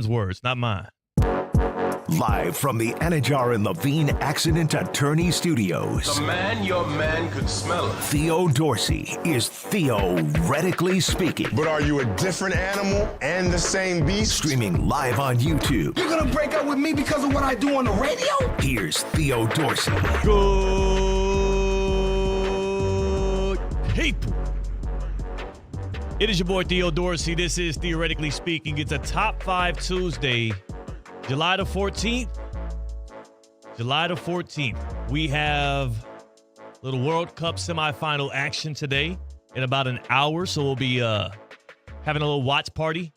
words, not mine. Live from the Anajar and Levine Accident Attorney Studios. The man your man could smell it. Theo Dorsey is theoretically speaking. But are you a different animal and the same beast? Streaming live on YouTube. You're gonna break up with me because of what I do on the radio? Here's Theo Dorsey. Good people. It is your boy Theo Dorsey. This is Theoretically Speaking. It's a Top 5 Tuesday. July the 14th. July the 14th. We have a little World Cup semifinal action today in about an hour. So we'll be having a little watch party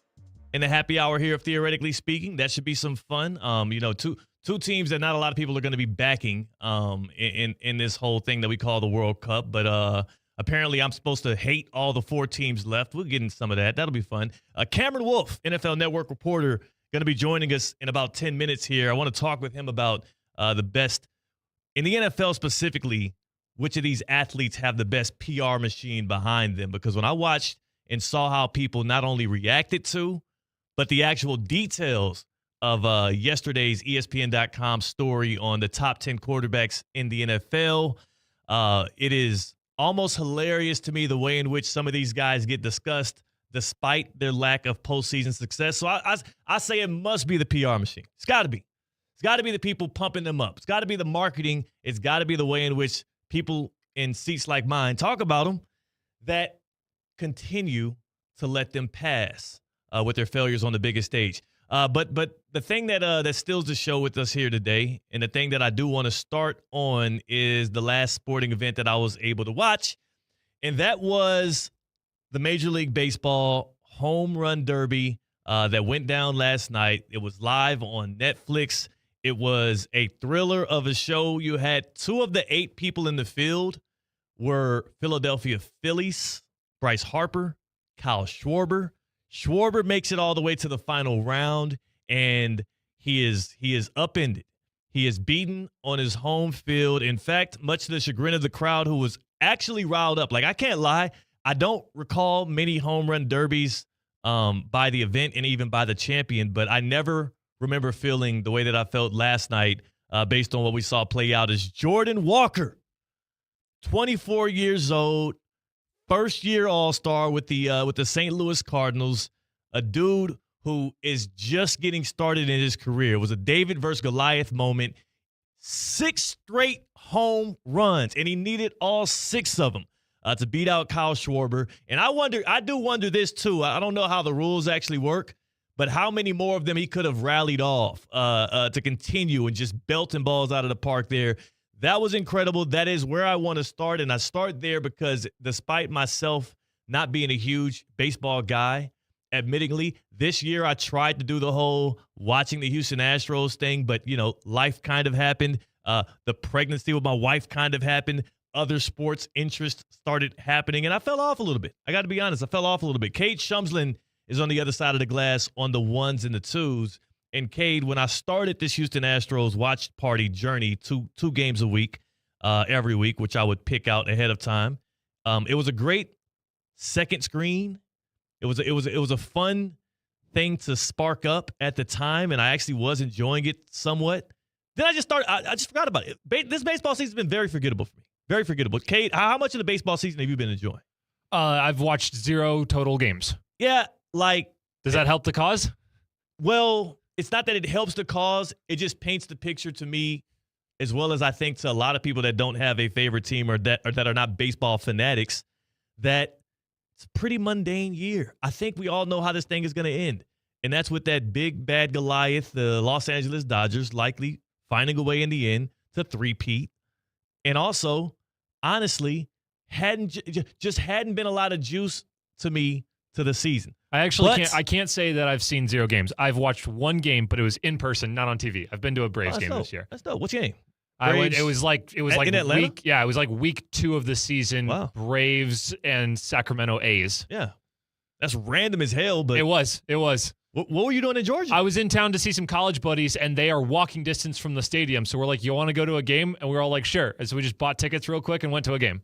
in the happy hour here of Theoretically Speaking. That should be some fun. Two teams that not a lot of people are going to be backing in this whole thing that we call the World Cup. But apparently I'm supposed to hate all the 4 teams left. We'll get into some of that. That'll be fun. Cameron Wolfe, NFL Network reporter, going to be joining us in about 10 minutes here. I want to talk with him about the best, in the NFL specifically, which of these athletes have the best PR machine behind them. Because when I watched and saw how people not only reacted to, but the actual details of yesterday's ESPN.com story on the top 10 quarterbacks in the NFL, it is almost hilarious to me the way in which some of these guys get discussed despite their lack of postseason success. So I say it must be the PR machine. It's got to be. It's got to be the people pumping them up. It's got to be the marketing. It's got to be the way in which people in seats like mine talk about them that continue to let them pass with their failures on the biggest stage. But the thing that steals the show with us here today, and the thing that I do want to start on, is the last sporting event that I was able to watch, and that was the Major League Baseball Home Run Derby that went down last night. It was live on Netflix. It was a thriller of a show. You had 2 of the 8 people in the field were Philadelphia Phillies, Bryce Harper, Kyle Schwarber. Schwarber makes it all the way to the final round, and he is upended. He is beaten on his home field. In fact, much to the chagrin of the crowd, who was actually riled up. Like, I can't lie, I don't recall many home run derbies by the event and even by the champion, but I never remember feeling the way that I felt last night based on what we saw play out as Jordan Walker, 24 years old, first-year All-Star with the St. Louis Cardinals, a dude who is just getting started in his career. It was a David versus Goliath moment. 6 straight home runs, and he needed all 6 of them to beat out Kyle Schwarber. And I do wonder this too. I don't know how the rules actually work, but how many more of them he could have rallied off to continue and just belting balls out of the park there. That was incredible. That is where I want to start, and I start there because despite myself not being a huge baseball guy, admittingly, this year I tried to do the whole watching the Houston Astros thing, but, life kind of happened. The pregnancy with my wife kind of happened. Other sports interests started happening, and I fell off a little bit. I got to be honest. I fell off a little bit. Cade Shumslin is on the other side of the glass on the 1s and the 2s. And Cade, when I started this Houston Astros watch party journey, two games a week, every week, which I would pick out ahead of time, it was a great second screen. It was a fun thing to spark up at the time, and I actually was enjoying it somewhat. Then I just forgot about it. This baseball season has been very forgettable for me. Very forgettable. Cade, how much of the baseball season have you been enjoying? I've watched 0 total games. Yeah, does that help the cause? Well, it's not that it helps the cause. It just paints the picture to me, as well as I think to a lot of people that don't have a favorite team or that are not baseball fanatics, that it's a pretty mundane year. I think we all know how this thing is going to end. And that's with that big, bad Goliath, the Los Angeles Dodgers, likely finding a way in the end to three-peat. And also, honestly, hadn't been a lot of juice to me to the season. I can't say that I've seen 0 games. I've watched 1 game, but it was in person, not on TV. I've been to a Braves game this year. That's dope. Which game? It was like in Atlanta? it was like week 2 of the season. Wow. Braves and Sacramento A's. Yeah. That's random as hell, but it was. What were you doing in Georgia? I was in town to see some college buddies, and they are walking distance from the stadium. So we're like, you want to go to a game? And we're all like, sure. And so we just bought tickets real quick and went to a game.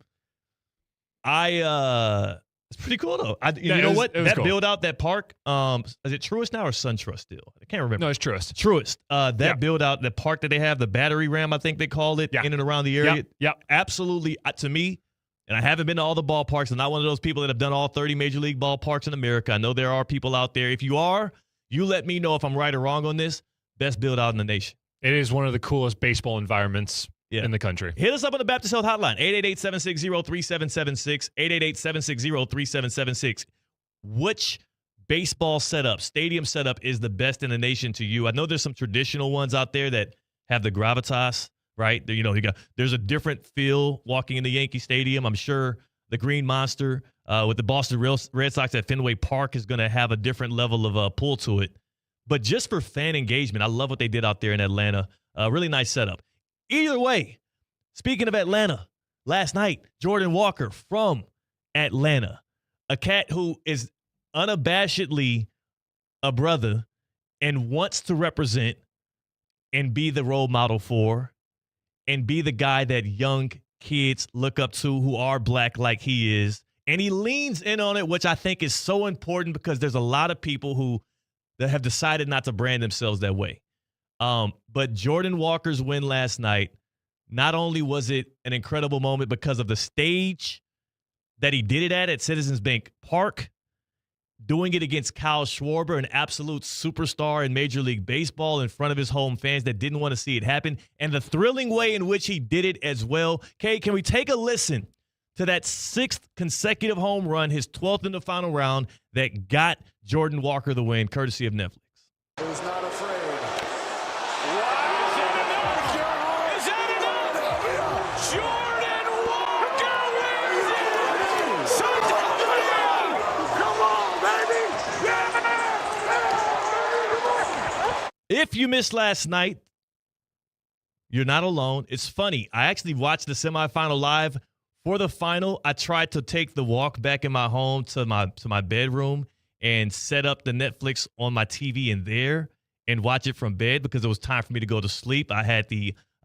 I It's pretty cool, though. Yeah, you know what? It was That cool. build out, that park, is it Truist now or SunTrust still? I can't remember. No, it's Truist. Truist. Build out, the park that they have, the battery ram, I think they called it, in and around the area. Yep. Absolutely, to me, and I haven't been to all the ballparks. I'm not one of those people that have done all 30 Major League ballparks in America. I know there are people out there. If you are, you let me know if I'm right or wrong on this. Best build out in the nation. It is one of the coolest baseball environments in the country. Hit us up on the Baptist Health Hotline, 888-760-3776, 888-760-3776. Which baseball setup, stadium setup is the best in the nation to you? I know there's some traditional ones out there that have the gravitas, right? There's a different feel walking into Yankee Stadium. I'm sure the Green Monster with the Boston Red Sox at Fenway Park is going to have a different level of pull to it. But just for fan engagement, I love what they did out there in Atlanta. Really nice setup. Either way, speaking of Atlanta, last night, Jordan Walker from Atlanta, a cat who is unabashedly a brother and wants to represent and be the role model for and be the guy that young kids look up to who are black like he is. And he leans in on it, which I think is so important because there's a lot of people that have decided not to brand themselves that way. But Jordan Walker's win last night, not only was it an incredible moment because of the stage that he did it at Citizens Bank Park, doing it against Kyle Schwarber, an absolute superstar in Major League Baseball, in front of his home fans that didn't want to see it happen, and the thrilling way in which he did it as well. Kate, can we take a listen to that 6th consecutive home run, his 12th in the final round, that got Jordan Walker the win, courtesy of Netflix? He's not afraid. Is that enough? Jordan Walker wins it! Come on, baby! If you missed last night, you're not alone. It's funny. I actually watched the semifinal live. For the final, I tried to take the walk back in my home to my bedroom and set up the Netflix on my TV in there and watch it from bed because it was time for me to go to sleep. I had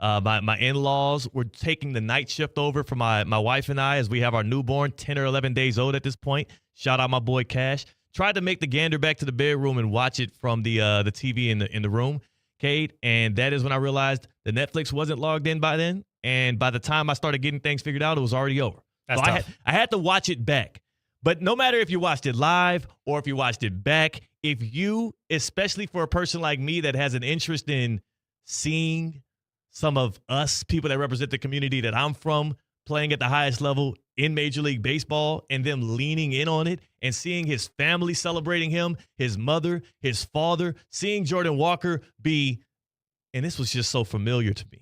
my in-laws were taking the night shift over for my wife and I as we have our newborn, 10 or 11 days old at this point. Shout out my boy Cash. Tried to make the gander back to the bedroom and watch it from the TV in the room, Cade, and that is when I realized the Netflix wasn't logged in by then. And by the time I started getting things figured out, it was already over. That's so tough. I had to watch it back. But no matter if you watched it live or if you watched it back, if you, especially for a person like me that has an interest in seeing some of us, people that represent the community that I'm from, playing at the highest level in Major League Baseball and them leaning in on it and seeing his family celebrating him, his mother, his father, seeing Jordan Walker be, and this was just so familiar to me,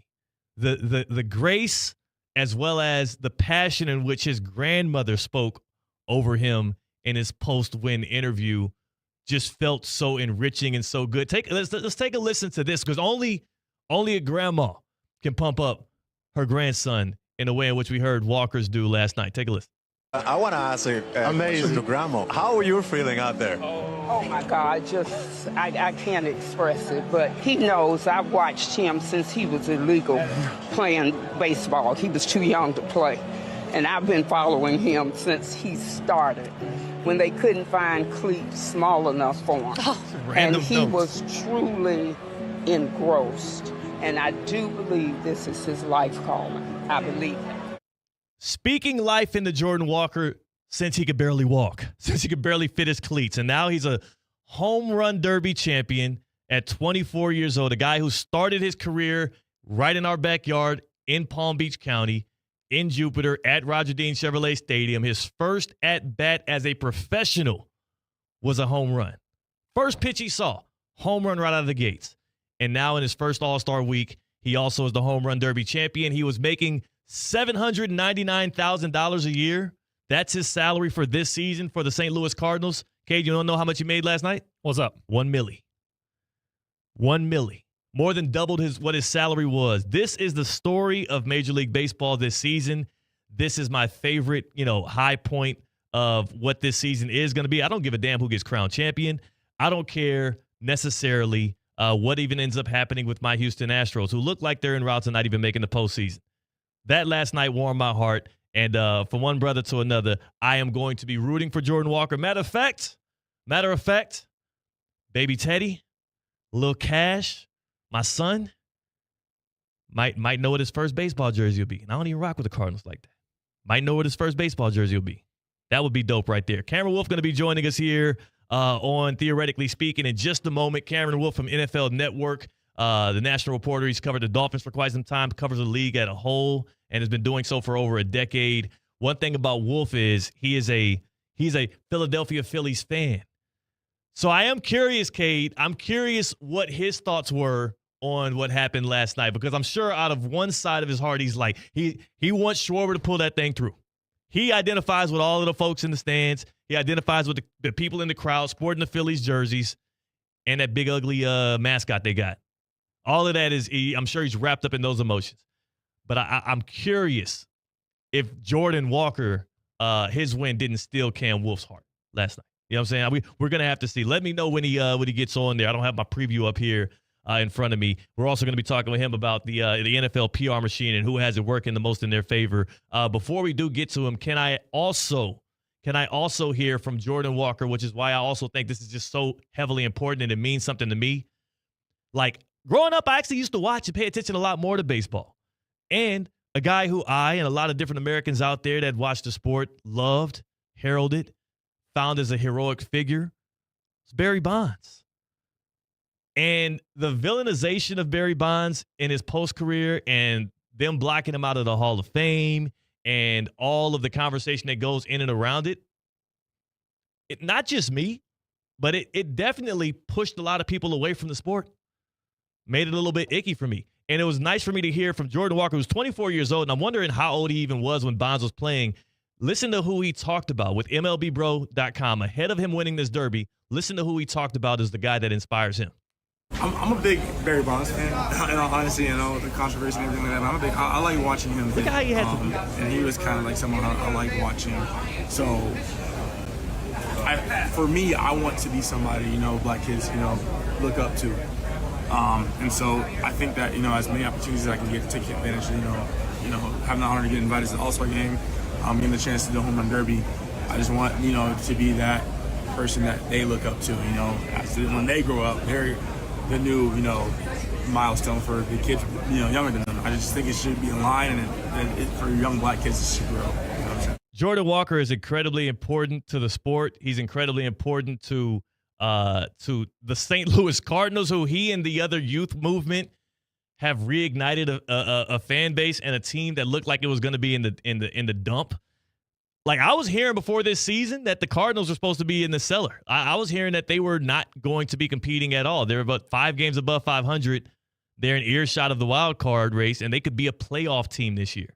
the grace as well as the passion in which his grandmother spoke over him in his post-win interview just felt so enriching and so good. Let's take a listen to this because only a grandma can pump up her grandson in the way in which we heard Walker's do last night. Take a listen. I want to ask a question to Grandma. How are you feeling out there? Oh my God, I can't express it, but he knows. I've watched him since he was illegal playing baseball. He was too young to play. And I've been following him since he started, when they couldn't find cleats small enough for him. And he was truly engrossed. And I do believe this is his life calling. I believe it. Speaking life into Jordan Walker since he could barely walk, since he could barely fit his cleats. And now he's a home run derby champion at 24 years old, a guy who started his career right in our backyard in Palm Beach County, in Jupiter, at Roger Dean Chevrolet Stadium. His first at-bat as a professional was a home run. First pitch he saw, home run right out of the gates. And now in his first All-Star week, he also is the home run derby champion. He was making $799,000 a year. That's his salary for this season for the St. Louis Cardinals. Cade, you don't know how much he made last night? What's up? $1 million. $1 million. More than doubled what his salary was. This is the story of Major League Baseball this season. This is my favorite, high point of what this season is going to be. I don't give a damn who gets crowned champion. I don't care necessarily what even ends up happening with my Houston Astros, who look like they're en route to not even making the postseason. That last night warmed my heart, And from one brother to another, I am going to be rooting for Jordan Walker. Matter of fact, baby Teddy, Lil Cash, my son, might know what his first baseball jersey will be. And I don't even rock with the Cardinals like that. Might know what his first baseball jersey will be. That would be dope right there. Cameron Wolf going to be joining us here on Theoretically Speaking in just a moment. Cameron Wolf from NFL Network, the national reporter. He's covered the Dolphins for quite some time, covers the league as a whole, and has been doing so for over a decade. One thing about Wolf is he's a Philadelphia Phillies fan. So I am curious, Cade. I'm curious what his thoughts were on what happened last night, because I'm sure out of one side of his heart, he's like, he wants Schwarber to pull that thing through. He identifies with all of the folks in the stands. He identifies with the people in the crowd sporting the Phillies jerseys and that big, ugly mascot they got. All of that is, I'm sure he's wrapped up in those emotions. But I'm curious if Jordan Walker, his win didn't steal Cam Wolf's heart last night. You know what I'm saying? We're going to have to see. Let me know when he gets on there. I don't have my preview up here in front of me. We're also going to be talking with him about the NFL PR machine and who has it working the most in their favor. Before we do get to him, can I also hear from Jordan Walker, which is why I also think this is just so heavily important and it means something to me. Like, growing up, I actually used to watch and pay attention a lot more to baseball. And a guy who I and a lot of different Americans out there that watched the sport loved, heralded, found as a heroic figure is Barry Bonds. And the villainization of Barry Bonds in his post-career and them blocking him out of the Hall of Fame and all of the conversation that goes in and around it, not just me, but it definitely pushed a lot of people away from the sport. Made it a little bit icky for me. And it was nice for me to hear from Jordan Walker, who's 24 years old, and I'm wondering how old he even was when Bonds was playing. Listen to who he talked about with MLBBro.com. Ahead of him winning this Derby, listen to who he talked about as the guy that inspires him. I'm a big Barry Bonds fan, in all honesty, the controversy and everything like that. I like watching him. Look at how he had and he was kind of like someone I like watching. So, for me, I want to be somebody, black kids, look up to. And so I think that, as many opportunities as I can get to take advantage of, having the honor to get invited to the All-Star game, getting the chance to do the home run derby, I just want, to be that person that they look up to, when they grow up, they're the new, milestone for the kids, younger than them. I just think it should be in line, and for young black kids, it should grow. You know what I'm saying? Jordan Walker is incredibly important to the sport. He's incredibly important to the St. Louis Cardinals, who he and the other youth movement have reignited a fan base and a team that looked like it was going to be in the dump. Like, I was hearing before this season that the Cardinals were supposed to be in the cellar. I was hearing that they were not going to be competing at all. They're about 5 games above 500. They're in earshot of the wild card race, and they could be a playoff team this year.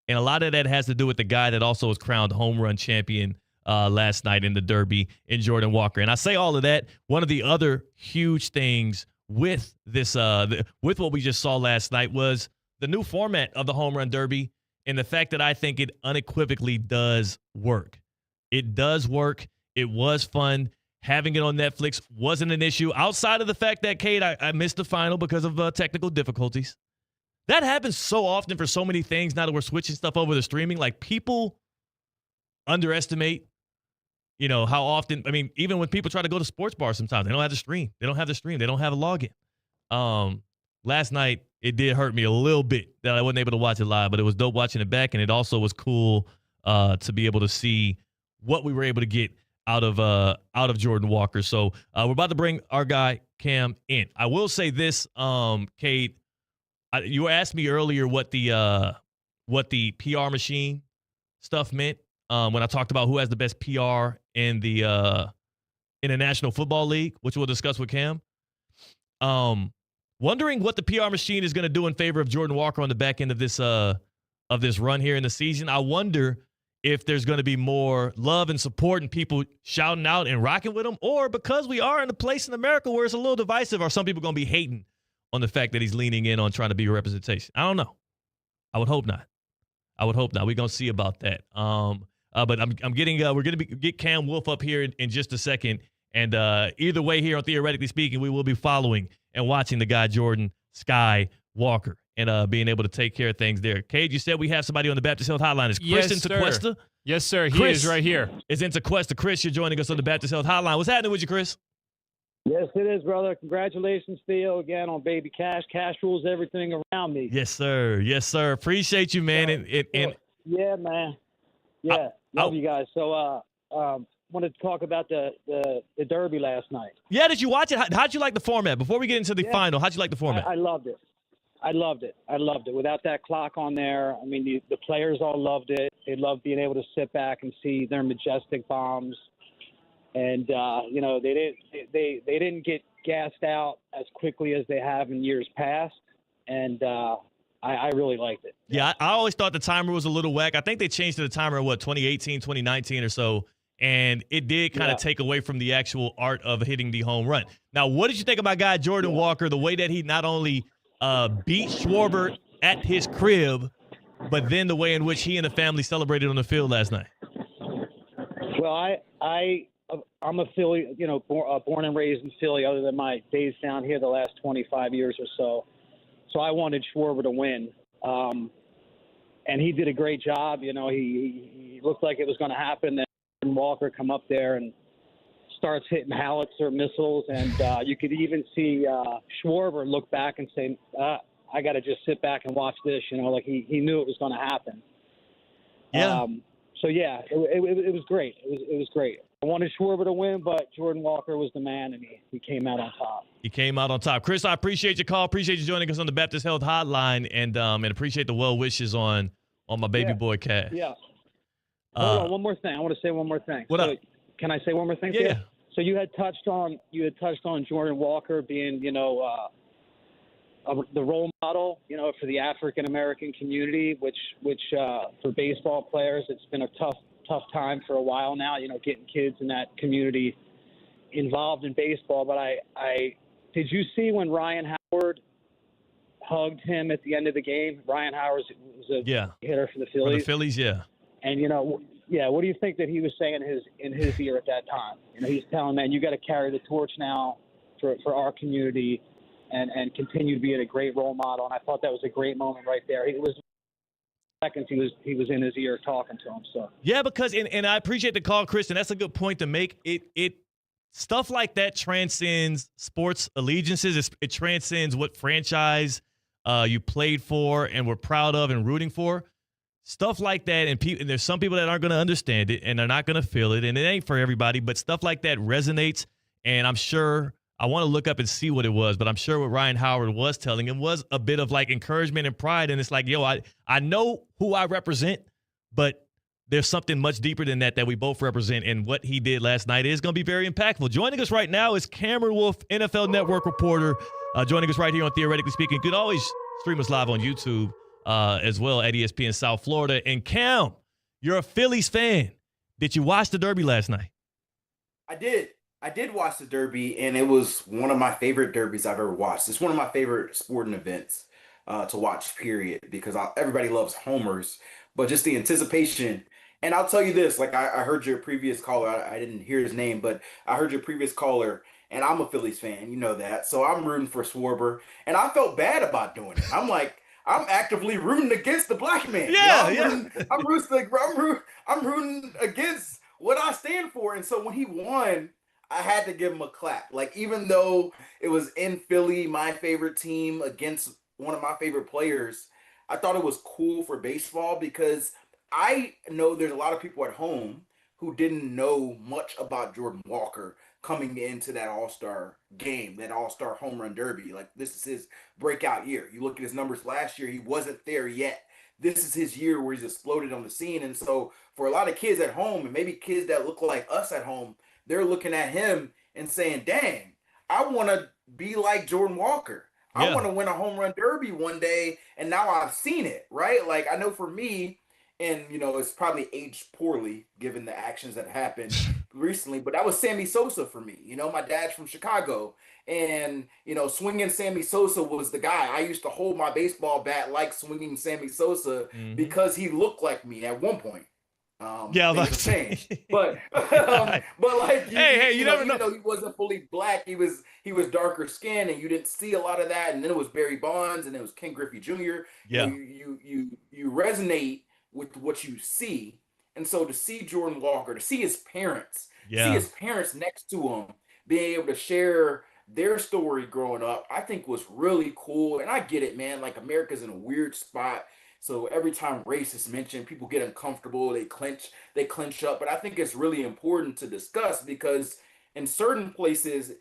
And a lot of that has to do with the guy that also was crowned home run champion last night in the Derby in Jordan Walker. And I say all of that. One of the other huge things with this, with what we just saw last night, was the new format of the home run derby and the fact that I think it unequivocally does work. It does work. It was fun. Having it on Netflix wasn't an issue outside of the fact that, Kate, I missed the final because of technical difficulties. That happens so often for so many things now that we're switching stuff over to streaming. Like, people underestimate, how often, even when people try to go to sports bars sometimes, they don't have the stream. They don't have a login. Last night, it did hurt me a little bit that I wasn't able to watch it live, but it was dope watching it back, and it also was cool to be able to see what we were able to get out of Jordan Walker. So we're about to bring our guy Cam in. I will say this, Kate, you asked me earlier what the PR machine stuff meant when I talked about who has the best PR in the National Football League, which we'll discuss with Cam. Wondering what the PR machine is going to do in favor of Jordan Walker on the back end of this run here in the season. I wonder if there's going to be more love and support and people shouting out and rocking with him, or because we are in a place in America where it's a little divisive, are some people going to be hating on the fact that he's leaning in on trying to be a representation? I don't know. I would hope not. We're going to see about that. But I'm getting we're going to get Cam Wolf up here in just a second. And either way here on Theoretically Speaking, we will be following and watching the guy Jordan Sky Walker. and being able to take care of things there. Cade, you said we have somebody on the Baptist Health Hotline. Is Chris Yes, in sir. Tequesta? Yes, sir. He Chris is right here. Is in Tequesta. Chris, you're joining us on the Baptist Health Hotline. What's happening with you, Chris? Yes, it is, brother. Congratulations, Theo, again on Baby Cash. Cash rules everything around me. Yes, sir. Yes, sir. Appreciate you, man. Yeah, man. Yeah, love you guys. So, wanted to talk about the Derby last night. Yeah, did you watch it? How'd you like the format? Before we get into the final, how'd you like the format? I loved it. I loved it. Without that clock on there, I mean, the players all loved it. They loved being able to sit back and see their majestic bombs. And they didn't get gassed out as quickly as they have in years past, and I really liked it. Yeah, I always thought the timer was a little whack. I think they changed to the timer in 2018, 2019 or so, and it did kind of take away from the actual art of hitting the home run. Now, what did you think about guy Jordan Walker? The way that he not only beat Schwarber at his crib, but then the way in which he and the family celebrated on the field last night. Well, I'm a Philly, born and raised in Philly, other than my days down here the last 25 years or so. So I wanted Schwarber to win. And he did a great job. He looked like it was going to happen. Then Walker come up there and starts hitting howitzer missiles. And you could even see Schwarber look back and say, I got to just sit back and watch this. Like he knew it was going to happen. Yeah. It was great. It was great. I wanted Schwarber to win, but Jordan Walker was the man, and he came out on top. He came out on top. Chris, I appreciate your call. Appreciate you joining us on the Baptist Health Hotline, and appreciate the well wishes on my baby boy Cash. Yeah. Hold on, one more thing. I want to say one more thing. What up? Can I say one more thing? Yeah. So you had touched on Jordan Walker being the role model, for the African American community, which for baseball players, it's been a tough time for a while now, getting kids in that community involved in baseball. But I did you see when Ryan Howard hugged him at the end of the game? Ryan Howard was a hitter for the Phillies. For the Phillies, yeah. And what do you think that he was saying in his ear at that time? He's telling, man, you got to carry the torch now for our community and continue to be a great role model. And I thought that was a great moment right there. It was seconds he was in his ear talking to him. So yeah, because and I appreciate the call, Chris, and that's a good point to make. It stuff like that transcends sports allegiances. It transcends what franchise you played for and were proud of and rooting for. Stuff like that, and there's some people that aren't going to understand it and they're not going to feel it, and it ain't for everybody. But stuff like that resonates, and I'm sure. I want to look up and see what it was, but I'm sure what Ryan Howard was telling him was a bit of like encouragement and pride. And it's like, I know who I represent, but there's something much deeper than that we both represent. And what he did last night is going to be very impactful. Joining us right now is Cameron Wolfe, NFL Network reporter, joining us right here on Theoretically Speaking. You could always stream us live on YouTube as well at ESPN South Florida. And Cam, you're a Phillies fan. Did you watch the Derby last night? I did watch the Derby, and it was one of my favorite Derbies I've ever watched. It's one of my favorite sporting events to watch, period, because everybody loves homers, but just the anticipation. And I'll tell you this, like I heard your previous caller, I didn't hear his name, but I heard your previous caller, and I'm a Phillies fan, you know that. So I'm rooting for Schwarber, and I felt bad about doing it. I'm like, I'm actively rooting against the black man. I'm rooting against what I stand for. And so when he won, I had to give him a clap. Like, even though it was in Philly, my favorite team, against one of my favorite players, I thought it was cool for baseball because I know there's a lot of people at home who didn't know much about Jordan Walker coming into that All-Star game, that All-Star home run derby. Like, this is his breakout year. You look at his numbers last year, he wasn't there yet. This is his year where he's exploded on the scene. And so for a lot of kids at home, and maybe kids that look like us at home, they're looking at him and saying, dang, I want to be like Jordan Walker. I want to win a home run derby one day. And now I've seen it, right? Like, I know for me, and, it's probably aged poorly given the actions that happened recently, but that was Sammy Sosa for me. My dad's from Chicago, and, swinging Sammy Sosa was the guy. I used to hold my baseball bat like swinging Sammy Sosa because he looked like me at one point. Yeah, Things have changed, but like you never know. even though he wasn't fully black, he was darker skinned, and you didn't see a lot of that. And then it was Barry Bonds, and it was Ken Griffey Jr. Yeah. You resonate with what you see, and so to see Jordan Walker, to see his parents, next to him, being able to share their story growing up, I think was really cool. And I get it, man. Like, America's in a weird spot. So every time race is mentioned, people get uncomfortable, they clench up. But I think it's really important to discuss, because in certain places,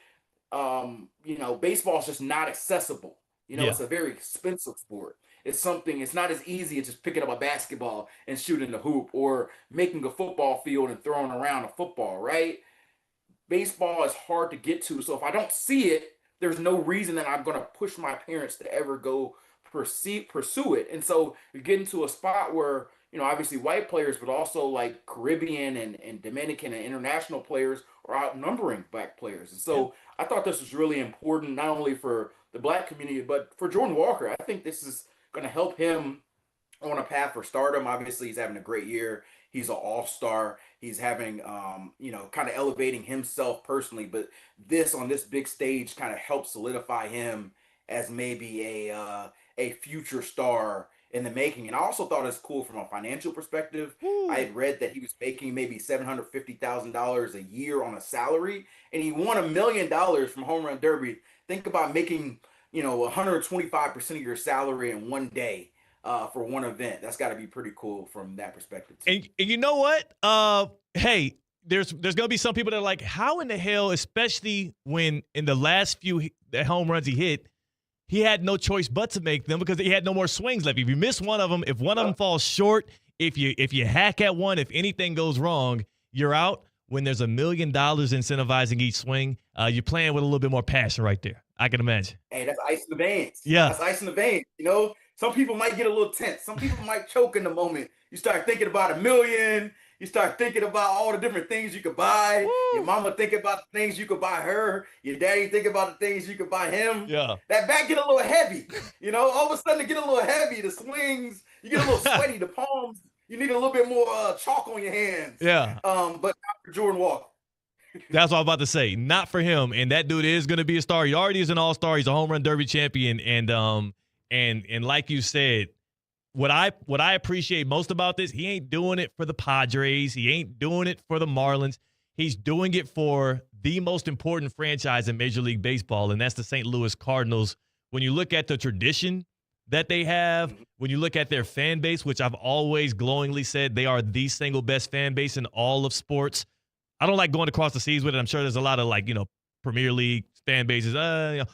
baseball is just not accessible. It's a very expensive sport. It's not as easy as just picking up a basketball and shooting the hoop, or making a football field and throwing around a football, right? Baseball is hard to get to. So if I don't see it, there's no reason that I'm going to push my parents to ever go pursue it. And so you get into a spot where, obviously white players, but also like Caribbean and Dominican and international players are outnumbering black players. And so I thought this was really important, not only for the black community, but for Jordan Walker. I think this is going to help him on a path for stardom. Obviously, he's having a great year. He's an all-star. He's having, kind of elevating himself personally. But on this big stage kind of helps solidify him as maybe a future star in the making. And I also thought it's cool from a financial perspective. I had read that he was making maybe $750,000 a year on a salary, and he won $1 million from Home Run Derby. Think about making, 125% of your salary in one day for one event. That's got to be pretty cool from that perspective too. And you know what? Hey, there's going to be some people that are like, how in the hell, especially when in the last few home runs he hit, he had no choice but to make them, because he had no more swings left. If you miss one of them, if one of them falls short, if you hack at one, if anything goes wrong, you're out. When there's $1 million incentivizing each swing, you're playing with a little bit more passion right there. I can imagine. Hey, that's ice in the veins. Yeah. That's ice in the veins. Some people might get a little tense. Some people might choke in the moment. You start thinking about $1 million. You start thinking about all the different things you could buy. Woo. Your mama think about the things you could buy her. Your daddy think about the things you could buy him. Yeah. That bat get a little heavy. All of a sudden it get a little heavy. The swings, you get a little sweaty. The palms, you need a little bit more chalk on your hands. Yeah. But not for Jordan Walker. That's what I was about to say. Not for him. And that dude is going to be a star. He already is an all-star. He's a home run derby champion. And like you said, what I appreciate most about this, he ain't doing it for the Padres. He ain't doing it for the Marlins. He's doing it for the most important franchise in Major League Baseball, and that's the St. Louis Cardinals. When you look at the tradition that they have, when you look at their fan base, which I've always glowingly said they are the single best fan base in all of sports. I don't like going across the seas with it. I'm sure there's a lot of Premier League fan bases. The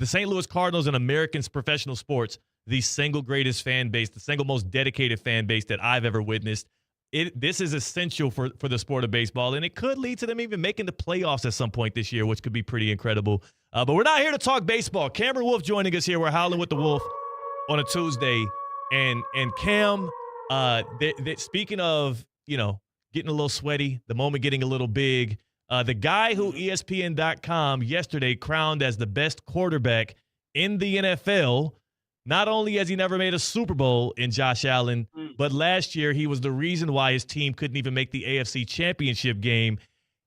St. Louis Cardinals in American professional sports, the single greatest fan base, the single most dedicated fan base that I've ever witnessed. This is essential for the sport of baseball, and it could lead to them even making the playoffs at some point this year, which could be pretty incredible. But we're not here to talk baseball. Cameron Wolf joining us here. We're Howling with the Wolf on a Tuesday. And Cam, speaking of, getting a little sweaty, the moment getting a little big, the guy who ESPN.com yesterday crowned as the best quarterback in the NFL, not only has he never made a Super Bowl in Josh Allen, but last year he was the reason why his team couldn't even make the AFC Championship game.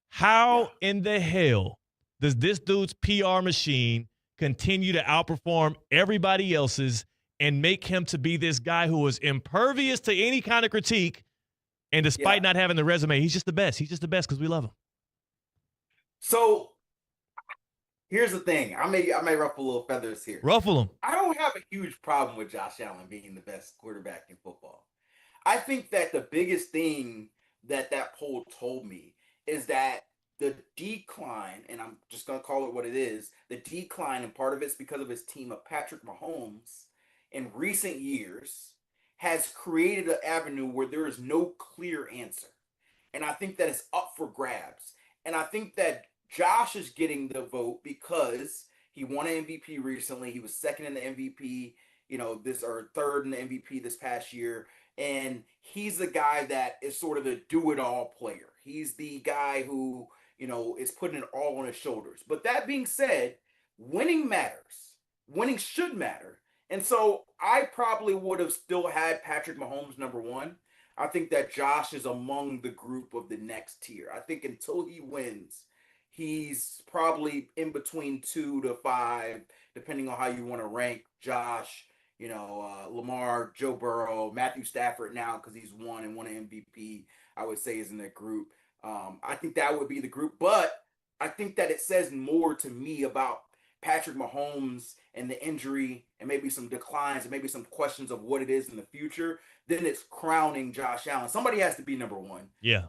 How in the hell does this dude's PR machine continue to outperform everybody else's and make him to be this guy who was impervious to any kind of critique, and despite not having the resume, he's just the best. He's just the best because we love him. So here's the thing. I may ruffle a little feathers here. Ruffle them. I don't have a huge problem with Josh Allen being the best quarterback in football. I think that the biggest thing that poll told me is that the decline, and I'm just going to call it what it is, the decline, and part of it's because of his team of Patrick Mahomes in recent years has created an avenue where there is no clear answer. And I think that it's up for grabs. And I think that Josh is getting the vote because he won an MVP recently. He was second in the MVP, third in the MVP this past year. And he's the guy that is sort of the do-it-all player. He's the guy who, is putting it all on his shoulders. But that being said, winning matters. Winning should matter. And so I probably would have still had Patrick Mahomes number one. I think that Josh is among the group of the next tier. I think until he wins, he's probably in between 2 to 5, depending on how you want to rank Josh, Lamar, Joe Burrow, Matthew Stafford now because he's won an MVP, I would say is in that group. I think that would be the group, but I think that it says more to me about Patrick Mahomes and the injury and maybe some declines and maybe some questions of what it is in the future than it's crowning Josh Allen. Somebody has to be number one. Yeah.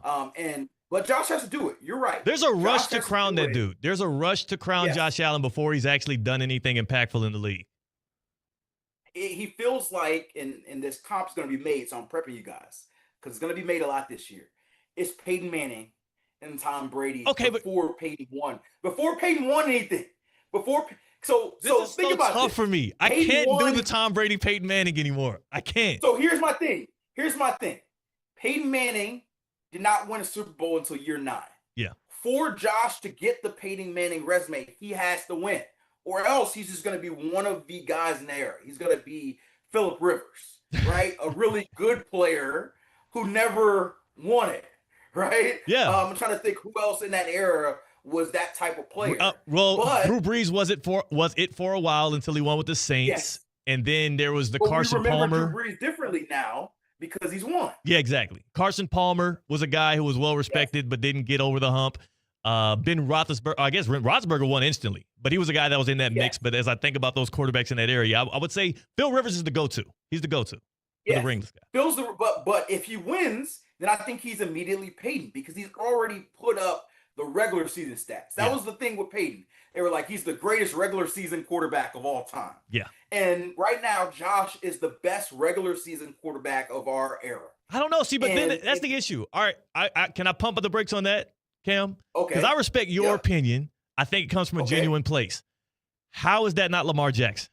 But Josh has to do it. You're right. There's a rush to crown that dude. There's a rush to crown Josh Allen before he's actually done anything impactful in the league. He feels like, and this comp's going to be made, so I'm prepping you guys, because it's going to be made a lot this year. It's Peyton Manning and Tom Brady before Peyton won. Before Peyton won anything. So think about tough this. for me. I can't do the Tom Brady, Peyton Manning anymore. I can't. So here's my thing. Peyton Manning did not win a Super Bowl until year 9. Yeah. For Josh to get the Peyton Manning resume, he has to win. Or else he's just going to be one of the guys in the era. He's going to be Phillip Rivers, right? A really good player who never won it, right? Yeah. I'm trying to think who else in that era was that type of player. Drew Brees was it for a while until he won with the Saints. Yes. And then there was Carson we remember Palmer. Drew Brees differently now because he's won. Yeah, exactly. Carson Palmer was a guy who was well respected but didn't get over the hump. Ben Roethlisberger, I guess Roethlisberger won instantly, but he was a guy that was in that mix. But as I think about those quarterbacks in that area, I would say Phil Rivers is the go-to. He's the go-to for the rings guy. But if he wins, then I think he's immediately Peyton because he's already put up the regular season stats. That was the thing with Peyton. They were like, he's the greatest regular season quarterback of all time. Yeah. And right now, Josh is the best regular season quarterback of our era. I don't know. See, but then that's the issue. All right, I can I pump up the brakes on that, Cam? Okay. Because I respect your opinion. I think it comes from a genuine place. How is that not Lamar Jackson?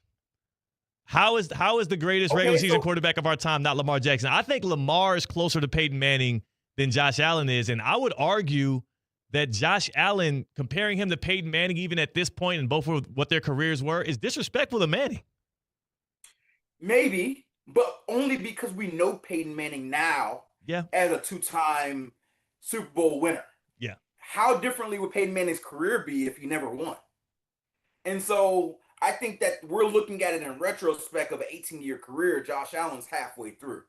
How is the greatest regular season quarterback of our time not Lamar Jackson? I think Lamar is closer to Peyton Manning than Josh Allen is, and I would argue that Josh Allen, comparing him to Peyton Manning, even at this point, and both of what their careers were, is disrespectful to Manning. Maybe, but only because we know Peyton Manning now as a 2-time Super Bowl winner. Yeah. How differently would Peyton Manning's career be if he never won? And so I think that we're looking at it in retrospect of an 18-year career. Josh Allen's halfway through.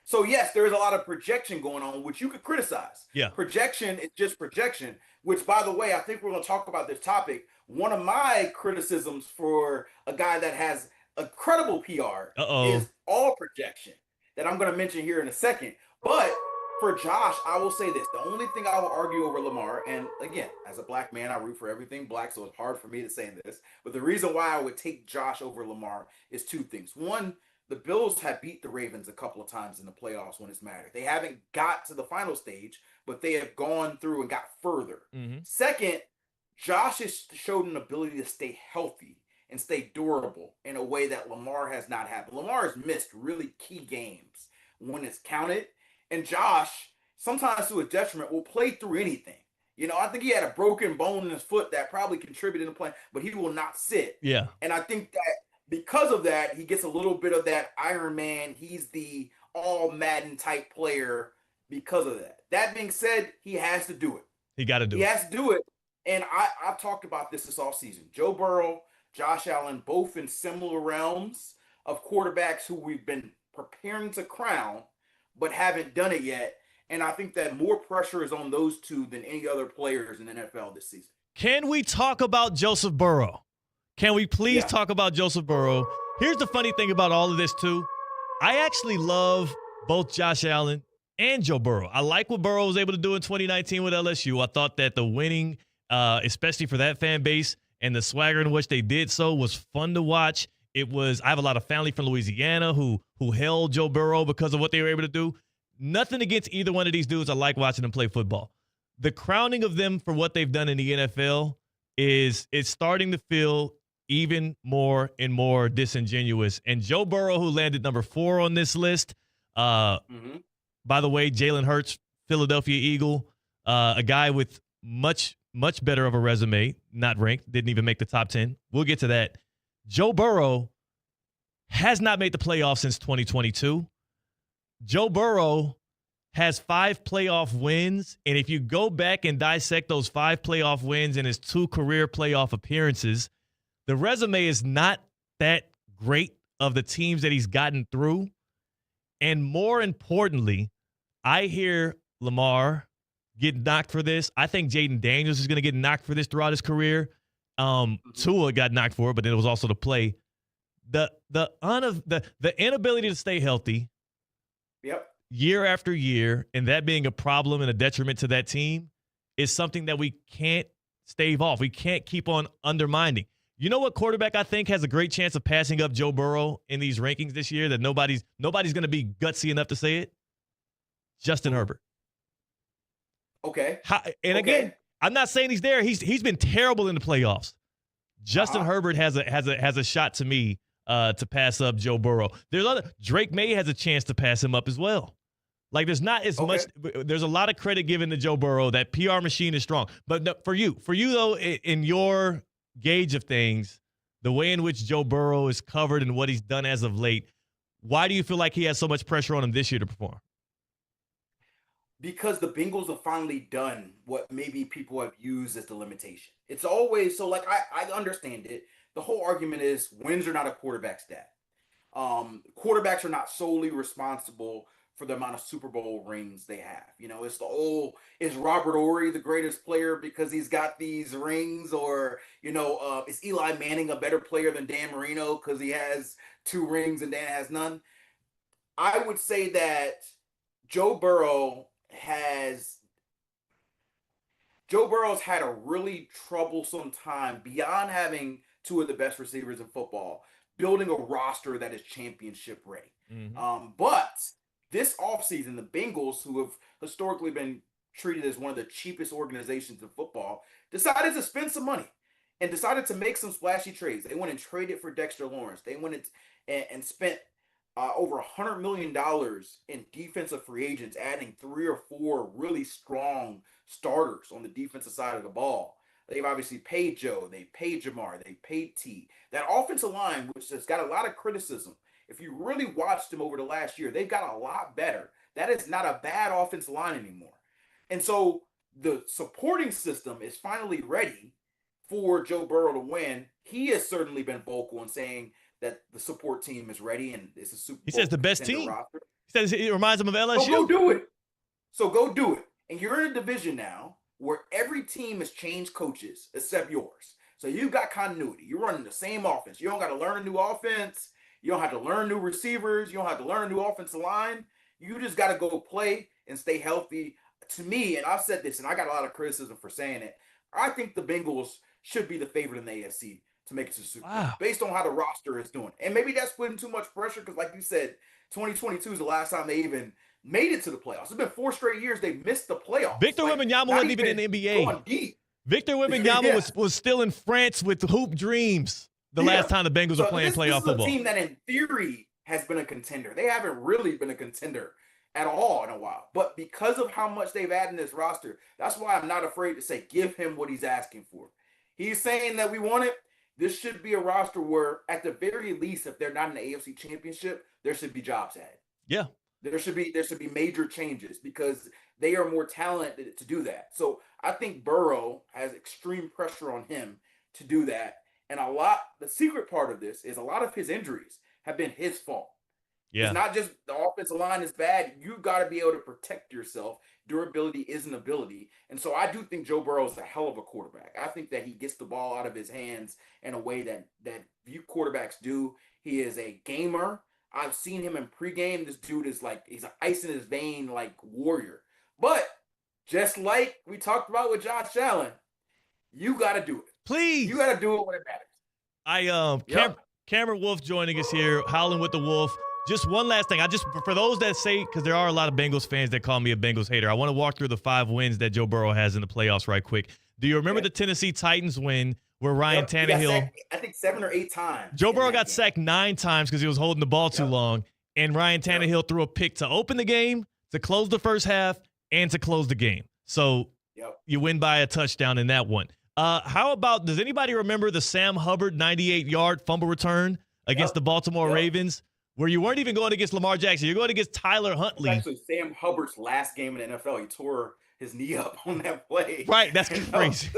So, yes, there's a lot of projection going on, which you could criticize. Yeah. Projection is just projection, which, by the way, I think we're going to talk about this topic. One of my criticisms for a guy that has incredible PR is all projection that I'm going to mention here in a second. But for Josh, I will say this. The only thing I will argue over Lamar, and again, as a black man, I root for everything black, so it's hard for me to say this. But the reason why I would take Josh over Lamar is 2 things. One, the Bills have beat the Ravens a couple of times in the playoffs when it's mattered. They haven't got to the final stage, but they have gone through and got further. Mm-hmm. Second, Josh has showed an ability to stay healthy and stay durable in a way that Lamar has not had. Lamar has missed really key games when it's counted. And Josh, sometimes to a detriment, will play through anything. I think he had a broken bone in his foot that probably contributed to playing, but he will not sit. Yeah. And I think that because of that, he gets a little bit of that Iron Man. He's the all Madden type player because of that. That being said, he has to do it. He got to do it. He has to do it. And I've talked about this offseason. Joe Burrow, Josh Allen, both in similar realms of quarterbacks who we've been preparing to crown, but haven't done it yet. And I think that more pressure is on those two than any other players in the NFL this season. Can we talk about Joseph Burrow? Can we please talk about Joseph Burrow? Here's the funny thing about all of this, too. I actually love both Josh Allen and Joe Burrow. I like what Burrow was able to do in 2019 with LSU. I thought that the winning, especially for that fan base, and the swagger in which they did so was fun to watch. I have a lot of family from Louisiana who held Joe Burrow because of what they were able to do. Nothing against either one of these dudes. I like watching them play football. The crowning of them for what they've done in the NFL it's starting to feel even more and more disingenuous. And Joe Burrow, who landed number 4 on this list, by the way, Jalen Hurts, Philadelphia Eagle, a guy with much better of a resume, not ranked, didn't even make the top 10. We'll get to that. Joe Burrow has not made the playoffs since 2022. Joe Burrow has 5 playoff wins, and if you go back and dissect those 5 playoff wins and his 2 career playoff appearances, the resume is not that great of the teams that he's gotten through. And more importantly, I hear Lamar get knocked for this. I think Jaden Daniels is going to get knocked for this throughout his career. Tua got knocked for it, but it was also the play. The inability to stay healthy year after year, and that being a problem and a detriment to that team, is something that we can't stave off. We can't keep on undermining. You know what quarterback I think has a great chance of passing up Joe Burrow in these rankings this year that nobody's going to be gutsy enough to say it? Justin Herbert. Okay. Again, I'm not saying he's there. He's been terrible in the playoffs. Justin Herbert has a shot to me to pass up Joe Burrow. Drake May has a chance to pass him up as well. Like there's not as much. There's a lot of credit given to Joe Burrow. That PR machine is strong. But for you though, in your gauge of things, the way in which Joe Burrow is covered and what he's done as of late, why do you feel like he has so much pressure on him this year to perform? Because the Bengals have finally done what maybe people have used as the limitation. It's always so like I understand it. The whole argument is wins are not a quarterback stat. Quarterbacks are not solely responsible for the amount of Super Bowl rings they have. You know, it's is Robert Ory the greatest player because he's got these rings? Or, is Eli Manning a better player than Dan Marino because he has 2 rings and Dan has none? I would say that Joe Burrow's had a really troublesome time beyond having 2 of the best receivers in football, building a roster that is championship ready. But this offseason, the Bengals, who have historically been treated as one of the cheapest organizations in football, decided to spend some money and decided to make some splashy trades. They went and traded for Dexter Lawrence. They went and spent over $100 million in defensive free agents, adding 3 or 4 really strong starters on the defensive side of the ball. They've obviously paid Joe. They paid Jamar. They paid T. That offensive line, which has got a lot of criticism, if you really watched them over the last year, they've got a lot better. That is not a bad offensive line anymore. And so the supporting system is finally ready for Joe Burrow to win. He has certainly been vocal in saying that the support team is ready and it's a Super Bowl. He says the best team. Roster. He says it reminds him of LSU. So go do it. And you're in a division now where every team has changed coaches except yours. So you've got continuity. You're running the same offense. You don't got to learn a new offense. You don't have to learn new receivers. You don't have to learn a new offensive line. You just got to go play and stay healthy. To me, and I've said this, and I got a lot of criticism for saying it, I think the Bengals should be the favorite in the AFC to make it to the Super Bowl based on how the roster is doing. And maybe that's putting too much pressure because, like you said, 2022 is the last time they even made it to the playoffs. It's been 4 straight years they missed the playoffs. Victor Wembanyama wasn't even in the NBA. Victor Wembanyama was still in France with Hoop Dreams the last time the Bengals were playing playoff football. This is a team that in theory has been a contender. They haven't really been a contender at all in a while. But because of how much they've added in this roster, that's why I'm not afraid to say give him what he's asking for. He's saying that we want it. This should be a roster where, at the very least, if they're not in the AFC Championship, there should be jobs added. Yeah. There should be major changes because they are more talented to do that. So I think Burrow has extreme pressure on him to do that. And the secret part of this is a lot of his injuries have been his fault. Yeah. It's not just the offensive line is bad. You got to be able to protect yourself. Durability is an ability. And so I do think Joe Burrow is a hell of a quarterback. I think that he gets the ball out of his hands in a way that few quarterbacks do. He is a gamer. I've seen him in pregame. This dude is like, he's an ice in his vein, like warrior. But just like we talked about with Josh Allen, you got to do it. Please. You got to do it when it matters. Cameron Wolf joining us here, Howling with the Wolf. Just one last thing. For those that say, because there are a lot of Bengals fans that call me a Bengals hater, I want to walk through the 5 wins that Joe Burrow has in the playoffs right quick. Do you remember the Tennessee Titans win where Ryan Tannehill? I think 7 or 8 times. Joe Burrow got sacked 9 times because he was holding the ball too long, and Ryan Tannehill threw a pick to open the game, to close the first half, and to close the game. So you win by a touchdown in that one. How about, does anybody remember the Sam Hubbard 98-yard fumble return against the Baltimore Ravens where you weren't even going against Lamar Jackson. You're going against Tyler Huntley. It's actually Sam Hubbard's last game in the NFL. He tore his knee up on that play. Right, that's crazy.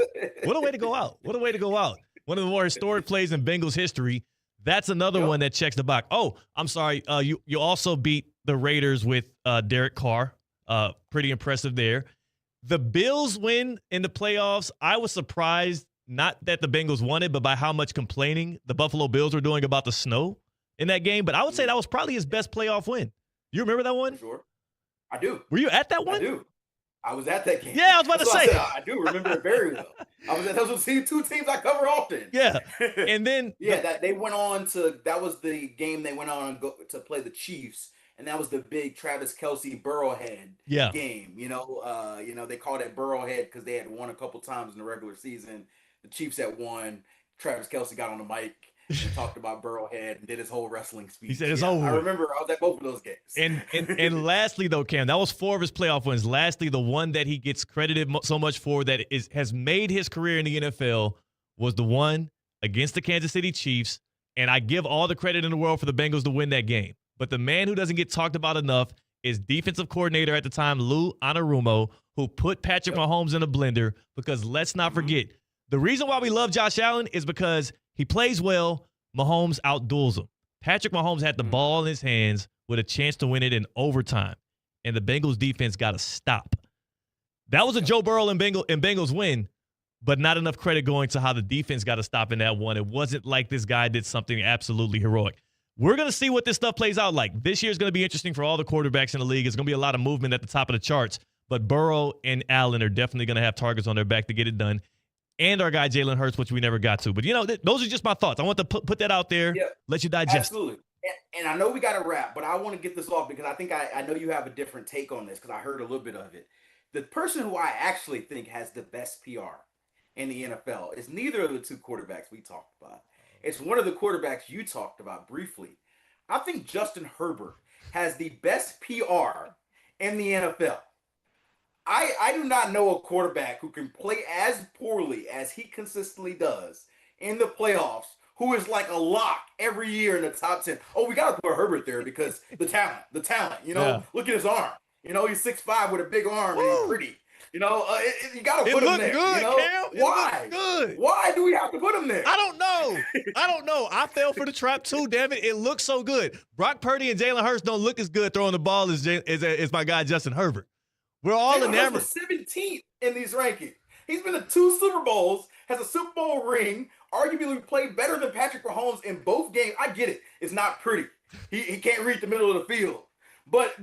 What a way to go out. What a way to go out. One of the more historic plays in Bengals history. That's another one that checks the box. Oh, I'm sorry. You also beat the Raiders with Derek Carr. Pretty impressive there. The Bills win in the playoffs. I was surprised, not that the Bengals won it, but by how much complaining the Buffalo Bills were doing about the snow in that game. But I would say that was probably his best playoff win. You remember that one? For sure. I do. Were you at that one? I do. I was at that game. Yeah, I was about to say. I do remember it very well. Those were two teams I cover often. Yeah. And then that they went on to, that was the game they went on to play the Chiefs. And that was the big Travis Kelce Burrowhead game. They called it Burrowhead because they had won a couple times in the regular season. The Chiefs had won. Travis Kelce got on the mic and talked about Burrowhead and did his whole wrestling speech. He said it's over. I remember I was at both of those games. And lastly, though, Cam, that was 4 of his playoff wins. Lastly, the one that he gets credited so much for that has made his career in the NFL was the one against the Kansas City Chiefs. And I give all the credit in the world for the Bengals to win that game. But the man who doesn't get talked about enough is defensive coordinator at the time, Lou Anarumo, who put Patrick Mahomes in a blender because let's not forget, the reason why we love Josh Allen is because he plays well, Mahomes outduels him. Patrick Mahomes had the ball in his hands with a chance to win it in overtime, and the Bengals defense got to stop. That was a Joe Burrow and Bengals win, but not enough credit going to how the defense got to stop in that one. It wasn't like this guy did something absolutely heroic. We're going to see what this stuff plays out like. This year is going to be interesting for all the quarterbacks in the league. It's going to be a lot of movement at the top of the charts, but Burrow and Allen are definitely going to have targets on their back to get it done. And our guy Jalen Hurts, which we never got to. But, those are just my thoughts. I want to put that out there, let you digest. Absolutely. And I know we got to wrap, but I want to get this off because I think I know you have a different take on this because I heard a little bit of it. The person who I actually think has the best PR in the NFL is neither of the two quarterbacks we talked about. It's one of the quarterbacks you talked about briefly. I think Justin Herbert has the best PR in the NFL. I do not know a quarterback who can play as poorly as he consistently does in the playoffs, who is like a lock every year in the top 10. Oh, we got to put Herbert there because the talent, look at his arm. He's 6'5" with a big arm and he's pretty. You got to put him there. Good, Cam. Why? Good. Why do we have to put him there? I don't know. I fell for the trap too, damn it. It looks so good. Brock Purdy and Jalen Hurts don't look as good throwing the ball as my guy Justin Herbert. We're all enamored. 17th in these rankings. He's been to 2 Super Bowls, has a Super Bowl ring, arguably played better than Patrick Mahomes in both games. I get it. It's not pretty. He can't read the middle of the field. But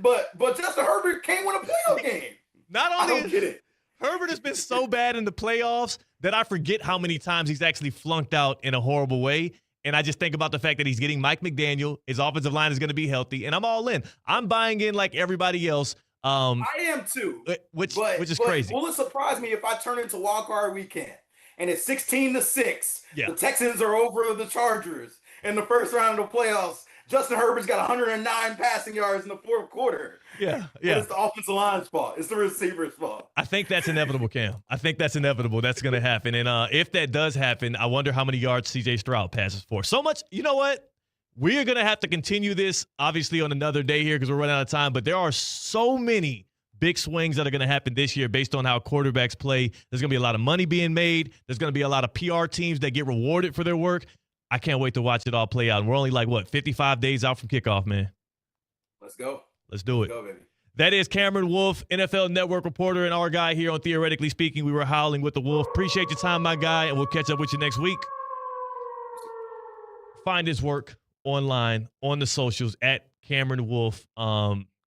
Justin Herbert can't win a playoff game. Not only I don't get it. Herbert has been so bad in the playoffs that I forget how many times he's actually flunked out in a horrible way. And I just think about the fact that he's getting Mike McDaniel. His offensive line is going to be healthy. And I'm all in. I'm buying in like everybody else. I am too. Which is crazy. Will it surprise me if I turn into wild card weekend and it's 16-6? Yeah. The Texans are over the Chargers in the first round of the playoffs. Justin Herbert's got 109 passing yards in the fourth quarter. Yeah. But it's the offensive line's fault. It's the receiver's fault. I think that's inevitable, Cam. I think that's inevitable. That's going to happen. And if that does happen, I wonder how many yards C.J. Stroud passes for. So much. You know what? We are going to have to continue this, obviously, on another day here because we're running out of time. But there are so many big swings that are going to happen this year based on how quarterbacks play. There's going to be a lot of money being made. There's going to be a lot of PR teams that get rewarded for their work. I can't wait to watch it all play out. And we're only 55 days out from kickoff, man. Let's go. Let's do it. Let's go, baby. That is Cameron Wolfe, NFL Network reporter, and our guy here on Theoretically Speaking. We were howling with the Wolf. Appreciate your time, my guy, and we'll catch up with you next week. Find his work online on the socials at Cameron Wolfe.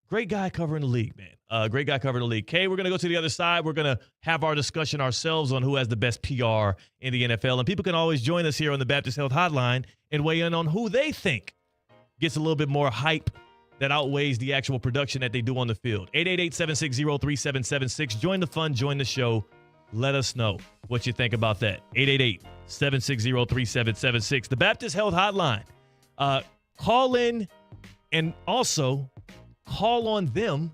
Great guy covering the league, man. Great guy covering the league. Kay, we're going to go to the other side. We're going to have our discussion ourselves on who has the best PR in the NFL. And people can always join us here on the Baptist Health Hotline and weigh in on who they think gets a little bit more hype that outweighs the actual production that they do on the field. 888-760-3776. Join the fun. Join the show. Let us know what you think about that. 888-760-3776. The Baptist Health Hotline. Call in and also call on them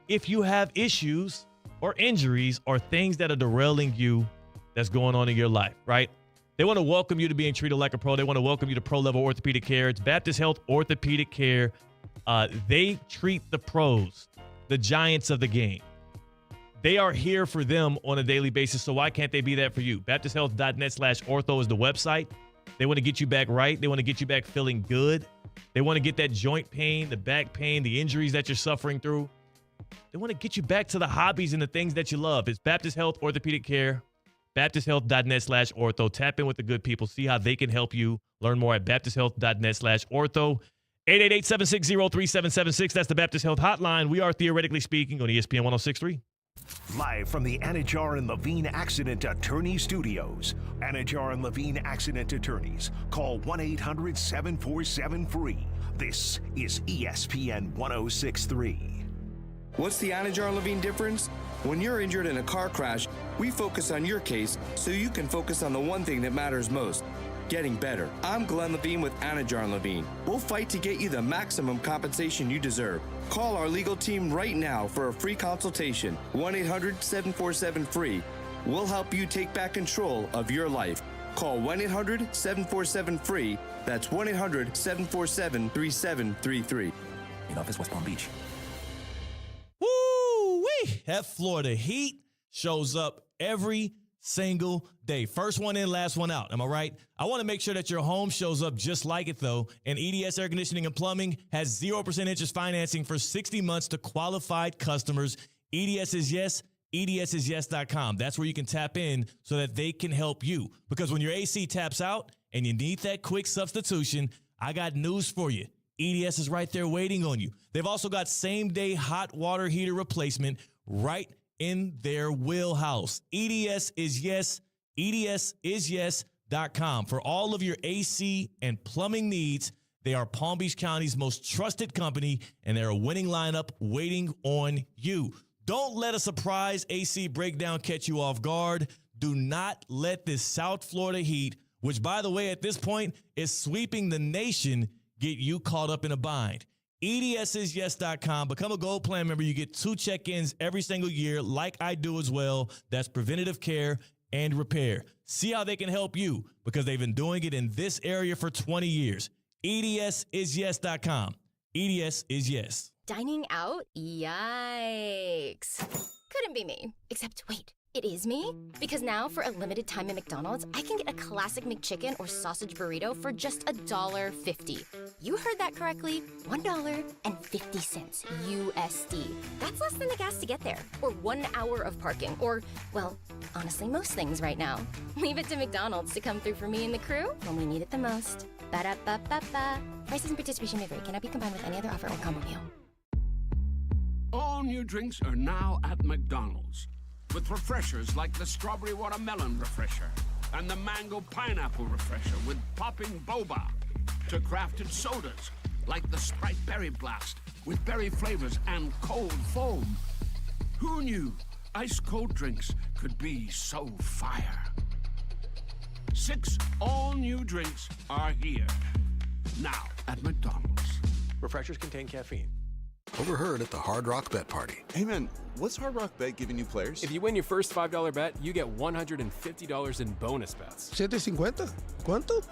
if you have issues or injuries or things that are derailing you that's going on in your life, right? They want to welcome you to being treated like a pro. They want to welcome you to pro-level orthopedic care. It's Baptist Health Orthopedic Care. They treat the pros, the giants of the game. They are here for them on a daily basis, so why can't they be that for you? BaptistHealth.net/ortho is the website. They want to get you back right. They want to get you back feeling good. They want to get that joint pain, the back pain, the injuries that you're suffering through. They want to get you back to the hobbies and the things that you love. It's Baptist Health Orthopedic Care, BaptistHealth.net/ortho. Tap in with the good people. See how they can help you. Learn more at BaptistHealth.net/ortho. 888-760-3776. That's the Baptist Health Hotline. We are Theoretically Speaking on ESPN 106.3. Live from the Anajar and Levine Accident Attorney Studios. Anajar and Levine Accident Attorneys. Call 1-800-747-FREE. This is ESPN 106.3. What's the Anajar and Levine difference? When you're injured in a car crash, we focus on your case so you can focus on the one thing that matters most. Getting better. I'm Glenn Levine with Anajar and Levine. We'll fight to get you the maximum compensation you deserve. Call our legal team right now for a free consultation. 1-800-747-FREE. We'll help you take back control of your life. Call 1-800-747-FREE. That's 1-800-747-3733. In office, West Palm Beach. Woo-wee! That Florida heat shows up every single day. First one in, last one out. Am I right? I want to make sure that your home shows up just like it, though. And EDS Air Conditioning and Plumbing has 0% interest financing for 60 months to qualified customers. EDS is yes. EDSisyes.com. That's where you can tap in so that they can help you. Because when your AC taps out and you need that quick substitution, I got news for you. EDS is right there waiting on you. They've also got same-day hot water heater replacement right in their wheelhouse. EDS is yes. EDSisyes.com. For all of your AC and plumbing needs, they are Palm Beach County's most trusted company, and they're a winning lineup waiting on you. Don't let a surprise AC breakdown catch you off guard. Do not let this South Florida heat, which, by the way, at this point is sweeping the nation, get you caught up in a bind. EDSisyes.com. Become a Gold Plan member. You get 2 check-ins every single year, like I do as well. That's preventative care and repair. See how they can help you, because they've been doing it in this area for 20 years. EDSisyes.com. EDS is yes. Dining out? Yikes. Couldn't be me. Except, wait, it is me? Because now, for a limited time at McDonald's, I can get a classic McChicken or sausage burrito for just $1.50. You heard that correctly, $1.50 USD. That's less than the gas to get there, or 1 hour of parking, or, well, honestly, most things right now. Leave it to McDonald's to come through for me and the crew when we need it the most. Ba-da-ba-ba-ba. Prices and participation may vary. Cannot be combined with any other offer or combo meal. All new drinks are now at McDonald's, with refreshers like the Strawberry Watermelon Refresher and the Mango Pineapple Refresher with popping boba, to crafted sodas like the Sprite Berry Blast with berry flavors and cold foam. Who knew ice-cold drinks could be so fire? 6 all-new drinks are here, now at McDonald's. Refreshers contain caffeine. Overheard at the Hard Rock Bet Party. Hey man, what's Hard Rock Bet giving new players? If you win your first $5 bet, you get $150 in bonus bets. $7.50? ¿Cuánto?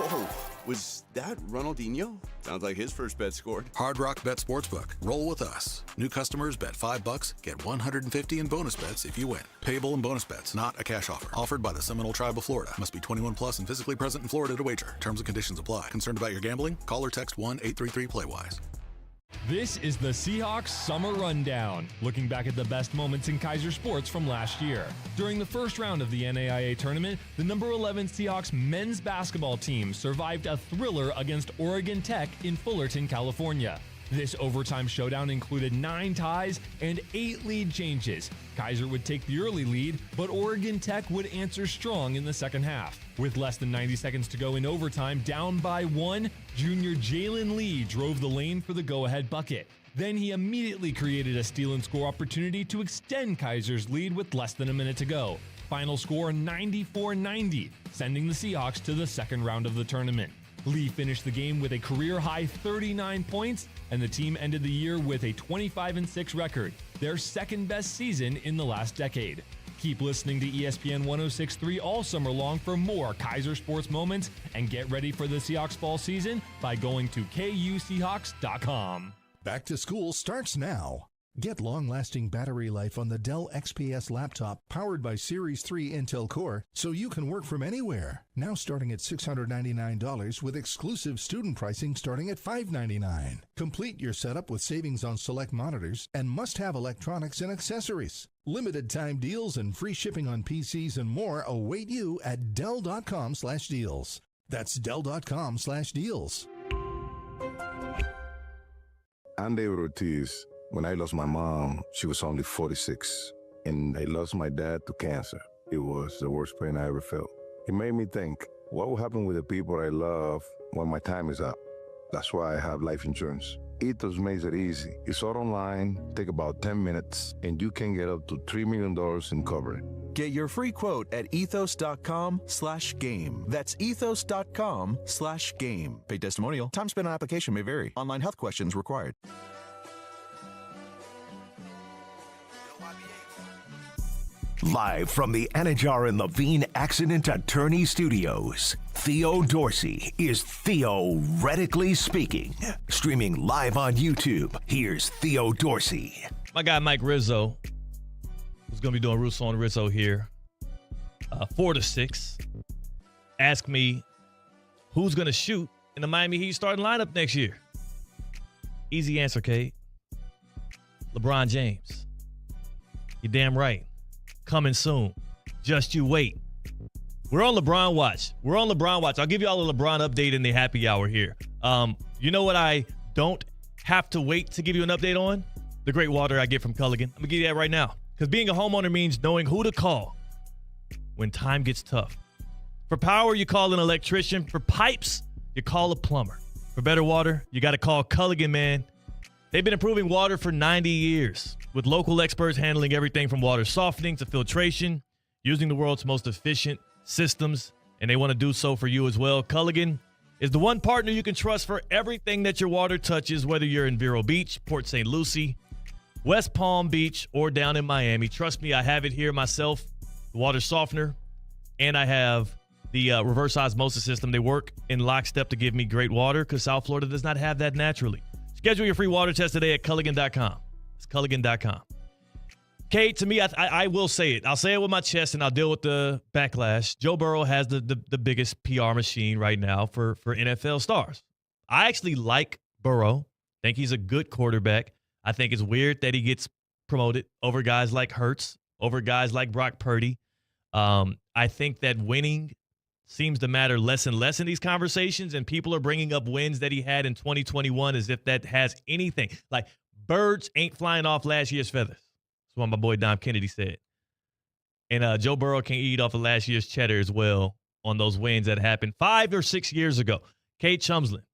Whoa, was that Ronaldinho? Sounds like his first bet scored. Hard Rock Bet Sportsbook. Roll with us. New customers bet $5, get $150 in bonus bets if you win. Payable in bonus bets, not a cash offer. Offered by the Seminole Tribe of Florida. Must be 21 plus and physically present in Florida to wager. Terms and conditions apply. Concerned about your gambling? Call or text 1-833-PLAY-WISE. This is the Seahawks Summer Rundown, looking back at the best moments in Kaiser sports from last year. During the first round of the NAIA tournament, the number 11 Seahawks men's basketball team survived a thriller against Oregon Tech in Fullerton, California. This overtime showdown included 9 ties and 8 lead changes. Kaiser would take the early lead, but Oregon Tech would answer strong in the second half. With less than 90 seconds to go in overtime, down by 1, junior Jalen Lee drove the lane for the go-ahead bucket. Then he immediately created a steal and score opportunity to extend Kaiser's lead with less than a minute to go. Final score 94-90, sending the Seahawks to the second round of the tournament. Lee finished the game with a career-high 39 points, and the team ended the year with a 25-6 record, their second-best season in the last decade. Keep listening to ESPN 106.3 all summer long for more Kaiser sports moments, and get ready for the Seahawks fall season by going to KUSeahawks.com. Back to school starts now. Get long-lasting battery life on the Dell XPS laptop powered by Series 3 Intel Core so you can work from anywhere. Now starting at $699 with exclusive student pricing starting at $599. Complete your setup with savings on select monitors and must-have electronics and accessories. Limited time deals and free shipping on PCs and more await you at Dell.com/deals. That's Dell.com/deals. I'm David Ortiz. When I lost my mom, she was only 46, and I lost my dad to cancer. It was the worst pain I ever felt. It made me think, what will happen with the people I love when my time is up? That's why I have life insurance. Ethos makes it easy. It's all online, take about 10 minutes, and you can get up to $3 million in coverage. Get your free quote at ethos.com/game. That's ethos.com/game. Paid testimonial. Time spent on application may vary. Online health questions required. Live from the Anajar and Levine Accident Attorney Studios, Theo Dorsey is Theoretically Speaking. Streaming live on YouTube, here's Theo Dorsey. My guy Mike Rizzo, who's going to be doing Russo Rizzo here, 4 to 6, asked me who's going to shoot in the Miami Heat starting lineup next year. Easy answer, Kate. LeBron James. You're damn right. Coming soon. Just you wait. We're on LeBron watch. I'll give you all a LeBron update in the happy hour here. You know what I don't have to wait to give you an update on? The great water I get from Culligan. I'm going to give you that right now. Because being a homeowner means knowing who to call when time gets tough. For power, you call an electrician. For pipes, you call a plumber. For better water, you got to call Culligan, man. They've been improving water for 90 years, with local experts handling everything from water softening to filtration, using the world's most efficient systems, and they want to do so for you as well. Culligan is the one partner you can trust for everything that your water touches, whether you're in Vero Beach, Port St. Lucie, West Palm Beach, or down in Miami. Trust me, I have it here myself, the water softener, and I have the reverse osmosis system. They work in lockstep to give me great water because South Florida does not have that naturally. Schedule your free water test today at Culligan.com. It's Culligan.com. Kate, to me, I will say it. I'll say it with my chest, and I'll deal with the backlash. Joe Burrow has the biggest PR machine right now for NFL stars. I actually like Burrow. Think he's a good quarterback. I think it's weird that he gets promoted over guys like Hurts, over guys like Brock Purdy. I think that winning seems to matter less and less in these conversations, and people are bringing up wins that he had in 2021 as if that has anything. Like, birds ain't flying off last year's feathers. That's what my boy Dom Kennedy said. And Joe Burrow can eat off of last year's cheddar as well on those wins that happened 5 or 6 years ago. Kate Chumsland,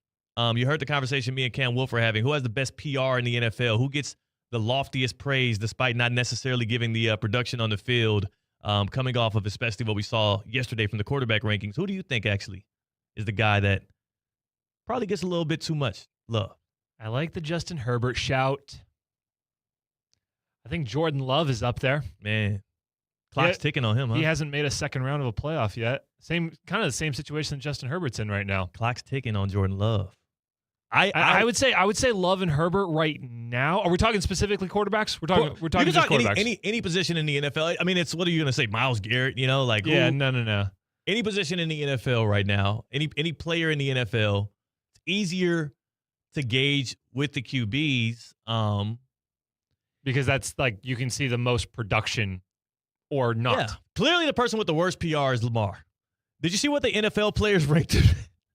you heard the conversation me and Cam Wolf are having. Who has the best PR in the NFL? Who gets the loftiest praise despite not necessarily giving the production on the field? Coming off of especially what we saw yesterday from the quarterback rankings, who do you think actually is the guy that probably gets a little bit too much love? I like the Justin Herbert shout. I think Jordan Love is up there. Man, clock's ticking on him, huh? He hasn't made a second round of a playoff yet. Kind of the same situation that Justin Herbert's in right now. Clock's ticking on Jordan Love. I would say Love and Herbert right now. Are we talking specifically quarterbacks? We're talking just quarterbacks. Any position in the NFL. I mean, it's what are you going to say, Myles Garrett? You know, like no. Any position in the NFL right now, any player in the NFL, it's easier to gauge with the QBs. Because that's like you can see the most production or not. Yeah. Clearly, the person with the worst PR is Lamar. Did you see what the NFL players ranked?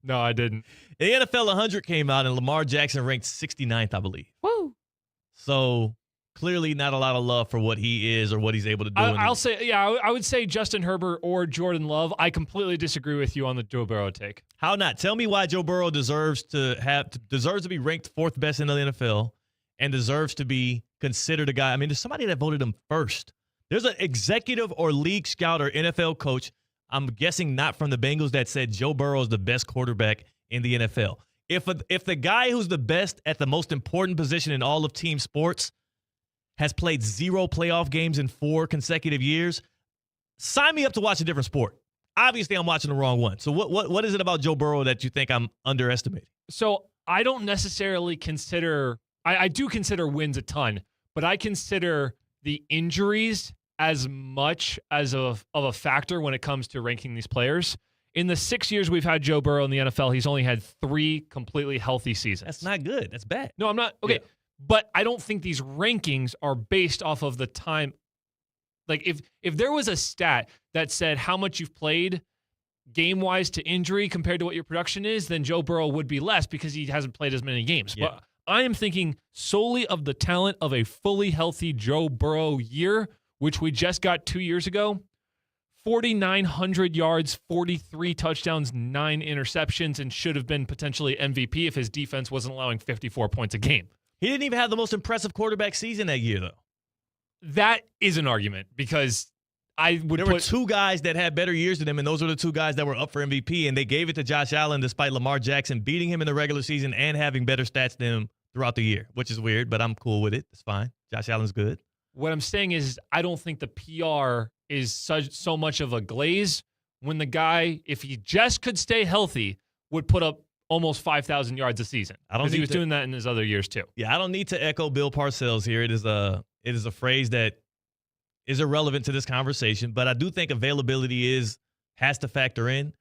No, I didn't. The NFL 100 came out, and Lamar Jackson ranked 69th, I believe. Woo! So clearly not a lot of love for what he is or what he's able to do. I would say Justin Herbert or Jordan Love. I completely disagree with you on the Joe Burrow take. How not? Tell me why Joe Burrow deserves to be ranked fourth best in the NFL and deserves to be considered a guy. I mean, there's somebody that voted him first. There's an executive or league scout or NFL coach, I'm guessing not from the Bengals, that said Joe Burrow is the best quarterback in the NFL. If the guy who's the best at the most important position in all of team sports has played 0 playoff games in 4 consecutive years, sign me up to watch a different sport. Obviously, I'm watching the wrong one. So what is it about Joe Burrow that you think I'm underestimating? So I don't necessarily consider I do consider wins a ton, but I consider the injuries as much as of a factor when it comes to ranking these players. In the 6 years we've had Joe Burrow in the NFL, he's only had 3 completely healthy seasons. That's not good. That's bad. No, I'm not. Okay. Yeah. But I don't think these rankings are based off of the time. Like if there was a stat that said how much you've played game-wise to injury compared to what your production is, then Joe Burrow would be less because he hasn't played as many games. Yeah. But I am thinking solely of the talent of a fully healthy Joe Burrow year, which we just got 2 years ago. 4,900 yards, 43 touchdowns, 9 interceptions, and should have been potentially MVP if his defense wasn't allowing 54 points a game. He didn't even have the most impressive quarterback season that year, though. That is an argument because there were 2 guys that had better years than him, and those were the 2 guys that were up for MVP, and they gave it to Josh Allen despite Lamar Jackson beating him in the regular season and having better stats than him throughout the year, which is weird, but I'm cool with it. It's fine. Josh Allen's good. What I'm saying is I don't think the PR is so much of a glaze when the guy, if he just could stay healthy, would put up almost 5,000 yards a season. Because he was doing that in his other years too. Yeah, I don't need to echo Bill Parcells here. It is a phrase that is irrelevant to this conversation, but I do think availability has to factor in.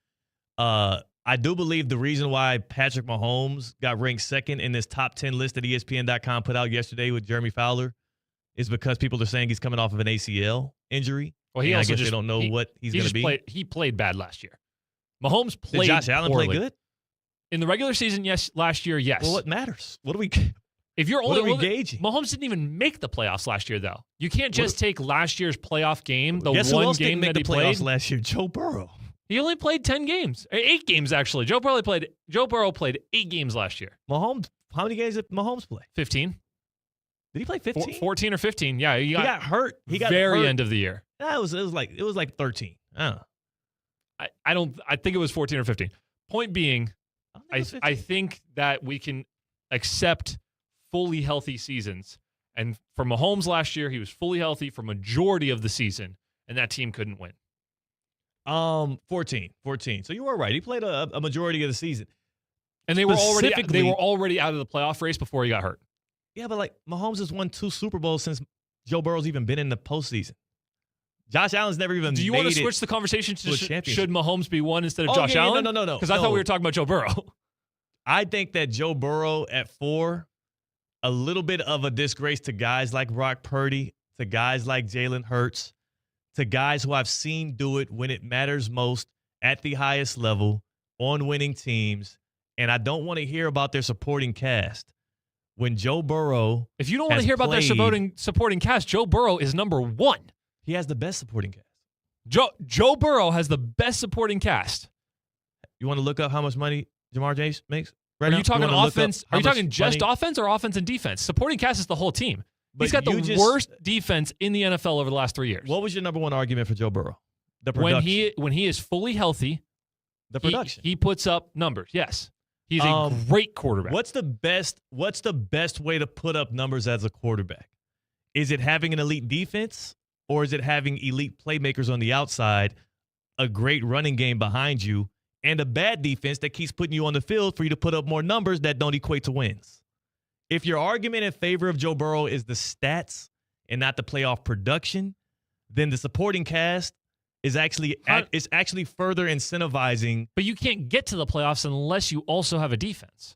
I do believe the reason why Patrick Mahomes got ranked second in this top 10 list that ESPN.com put out yesterday with Jeremy Fowler is because people are saying he's coming off of an ACL injury. Well, I guess they don't know what he's going to be. He played bad last year. Mahomes played. Did Josh Allen poorly. play good? In the regular season, yes. Last year, yes. Well, what matters? What are we gauging? Mahomes didn't even make the playoffs last year, though. You can't just take last year's playoff game, the guess one who else game didn't make that the he playoffs played last year. Joe Burrow. He only played 10 games, 8 games actually. Joe Burrow played 8 games last year. Mahomes, how many games did Mahomes play? 15. Did he play 15? 14 or 15. Yeah, he got hurt. He got very hurt. end of the year. Yeah, it was like 13. I don't know. I think it was 14 or 15. Point being, I think that we can accept fully healthy seasons. And for Mahomes last year, he was fully healthy for majority of the season, and that team couldn't win. 14. So you were right. He played a majority of the season. And they were already out of the playoff race before he got hurt. Yeah, but like Mahomes has won 2 Super Bowls since Joe Burrow's even been in the postseason. Josh Allen's never even Do you want to switch the conversation to should Mahomes be 1 instead of Josh yeah, Allen? No. Because I thought we were talking about Joe Burrow. I think that Joe Burrow at 4, a little bit of a disgrace to guys like Brock Purdy, to guys like Jalen Hurts, to guys who I've seen do it when it matters most at the highest level on winning teams. And I don't want to hear about their supporting cast. When Joe Burrow If you don't want to hear about their supporting cast, Joe Burrow is number 1. He has the best supporting cast. Joe Burrow has the best supporting cast. You want to look up how much money Jamar Chase makes right now? Are you talking offense? Are you talking just offense or offense and defense? Supporting cast is the whole team. He's got the worst defense in the NFL over the last 3 years. What was your number 1 argument for Joe Burrow? The production. When he is fully healthy, the production. He puts up numbers. Yes. He's a great quarterback. What's the best way to put up numbers as a quarterback? Is it having an elite defense, or is it having elite playmakers on the outside, a great running game behind you, and a bad defense that keeps putting you on the field for you to put up more numbers that don't equate to wins? If your argument in favor of Joe Burrow is the stats and not the playoff production, then the supporting cast is actually further incentivizing. But you can't get to the playoffs unless you also have a defense.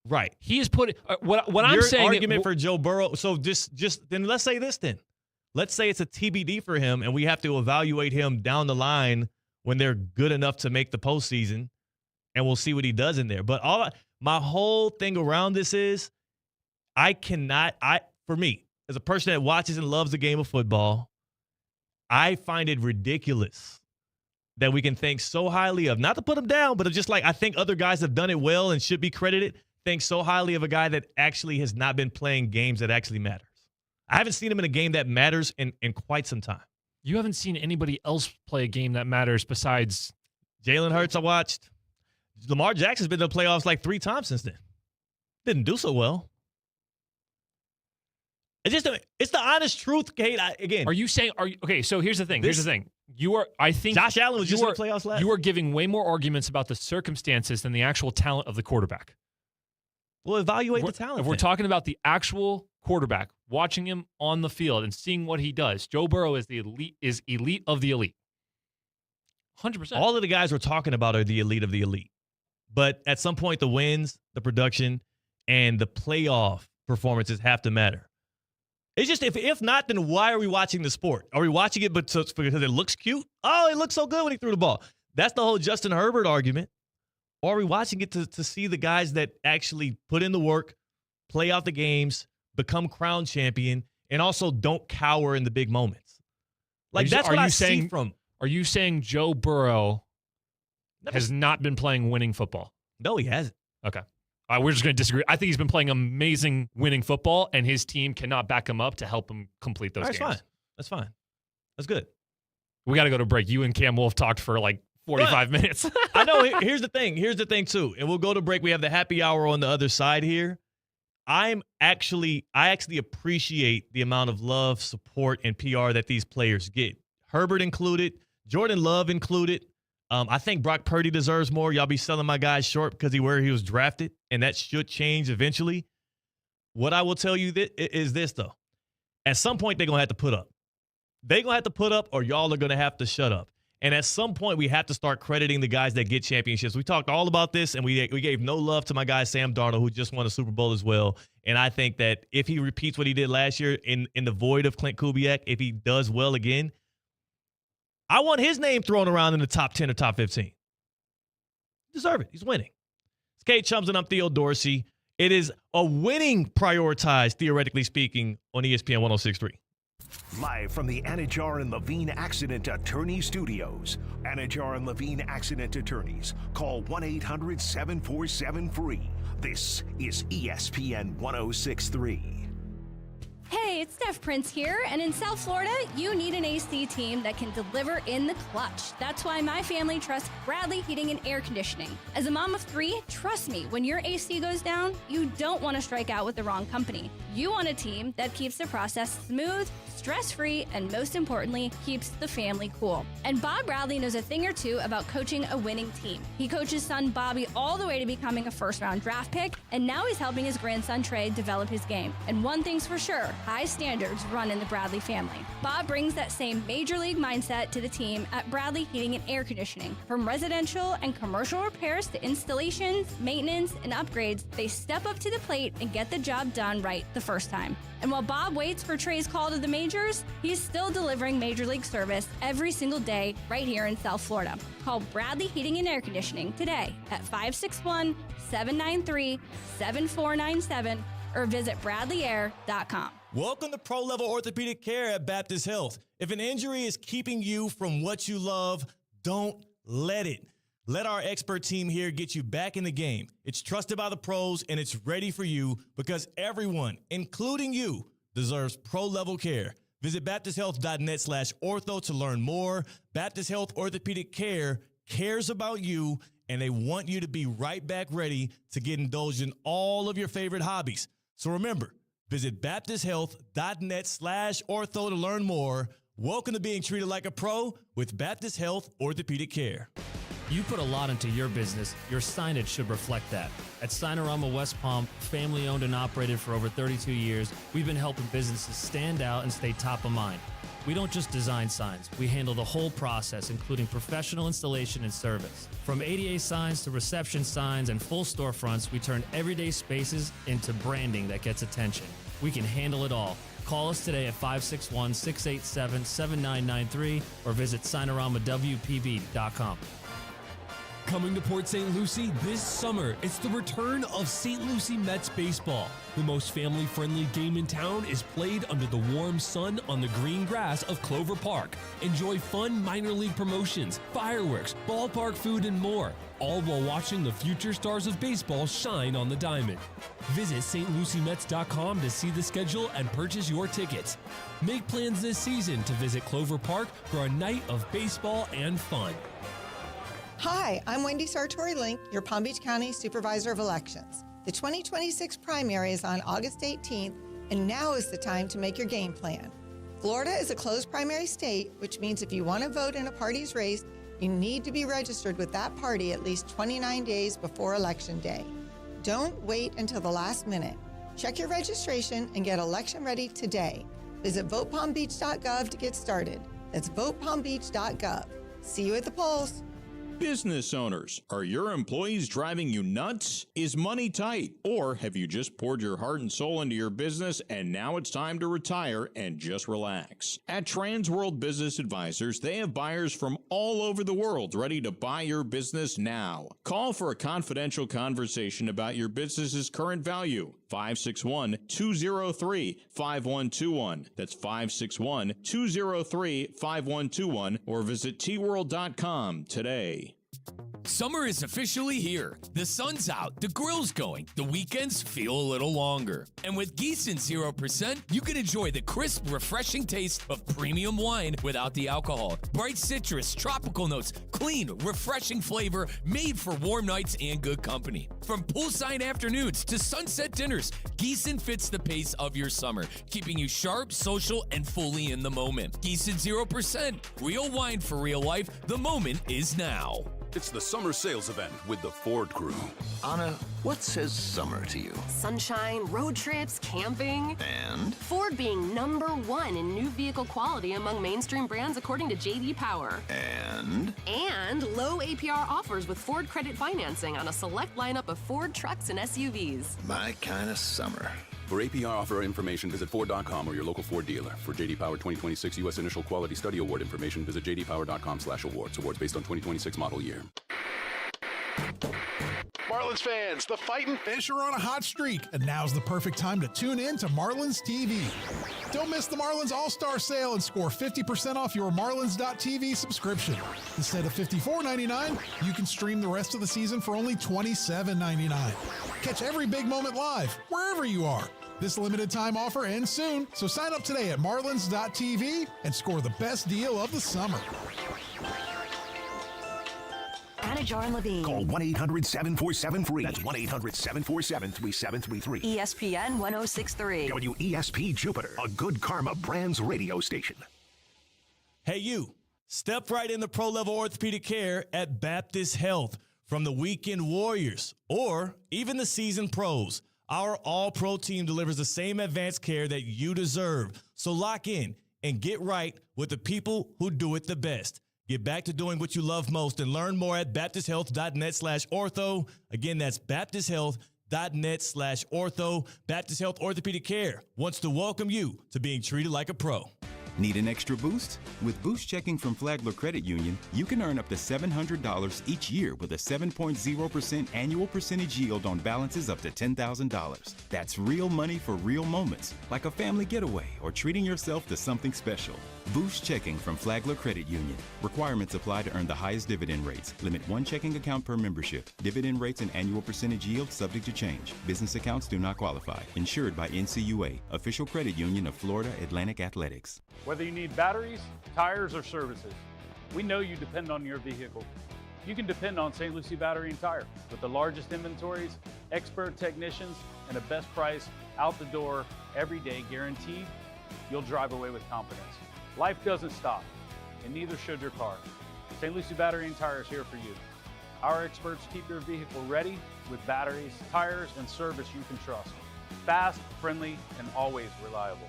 Right. He is putting what I'm saying. Your argument for Joe Burrow. So just then let's say this then. Let's say it's a TBD for him, and we have to evaluate him down the line when they're good enough to make the postseason, and we'll see what he does in there. But my whole thing around this is for me, as a person that watches and loves the game of football, I find it ridiculous that we can think so highly of, not to put him down, but just like I think other guys have done it well and should be credited, think so highly of a guy that actually has not been playing games that actually matters. I haven't seen him in a game that matters in quite some time. You haven't seen anybody else play a game that matters besides Jalen Hurts. I watched. Lamar Jackson's been to the playoffs like 3 times since then. Didn't do so well. It's the honest truth, Kate. Are you saying? Okay, so here's the thing. I think Josh Allen was just in the playoffs last. You are giving way more arguments about the circumstances than the actual talent of the quarterback. Well, evaluate the talent. If we're talking about the actual quarterback, watching him on the field and seeing what he does, Joe Burrow is elite of the elite. 100%. All of the guys we're talking about are the elite of the elite. But at some point, the wins, the production, and the playoff performances have to matter. It's just, if not, then why are we watching the sport? Are we watching it because it looks cute? Oh, it looks so good when he threw the ball. That's the whole Justin Herbert argument. Or are we watching it to see the guys that actually put in the work, play out the games, become crown champion, and also don't cower in the big moments? Like, that's what I see from. Are you saying Joe Burrow has not been playing winning football? No, he hasn't. Okay. We're just going to disagree. I think he's been playing amazing winning football, and his team cannot back him up to help him complete those games. That's fine. That's good. We got to go to break. You and Cam Wolf talked for like 45 minutes. I know. Here's the thing. Here's the thing, too. And we'll go to break. We have the happy hour on the other side here. I actually appreciate the amount of love, support, and PR that these players get. Herbert included, Jordan Love included. I think Brock Purdy deserves more. Y'all be selling my guy short because where he was drafted, and that should change eventually. What I will tell you is this, though. At some point, they're going to have to put up. They're going to have to put up, or y'all are going to have to shut up. And at some point, we have to start crediting the guys that get championships. We talked all about this, and we gave no love to my guy Sam Darnold, who just won a Super Bowl as well. And I think that if he repeats what he did last year in the void of Clint Kubiak, if he does well again, I want his name thrown around in the top 10 or top 15. Deserve it. He's winning. It's Kate Chums and I'm Theo Dorsey. It is a winning prioritized, theoretically speaking, on ESPN 106.3. Live from the Anajar and Levine Accident Attorney Studios. Anajar and Levine Accident Attorneys. Call 1-800-747-FREE. This is ESPN 106.3. Hey, it's Steph Prince here, and in South Florida, you need an AC team that can deliver in the clutch. That's why my family trusts Bradley Heating and Air Conditioning. As a mom of 3, trust me, when your AC goes down, you don't want to strike out with the wrong company. You want a team that keeps the process smooth, stress-free, and most importantly, keeps the family cool. And Bob Bradley knows a thing or two about coaching a winning team. He coached his son Bobby all the way to becoming a first-round draft pick, and now he's helping his grandson Trey develop his game. And one thing's for sure, high standards run in the Bradley family. Bob brings that same major league mindset to the team at Bradley Heating and Air Conditioning. From residential and commercial repairs to installations, maintenance, and upgrades, they step up to the plate and get the job done right the first time. And while Bob waits for Trey's call to the majors, he's still delivering major league service every single day right here in South Florida. Call Bradley Heating and Air Conditioning today at 561-793-7497 or visit bradleyair.com. Welcome to Pro Level Orthopedic Care at Baptist Health. If an injury is keeping you from what you love, don't let it. Let our expert team here get you back in the game. It's trusted by the pros, and it's ready for you because everyone, including you, deserves pro-level care. Visit baptisthealth.net/ortho to learn more. Baptist Health Orthopedic Care cares about you, and they want you to be right back ready to get indulged in all of your favorite hobbies. So remember, visit baptisthealth.net/ortho to learn more. Welcome to being treated like a pro with Baptist Health Orthopedic Care. You put a lot into your business. Your signage should reflect that. At Signorama West Palm, family owned and operated for over 32 years, we've been helping businesses stand out and stay top of mind. We don't just design signs. We handle the whole process, including professional installation and service. From ADA signs to reception signs and full storefronts, we turn everyday spaces into branding that gets attention. We can handle it all. Call us today at 561-687-7993 or visit signoramawpb.com. Coming to Port St. Lucie this summer, it's the return of St. Lucie Mets baseball. The most family-friendly game in town is played under the warm sun on the green grass of Clover Park. Enjoy fun minor league promotions, fireworks, ballpark food, and more, all while watching the future stars of baseball shine on the diamond. Visit stluciemets.com to see the schedule and purchase your tickets. Make plans this season to visit Clover Park for a night of baseball and fun. Hi, I'm Wendy Sartori-Link, your Palm Beach County Supervisor of Elections. The 2026 primary is on August 18th, and now is the time to make your game plan. Florida is a closed primary state, which means if you want to vote in a party's race, you need to be registered with that party at least 29 days before Election Day. Don't wait until the last minute. Check your registration and get election ready today. Visit votepalmbeach.gov to get started. That's votepalmbeach.gov. See you at the polls. Business owners, are your employees driving you nuts? Is money tight? Or have you just poured your heart and soul into your business and now it's time to retire and just relax? At Trans World Business Advisors, they have buyers from all over the world ready to buy your business now. Call for a confidential conversation about your business's current value. 561-203-5121. That's 561-203-5121 or visit tworld.com today. Summer is officially here. The sun's out, the grill's going, the weekends feel a little longer. And with Gießen 0%, you can enjoy the crisp, refreshing taste of premium wine without the alcohol. Bright citrus, tropical notes, clean, refreshing flavor made for warm nights and good company. From poolside afternoons to sunset dinners, Gießen fits the pace of your summer, keeping you sharp, social, and fully in the moment. Gießen 0%, real wine for real life. The moment is now. It's the summer sales event with the Ford crew. Anna, what says summer to you? Sunshine, road trips, camping. And? Ford being #1 in new vehicle quality among mainstream brands according to J.D. Power. And? And low APR offers with Ford credit financing on a select lineup of Ford trucks and SUVs. My kind of summer. For APR offer information, visit Ford.com or your local Ford dealer. For J.D. Power 2026 U.S. Initial Quality Study Award information, visit jdpower.com/awards. Awards based on 2026 model year. Marlins fans, the Fightin' Fish are on a hot streak, and now's the perfect time to tune in to Marlins TV. Don't miss the Marlins All-Star Sale and score 50% off your Marlins.tv subscription. Instead of $54.99, you can stream the rest of the season for only $27.99. Catch every big moment live, wherever you are. This limited time offer ends soon, so sign up today at Marlins.tv and score the best deal of the summer. Anajar and Levine. Call 1-800-747-FREE. That's 1-800-747-3733. ESPN 1063. WESP Jupiter, a Good Karma Brands radio station. Hey, you. Step right into pro-level orthopedic care at Baptist Health. From the weekend warriors or even the seasoned pros, our all-pro team delivers the same advanced care that you deserve. So lock in and get right with the people who do it the best. Get back to doing what you love most and learn more at baptisthealth.net/ortho. Again, that's baptisthealth.net/ortho. Baptist Health Orthopedic Care wants to welcome you to being treated like a pro. Need an extra boost? With Boost Checking from Flagler Credit Union, you can earn up to $700 each year with a 7.0% annual percentage yield on balances up to $10,000. That's real money for real moments, like a family getaway or treating yourself to something special. Boost Checking from Flagler Credit Union. Requirements apply to earn the highest dividend rates. Limit one checking account per membership. Dividend rates and annual percentage yield subject to change. Business accounts do not qualify. Insured by NCUA, official credit union of Florida Atlantic Athletics. Whether you need batteries, tires, or services, we know you depend on your vehicle. You can depend on St. Lucie Battery and Tire. With the largest inventories, expert technicians, and a best price out the door every day guaranteed, you'll drive away with confidence. Life doesn't stop, and neither should your car. St. Lucie Battery and Tire is here for you. Our experts keep your vehicle ready with batteries, tires, and service you can trust. Fast, friendly, and always reliable.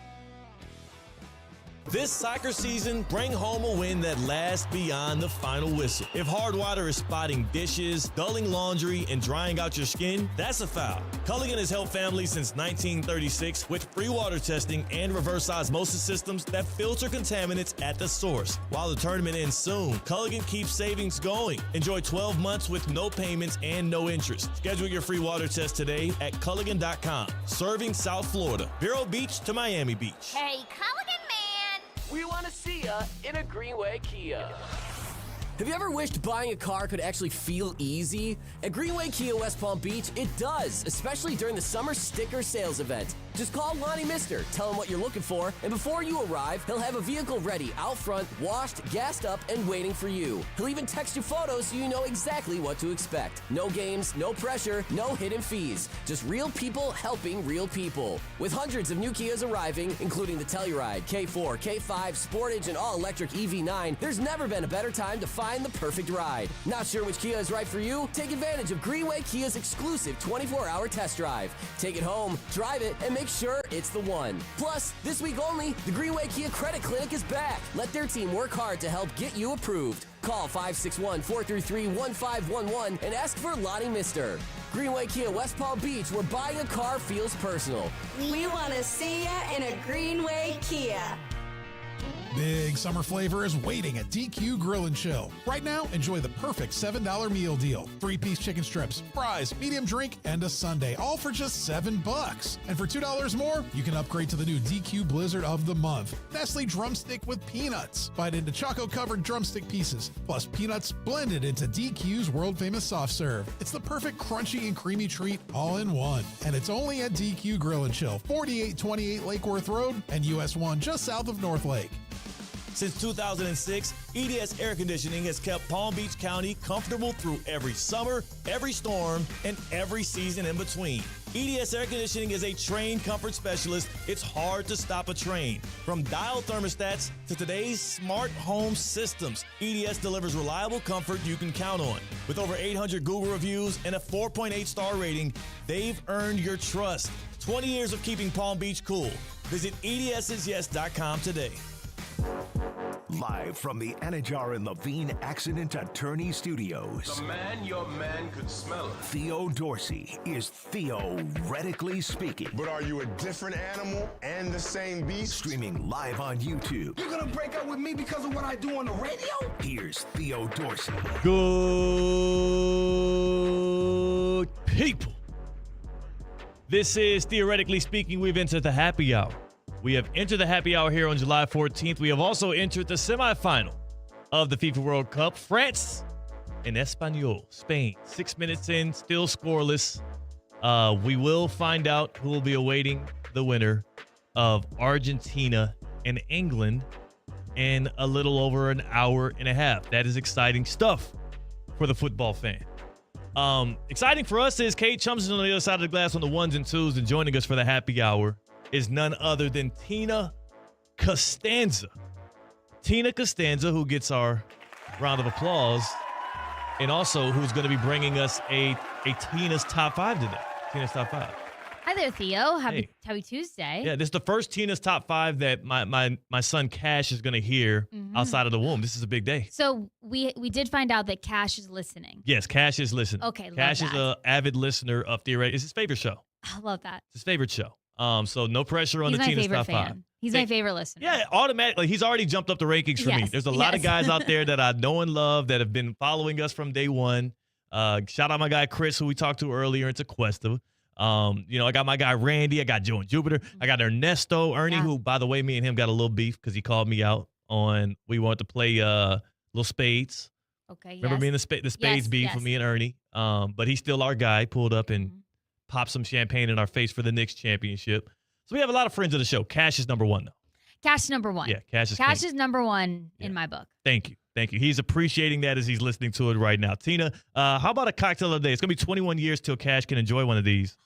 This soccer season, bring home a win that lasts beyond the final whistle. If hard water is spotting dishes, dulling laundry, and drying out your skin, that's a foul. Culligan has helped families since 1936 with free water testing and reverse osmosis systems that filter contaminants at the source. While the tournament ends soon, Culligan keeps savings going. Enjoy 12 months with no payments and no interest. Schedule your free water test today at Culligan.com. Serving South Florida, Vero Beach to Miami Beach. Hey, Culligan man! We want to see ya in a Greenway Kia. Have you ever wished buying a car could actually feel easy? At Greenway Kia West Palm Beach, it does, especially during the summer sticker sales event. Just call Lonnie Mister, tell him what you're looking for, and before you arrive, he'll have a vehicle ready out front, washed, gassed up, and waiting for you. He'll even text you photos so you know exactly what to expect. No games, no pressure, no hidden fees. Just real people helping real people. With hundreds of new Kias arriving, including the Telluride, K4, K5, Sportage, and all-electric EV9, there's never been a better time to find the perfect ride. Not sure which Kia is right for you? Take advantage of Greenway Kia's exclusive 24-hour test drive. Take it home, drive it, and make sure it's the one. Plus, this week only, the Greenway Kia Credit Clinic is back. Let their team work hard to help get you approved. Call 561-433-1511 and ask for Lonnie Mister. Greenway Kia West Palm Beach, where buying a car feels personal. We want to see ya in a Greenway Kia. Big summer flavor is waiting at DQ Grill and Chill. Right now, enjoy the perfect $7 meal deal. 3-piece chicken strips, fries, medium drink, and a sundae, all for just $7. And for $2 more, you can upgrade to the new DQ Blizzard of the Month. Nestle drumstick with peanuts. Bite into choco-covered drumstick pieces, plus peanuts blended into DQ's world-famous soft serve. It's the perfect crunchy and creamy treat all in one. And it's only at DQ Grill and Chill, 4828 Lake Worth Road and US 1 just south of North Lake. Since 2006, EDS Air Conditioning has kept Palm Beach County comfortable through every summer, every storm, and every season in between. EDS Air Conditioning is a trained comfort specialist. It's hard to stop a train. From dial thermostats to today's smart home systems, EDS delivers reliable comfort you can count on. With over 800 Google reviews and a 4.8 star rating, they've earned your trust. 20 years of keeping Palm Beach cool. Visit EDSisyes.com today. Live from the Anajar and Levine Accident Attorney Studios. The man your man could smell it. Theo Dorsey is theoretically speaking. But are you a different animal and the same beast? Streaming live on YouTube. You're gonna break up with me because of what I do on the radio? Here's Theo Dorsey. Good people. This is Theoretically Speaking. We've entered the happy hour. We have entered the happy hour here on July 14th. We have also entered the semifinal of the FIFA World Cup. France and Espanyol, Spain. 6 minutes in, still scoreless. We will find out who will be awaiting the winner of Argentina and England in a little over an hour and a half. That is exciting stuff for the football fan. Exciting for us is Kate Chums is on the other side of the glass on the ones and twos, and joining us for the happy hour is none other than Tina Costanza. Tina Costanza, who gets our round of applause, and also who's going to be bringing us a Tina's Top 5 today. Tina's Top 5. Hi there, Theo. Happy Hey. Tuesday. Yeah, this is the first Tina's Top 5 that my son Cash is going to hear outside of the womb. This is a big day. So we did find out that Cash is listening. Yes, Cash is listening. Okay, love Cash is that. an avid listener of Theoretic. It's his favorite show. I love that. It's his favorite show. So no pressure on He's the my Tina's favorite Top fan. 5. He's my favorite listener. Yeah, automatically. He's already jumped up the rankings for me. Yes, There's a lot of guys out there that I know and love that have been following us from day one. Shout out my guy Chris, who we talked to earlier in Tequesta. I got my guy Randy. I got Joe and Jupiter. I got Ernesto, Ernie, who, by the way, me and him got a little beef because he called me out on we wanted to play little spades. Okay. Remember me and the spades beef with me and Ernie. But he's still our guy. Pulled up and popped some champagne in our face for the Knicks championship. So we have a lot of friends of the show. Cash is number one, though. Cash is number one. Yeah, Cash is number one in my book. Thank you. He's appreciating that as he's listening to it right now. Tina, how about a cocktail of the day? It's going to be 21 years till Cash can enjoy one of these.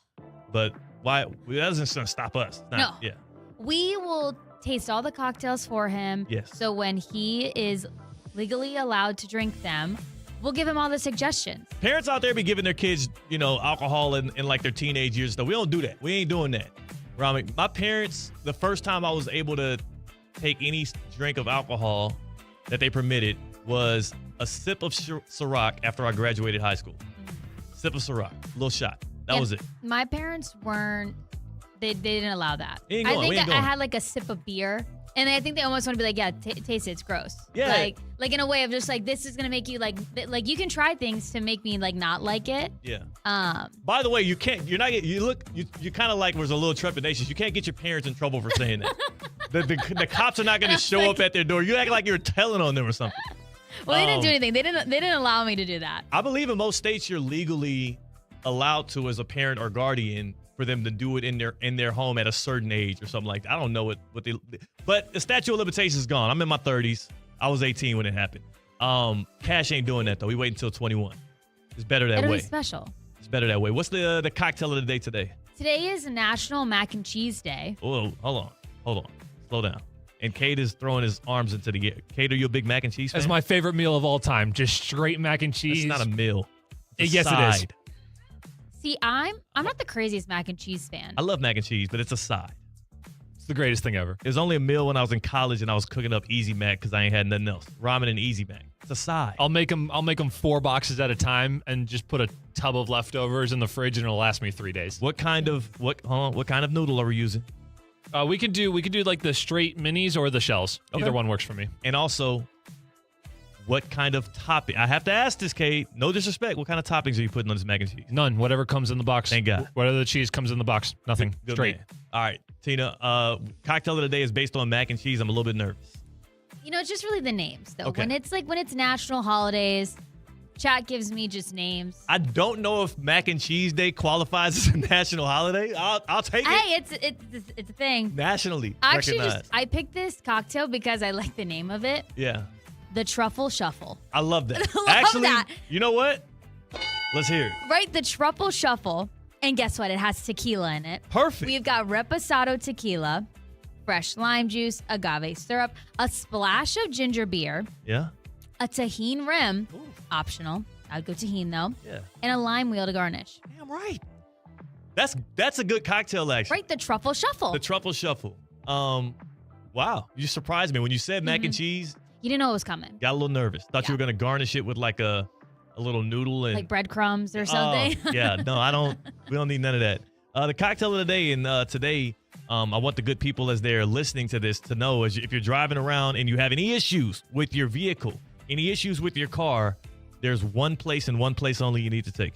But why? That doesn't going to stop us. No. Yeah. We will taste all the cocktails for him. Yes. So when he is legally allowed to drink them, we'll give him all the suggestions. Parents out there be giving their kids, alcohol in like their teenage years. So we don't do that. We ain't doing that. Rami, my parents, the first time I was able to take any drink of alcohol that they permitted was a sip of Ciroc after I graduated high school. Sip of Ciroc, a little shot. That was it. My parents weren't, they didn't allow that. We ain't I going, think we ain't that I going. had like a sip of beer. And I think they almost want to be like, yeah, taste it. It's gross. Yeah. Like in a way of just like, this is going to make you like you can try things to make me like not like it. Yeah. By the way, you can't, you kind of like, there's a little trepidation. You can't get your parents in trouble for saying that. The cops are not going to show up at their door. You act like you're telling on them or something. Well, they didn't do anything. They didn't allow me to do that. I believe in most states you're legally allowed to, as a parent or guardian, for them to do it in their home at a certain age or something like that. I don't know what they, but the statute of limitations is gone. I'm in my 30s. I was 18 when it happened. Cash ain't doing that though. We wait until 21. It's better that It'll way. be special. It's better that way. What's the cocktail of the day today? Today is National Mac and Cheese Day. Oh, hold on. Slow down. And Cade is throwing his arms into the air. Cade, are you a big mac and cheese fan? That's my favorite meal of all time. Just straight mac and cheese. It's not a meal. It's a yes, side. it is. See, I'm not the craziest mac and cheese fan. I love mac and cheese, but it's a side. It's the greatest thing ever. It was only a meal when I was in college and I was cooking up Easy Mac because I ain't had nothing else. Ramen and Easy Mac. It's a side. I'll make them 4 boxes at a time and just put a tub of leftovers in the fridge and it'll last me 3 days. What kind of noodle are we using? We could do like the straight minis or the shells. Okay. Either one works for me. And also, what kind of topping? I have to ask this, Cade. No disrespect. What kind of toppings are you putting on this mac and cheese? None. Whatever comes in the box. Thank God. Whatever the cheese comes in the box. Nothing. Good Straight. man. All right, Tina. Cocktail of the day is based on mac and cheese. I'm a little bit nervous. It's just really the names though. Okay. When it's national holidays, chat gives me just names. I don't know if Mac and Cheese Day qualifies as a national holiday. I'll take it. Hey, it's a thing. Nationally Actually, recognized. I picked this cocktail because I like the name of it. Yeah. The Truffle Shuffle. I love that. I love Actually, that. you know what? Let's hear it. Right, the Truffle Shuffle. And guess what? It has tequila in it. Perfect. We've got Reposado tequila, fresh lime juice, agave syrup, a splash of ginger beer, Yeah. a tahini rim, optional. I'd go tahini though. Yeah. And a lime wheel to garnish. Damn right. That's a good cocktail, actually. Right, the Truffle Shuffle. The Truffle Shuffle. Wow. You surprised me when you said mac and cheese. You didn't know it was coming. Got a little nervous. Thought you were gonna garnish it with like a little noodle and Like breadcrumbs or something. Yeah. No, we don't need none of that. The cocktail of the day, and today, I want the good people as they're listening to this to know if you're driving around and you have any issues with your vehicle, any issues with your car, there's one place and one place only you need to take.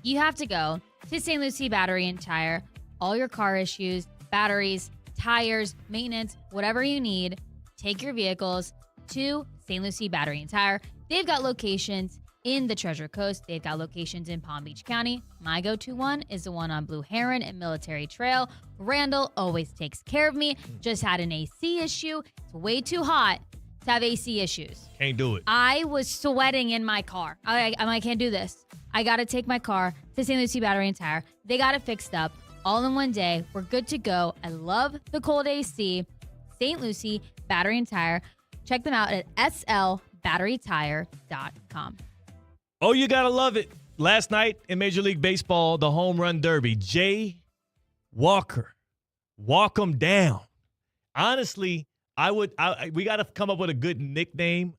You have to go to St. Lucie Battery and Tire. All your car issues, batteries, tires, maintenance, whatever you need, take your vehicles to St. Lucie Battery and Tire. They've got locations in the Treasure Coast. They've got locations in Palm Beach County. My go-to one is the one on Blue Heron and Military Trail. Randall always takes care of me. Just had an AC issue. It's way too hot to have AC issues. Can't do it. I was sweating in my car. I can't do this. I got to take my car to St. Lucie Battery and Tire. They got it fixed up all in one day. We're good to go. I love the cold AC. St. Lucie Battery and Tire. Check them out at slbatterytire.com. Oh, you gotta love it. Last night in Major League Baseball, the home run derby, Jay Walker, walk him down. Honestly, we got to come up with a good nickname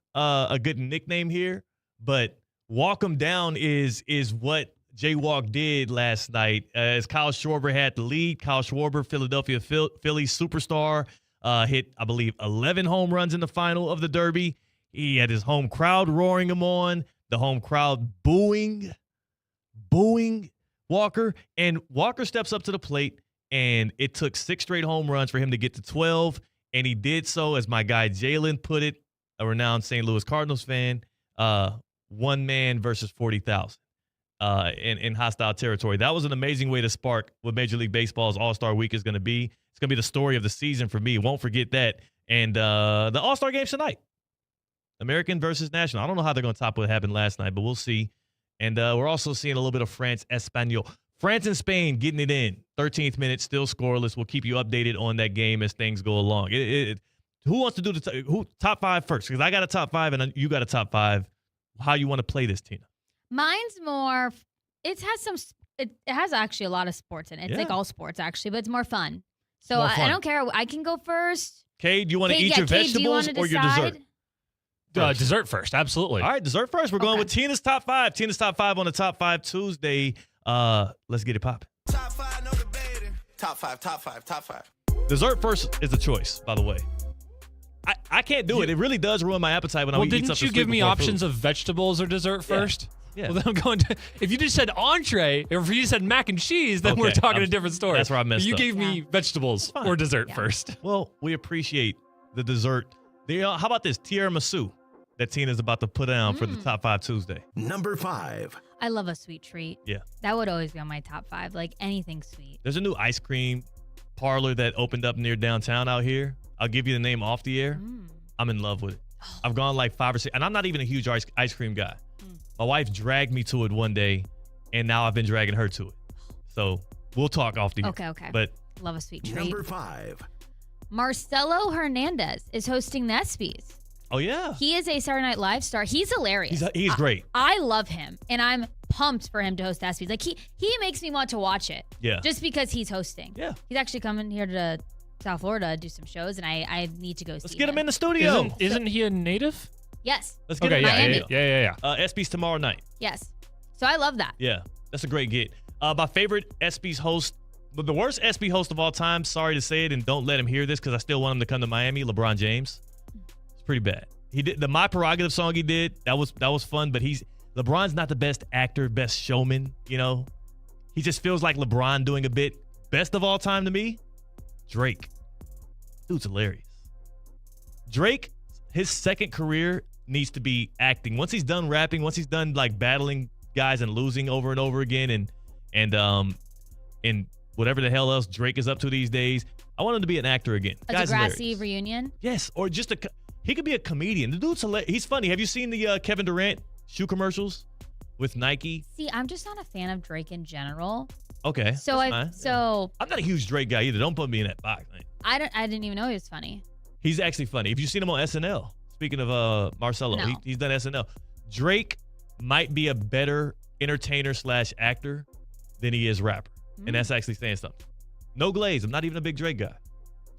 here, but walk him down is what Jay Walk did last night. As Kyle Schwarber had the lead, Kyle Schwarber, Philadelphia Phillies superstar, hit, I believe, 11 home runs in the final of the derby. He had his home crowd roaring him on, the home crowd booing Walker, and Walker steps up to the plate, and it took 6 straight home runs for him to get to 12, and he did so, as my guy Jalen put it, a renowned St. Louis Cardinals fan, one man versus 40,000 in hostile territory. That was an amazing way to spark what Major League Baseball's All-Star Week is going to be. It's going to be the story of the season for me. Won't forget that. And the All-Star games tonight, American versus National. I don't know how they're going to top what happened last night, but we'll see. And we're also seeing a little bit of France Espanol. France and Spain getting it in. 13th minute, still scoreless. We'll keep you updated on that game as things go along. Who wants to do the top 5 first? Because I got a top 5 and you got a top 5. How you want to play this, Tina? Mine's more. It has actually a lot of sports in it. It's like all sports actually, but it's more fun. So I don't care. I can go first. Cade, do you want to eat your vegetables or your dessert? Dessert first, absolutely. All right, dessert first. We're going with Tina's top 5. Tina's top 5 on the Top 5 Tuesday. Let's get it popping. Top 5, no debating. Top 5, top 5, top 5. Dessert first is a choice, by the way. I can't do it. It really does ruin my appetite when I eat something. Well, didn't you give me options of vegetables or dessert first? Yeah. Well, then I'm going to. If you just said entree, or if you just said mac and cheese, then we're talking a different story. That's where I messed up. You gave me vegetables or dessert first. Well, we appreciate the dessert. How about this tiramisu? that Tina's about to put down for the Top 5 Tuesday. Number 5. I love a sweet treat. Yeah. That would always be on my top 5. Like anything sweet. There's a new ice cream parlor that opened up near downtown out here. I'll give you the name off the air. I'm in love with it. I've gone like 5 or 6, and I'm not even a huge ice cream guy. My wife dragged me to it one day, and now I've been dragging her to it. So we'll talk off the air. Okay. But love a sweet treat. Number 5. Marcelo Hernandez is hosting the ESPYs. Oh, yeah. He is a Saturday Night Live star. He's hilarious. He's great. I love him, and I'm pumped for him to host the ESPYs. Like, he makes me want to watch it. Yeah. Just because he's hosting. Yeah. He's actually coming here to South Florida to do some shows, and I need to go see him. Let's get him in the studio. Isn't he a native? Yes. Let's get him in Miami. Yeah. ESPYs tomorrow night. Yes. So I love that. Yeah. That's a great get. My favorite ESPYs host, the worst ESPY host of all time, sorry to say it, and don't let him hear this because I still want him to come to Miami, LeBron James. It's pretty bad. He did the My Prerogative song he did. That was fun, but LeBron's not the best actor, best showman, you know. He just feels like LeBron doing a bit. Best of all time to me, Drake. Dude's hilarious. Drake, his second career needs to be acting. Once he's done rapping, once he's done like battling guys and losing over and over again and whatever the hell else Drake is up to these days, I want him to be an actor again. A Guy's Degrassi hilarious. reunion? Yes, or just he could be a comedian. The dude's hilarious. He's funny. Have you seen the Kevin Durant shoe commercials with Nike? See, I'm just not a fan of Drake in general. Okay. So I'm not a huge Drake guy either. Don't put me in that box. Man. I didn't even know he was funny. He's actually funny. If you've seen him on SNL, speaking of Marcelo, No. he's done SNL. Drake might be a better entertainer / actor than he is rapper. And that's actually saying something. No GLAZE. I'm not even a big Drake guy.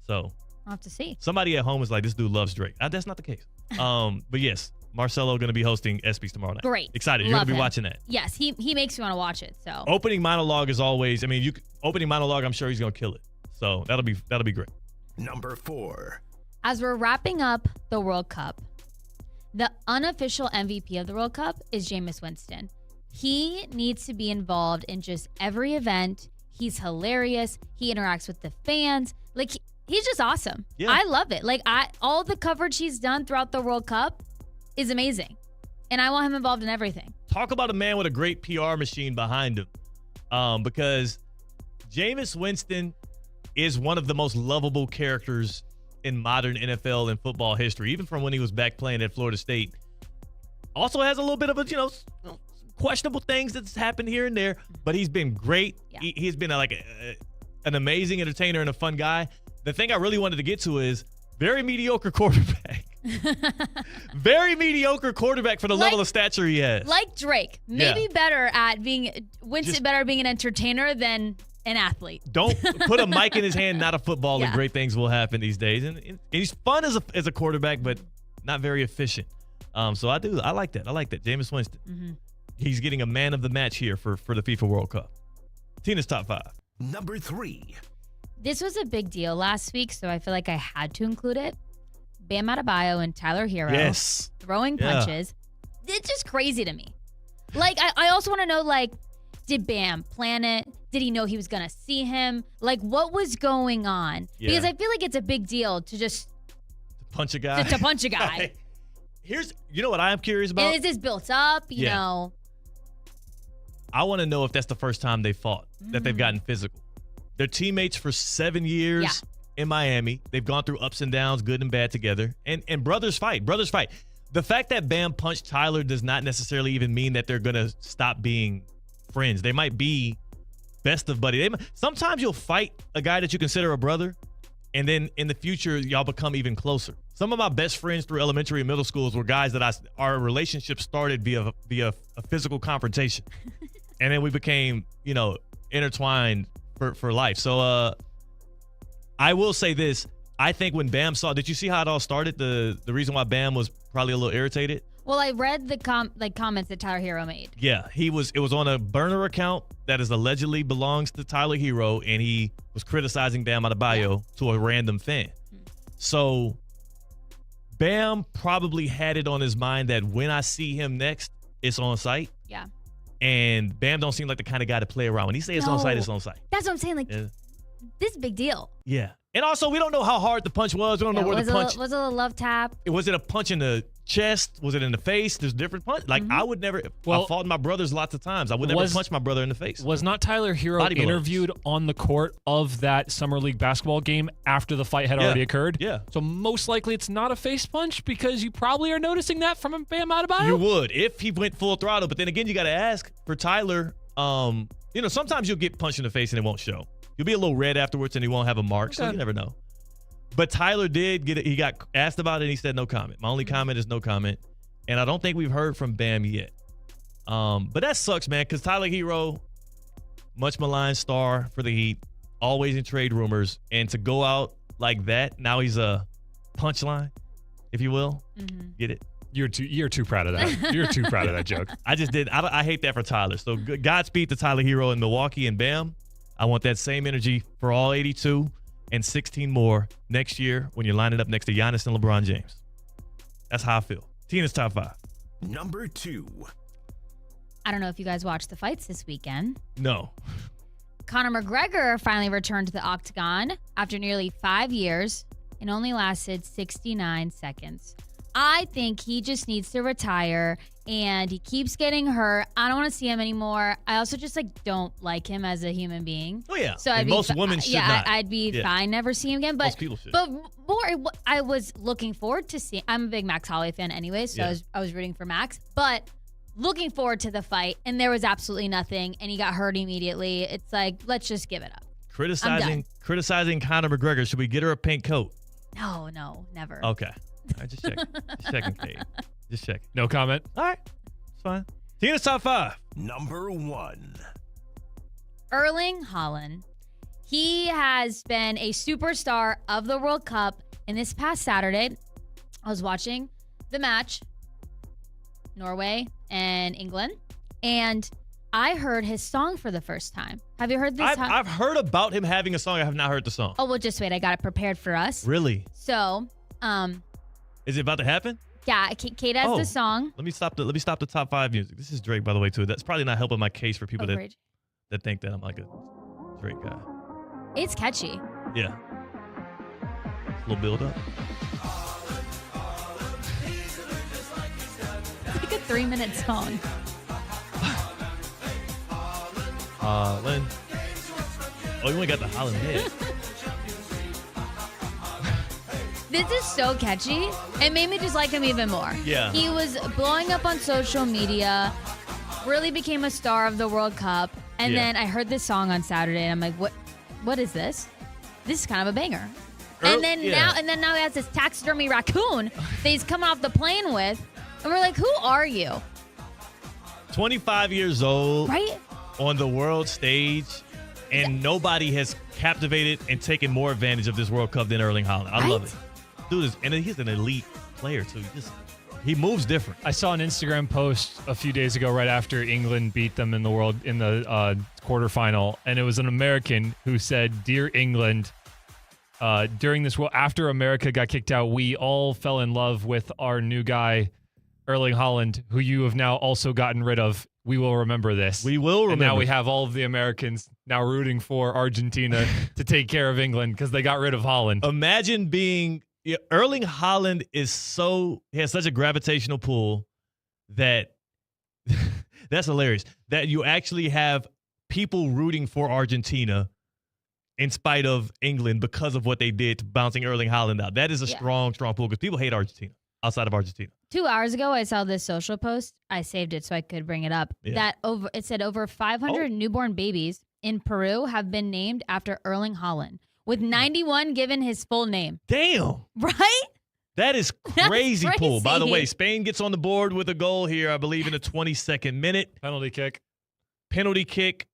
So I'll have to see. somebody at home is like, this dude loves Drake. That's not the case. But yes, Marcelo going to be hosting ESPYs tomorrow night. Great. Excited. You're going Love to be him. watching that. Yes, he makes me want to watch it. So Opening monologue is always, opening monologue, I'm sure he's going to kill it. So that'll be great. Number 4. as we're wrapping up the World Cup, the unofficial MVP of the World Cup is Jameis Winston. He needs to be involved in just every event. He's hilarious. He interacts with the fans. Like, he's just awesome. Yeah. I love it. Like, all the coverage he's done throughout the World Cup is amazing. And I want him involved in everything. Talk about a man with a great PR machine behind him. Because Jameis Winston is one of the most lovable characters in modern NFL and football history, even from when he was back playing at Florida State. Also has a little bit of a, questionable things that's happened here and there, but he's been great. Yeah. He's been an amazing entertainer and a fun guy. The thing I really wanted to get to is very mediocre quarterback. Very mediocre quarterback for the level of stature he has. Like Drake. Maybe better at being an entertainer than an athlete. Don't put a mic in his hand, not a football, and great things will happen these days. And he's fun as a quarterback, but not very efficient. So I like that. I like that. Jameis Winston. Mm-hmm. He's getting a man of the match here for the FIFA World Cup. Tina's top 5. Number 3. This was a big deal last week, so I feel like I had to include it. Bam Adebayo and Tyler Hero. Yes. Throwing punches. It's just crazy to me. Like, I also want to know, did Bam plan it? Did he know he was going to see him? Like, what was going on? Yeah. Because I feel like it's a big deal to just punch a guy. To punch a guy. You know what I am curious about? And is this built up? You know? I want to know if that's the first time they fought, that they've gotten physical. They're teammates for 7 years in Miami. They've gone through ups and downs, good and bad together. And brothers fight. Brothers fight. The fact that Bam punched Tyler does not necessarily even mean that they're going to stop being friends. They might be best of buddies. Sometimes you'll fight a guy that you consider a brother, and then in the future, y'all become even closer. Some of my best friends through elementary and middle schools were guys that our relationship started via a physical confrontation. And then we became, intertwined for life. So I will say this. I think when Bam did you see how it all started? The reason why Bam was probably a little irritated? Well, I read the comments that Tyler Hero made. Yeah, it was on a burner account that is allegedly belongs to Tyler Hero, and he was criticizing Bam Adebayo to a random fan. So Bam probably had it on his mind that when I see him next, it's on site. Yeah. And Bam don't seem like the kind of guy to play around. When he say it's on site, it's on site. That's what I'm saying. This is a big deal. Yeah. And also, we don't know how hard the punch was. We don't know where the punch. Was it a love tap? Was it a punch in the chest? Was it in the face? There's different punch. Like, I would never. I fought my brothers lots of times. I would never punch my brother in the face. Was not Tyler Hero Body blows. interviewed on the court of that Summer League basketball game after the fight had already occurred? Yeah. So most likely it's not a face punch because you probably are noticing that from Bam Adebayo. You would if he went full throttle. But then again, you got to ask for Tyler. Sometimes you'll get punched in the face and it won't show. You'll be a little red afterwards and he won't have a mark. So you never know. But Tyler did get it. He got asked about it and he said no comment. My only comment is no comment. And I don't think we've heard from Bam yet. But that sucks, man, because Tyler Hero, much maligned star for the Heat, always in trade rumors. And to go out like that, now he's a punchline, if you will. Get it? You're too proud of that. You're too proud of that joke. I just did. I hate that for Tyler. So Godspeed to Tyler Hero in Milwaukee and Bam. I want that same energy for all 82 and 16 more next year when you're lining up next to Giannis and LeBron James. That's how I feel. Tina's top 5. Number 2. I don't know if you guys watched the fights this weekend. No. Conor McGregor finally returned to the octagon after nearly 5 years and only lasted 69 seconds. I think he just needs to retire, and he keeps getting hurt. I don't want to see him anymore. I also just don't like him as a human being. Oh yeah. So most women should not. I'd be fine never seeing him again. But most people should. But more, I was looking forward to seeing. I'm a big Max Holloway fan anyway, so I was rooting for Max. But looking forward to the fight, and there was absolutely nothing, and he got hurt immediately. It's like, let's just give it up. Criticizing Conor McGregor. Should we get her a pink coat? No, never. Okay. All right, just checking. Just checking, Kate. Just checking. No comment. All right. It's fine. Tina's top 5. Number 1. Erling Haaland. He has been a superstar of the World Cup. And this past Saturday, I was watching the match, Norway and England, and I heard his song for the first time. Have you heard this? I've heard about him having a song. I have not heard the song. Oh, well, just wait. I got it prepared for us. Really? So, is it about to happen? Yeah, Kate has the song. Let me stop the top 5 music. This is Drake, by the way, too. That's probably not helping my case for people that think that I'm like a Drake guy. It's catchy. Yeah. A little build up. It's like a 3-minute song. Lynn. Oh, you only got the Holland head. This is so catchy. It made me just like him even more. Yeah. He was blowing up on social media, really became a star of the World Cup. And then I heard this song on Saturday and I'm like, what is this? This is kind of a banger. And then now he has this taxidermy raccoon that he's coming off the plane with. And we're like, who are you? 25 years old. Right? On the world stage. And nobody has captivated and taken more advantage of this World Cup than Erling Haaland. I love it. Dude, and he's an elite player, too. He moves different. I saw an Instagram post a few days ago right after England beat them in the quarterfinal, and it was an American who said, "Dear England, during this after America got kicked out, we all fell in love with our new guy, Erling Haaland, who you have now also gotten rid of. We will remember this. We will remember. And now we have all of the Americans now rooting for Argentina to take care of England because they got rid of Haaland." Imagine being Erling Haaland he has such a gravitational pull that that's hilarious. That you actually have people rooting for Argentina in spite of England because of what they did to bouncing Erling Haaland out. That is a strong pull because people hate Argentina outside of Argentina. 2 hours ago, I saw this social post. I saved it so I could bring it up. Yeah. It said over 500 newborn babies in Peru have been named after Erling Haaland, with 91 given his full name. Damn. Right? That is crazy, crazy. pull. By the way, Spain gets on the board with a goal here, I believe, in the 22nd minute. Penalty kick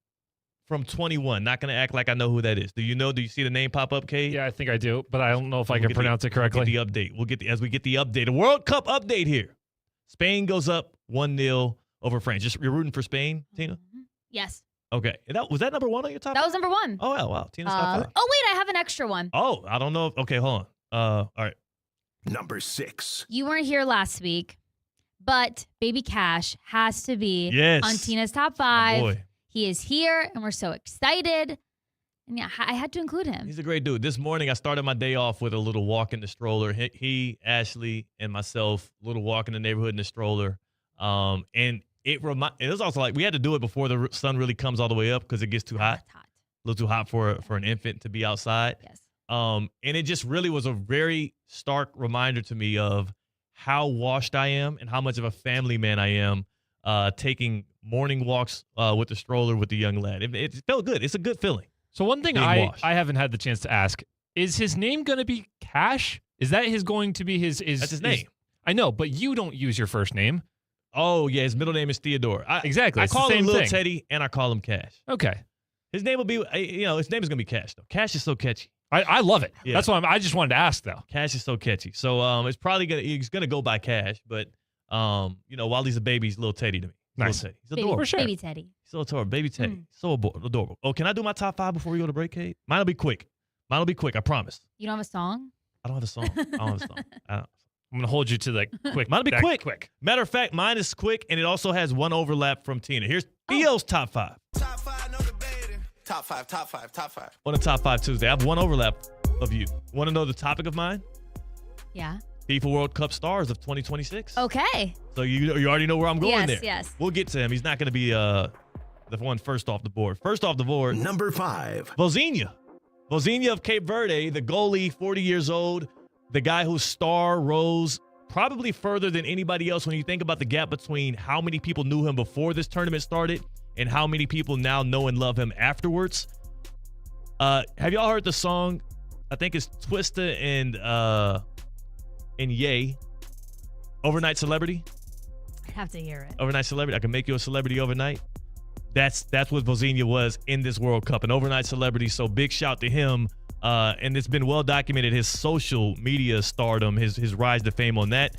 from 21. Not going to act like I know who that is. Do you see the name pop up, Kate? Yeah, I think I do, but I don't know if I can pronounce it correctly. We'll get the update. As we get the update. A World Cup update here. Spain goes up 1-0 over France. You're rooting for Spain, Tina? Yes. Okay. Was that number 1 on your top? That was number 1. Oh, wow. Tina's top 5. Oh, wait, I have an extra one. Oh, I don't know. Okay, hold on. All right. Number 6. You weren't here last week, but Baby Cash has to be on Tina's top 5. Oh, boy. He is here, and we're so excited. And yeah, I had to include him. He's a great dude. This morning, I started my day off with a little walk in the stroller. He Ashley, and myself, little walk in the neighborhood in the stroller. And it was also like we had to do it before the sun really comes all the way up because it gets too hot. It's hot. A little too hot for an infant to be outside. Yes. And it just really was a very stark reminder to me of how washed I am and how much of a family man I am taking morning walks with the stroller with the young lad. It felt good. It's a good feeling. So one thing I haven't had the chance to ask, is his name going to be Cash? Is that going to be his That's his name. I know, but you don't use your first name. Oh, yeah. His middle name is Theodore. Exactly. I It's call the him same Little thing. Teddy, and I call him Cash. Okay. His name will be, his name is going to be Cash, though. Cash is so catchy. I love it. Yeah. That's why I just wanted to ask, though. Cash is so catchy. So it's probably he's going to go by Cash, but, while he's a baby, he's Little Teddy to me. Nice. Little Teddy. He's adorable. For sure. Baby Teddy. So adorable. Baby Teddy. So adorable. Oh, can I do my top 5 before we go to break, Kate? Mine will be quick. I promise. You don't have a song? I don't have a song. I'm going to hold you to the quick. Mine'll be quick. quick. Matter of fact, mine is quick, and it also has one overlap from Tina. Here's Theo's top 5. Top 5, no debating. Top 5, top 5, top 5. On the top 5 Tuesday, I have one overlap of you. Want to know the topic of mine? Yeah. FIFA World Cup stars of 2026. Okay. So you already know where I'm going there. Yes. We'll get to him. He's not going to be the one first off the board. First off the board, Number 5. Vozinha of Cape Verde, the goalie, 40 years old, the guy whose star rose probably further than anybody else when you think about the gap between how many people knew him before this tournament started and how many people now know and love him afterwards. Have y'all heard the song? I think it's Twista and Ye, Overnight Celebrity? I have to hear it. Overnight Celebrity. I can make you a celebrity overnight. That's what Vozinha was in this World Cup, an overnight celebrity. So big shout to him. And it's been well documented, his social media stardom, his rise to fame on that.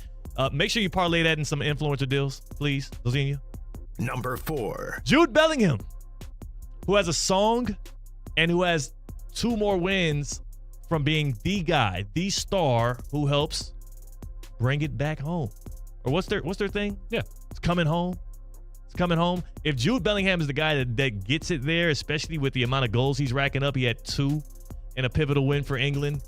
Make sure you parlay that in some influencer deals, please, Vozinha. Number 4. Jude Bellingham, who has a song and who has 2 more wins from being the guy, the star who helps bring it back home. Or what's their thing? Yeah. It's coming home. Coming home. If Jude Bellingham is the guy that gets it there, especially with the amount of goals he's racking up, he had 2 in a pivotal win for England.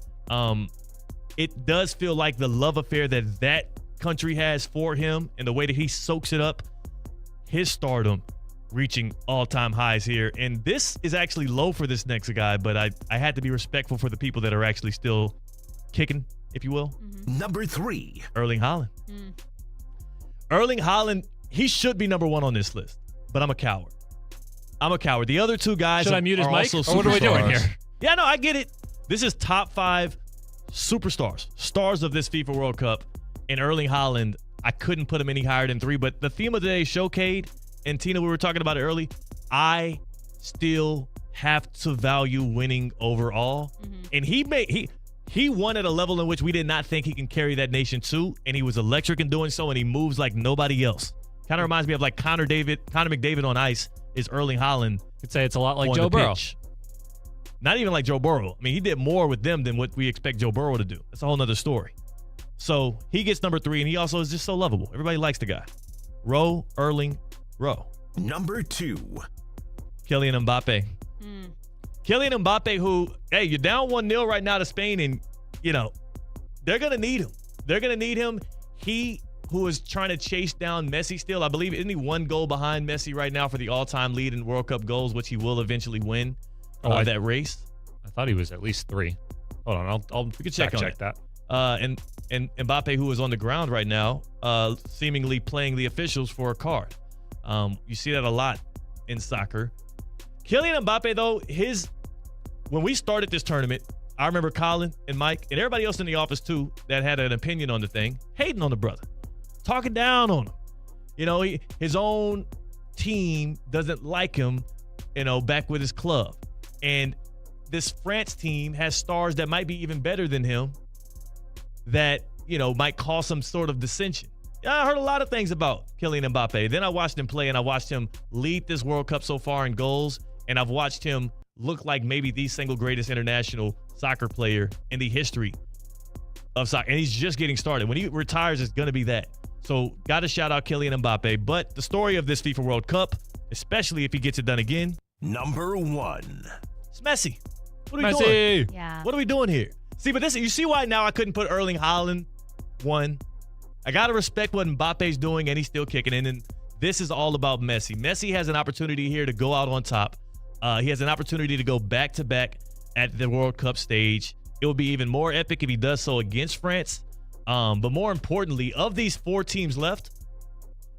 It does feel like the love affair that country has for him and the way that he soaks it up, his stardom reaching all-time highs here. And this is actually low for this next guy, but I had to be respectful for the people that are actually still kicking, if you will. Mm-hmm. Number 3. Erling Haaland. Erling Haaland, he should be number 1 on this list, but I'm a coward. The other 2 guys Should I mute his are mic? also Or what are we doing superstars. here? Yeah, no, I get it. This is top 5 superstars, stars of this FIFA World Cup. And Erling Haaland, I couldn't put him any higher than 3. But the theme of today's show, Cade, and Tina, we were talking about it early, I still have to value winning overall. And he won at a level in which we did not think he can carry that nation to, and he was electric in doing so, and he moves like nobody else. Kind of reminds me of like Connor McDavid on ice is Erling Haaland. Could say it's a lot like on Joe the Burrow. pitch. Not even like Joe Burrow. I mean, he did more with them than what we expect Joe Burrow to do. That's a whole nother story. So he gets number 3, and he also is just so lovable. Everybody likes the guy. Erling. Number 2. Kylian Mbappe. Kylian Mbappe, who, hey, you're down 1-0 right now to Spain, and, they're going to need him. He, who is trying to chase down Messi still, I believe, isn't he 1 goal behind Messi right now for the all-time lead in World Cup goals, which he will eventually win that race? I thought he was at least 3. Hold on, we can check that. And Mbappe, who is on the ground right now, seemingly playing the officials for a card. You see that a lot in soccer. Kylian Mbappe, though, when we started this tournament, I remember Colin and Mike and everybody else in the office, too, that had an opinion on the thing, hating on the brother, talking down on him. His own team doesn't like him, back with his club. And this France team has stars that might be even better than him that, might cause some sort of dissension. I heard a lot of things about Kylian Mbappe. Then I watched him play, and I watched him lead this World Cup so far in goals, and I've watched him look like maybe the single greatest international soccer player in the history of soccer. And he's just getting started. When he retires, it's going to be that. So got to shout out Kylian Mbappe. But the story of this FIFA World Cup, especially if he gets it done again. Number 1. It's Messi. What are we doing? Yeah. What are we doing here? See, but you see why now I couldn't put Erling Haaland 1. I got to respect what Mbappe's doing, and he's still kicking in. And this is all about Messi. Messi has an opportunity here to go out on top. He has an opportunity to go back-to-back at the World Cup stage. It would be even more epic if he does so against France. But more importantly, of these 4 teams left,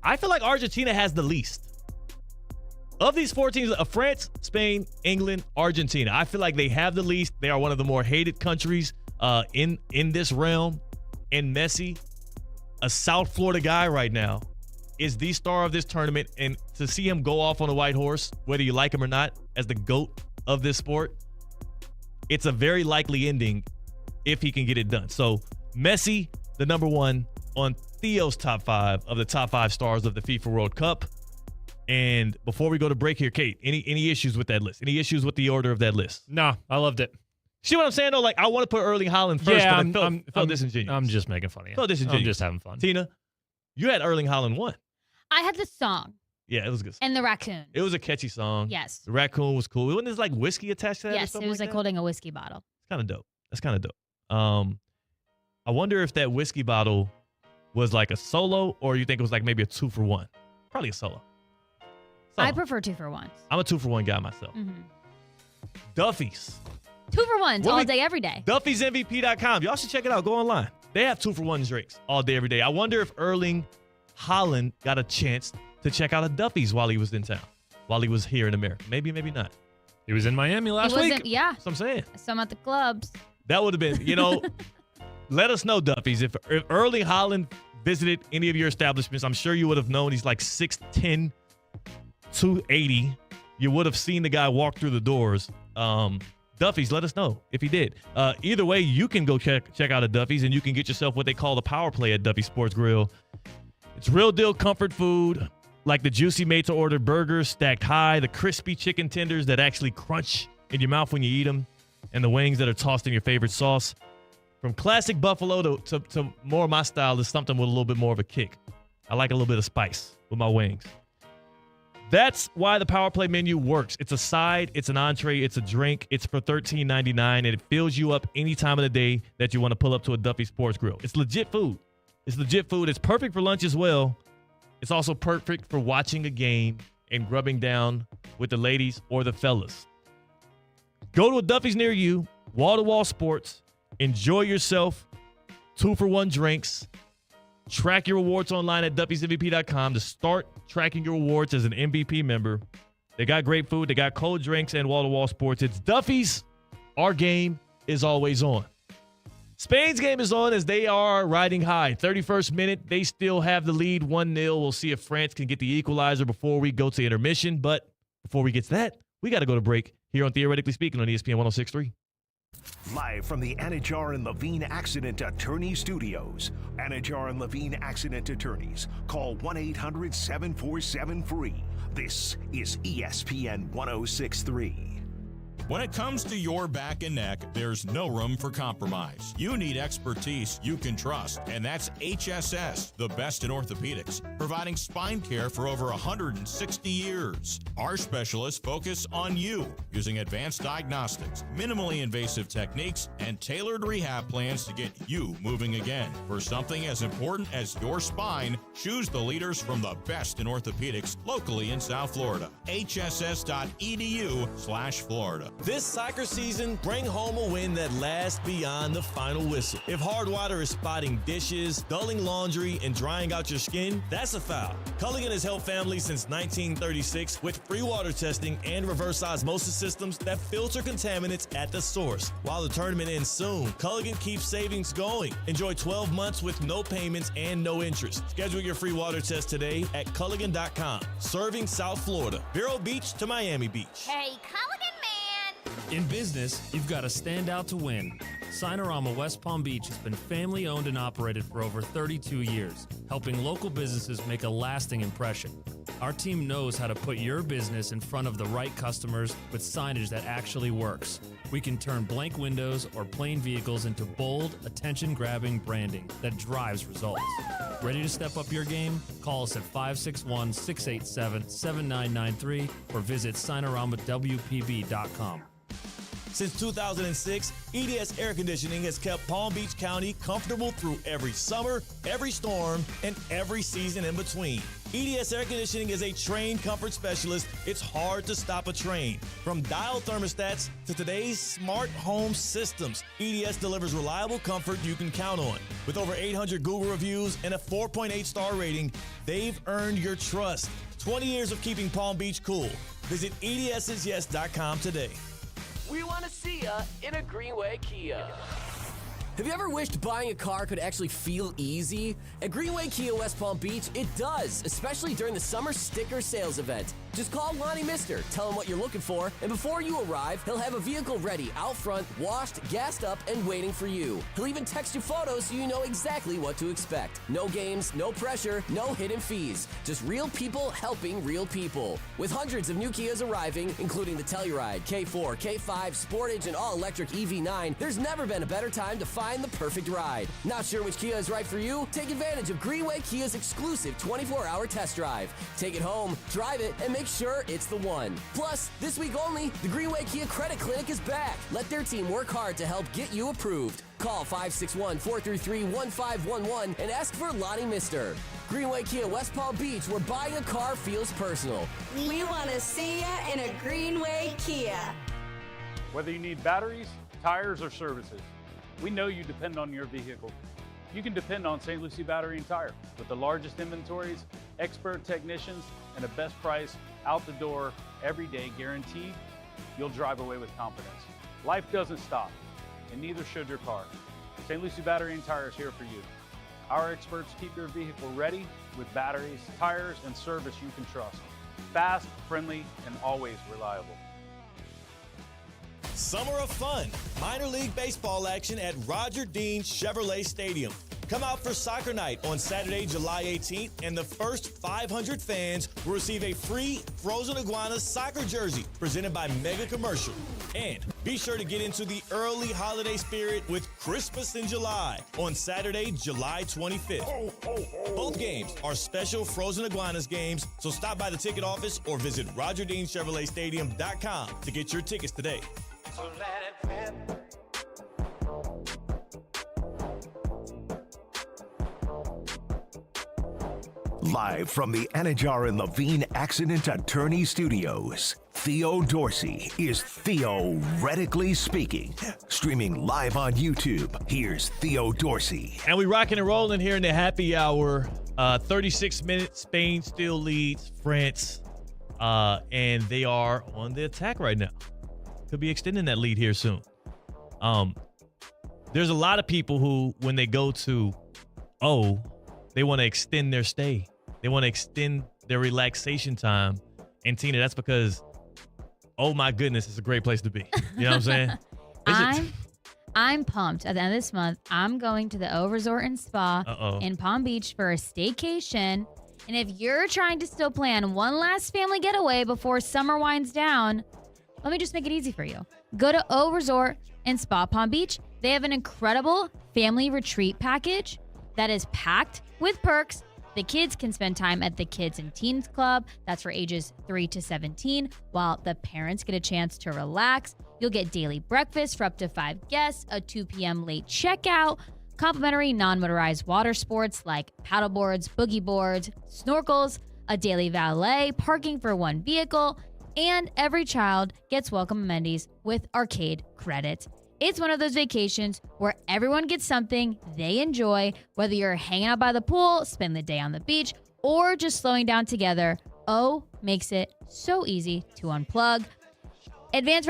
I feel like Argentina has the least. Of these 4 teams, France, Spain, England, Argentina, I feel like they have the least. They are one of the more hated countries in this realm. And Messi, a South Florida guy right now, is the star of this tournament. And to see him go off on a white horse, whether you like him or not, as the GOAT of this sport, it's a very likely ending if he can get it done. So Messi, the number 1 on Theo's top 5 of the top 5 stars of the FIFA World Cup. And before we go to break here, Kate, any issues with that list? Any issues with the order of that list? No, I loved it. See what I'm saying, though? Like, I want to put Erling Haaland first, Yeah, but I felt disingenuous. I'm just making fun of you. Felt disingenuous. I'm just having fun. Tina, you had Erling Haaland 1. I had the song Yeah, it was good. and the raccoon. It was a catchy song. Yes. The raccoon was cool. Wasn't there like whiskey attached to that or Yes, it something was like that? holding a whiskey bottle. Kind of dope. That's kind of dope. I wonder if that whiskey bottle was like a solo, or you think it was like maybe a 2-for-1. Probably a solo. I prefer 2-for-1s. I'm a 2-for-1 guy myself. Duffy's. 2-for-1s What all we- day, every day. Duffy'sMVP.com. Y'all should check it out. Go online. They have 2-for-1 drinks all day, every day. I wonder if Erling Haaland got a chance to check out a Duffy's while he was in town, while he was here in America. Maybe, maybe not. He was in Miami last week. Yeah. That's what I'm saying. I saw him at the clubs. That would have been, let us know, Duffy's. If Erling Haaland visited any of your establishments, I'm sure you would have known he's like 6'10", 280. You would have seen the guy walk through the doors. Duffy's, let us know if he did. Either way, you can go check out a Duffy's, and you can get yourself what they call the power play at Duffy Sports Grill. It's real deal comfort food, like the juicy made-to-order burgers stacked high, the crispy chicken tenders that actually crunch in your mouth when you eat them, and the wings that are tossed in your favorite sauce. From classic buffalo to more of my style is something with a little bit more of a kick. I like a little bit of spice with my wings. That's why the Power Play menu works. It's a side, it's an entree, it's a drink. It's for $13.99, and it fills you up any time of the day that you want to pull up to a Duffy Sports Grill. It's legit food. It's legit food. It's perfect for lunch as well. It's also perfect for watching a game and grubbing down with the ladies or the fellas. Go to a Duffy's near you, wall-to-wall sports. Enjoy yourself. 2-for-1 drinks. Track your rewards online at Duffy'sMVP.com to start tracking your rewards as an MVP member. They got great food. They got cold drinks and wall-to-wall sports. It's Duffy's. Our game is always on. Spain's game is on as they are riding high. 31st minute, they still have the lead 1-0. We'll see if France can get the equalizer before we go to intermission. But before we get to that, we got to go to break here on Theoretically Speaking on ESPN 106.3. Live from the Anajar and Levine Accident Attorney Studios. Anajar and Levine Accident Attorneys. Call 1-800-747-FREE. This is ESPN 106.3. When it comes to your back and neck, there's no room for compromise. You need expertise you can trust, and that's HSS, the best in orthopedics, providing spine care for over 160 years. Our specialists focus on you using advanced diagnostics, minimally invasive techniques, and tailored rehab plans to get you moving again. For something as important as your spine, choose the leaders from the best in orthopedics locally in South Florida. HSS.edu/Florida. This soccer season, bring home a win that lasts beyond the final whistle. If hard water is spotting dishes, dulling laundry, and drying out your skin, that's a foul. Culligan has helped families since 1936 with free water testing and reverse osmosis systems that filter contaminants at the source. While the tournament ends soon, Culligan keeps savings going. Enjoy 12 months with no payments and no interest. Schedule your free water test today at Culligan.com. Serving South Florida, Vero Beach to Miami Beach. Hey, Culligan man! In business, you've got to stand out to win. Sinorama West Palm Beach has been family owned and operated for over 32 years, helping local businesses make a lasting impression. Our team knows how to put your business in front of the right customers with signage that actually works. We can turn blank windows or plain vehicles into bold, attention-grabbing branding that drives results. Ready to step up your game? Call us at 561-687-7993 or visit SinoramaWPB.com. Since 2006, EDS Air Conditioning has kept Palm Beach County comfortable through every summer, every storm, and every season in between. EDS Air Conditioning is a trained comfort specialist. It's hard to stop a train. From dial thermostats to today's smart home systems, EDS delivers reliable comfort you can count on. With over 800 Google reviews and a 4.8 star rating, they've earned your trust. 20 years of keeping Palm Beach cool. Visit EDSIsYes.com today. We want to see ya in a Greenway Kia. Have you ever wished buying a car could actually feel easy? At Greenway Kia West Palm Beach, it does, especially during the summer sticker sales event. Just call Lonnie Mister, tell him what you're looking for, and before you arrive, he'll have a vehicle ready out front, washed, gassed up, and waiting for you. He'll even text you photos so you know exactly what to expect. No games, no pressure, no hidden fees. Just real people helping real people. With hundreds of new Kias arriving, including the Telluride, K4, K5, Sportage, and all-electric EV9, there's never been a better time to find the perfect ride. Not sure which Kia is right for you? Take advantage of Greenway Kia's exclusive 24-hour test drive. Take it home, drive it, and make sure it's the one. Plus, this week only, the Greenway Kia Credit Clinic is back. Let their team work hard to help get you approved. Call 561-433-1511 and ask for Lonnie Mister. Greenway Kia West Palm Beach, where buying a car feels personal. We want to see ya in a Greenway Kia. Whether you need batteries, tires, or services, we know you depend on your vehicle. You can depend on St. Lucie Battery and Tire. With the largest inventories, expert technicians, and a best price out the door every day guaranteed, you'll drive away with confidence. Life doesn't stop, and neither should your car. St. Lucie Battery and Tire is here for you. Our experts keep your vehicle ready with batteries, tires, and service you can trust. Fast, friendly, and always reliable. Summer of fun. Minor league baseball action at Roger Dean Chevrolet Stadium. Come out for soccer night on Saturday, July 18th, and the first 500 fans will receive a free Frozen Iguana soccer jersey presented by Mega Commercial. And be sure to get into the early holiday spirit with Christmas in July on Saturday, July 25th. Both games are special Frozen Iguanas games, so stop by the ticket office or visit RogerDeanChevroletStadium.com to get your tickets today. Live from the Anajar and Levine Accident Attorney Studios, Theo Dorsey is theoretically speaking. Streaming live on YouTube, here's Theo Dorsey. And we rocking and rolling here in the happy hour. 36 minutes, Spain still leads France, and they are on the attack right now. Could be extending that lead here soon. There's a lot of people who, when they go to they want to extend their stay. They want to extend their relaxation time. And Tina, that's because, oh my goodness, it's a great place to be. You know what I'm saying? I'm pumped. At the end of this month, I'm going to the O Resort and Spa in Palm Beach for a staycation. And if you're trying to still plan one last family getaway before summer winds down, let me just make it easy for you. Go to O Resort and Spa Palm Beach. They have an incredible family retreat package that is packed with perks. The kids can spend time at the Kids and Teens Club. That's for ages 3 to 17, while the parents get a chance to relax. You'll get daily breakfast for up to 5 guests, a 2 p.m. late checkout, complimentary non-motorized water sports like paddle boards, boogie boards, snorkels, a daily valet, parking for 1 vehicle, and every child gets welcome amenities with arcade credit. It's one of those vacations where everyone gets something they enjoy, whether you're hanging out by the pool, spend the day on the beach, or just slowing down together. O makes it so easy to unplug. Advanced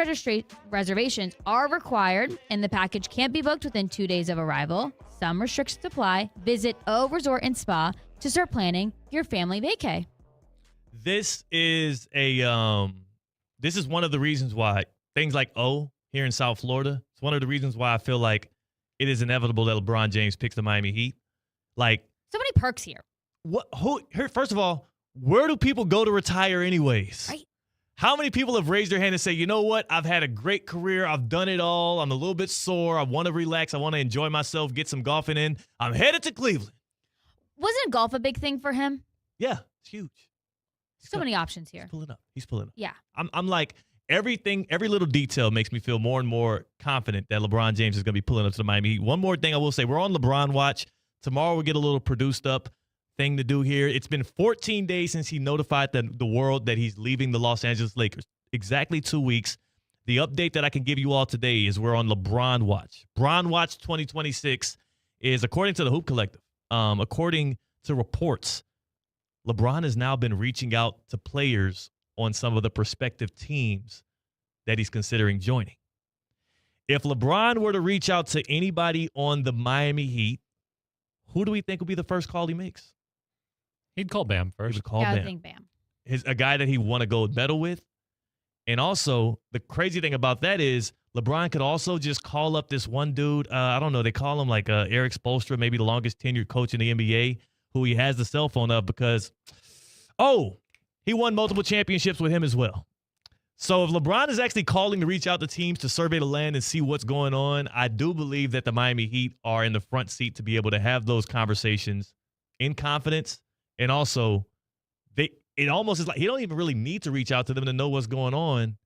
reservations are required, and the package can't be booked within 2 days of arrival. Some restrictions apply. Visit O Resort and Spa to start planning your family vacay. This is one of the reasons why things like O here in South Florida, it's one of the reasons why I feel like it is inevitable that LeBron James picks the Miami Heat. Like, so many perks here. First of all, where do people go to retire anyways? Right. How many people have raised their hand and say, you know what? I've had a great career. I've done it all. I'm a little bit sore. I want to relax. I want to enjoy myself, get some golfing in. I'm headed to Cleveland. Wasn't golf a big thing for him? Yeah, it's huge. So many options here. He's pulling up. Yeah. I'm like, every little detail makes me feel more and more confident that LeBron James is going to be pulling up to the Miami Heat. One more thing I will say, we're on LeBron watch. Tomorrow we'll get a little produced up thing to do here. It's been 14 days since he notified the world that he's leaving the Los Angeles Lakers. Exactly 2 weeks. The update that I can give you all today is we're on LeBron watch. Bron Watch 2026 is, according to the Hoop Collective, according to reports, LeBron has now been reaching out to players on some of the prospective teams that he's considering joining. If LeBron were to reach out to anybody on the Miami Heat, who do we think would be the first call he makes? He'd call Bam first. He would call Yeah, Bam. I think Bam. A guy that he won a gold medal with. And also, the crazy thing about that is LeBron could also just call up this one dude. I don't know. They call him like Eric Spoelstra, maybe the longest tenured coach in the NBA, who he has the cell phone of because, he won multiple championships with him as well. So if LeBron is actually calling to reach out to teams to survey the land and see what's going on, I do believe that the Miami Heat are in the front seat to be able to have those conversations in confidence. And also, it almost is like he don't even really need to reach out to them to know what's going on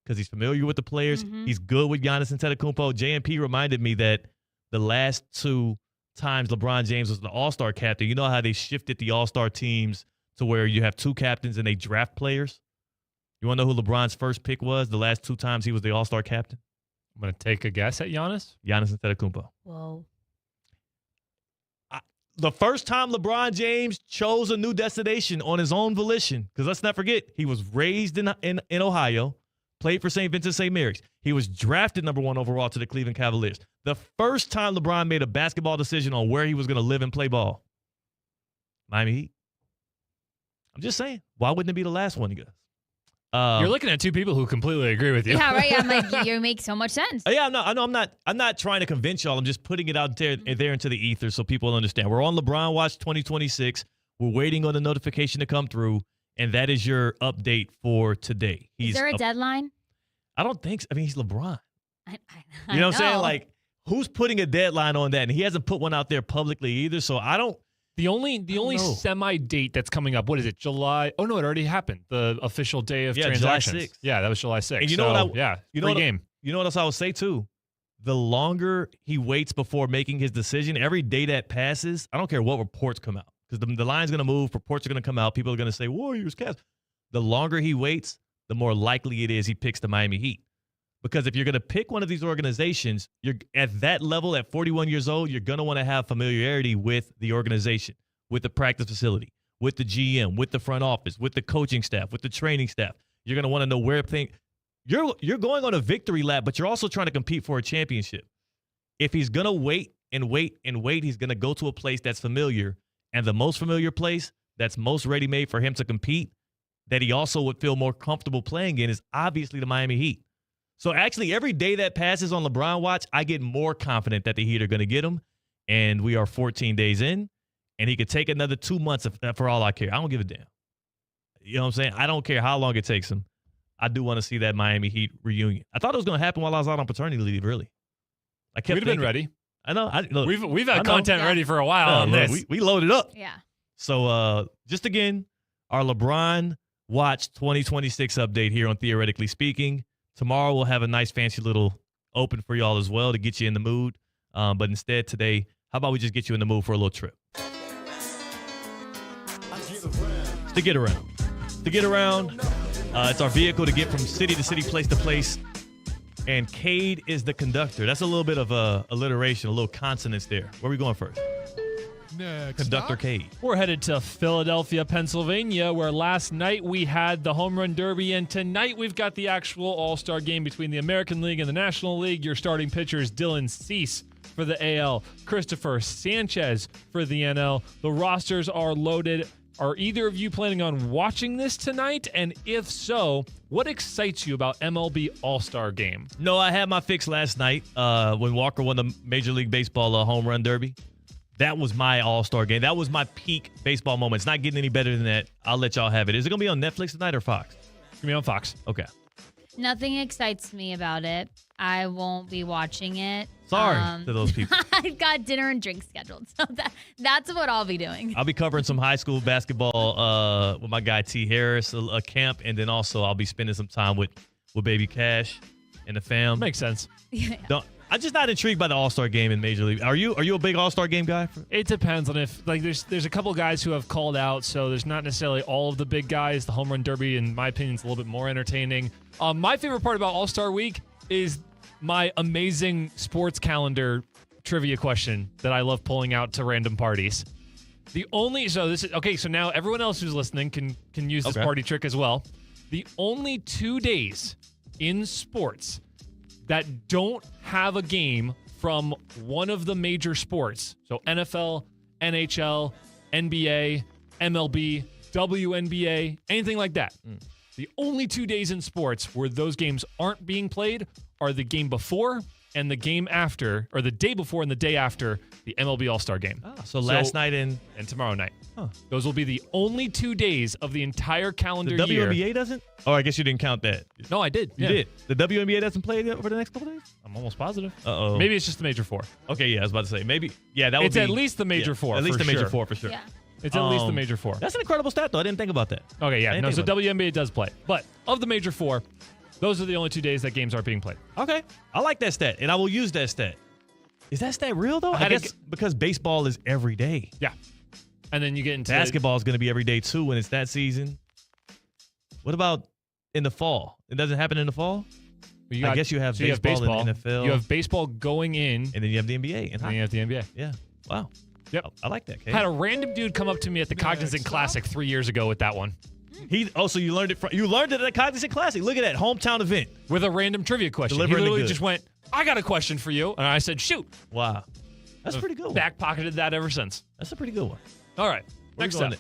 because he's familiar with the players. Mm-hmm. He's good with Giannis Antetokounmpo. JMP reminded me that the last 2 times LeBron James was the All-Star captain, you know how they shifted the All-Star teams to where you have 2 captains and they draft players? You want to know who LeBron's first pick was the last 2 times he was the All-Star captain? I'm going to take a guess at Giannis. Giannis Antetokounmpo. Whoa. The first time LeBron James chose a new destination on his own volition, because let's not forget, he was raised in Ohio, played for St. Vincent St. Mary's. He was drafted number 1 overall to the Cleveland Cavaliers. The first time LeBron made a basketball decision on where he was going to live and play ball, Miami Heat. I'm just saying, why wouldn't it be the last one, you guys? You're looking at 2 people who completely agree with you. Yeah, right. I'm like, you make so much sense. Yeah, I'm not trying to convince y'all. I'm just putting it out there into the ether so people understand. We're on LeBron Watch 2026. We're waiting on the notification to come through, and that is your update for today. Is there a deadline? I don't think so. I mean, he's LeBron. I You know what I'm saying? Like, who's putting a deadline on that? And he hasn't put one out there publicly either, so I don't. The only semi-date that's coming up, what is it, July? Oh, no, it already happened. The official day of transactions. July 6th. Yeah, that was July 6th. And you know what? Game. You know what else I would say, too? The longer he waits before making his decision, every day that passes, I don't care what reports come out. Because the line's going to move, reports are going to come out, people are going to say, Warriors, Cavs. The longer he waits, the more likely it is he picks the Miami Heat. Because if you're going to pick one of these organizations, you're at that level, at 41 years old, you're going to want to have familiarity with the organization, with the practice facility, with the GM, with the front office, with the coaching staff, with the training staff. You're going to want to know where things. You're going on a victory lap, but you're also trying to compete for a championship. If he's going to wait and wait and wait, he's going to go to a place that's familiar, and the most familiar place that's most ready-made for him to compete, that he also would feel more comfortable playing in, is obviously the Miami Heat. So actually, every day that passes on LeBron Watch, I get more confident that the Heat are going to get him, and we are 14 days in, and he could take another 2 months for all I care. I don't give a damn. You know what I'm saying? I don't care how long it takes him. I do want to see that Miami Heat reunion. I thought it was going to happen while I was out on paternity leave, really. I kept We'd have been ready. I know. Look, we've had content ready for a while on this. We loaded up. Yeah. So just again, our LeBron Watch 2026 update here on Theoretically Speaking. Tomorrow we'll have a nice fancy little open for y'all as well to get you in the mood. But instead today, how about we just get you in the mood for a little trip? To get around. To get around. It's our vehicle to get from city to city, place to place. And Cade is the conductor. That's a little bit of alliteration, a little consonants there. Where are we going first? Next Conductor stop. Cade. We're headed to Philadelphia, Pennsylvania, where last night we had the Home Run Derby, and tonight we've got the actual All-Star game between the American League and the National League. Your starting pitcher is Dylan Cease for the AL, Christopher Sanchez for the NL. The rosters are loaded. Are either of you planning on watching this tonight? And if so, what excites you about MLB All-Star Game? No, I had my fix last night when Walker won the Major League Baseball Home Run Derby. That was my All-Star game. That was my peak baseball moment. It's not getting any better than that. I'll let y'all have it. Is it going to be on Netflix tonight or Fox? It's going to be on Fox. Okay. Nothing excites me about it. I won't be watching it. Sorry to those people. I've got dinner and drinks scheduled, so that's what I'll be doing. I'll be covering some high school basketball with my guy T. Harris, a camp, and then also I'll be spending some time with with Baby Cash and the fam. Makes sense. I'm just not intrigued by the All-Star game in Major League. Are you a big All-Star game guy? It depends on if there's a couple guys who have called out, so there's not necessarily all of the big guys. The Home Run Derby, in my opinion, is a little bit more entertaining. My favorite part about All-Star Week is my amazing sports calendar trivia question that I love pulling out to random parties. So now everyone else who's listening can use this party trick as well. The only 2 days in sports that don't have a game from one of the major sports, so NFL, NHL, NBA, MLB, WNBA, anything like that. The only 2 days in sports where those games aren't being played are the game before and the game after, or the day before and the day after the MLB All-Star game. So last night and tomorrow night. Those will be the only 2 days of the entire calendar year. The WNBA doesn't? Oh, I guess you didn't count that. No, I did. You did. The WNBA doesn't play yet over the next couple days? I'm almost positive. Uh-oh. Maybe it's just the major four. Okay, yeah, I was about to say. Maybe. Yeah, that would It's be. at least the major four. At least for the major sure. four for sure. Yeah. It's at least the major four. That's an incredible stat, though. I didn't think about that. Okay, yeah. I didn't No, so think about WNBA does play. But of the major four, those are the only 2 days that games aren't being played. Okay. I like that stat, and I will use that stat. Is that stat real, though? I guess because baseball is every day. Yeah. And then you get into basketball is going to be every day, too, when it's that season. What about in the fall? It doesn't happen in the fall? I guess you have baseball in the NFL. You have baseball going in. And then you have the NBA. And then you have the NBA. Yeah. Wow. Yep. I like that, Kate. Had a random dude come up to me at the Cognizant Classic 3 years ago with that one. So you learned it at the Cognizant Classic. Look at that hometown event with a random trivia question. Delivering he literally the just went, "I got a question for you," and I said, "Shoot." Wow, that's a pretty good one. Back pocketed that ever since. That's a pretty good one. All right, Where next you going up.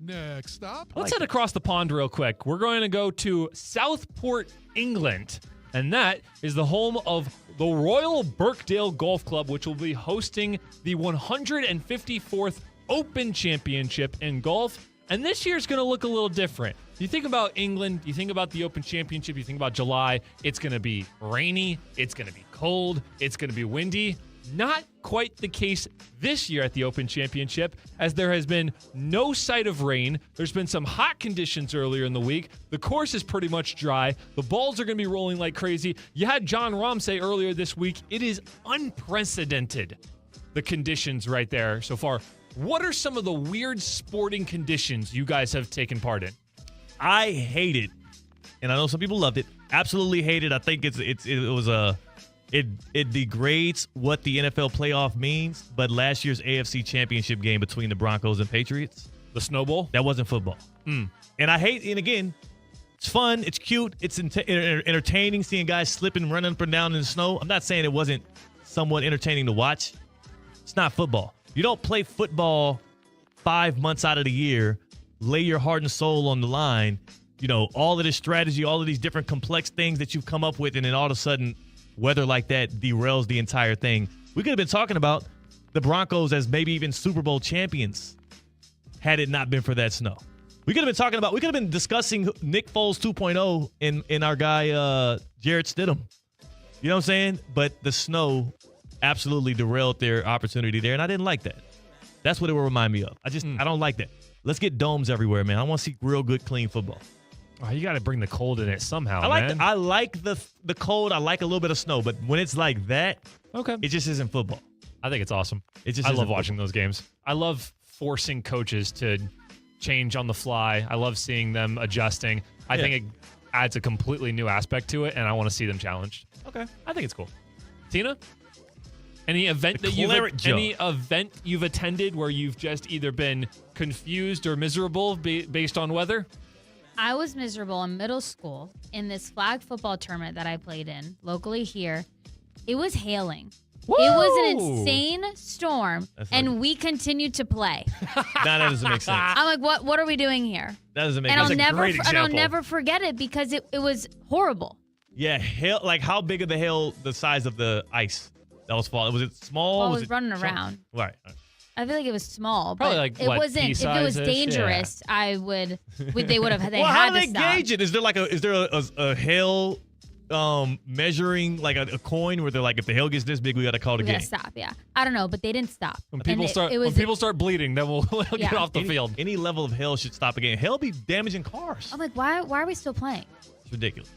Next stop. Let's head across the pond real quick. We're going to go to Southport, England, and that is the home of the Royal Birkdale Golf Club, which will be hosting the 154th Open Championship in golf. And this year's going to look a little different. You think about England, you think about the Open Championship, you think about July, it's going to be rainy, it's going to be cold, it's going to be windy. Not quite the case this year at the Open Championship, as there has been no sight of rain. There's been some hot conditions earlier in the week. The course is pretty much dry. The balls are going to be rolling like crazy. You had John Rahm say earlier this week, it is unprecedented, the conditions right there so far. What are some of the weird sporting conditions you guys have taken part in? I hate it, and I know some people loved it. Absolutely hate it. I think it degrades what the NFL playoff means. But last year's AFC Championship game between the Broncos and Patriots, the Snow Bowl, that wasn't football. And I hate. And again, it's fun. It's cute. It's entertaining seeing guys slipping, running up and down in the snow. I'm not saying it wasn't somewhat entertaining to watch. It's not football. You don't play football 5 months out of the year, lay your heart and soul on the line, all of this strategy, all of these different complex things that you've come up with, and then all of a sudden, weather like that derails the entire thing. We could have been talking about the Broncos as maybe even Super Bowl champions had it not been for that snow. We could have been discussing Nick Foles 2.0 in our guy, Jarrett Stidham. You know what I'm saying? But the snow absolutely derailed their opportunity there, and I didn't like that. That's what it will remind me of. I don't like that. Let's get domes everywhere, man. I want to see real good, clean football. Oh, you got to bring the cold in it somehow, man. I like the cold. I like a little bit of snow, but when it's like that, it just isn't football. I think it's awesome. I love watching those games. I love forcing coaches to change on the fly. I love seeing them adjusting. I think it adds a completely new aspect to it, and I want to see them challenged. Okay. I think it's cool. Tina? Any event you've attended where you've just either been confused or miserable based on weather? I was miserable in middle school in this flag football tournament that I played in locally here. It was hailing. Woo! It was an insane storm, and we continued to play. That doesn't make sense. I'm like, what are we doing here? That doesn't make sense. That's a great example. And I'll never forget it because it was horrible. Yeah, hail. Like how big of the hail? The size of the ice that was falling. Was it small? Well, was it was running around. Right. I feel like it was small, Probably but like, it wasn't. If it was dangerous, they would have. They well, had how do to they stop. gauge it? Is there a hail measuring like a coin where they're like, if the hail gets this big, we got to call the game? We gotta stop. Yeah, I don't know, but they didn't stop. When people start bleeding, then we'll get off the field. Any level of hail should stop a game. Hail be damaging cars. I'm like, why are we still playing? It's ridiculous.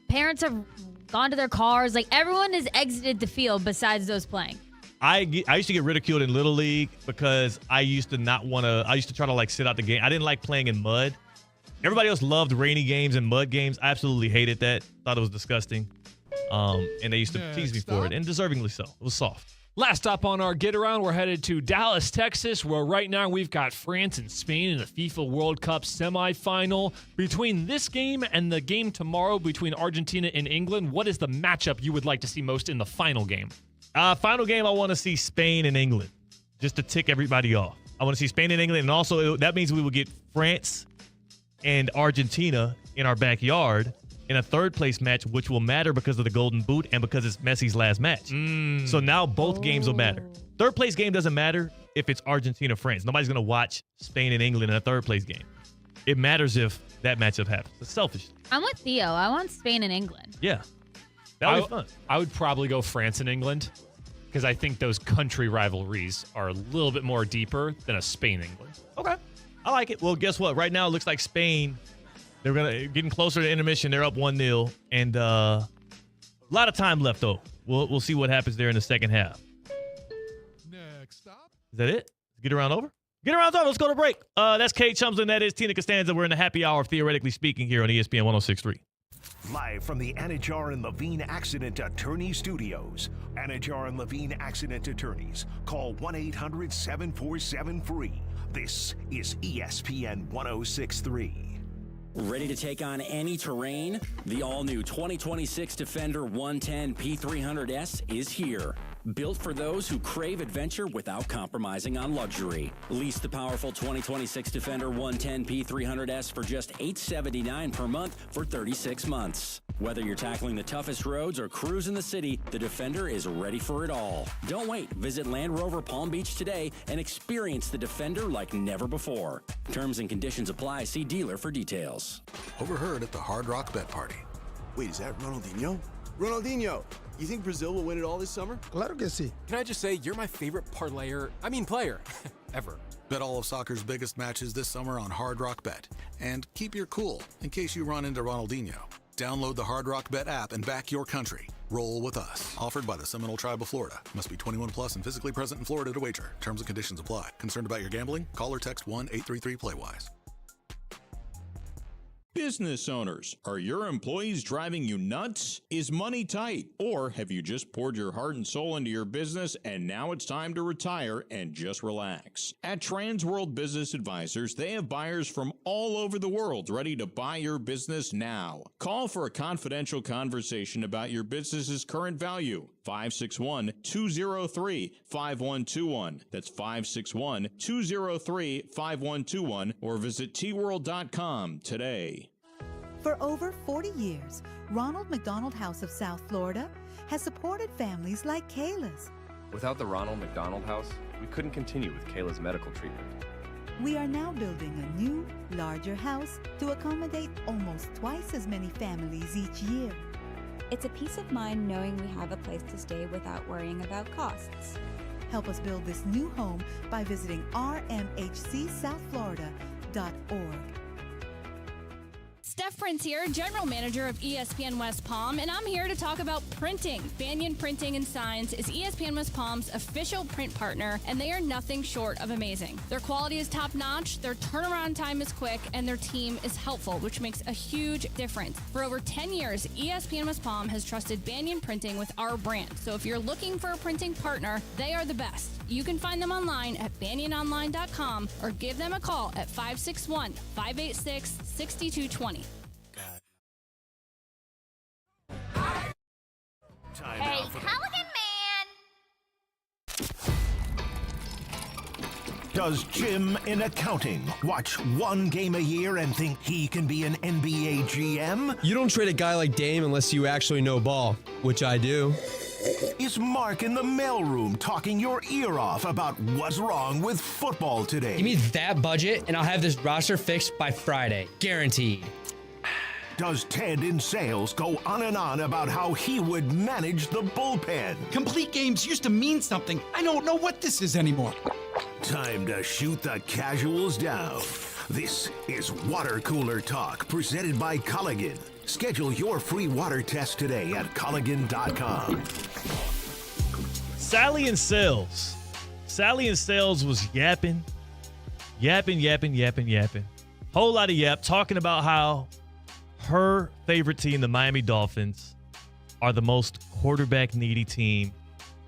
Parents have gone to their cars. Like, everyone has exited the field besides those playing. I used to get ridiculed in Little League because I used to try to, like, sit out the game. I didn't like playing in mud. Everybody else loved rainy games and mud games. I absolutely hated that. Thought it was disgusting. And they used to tease me for it, and deservingly so. It was soft. Last up on our get around, we're headed to Dallas, Texas, where right now we've got France and Spain in the FIFA World Cup semifinal. Between this game and the game tomorrow between Argentina and England, what is the matchup you would like to see most in the final game? Final game, I want to see Spain and England, just to tick everybody off. I want to see Spain and England, and also that means we will get France and Argentina in our backyard in a third-place match, which will matter because of the Golden Boot and because it's Messi's last match. So now both games will matter. Third-place game doesn't matter if it's Argentina-France. Nobody's going to watch Spain and England in a third-place game. It matters if that matchup happens. It's selfish. I'm with Theo. I want Spain and England. Yeah. That would be fun. I would probably go France and England because I think those country rivalries are a little bit more deeper than a Spain-England. Okay. I like it. Well, guess what? Right now, it looks like Spain, they're getting closer to intermission. They're up 1-0, and a lot of time left, though. We'll see what happens there in the second half. Next stop. Is that it? Get around over? Get around over. Let's go to break. That's Kate Chumsland. That is Tina Costanza. We're in the happy hour of Theoretically Speaking here on ESPN 106.3. Live from the Anajar and Levine Accident Attorney Studios. Anajar and Levine Accident Attorneys. Call 1-800-747-FREE. This is ESPN 106.3. Ready to take on any terrain? The all-new 2026 Defender 110 P300S is here. Built for those who crave adventure without compromising on luxury. Lease the powerful 2026 Defender 110 P300S for just $879 per month for 36 months. Whether you're tackling the toughest roads or cruising the city, the Defender is ready for it all. Don't wait. Visit Land Rover Palm Beach today and experience the Defender like never before. Terms and conditions apply. See dealer for details. Overheard at the Hard Rock Bet Party. Wait, is that Ronaldinho? Ronaldinho! You think Brazil will win it all this summer? Claro que sí. Can I just say, you're my favorite player ever. Bet all of soccer's biggest matches this summer on Hard Rock Bet. And keep your cool in case you run into Ronaldinho. Download the Hard Rock Bet app and back your country. Roll with us. Offered by the Seminole Tribe of Florida. Must be 21 plus and physically present in Florida to wager. Terms and conditions apply. Concerned about your gambling? Call or text 1-833-PLAY-WISE. Business owners, are your employees driving you nuts? Is money tight? Or have you just poured your heart and soul into your business and now it's time to retire and just relax? At Trans World Business Advisors, they have buyers from all over the world ready to buy your business now. Call for a confidential conversation about your business's current value. 561-203-5121. That's 561-203-5121 or visit tworld.com today. For over 40 years, Ronald McDonald House of South Florida has supported families like Kayla's. Without the Ronald McDonald House, we couldn't continue with Kayla's medical treatment. We are now building a new, larger house to accommodate almost twice as many families each year. It's a peace of mind knowing we have a place to stay without worrying about costs. Help us build this new home by visiting rmhcsouthflorida.org. Steph Prince here, General Manager of ESPN West Palm, and I'm here to talk about printing. Banyan Printing and Signs is ESPN West Palm's official print partner, and they are nothing short of amazing. Their quality is top-notch, their turnaround time is quick, and their team is helpful, which makes a huge difference. For over 10 years, ESPN West Palm has trusted Banyan Printing with our brand, so if you're looking for a printing partner, they are the best. You can find them online at banyanonline.com or give them a call at 561-586-6220. Hey, Pelican Man! Does Jim in accounting watch one game a year and think he can be an NBA GM? You don't trade a guy like Dame unless you actually know ball, which I do. Is Mark in the mailroom talking your ear off about what's wrong with football today? Give me that budget and I'll have this roster fixed by Friday. Guaranteed. Does Ted in sales go on and on about how he would manage the bullpen? Complete games used to mean something. I don't know what this is anymore. Time to shoot the casuals down. This is Water Cooler Talk, presented by Culligan. Schedule your free water test today at Culligan.com. Sally in sales. Sally in sales was yapping. Whole lot of yap, talking about how her favorite team, the Miami Dolphins, are the most quarterback-needy team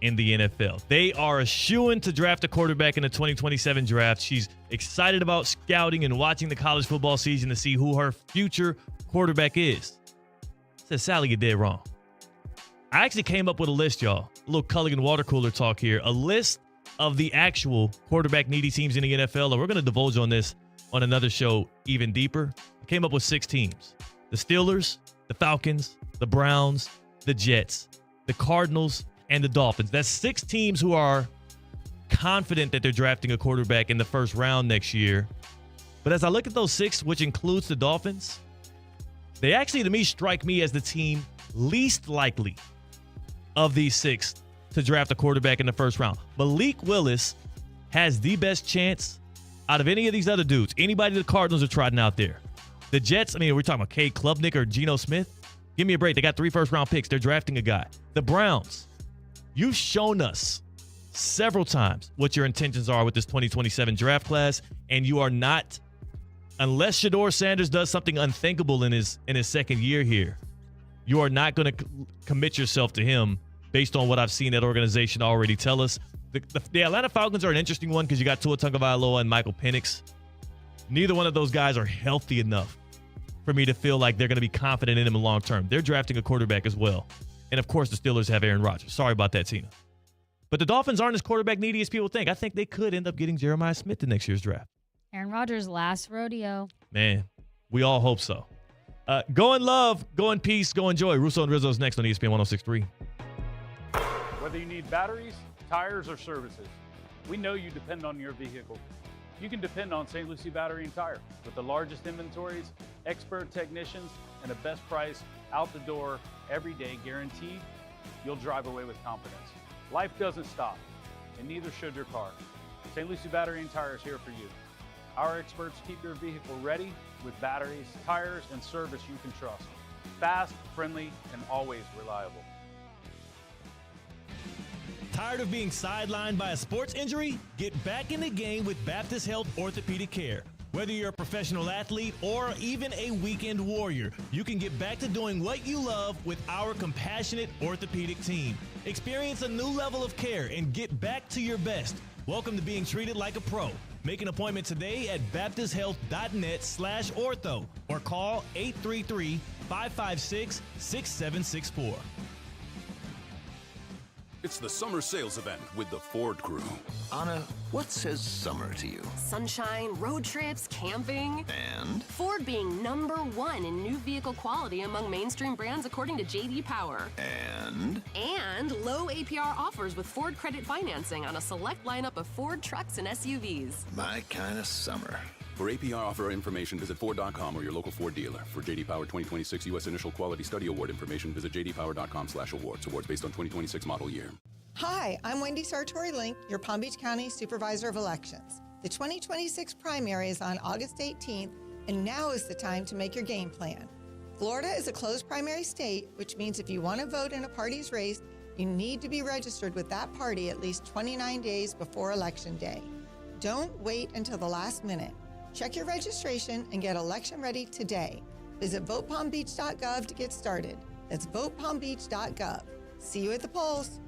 in the NFL. They are a shoo-in to draft a quarterback in the 2027 draft. She's excited about scouting and watching the college football season to see who her future quarterback is. Says Sally, you did wrong. I actually came up with a list, y'all. A little Culligan water cooler talk here. A list of the actual quarterback-needy teams in the NFL, and we're going to divulge on this on another show even deeper. I came up with 6 teams. The Steelers, the Falcons, the Browns, the Jets, the Cardinals, and the Dolphins. That's 6 teams who are confident that they're drafting a quarterback in the first round next year. But as I look at those 6, which includes the Dolphins, they actually, to me, strike me as the team least likely of these 6 to draft a quarterback in the first round. Malik Willis has the best chance out of any of these other dudes. Anybody the Cardinals are trotting out there. The Jets, I mean, we're talking about Cade Klubnik or Geno Smith. Give me a break. They got 3 first-round picks. They're drafting a guy. The Browns, you've shown us several times what your intentions are with this 2027 draft class, and you are not, unless Shedeur Sanders does something unthinkable in his second year here, you are not going to commit yourself to him based on what I've seen that organization already tell us. The Atlanta Falcons are an interesting one because you got Tua Tagovailoa and Michael Penix. Neither one of those guys are healthy enough for me to feel like they're going to be confident in him long term. They're drafting a quarterback as well. And, of course, the Steelers have Aaron Rodgers. Sorry about that, Tina. But the Dolphins aren't as quarterback needy as people think. I think they could end up getting Jeremiah Smith in next year's draft. Aaron Rodgers' last rodeo. Man, we all hope so. Go in love, go in peace, go in joy. Russo and Rizzo's next on ESPN 106.3. Whether you need batteries, tires, or services, we know you depend on your vehicle. You can depend on St. Lucie Battery and Tire with the largest inventories, expert technicians, and the best price out the door every day guaranteed. You'll drive away with confidence. Life doesn't stop, and neither should your car. St. Lucie Battery and Tire is here for you. Our experts keep your vehicle ready with batteries, tires, and service you can trust. Fast, friendly, and always reliable. Tired of being sidelined by a sports injury? Get back in the game with Baptist Health Orthopedic Care. Whether you're a professional athlete or even a weekend warrior, you can get back to doing what you love with our compassionate orthopedic team. Experience a new level of care and get back to your best. Welcome to being treated like a pro. Make an appointment today at baptisthealth.net/ortho or call 833-556-6764. It's the summer sales event with the Ford crew. Anna, what says summer to you? Sunshine, road trips, camping. And? Ford being #1 in new vehicle quality among mainstream brands according to J.D. Power. And? And low APR offers with Ford credit financing on a select lineup of Ford trucks and SUVs. My kind of summer. For APR offer information, visit Ford.com or your local Ford dealer. For J.D. Power 2026 U.S. Initial Quality Study Award information, visit jdpower.com/awards. Awards based on 2026 model year. Hi, I'm Wendy Sartori-Link, your Palm Beach County Supervisor of Elections. The 2026 primary is on August 18th, and now is the time to make your game plan. Florida is a closed primary state, which means if you want to vote in a party's race, you need to be registered with that party at least 29 days before Election Day. Don't wait until the last minute. Check your registration and get election ready today. Visit votepalmbeach.gov to get started. That's votepalmbeach.gov. See you at the polls.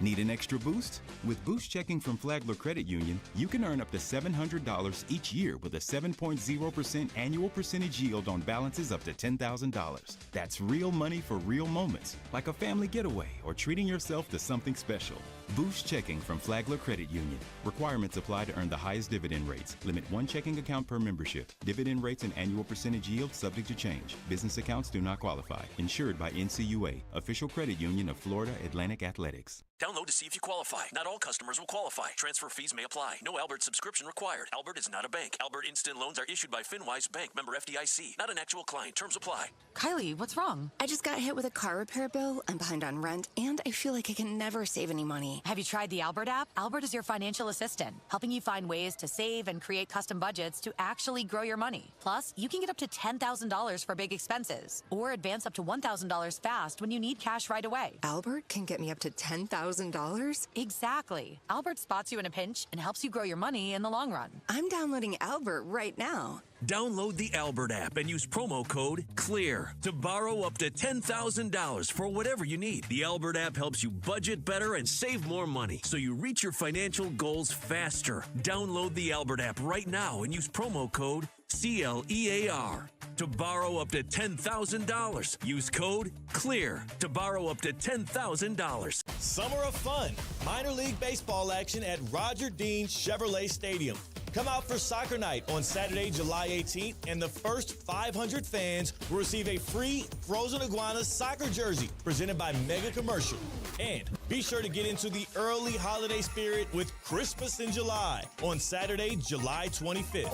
Need an extra boost? With Boost Checking from Flagler Credit Union, you can earn up to $700 each year with a 7.0% annual percentage yield on balances up to $10,000. That's real money for real moments, like a family getaway or treating yourself to something special. Boost Checking from Flagler Credit Union. Requirements apply to earn the highest dividend rates. Limit 1 checking account per membership. Dividend rates and annual percentage yield subject to change. Business accounts do not qualify. Insured by NCUA, official credit union of Florida Atlantic Athletics. Download to see if you qualify. Not all customers will qualify. Transfer fees may apply. No Albert subscription required. Albert is not a bank. Albert Instant Loans are issued by FinWise Bank, member FDIC. Not an actual client. Terms apply. Kylie, what's wrong? I just got hit with a car repair bill. I'm behind on rent, and I feel like I can never save any money. money. Have you tried the Albert app? Albert is your financial assistant, helping you find ways to save and create custom budgets to actually grow your money. Plus, you can get up to $10,000 for big expenses or advance up to $1,000 fast when you need cash right away. Albert can get me up to $10,000? Exactly. Albert spots you in a pinch and helps you grow your money in the long run. I'm downloading Albert right now. Download the Albert app and use promo code CLEAR to borrow up to $10,000 for whatever you need. The Albert app helps you budget better and save more money so you reach your financial goals faster. Download the Albert app right now and use promo code CLEAR to borrow up to $10,000. Use code CLEAR to borrow up to $10,000. Summer of fun. Minor league baseball action at Roger Dean Chevrolet Stadium. Come out for soccer night on Saturday, July 18th, and the first 500 fans will receive a free Frozen Iguana soccer jersey presented by Mega Commercial. And be sure to get into the early holiday spirit with Christmas in July on Saturday, July 25th.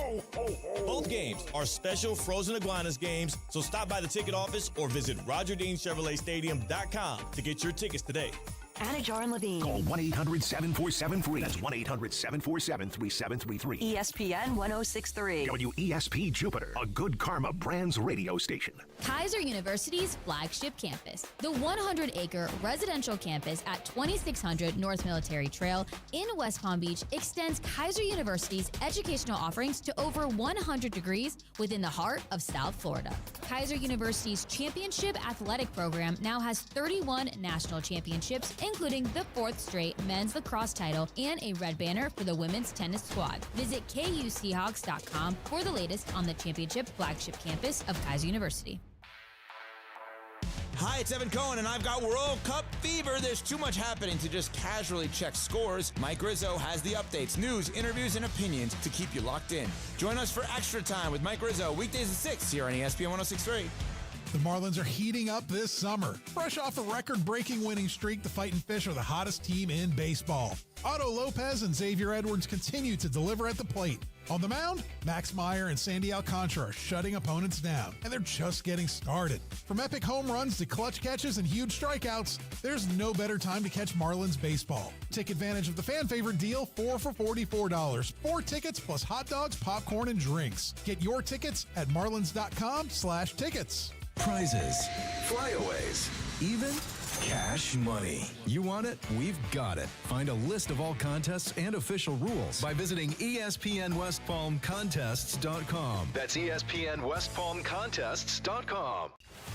Both games are special Frozen Iguanas games, so stop by the ticket office or visit RogerDeanChevroletStadium.com to get your tickets today. Anajar and Levine. Call 1-800-747-FREE. That's 1-800-747-3733. ESPN 1063. WESP Jupiter, a Good Karma Brands radio station. Kaiser University's flagship campus, the 100-acre residential campus at 2600 North Military Trail in West Palm Beach, extends Kaiser University's educational offerings to over 100 degrees within the heart of South Florida. Kaiser University's championship athletic program now has 31 national championships, including the 4th straight men's lacrosse title and a red banner for the women's tennis squad. Visit KUSeahawks.com for the latest on the championship flagship campus of Kaiser University. Hi, it's Evan Cohen, and I've got World Cup fever. There's too much happening to just casually check scores. Mike Rizzo has the updates, news, interviews, and opinions to keep you locked in. Join us for Extra Time with Mike Rizzo, weekdays at 6 here on ESPN 1063. The Marlins are heating up this summer. Fresh off a record-breaking winning streak, the Fightin' Fish are the hottest team in baseball. Otto Lopez and Xavier Edwards continue to deliver at the plate. On the mound, Max Meyer and Sandy Alcantara are shutting opponents down, and they're just getting started. From epic home runs to clutch catches and huge strikeouts, there's no better time to catch Marlins baseball. Take advantage of the fan favorite deal, 4 for $44. 4 tickets plus hot dogs, popcorn, and drinks. Get your tickets at marlins.com/tickets. Prizes, flyaways, even cash money. You want it? We've got it. Find a list of all contests and official rules by visiting ESPNWestPalmContests.com. That's ESPNWestPalmContests.com.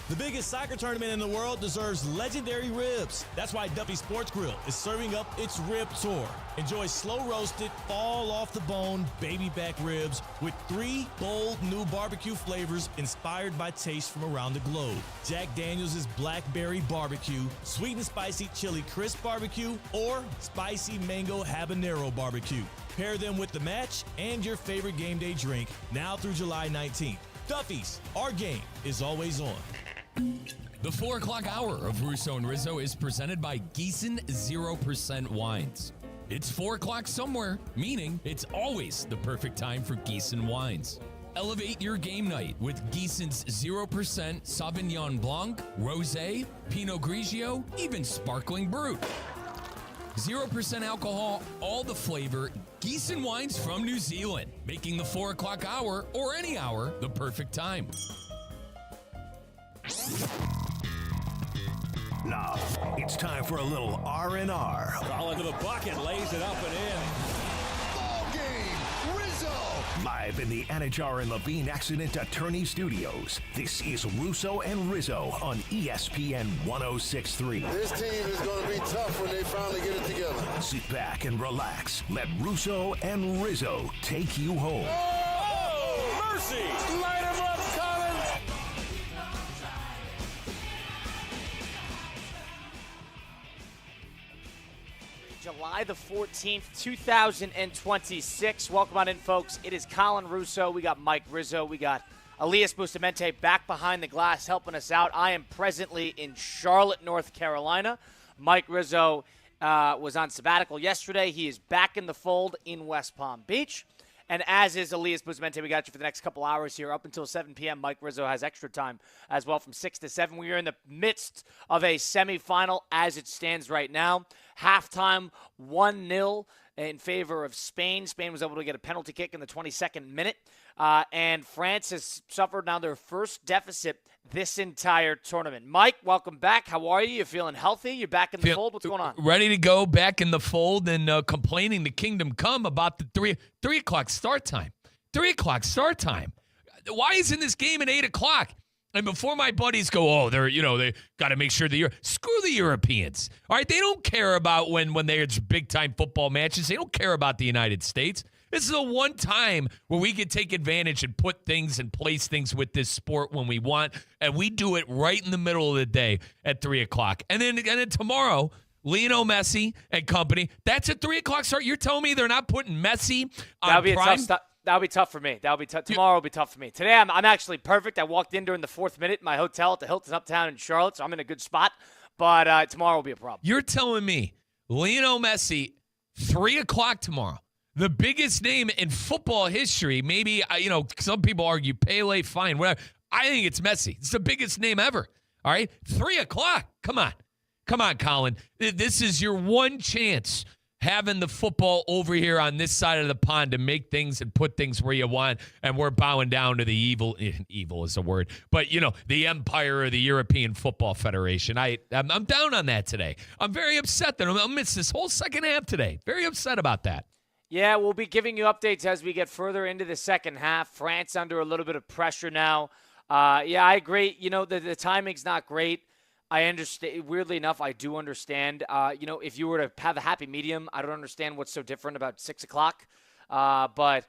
The biggest soccer tournament in the world deserves legendary ribs. That's why Duffy Sports Grill is serving up its rib tour. Enjoy slow-roasted, fall-off-the-bone baby back ribs with 3 bold new barbecue flavors inspired by tastes from around the globe. Jack Daniels' Blackberry Barbecue, Sweet and Spicy Chili Crisp Barbecue, or Spicy Mango Habanero Barbecue. Pair them with the match and your favorite game day drink now through July 19th. Duffy's, our game is always on. The 4 o'clock hour of Russo and Rizzo is presented by Gießen 0% Wines. It's 4 o'clock somewhere, meaning it's always the perfect time for Gießen wines. Elevate your game night with Gießen's 0% Sauvignon Blanc, Rosé, Pinot Grigio, even Sparkling Brut. 0% alcohol, all the flavor, Gießen wines from New Zealand, making the 4 o'clock hour or any hour the perfect time. Now, it's time for a little R&R. All into the bucket, lays it up and in. Ball game, Rizzo! Live in the Anajar and Levine Accident Attorney Studios, this is Russo and Rizzo on ESPN 1063. This team is going to be tough when they finally get it together. Sit back and relax. Let Russo and Rizzo take you home. Oh, mercy! Light him up, Colin! July the 14th, 2026. Welcome on in, folks. It is Colin Russo. We got Mike Rizzo. We got Elias Bustamante back behind the glass helping us out. I am presently in Charlotte, North Carolina. Mike Rizzo was on sabbatical yesterday. He is back in the fold in West Palm Beach. And as is Elias Bustamante, we got you for the next couple hours here up until 7 p.m. Mike Rizzo has extra time as well from 6 to 7. We are in the midst of a semifinal as it stands right now. Halftime 1-0 in favor of Spain. Spain was able to get a penalty kick in the 22nd minute. And France has suffered now their first deficit this entire tournament. Mike, welcome back. How are you? You feeling healthy? You're back in the fold? What's going on? Ready to go back in the fold and complaining to Kingdom Come about the 3 o'clock start time. 3 o'clock start time. Why isn't this game at 8 o'clock? And before my buddies go, they got to make sure screw the Europeans. All right, they don't care about when there's big-time football matches. They don't care about the United States. This is the one time where we can take advantage and put things and place things with this sport when we want, and we do it right in the middle of the day at 3 o'clock. And then tomorrow, Lionel Messi and company, that's at 3 o'clock start. You're telling me they're not putting Messi on That'll be Prime? That'll be tough for me. Tomorrow will be tough for me. Today, I'm actually perfect. I walked in during the 4th minute in my hotel at the Hilton Uptown in Charlotte, so I'm in a good spot. But tomorrow will be a problem. You're telling me Lionel Messi, 3 o'clock tomorrow, the biggest name in football history, maybe, some people argue Pele, fine, whatever. I think it's Messi. It's the biggest name ever. All right? 3 o'clock. Come on. Come on, Colin. This is your one chance having the football over here on this side of the pond to make things and put things where you want, and we're bowing down to the evil is a word, but, the empire of the European Football Federation. I'm down on that today. I'm very upset that I'll miss this whole second half today. Very upset about that. Yeah, we'll be giving you updates as we get further into the second half. France under a little bit of pressure now. I agree. The timing's not great. I understand. Weirdly enough, I do understand. If you were to have a happy medium, I don't understand what's so different about 6 o'clock. But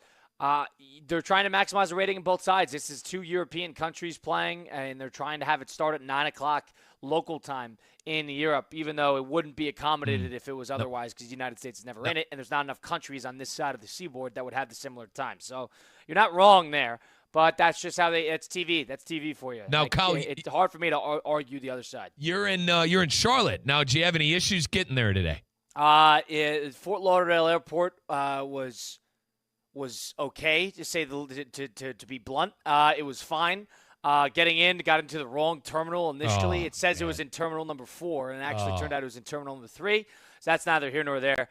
they're trying to maximize the rating on both sides. This is 2 European countries playing, and they're trying to have it start at 9 o'clock local time in Europe, even though it wouldn't be accommodated if it was otherwise, because the United States is never in it, and there's not enough countries on this side of the seaboard that would have the similar time. So you're not wrong there. But that's just how it's TV. That's TV for you. Now, Kyle, it's hard for me to argue the other side. You're in Charlotte now. Do you have any issues getting there today? Fort Lauderdale Airport was okay to say to be blunt. It was fine. Getting in, got into the wrong terminal initially. It says it was in terminal number 4, and it actually turned out it was in terminal number 3. So that's neither here nor there.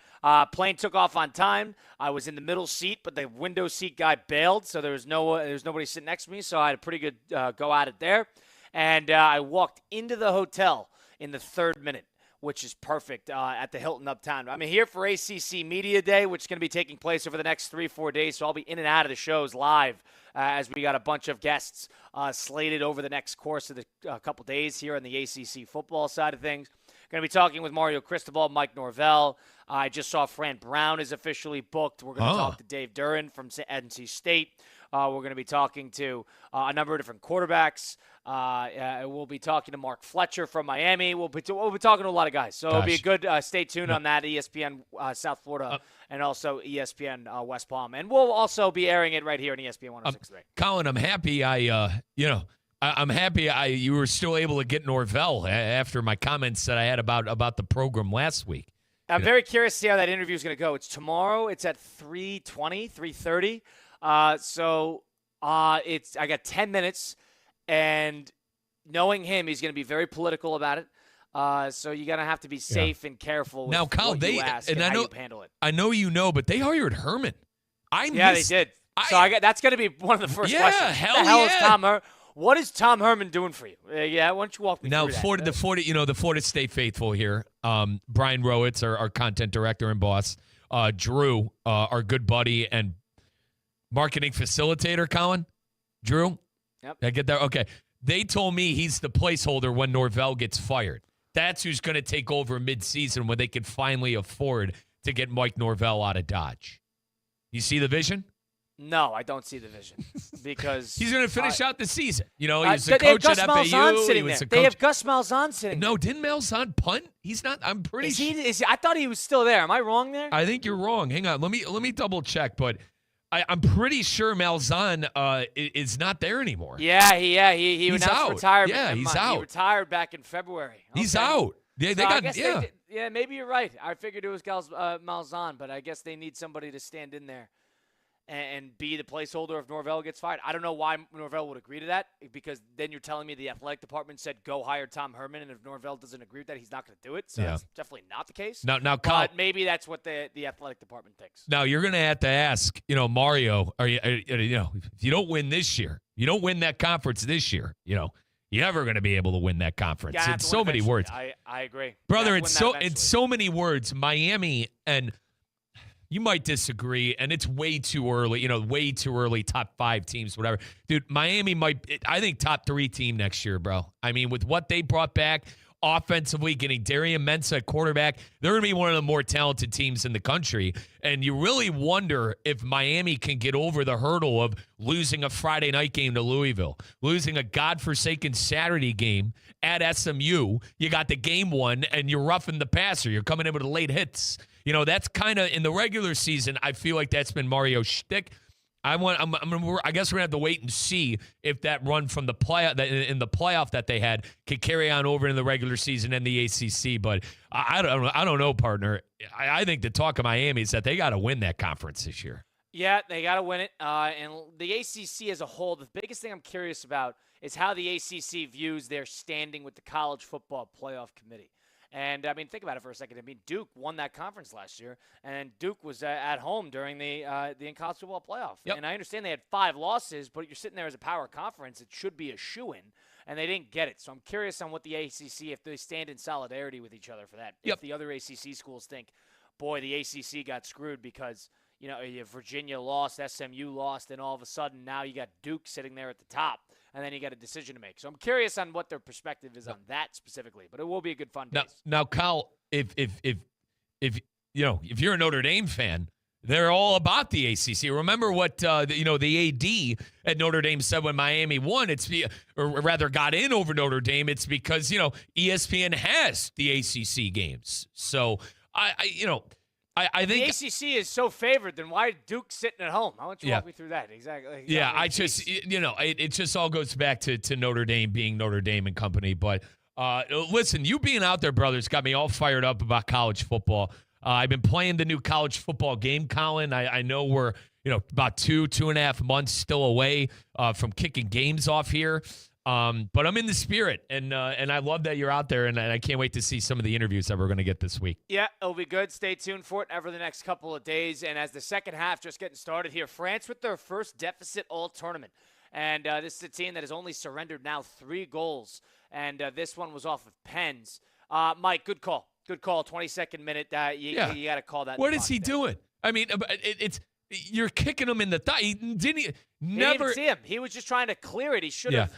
Plane took off on time. I was in the middle seat, but the window seat guy bailed, so there was nobody sitting next to me. So I had a pretty good go at it there. And I walked into the hotel in the 3rd minute, which is perfect, at the Hilton Uptown. I'm here for ACC Media Day, which is going to be taking place over the next 3-4 days. So I'll be in and out of the shows live as we got a bunch of guests slated over the next course of the couple days here on the ACC football side of things. Going to be talking with Mario Cristobal, Mike Norvell. I just saw Fran Brown is officially booked. We're going to talk to Dave Duran from NC State. We're going to be talking to a number of different quarterbacks. We'll be talking to Mark Fletcher from Miami. We'll be talking to a lot of guys. So it'll be a good stay tuned on that, ESPN South Florida and also ESPN West Palm. And we'll also be airing it right here on ESPN 106.3. Colin, I'm happy I'm happy you were still able to get Norvell after my comments that I had about the program last week. I'm very curious to see how that interview is going to go. It's tomorrow. It's at 3:30. I got 10 minutes, and knowing him, he's going to be very political about it. So you're going to have to be safe and careful with now, Kyle, what you ask and how you handle it. I know, but they hired Herman. They did. That's going to be one of the first questions. What the hell is Tom Herman? What is Tom Herman doing for you? Why don't you walk me through that? The Florida State faithful here. Brian Rowitz, our content director and boss. Drew, our good buddy and marketing facilitator, Colin. Drew? Yep. I get that? Okay. They told me he's the placeholder when Norvell gets fired. That's who's going to take over mid-season when they can finally afford to get Mike Norvell out of Dodge. You see the vision? No, I don't see the vision because he's going to finish out the season. He's a coach at FAU. They have Gus Malzahn sitting there. No, didn't Malzahn punt? He's not. I'm pretty sure. I thought he was still there. Am I wrong there? I think you're wrong. Hang on. Let me double check. But I'm pretty sure Malzahn is not there anymore. He announced retirement. Yeah, he's out. He retired back in February. Okay. He's out. Maybe you're right. I figured it was Malzahn, but I guess they need somebody to stand in there and be the placeholder if Norvell gets fired. I don't know why Norvell would agree to that, because then you're telling me the athletic department said go hire Tom Herman, and if Norvell doesn't agree with that, he's not going to do it. So that's definitely not the case. Now, Kyle, but maybe that's what the athletic department thinks. Now you're going to have to ask, Mario, if you don't win this year, you don't win that conference this year, you're never going to be able to win that conference. Yeah, It's so many words. I agree. Brother, it's so many words. Miami, and you might disagree, and it's way too early, top 5 teams, whatever. Dude, Miami I think top 3 team next year, bro. I mean, with what they brought back offensively, getting Darian Mensah at quarterback, they're going to be one of the more talented teams in the country. And you really wonder if Miami can get over the hurdle of losing a Friday night game to Louisville, losing a godforsaken Saturday game at SMU. You got the game won, and you're roughing the passer. You're coming in with late hits. That's kind of in the regular season. I feel like that's been Mario's shtick. I guess we're gonna have to wait and see if that run from the playoff that they had can carry on over in the regular season and the ACC. But I don't know, partner. I think the talk of Miami is that they got to win that conference this year. Yeah, they got to win it. And the ACC as a whole, the biggest thing I'm curious about is how the ACC views their standing with the College Football Playoff Committee. And, I mean, think about it for a second. I mean, Duke won that conference last year, and Duke was at home during the college football playoff. Yep. And I understand they had 5 losses, but you're sitting there as a power conference. It should be a shoo-in, and they didn't get it. So I'm curious on what the ACC, if they stand in solidarity with each other for that. Yep. If the other ACC schools think, boy, the ACC got screwed because, Virginia lost, SMU lost, and all of a sudden now you got Duke sitting there at the top. And then you got a decision to make. So I'm curious on what their perspective is on that specifically. But it will be a good fun day. Now, Kyle, if you're a Notre Dame fan, they're all about the ACC. Remember what the AD at Notre Dame said when Miami won? Or rather got in over Notre Dame. It's because ESPN has the ACC games. So I think the ACC is so favored. Then why Duke sitting at home? Why don't you walk me through that exactly? Yeah, it just all goes back to Notre Dame being Notre Dame and company. But listen, you being out there, brothers, got me all fired up about college football. I've been playing the new college football game, Colin. I know we're about 2.5 months still away from kicking games off here. But I'm in the spirit, and I love that you're out there, and I can't wait to see some of the interviews that we're going to get this week. Yeah, it'll be good. Stay tuned for it over the next couple of days. And as the second half just getting started here, France with their first deficit all tournament. And this is a team that has only surrendered now 3 goals, and this one was off of pens. Mike, good call. Good call. 22nd minute. You got to call that. What is he doing? I mean, you're kicking him in the thigh. He didn't see him. He was just trying to clear it. He should have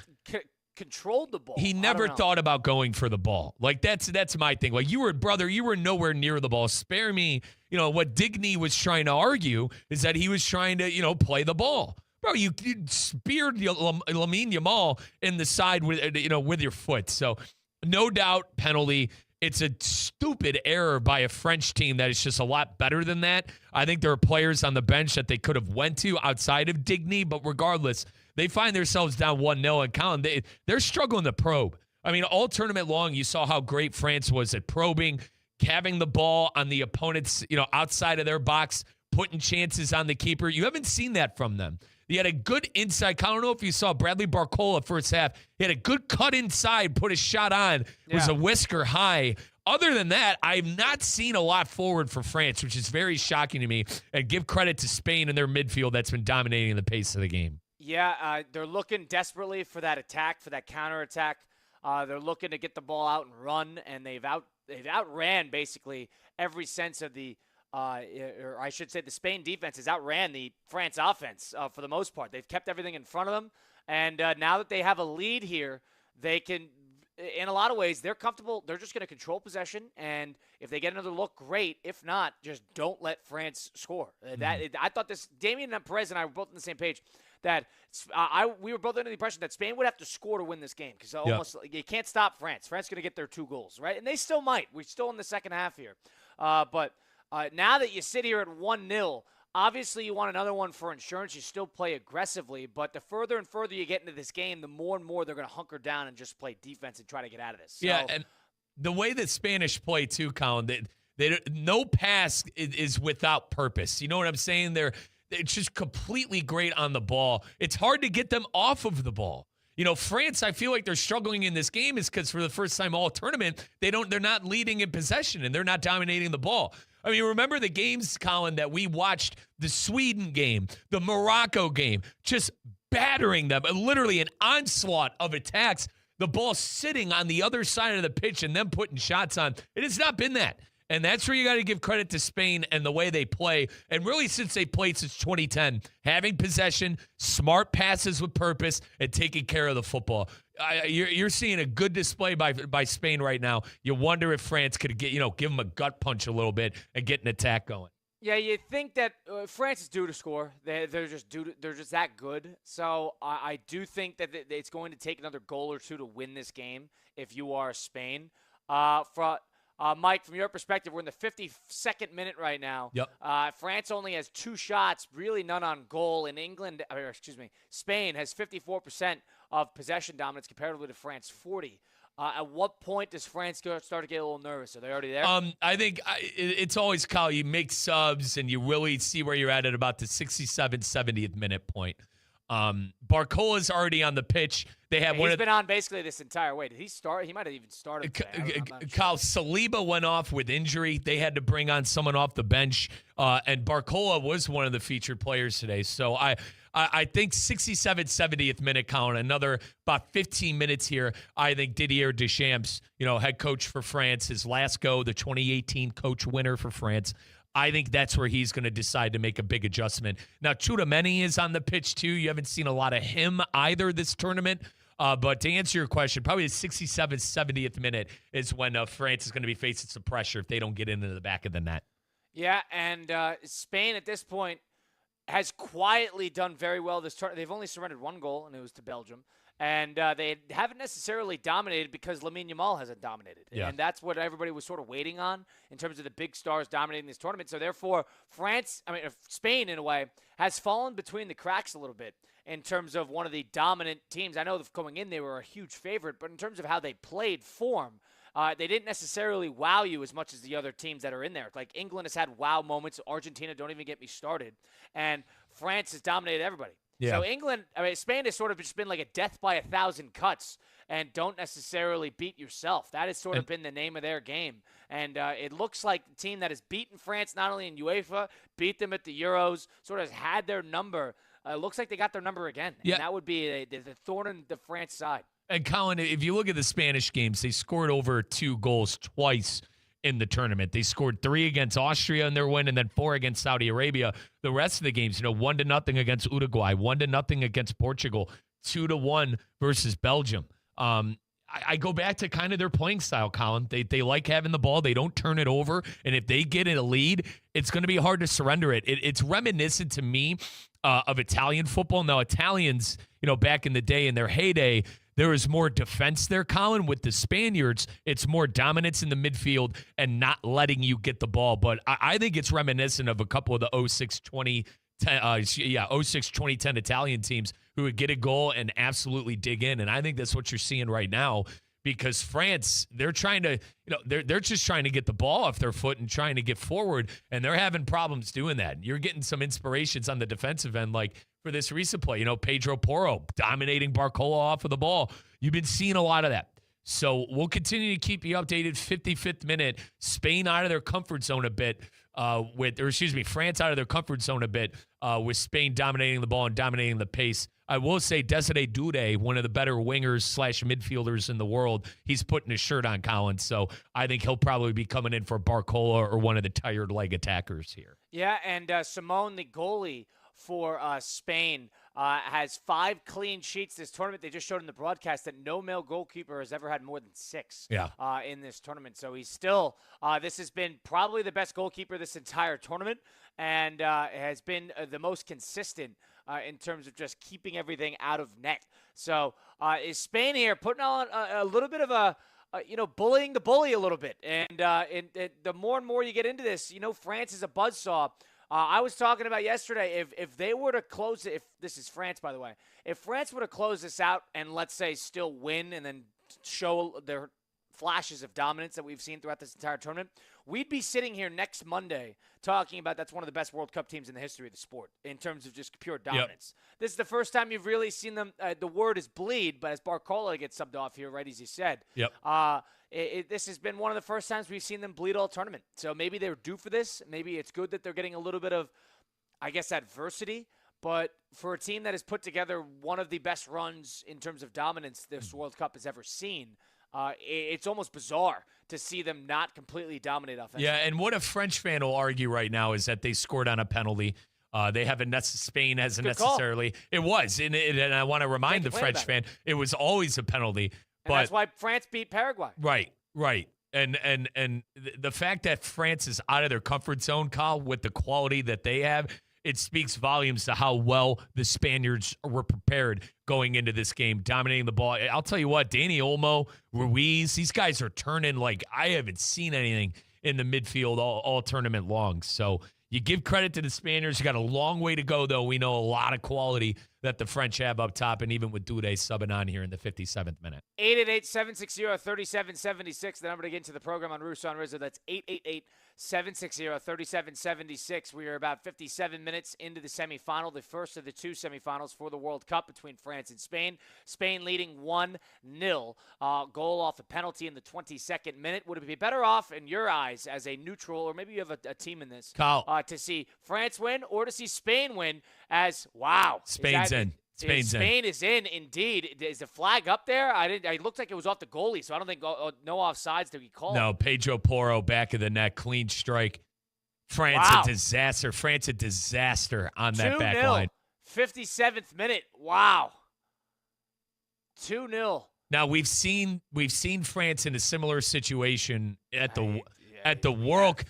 controlled the ball. He never thought about going for the ball. Like that's my thing. Like you were nowhere near the ball. Spare me. What Digny was trying to argue is that he was trying to play the ball. Bro, you speared Lamine Yamal in the side with your foot. So no doubt penalty. It's a stupid error by a French team that is just a lot better than that. I think there are players on the bench that they could have went to outside of Digny, but regardless, they find themselves down 1-0. And Colin, they're struggling to probe. I mean, all tournament long, you saw how great France was at probing, having the ball on the opponent's, outside of their box, putting chances on the keeper. You haven't seen that from them. He had a good inside. I don't know if you saw Bradley Barcola first half. He had a good cut inside, put a shot on. It was a whisker high. Other than that, I've not seen a lot forward for France, which is very shocking to me. And give credit to Spain and their midfield that's been dominating the pace of the game. Yeah, they're looking desperately for that attack, for that counterattack. They're looking to get the ball out and run, and they've outran basically every sense of the or I should say the Spain defense has outran the France offense for the most part. They've kept everything in front of them, and now that they have a lead here, they can, in a lot of ways, they're comfortable. They're just going to control possession, and if they get another look, great. If not, just don't let France score. I thought this, Damien Perez and I were both on the same page, that we were both under the impression that Spain would have to score to win this game because you can't stop France. France is going to get their 2 goals, right? And they still might. We're still in the second half here. But now that you sit here at 1-0, obviously you want another one for insurance. You still play aggressively, but the further and further you get into this game, the more and more they're going to hunker down and just play defense and try to get out of this. So, yeah, and the way that Spanish play too, Colin, no pass is without purpose. You know what I'm saying? It's just completely great on the ball. It's hard to get them off of the ball. France, I feel like they're struggling in this game is because for the first time all tournament, they're not leading in possession and they're not dominating the ball. I mean, remember the games, Colin, that we watched, the Sweden game, the Morocco game, just battering them, literally an onslaught of attacks, the ball sitting on the other side of the pitch and them putting shots on. It has not been that. And that's where you got to give credit to Spain and the way they play. And really, since they played since 2010, having possession, smart passes with purpose, and taking care of the football. You're seeing a good display by Spain right now. You wonder if France could give them a gut punch a little bit and get an attack going. Yeah, you think that France is due to score. They're just that good. So I do think that it's going to take another goal or two to win this game if you are Spain. Mike, from your perspective, we're in the 52nd minute right now. Yep. France only has 2 shots, really none on goal. And Spain has 54% of possession dominance comparatively to France 40. At what point does France start to get a little nervous? Are they already there? I think it's always, Kyle, you make subs and you really see where you're at about the 67th, 70th minute point. Barcola's already on the pitch. He's been on basically this entire way. Did he start? He might have even started. Kyle, Saliba went off with injury. They had to bring on someone off the bench, and Barcola was one of the featured players today. So I think 67th, 70th minute, Colin, another about 15 minutes here. I think Didier Deschamps, head coach for France, his last go, the 2018 coach winner for France. I think that's where he's going to decide to make a big adjustment. Now, Tchouameni is on the pitch, too. You haven't seen a lot of him either this tournament. But to answer your question, probably the 67th, 70th minute is when France is going to be facing some pressure if they don't get into the back of the net. Yeah, and Spain at this point has quietly done very well this tournament. They've only surrendered 1 goal, and it was to Belgium. And they haven't necessarily dominated because Lamine Yamal hasn't dominated. Yeah. And that's what everybody was sort of waiting on in terms of the big stars dominating this tournament. So, therefore, Spain, in a way, has fallen between the cracks a little bit in terms of one of the dominant teams. I know going in they were a huge favorite, but in terms of how they played form, they didn't necessarily wow you as much as the other teams that are in there. Like England has had wow moments. Argentina, don't even get me started. And France has dominated everybody. Yeah. So Spain has sort of just been like a death by 1,000 cuts and don't necessarily beat yourself. That has sort of been the name of their game. And it looks like the team that has beaten France, not only in UEFA, beat them at the Euros, sort of has had their number. Looks like they got their number again. Yeah. And that would be the thorn in the France side. And Colin, if you look at the Spanish games, they scored over 2 goals twice in the tournament. They scored 3 against Austria in their win and then 4 against Saudi Arabia. The rest of the games, 1-0 against Uruguay, 1-0 against Portugal, 2-1 versus Belgium. I go back to kind of their playing style, Colin. They like having the ball. They don't turn it over. And if they get in a lead, it's going to be hard to surrender it. It's reminiscent to me of Italian football. Now, Italians, back in the day, in their heyday, there is more defense there, Colin. With the Spaniards, it's more dominance in the midfield and not letting you get the ball. But I think it's reminiscent of a couple of the 06-2010 Italian teams who would get a goal and absolutely dig in. And I think that's what you're seeing right now because France, they're trying to, they're just trying to get the ball off their foot and trying to get forward, and they're having problems doing that. You're getting some inspirations on the defensive end, like for this recent play, Pedro Porro dominating Barcola off of the ball. You've been seeing a lot of that. So we'll continue to keep you updated. 55th minute, Spain out of their comfort zone a bit France out of their comfort zone a bit with Spain dominating the ball and dominating the pace. I will say Desiree Doué, one of the better wingers / midfielders in the world, he's putting his shirt on, Colin. So I think he'll probably be coming in for Barcola or one of the tired leg attackers here. Yeah, and Simone, the goalie for Spain, has 5 clean sheets this tournament. They just showed in the broadcast that no male goalkeeper has ever had more than 6 in this tournament. So he's still this has been probably the best goalkeeper this entire tournament and has been the most consistent in terms of just keeping everything out of net. So is Spain here putting on a little bit of a bullying the bully a little bit. And the more and more you get into this, France is a buzzsaw. I was talking about yesterday, if they were to close it, if this is France, by the way, if France were to close this out and let's say still win and then show their flashes of dominance that we've seen throughout this entire tournament, we'd be sitting here next Monday talking about that's one of the best World Cup teams in the history of the sport in terms of just pure dominance. Yep. This is the first time you've really seen them. The word is bleed, but as Barcola gets subbed off here, right, as you said. Yep. This has been one of the first times we've seen them bleed all tournament. So maybe they're due for this. Maybe it's good that they're getting a little bit of, I guess, adversity. But for a team that has put together one of the best runs in terms of dominance this World Cup has ever seen, it's almost bizarre to see them not completely dominate offensively. Yeah, and what a French fan will argue right now is that they scored on a penalty. They haven't Spain hasn't necessarily. Call. It was, and I want to remind the French fan, it was always a penalty. And that's why France beat Paraguay. Right. And the fact that France is out of their comfort zone, Kyle, with the quality that they have, it speaks volumes to how well the Spaniards were prepared going into this game, dominating the ball. I'll tell you what, Dani Olmo, Ruiz, these guys are turning like I haven't seen anything in the midfield all tournament long. So you give credit to the Spaniards. You got a long way to go, though. We know a lot of quality that the French have up top, and even with Dude subbing on here in the 57th minute. 888-760-3776, the number to get into the program on Russo and Rizzo. That's 888-760-3776. We are about 57 minutes into the semifinal, the first of the two semifinals for the World Cup between France and Spain. Spain leading 1-0. Goal off a penalty in the 22nd minute. Would it be better off, in your eyes, as a neutral, or maybe you have a team in this, Kyle, to see France win or to see Spain win as, wow. Spain's in. Spain is in, indeed. Is the flag up there? It looked like it was off the goalie, so I don't think no offsides to be called. No, Pedro Porro, back of the net, clean strike. France a disaster. France a disaster on that back line. 57th minute. Wow. 2-0. Now we've seen France in a similar situation at the World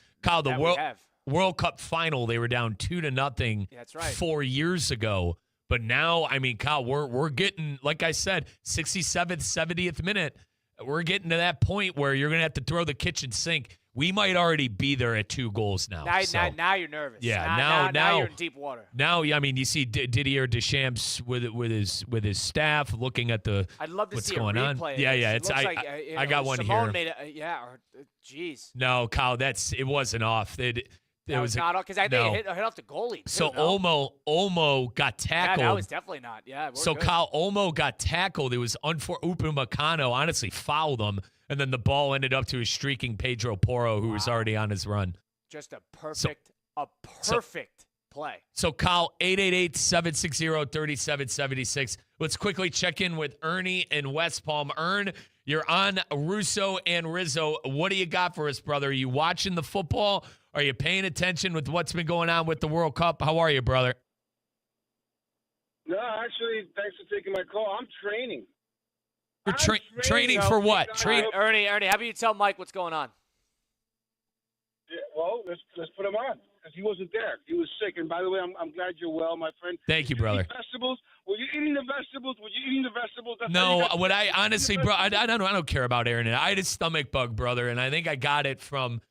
World Cup final. They were down 2-0. That's right. 4 years ago. But now, I mean, Kyle, we're getting, like I said, 67th, 70th minute. We're getting to that point where you're going to have to throw the kitchen sink. We might already be there at 2 goals now. Now you're nervous. Yeah, now you're in deep water. Now, I mean, you see Didier Deschamps with his staff looking at I'd love to what's see going a on. replay. Yeah. I got one Simone here. Made geez. No, Kyle, it wasn't off. It was not off because I think it hit off the goalie. Too, so Olmo got tackled. Yeah, that was definitely not. Yeah. So good. Kyle, Olmo got tackled. It was Upamecano honestly fouled him, and then the ball ended up to a streaking Pedro Porro, who was already on his run. Just a perfect play. So Kyle, 888-760-3776. Let's quickly check in with Ernie in West Palm. Ern, you're on Russo and Rizzo. What do you got for us, brother? Are you watching the football? Are you paying attention with what's been going on with the World Cup? How are you, brother? No, actually, thanks for taking my call. I'm training. You're training for what? Ernie, how about you tell Mike what's going on? Yeah, well, let's put him on because he wasn't there. He was sick. And by the way, I'm glad you're well, my friend. Thank you, brother. Vegetables? Were you eating the vegetables? No, what I honestly, bro, I don't care about Aaron. I had a stomach bug, brother, and I think I got it from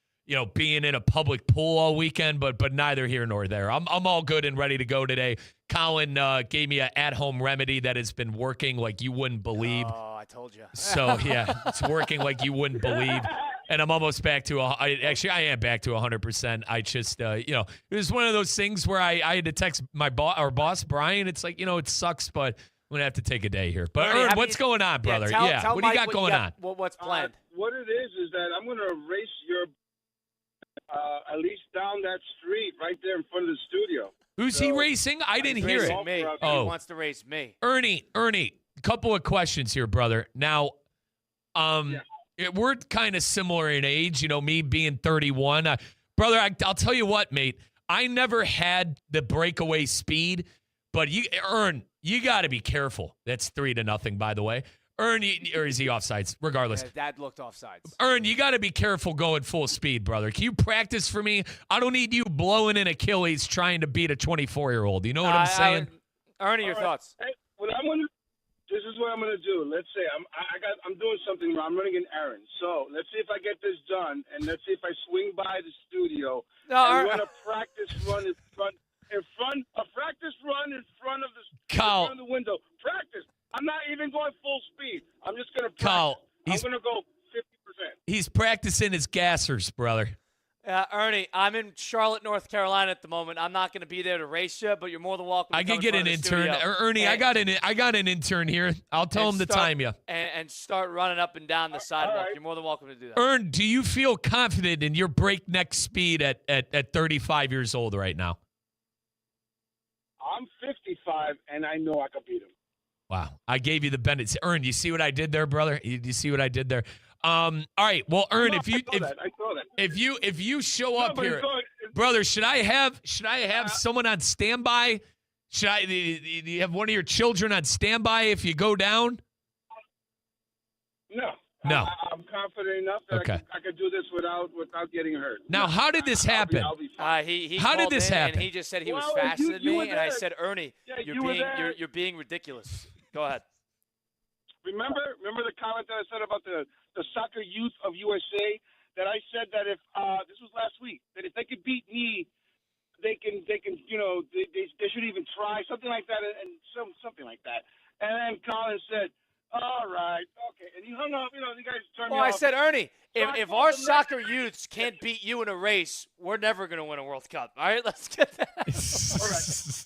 being in a public pool all weekend, but neither here nor there. I'm all good and ready to go today. Colin gave me an at-home remedy that has been working like you wouldn't believe. Oh, I told you. So, yeah, it's working like you wouldn't believe. And I'm almost back to I am back to 100%. I just, it was one of those things where I had to text our boss, Brian. It's like, it sucks, but I'm going to have to take to here. But Ern, what's going on, brother? Tell what Mike do you got going on? What's planned? What it is that I'm going to erase your at least down that street right there in front of the studio. Who's he racing? I didn't hear it. Me. Oh, he wants to race me. Ernie, a couple of questions here, brother. Now, we're kind of similar in age. Me being 31, brother. I'll tell you what, mate. I never had the breakaway speed, but you got to be careful. That's 3-0, by the way. Ern, or is he offsides? Regardless. Yeah, Dad looked offsides. Ern, you got to be careful going full speed, brother. Can you practice for me? I don't need you blowing in Achilles trying to beat a 24-year-old. You know what I'm saying? Ernie, your thoughts. Hey, this is what I'm going to do. Let's say I'm doing something wrong. I'm running an errand. So let's see if I get this done, and let's see if I swing by the studio and run a practice run in front of the window. Practice. I'm not even going full speed. I'm just going to practice. Kyle, I'm going to go He's practicing his gassers, brother. Ernie, I'm in Charlotte, North Carolina at the moment. I'm not going to be there to race you, but you're more than welcome. I can get an intern. Ernie, I got an intern here. I'll tell him to time you. And start running up and down the sidewalk. Right. You're more than welcome to do that. Ern, do you feel confident in your breakneck speed at 35 years old right now? I'm 55, and I know I can beat him. Wow. I gave you the benefits. Ern, you see what I did there, brother? You see what I did there? All right. Well, Ern, I saw that. If you show up here, brother, should I have someone on standby? Do you have one of your children on standby if you go down? No. No. I'm confident enough that I could do this without getting hurt. Now, how did this happen? How did this happen? And he just said he was faster than me, and I said, Ernie, you're being ridiculous. Go ahead. Remember the comment that I said about the soccer youth of USA? That I said that if this was last week, that if they could beat me, they can they should even try something like that and something like that. And then Colin said, "All right, okay," and he hung up. You guys turned me off. I said, Ernie, if our soccer youths can't beat you in a race, we're never going to win a World Cup. All right, let's get that. All right.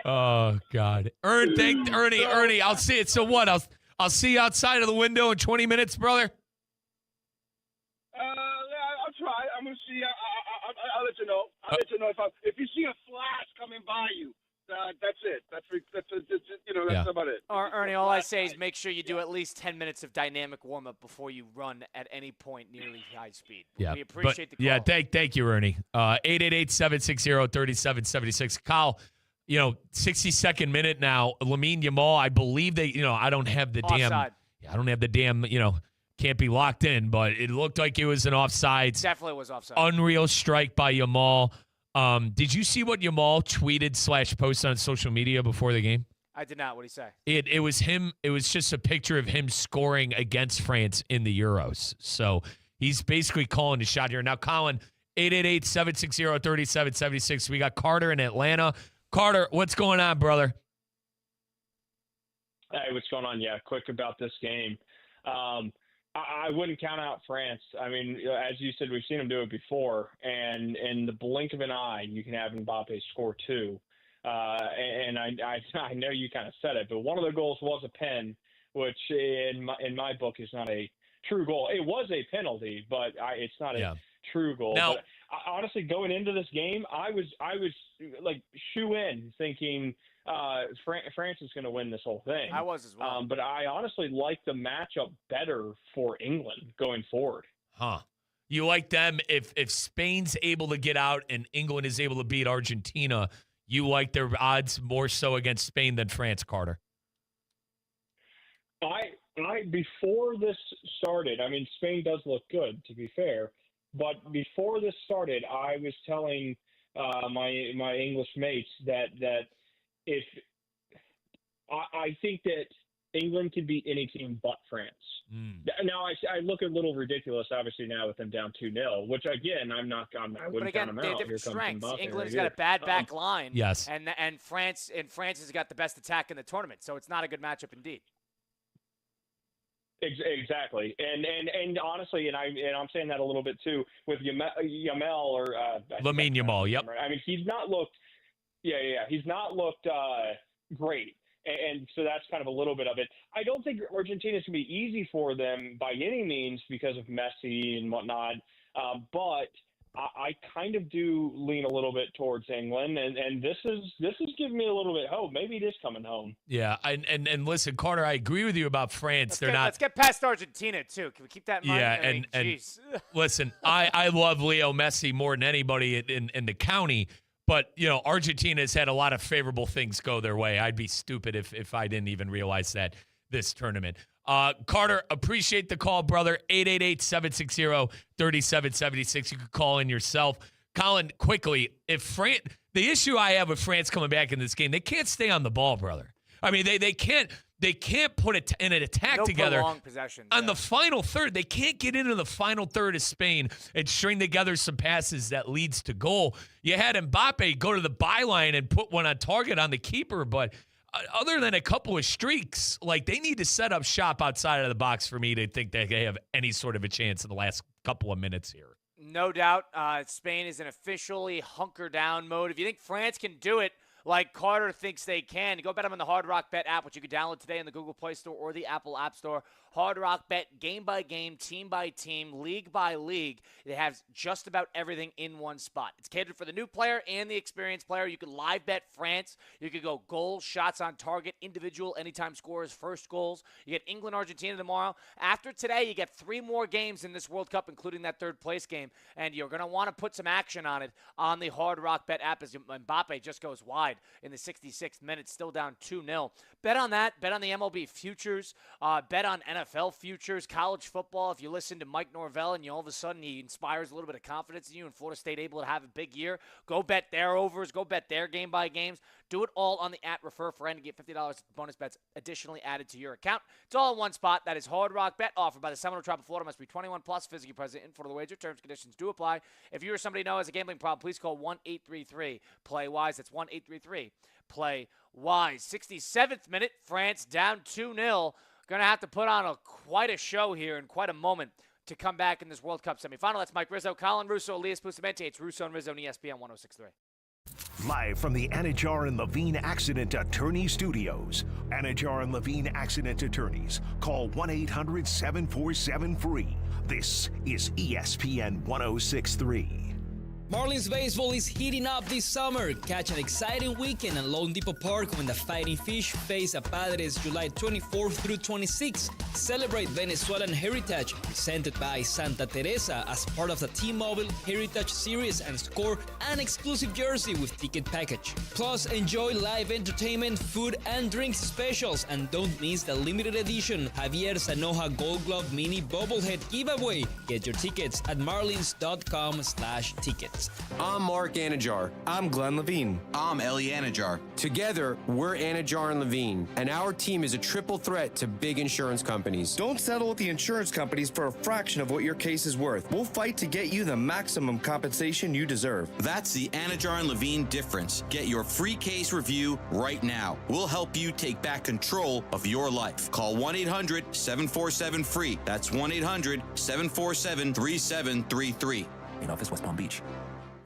Oh God, Ernie, I'll see it. So what? I'll see you outside of the window in 20 minutes, brother. I'll try. I'm gonna see. I'll let you know. I'll let you know if you see a flash coming by you. That's it. That's about it. Ernie, all I say is make sure you do at least 10 minutes of dynamic warm up before you run at any point nearly high speed. Yeah, we appreciate the call. Yeah, thank you, Ernie. 888-760-3776. Kyle. 60-second minute now. Lamine Yamal, I believe I don't have the offside. I don't have the damn, can't be locked in, but it looked like it was an offside. Definitely was offside. Unreal strike by Yamal. Did you see what Yamal tweeted / posted on social media before the game? I did not. What did he say? It was him. It was just a picture of him scoring against France in the Euros. So he's basically calling the shot here. Now, Colin, 888-760-3776. We got Carter in Atlanta. Carter, what's going on, brother? Hey, what's going on? Yeah, quick about this game. I wouldn't count out France. I mean, as you said, we've seen them do it before, and in the blink of an eye, you can have Mbappe score two. And I know you kind of said it, but one of the goals was a pen, which in my book is not a true goal. It was a penalty, but it's not a true goal. Now, but honestly, going into this game, I was like shoe in, thinking France is going to win this whole thing. I was as well. But I honestly like the matchup better for England going forward. Huh? You like them if Spain's able to get out and England is able to beat Argentina? You like their odds more so against Spain than France, Carter? I before this started, I mean, Spain does look good, to be fair. But before this started, I was telling my English mates that if I think that England can beat any team but France. Now I look a little ridiculous, obviously, now with them down 2-0, which again I wouldn't count them out. They have different strengths. England's got a bad back line. Yes, and France has got the best attack in the tournament, so it's not a good matchup indeed. Exactly, and honestly, and I'm saying that a little bit too with Yamal or Lamine Yamal. Yep. I mean, he's not looked. He's not looked great, and so that's kind of a little bit of it. I don't think Argentina's gonna be easy for them by any means because of Messi and whatnot, but I kind of do lean a little bit towards England, and this is giving me a little bit of hope. Maybe it is coming home. Yeah, and listen, Carter, I agree with you about France. Let's get past Argentina too. Can we keep that in mind? Yeah, and listen, I love Leo Messi more than anybody in the county, but Argentina's had a lot of favorable things go their way. I'd be stupid if I didn't even realize that this tournament. Carter, appreciate the call, brother. 888-760-3776. You could call in yourself. Colin, quickly, the issue I have with France coming back in this game, they can't stay on the ball, brother. I mean, they can't put it in an attack together on the final third. They can't get into the final third of Spain and string together some passes that leads to goal. You had Mbappe go to the byline and put one on target on the keeper, but other than a couple of streaks, like they need to set up shop outside of the box for me to think that they have any sort of a chance in the last couple of minutes here. No doubt, Spain is in officially hunker down mode. If you think France can do it like Carter thinks they can, go bet them on the Hard Rock Bet app, which you can download today in the Google Play Store or the Apple App Store. Hard Rock Bet, game by game, team by team, league by league. It has just about everything in one spot. It's catered for the new player and the experienced player. You can live bet France. You could go goals, shots on target, individual, anytime scores, first goals. You get England, Argentina tomorrow. After today, you get 3 more games in this World Cup, including that third place game. And you're going to want to put some action on it on the Hard Rock Bet app as Mbappe just goes wide in the 66th minute, still down 2-0. Bet on that. Bet on the MLB futures. Bet on NFL futures, college football. If you listen to Mike Norvell and all of a sudden he inspires a little bit of confidence in you and Florida State able to have a big year, go bet their overs. Go bet their game by games. Do it all on the @ Refer Friend to get $50 bonus bets additionally added to your account. It's all in one spot. That is Hard Rock Bet, offered by the Seminole Tribe of Florida. Must be 21 plus, physically present in Florida. The wager terms and conditions do apply. If you or somebody you know has a gambling problem, please call 1-833-PLAY-WISE. That's 1-833-PLAY-WISE. 67th minute, France down 2-0. Going to have to put on quite a show here in quite a moment to come back in this World Cup semifinal. That's Mike Rizzo, Colin Russo, Elias Bustamante. It's Russo and Rizzo on ESPN 106.3. Live from the Anajar and Levine Accident Attorney Studios. Anajar and Levine Accident Attorneys. Call 1-800-747-FREE. This is ESPN 106.3. Marlins baseball is heating up this summer. Catch an exciting weekend at Lone Depot Park when the Fighting Fish face the Padres July 24th through 26th. Celebrate Venezuelan heritage presented by Santa Teresa as part of the T-Mobile Heritage Series and score an exclusive jersey with ticket package. Plus, enjoy live entertainment, food, and drinks specials. And don't miss the limited edition Javier Sanoja Gold Glove Mini Bobblehead giveaway. Get your tickets at marlins.com/tickets. I'm Mark Anajar. I'm Glenn Levine. I'm Ellie Anajar. Together, we're Anajar and Levine, and our team is a triple threat to big insurance companies. Don't settle with the insurance companies for a fraction of what your case is worth. We'll fight to get you the maximum compensation you deserve. That's the Anajar and Levine difference. Get your free case review right now. We'll help you take back control of your life. Call 1-800-747-FREE. That's 1-800-747-3733. In office, West Palm Beach.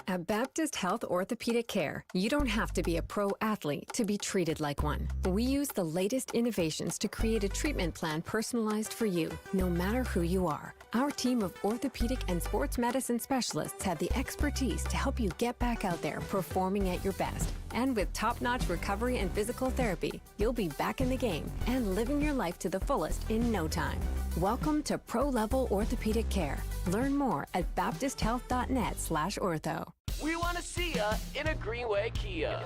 At Baptist Health Orthopedic Care, you don't have to be a pro athlete to be treated like one. We use the latest innovations to create a treatment plan personalized for you, no matter who you are. Our team of orthopedic and sports medicine specialists have the expertise to help you get back out there performing at your best. And with top-notch recovery and physical therapy, you'll be back in the game and living your life to the fullest in no time. Welcome to Pro-Level Orthopedic Care. Learn more at baptisthealth.net/ortho. We want to see ya in a Greenway Kia.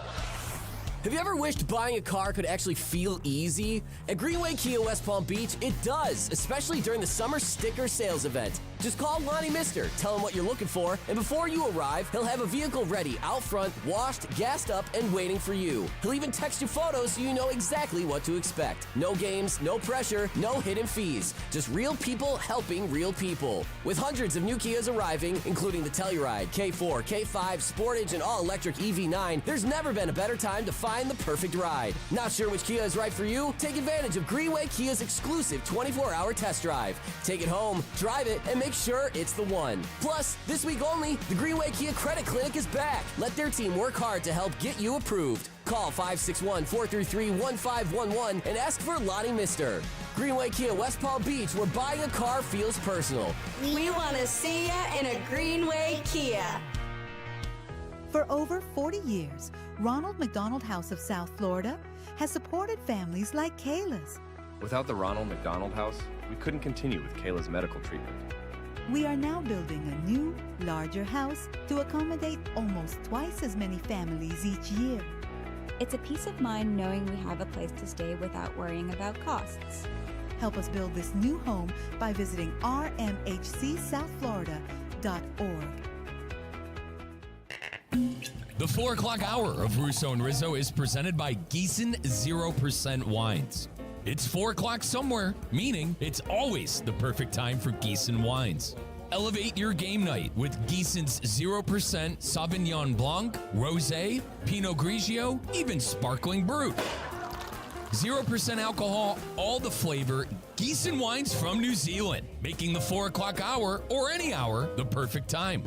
Have you ever wished buying a car could actually feel easy? At Greenway Kia West Palm Beach, it does, especially during the summer sticker sales event. Just call Lonnie Mister, tell him what you're looking for, and before you arrive, he'll have a vehicle ready out front, washed, gassed up, and waiting for you. He'll even text you photos so you know exactly what to expect. No games, no pressure, no hidden fees. Just real people helping real people. With hundreds of new Kias arriving, including the Telluride, K4, K5, Sportage, and all-electric EV9, there's never been a better time to find the perfect ride. Not sure which Kia is right for you? Take advantage of Greenway Kia's exclusive 24-hour test drive. Take it home, drive it, and make sure it's the one. Plus, this week only, the Greenway Kia Credit Clinic is back. Let their team work hard to help get you approved. Call 561-433-1511 and ask for Lonnie Mister. Greenway Kia West Palm Beach, where buying a car feels personal. We want to see ya in a Greenway Kia. For over 40 years, Ronald McDonald House of South Florida has supported families like Kayla's. Without the Ronald McDonald House, we couldn't continue with Kayla's medical treatment. We are now building a new, larger house to accommodate almost twice as many families each year. It's a peace of mind knowing we have a place to stay without worrying about costs. Help us build this new home by visiting rmhcsouthflorida.org. The 4 o'clock hour of Russo and Rizzo is presented by Gießen 0% Wines. It's 4 o'clock somewhere, meaning it's always the perfect time for Gießen wines. Elevate your game night with Gießen's 0% Sauvignon Blanc, Rosé, Pinot Grigio, even Sparkling Brut. 0% alcohol, all the flavor, Gießen wines from New Zealand, making the 4 o'clock hour or any hour the perfect time.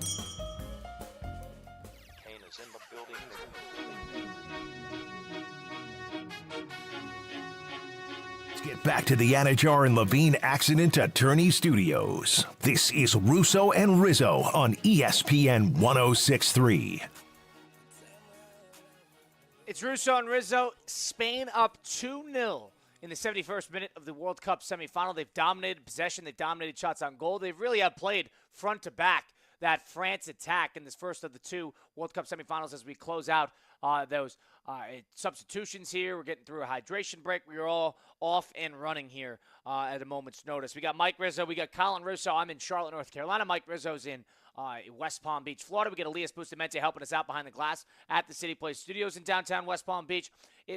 Let's get back to the Anajar and Levine Accident Attorney Studios. This is Russo and Rizzo on ESPN 106.3. It's Russo and Rizzo. Spain up 2-0 in the 71st minute of the World Cup semifinal. They've dominated possession. They've dominated shots on goal. They've really outplayed front to back that France attack in this first of the 2 World Cup semifinals as we close out those substitutions here. We're getting through a hydration break. We're all off and running here at a moment's notice. We got Mike Rizzo. We got Colin Russo. I'm in Charlotte, North Carolina. Mike Rizzo's in West Palm Beach, Florida. We get Elias Bustamante helping us out behind the glass at the City Place Studios in downtown West Palm Beach.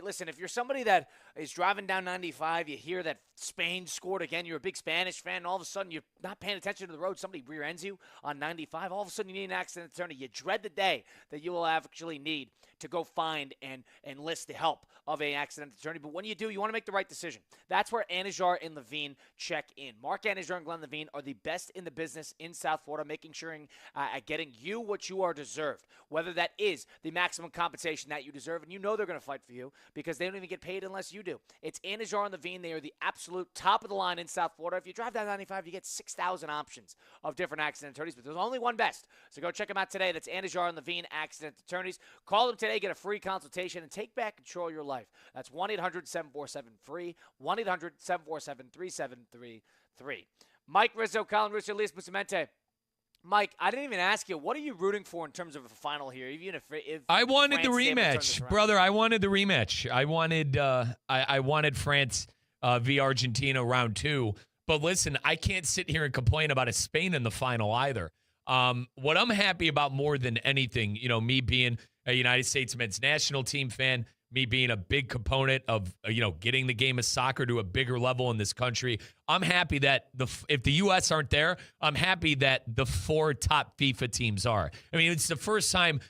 Listen, if you're somebody that is driving down 95, you hear that Spain scored again, you're a big Spanish fan, and all of a sudden you're not paying attention to the road, somebody rear ends you on 95, all of a sudden you need an accident attorney. You dread the day that you will actually need to go find and enlist the help of an accident attorney. But when you do, you want to make the right decision. That's where Anajar and Levine check in. Mark Anajar and Glenn Levine are the best in the business in South Florida, making sure at getting you what you are deserved, whether that is the maximum compensation that you deserve. And you know they're going to fight for you because they don't even get paid unless you do. It's Anajar and Levine. They are the absolute top of the line in South Florida. If you drive down 95, you get 6,000 options of different accident attorneys, but there's only one best. So go check them out today. That's Anajar and Levine Accident Attorneys. Call them today, get a free consultation, and take back control of your life. That's 1-800-747-FREE, 1-800-747-3733. Mike Rizzo, Colin Russo, Elias Bustamante. Mike, I didn't even ask you, what are you rooting for in terms of a final here? Even if I wanted France the rematch, brother. I wanted the rematch. I wanted France v Argentina round 2. But listen, I can't sit here and complain about a Spain in the final either. What I'm happy about more than anything, me being a United States men's national team fan, me being a big component of, getting the game of soccer to a bigger level in this country. I'm happy that if the U.S. aren't there, I'm happy that the 4 top FIFA teams are. I mean, it's the first time.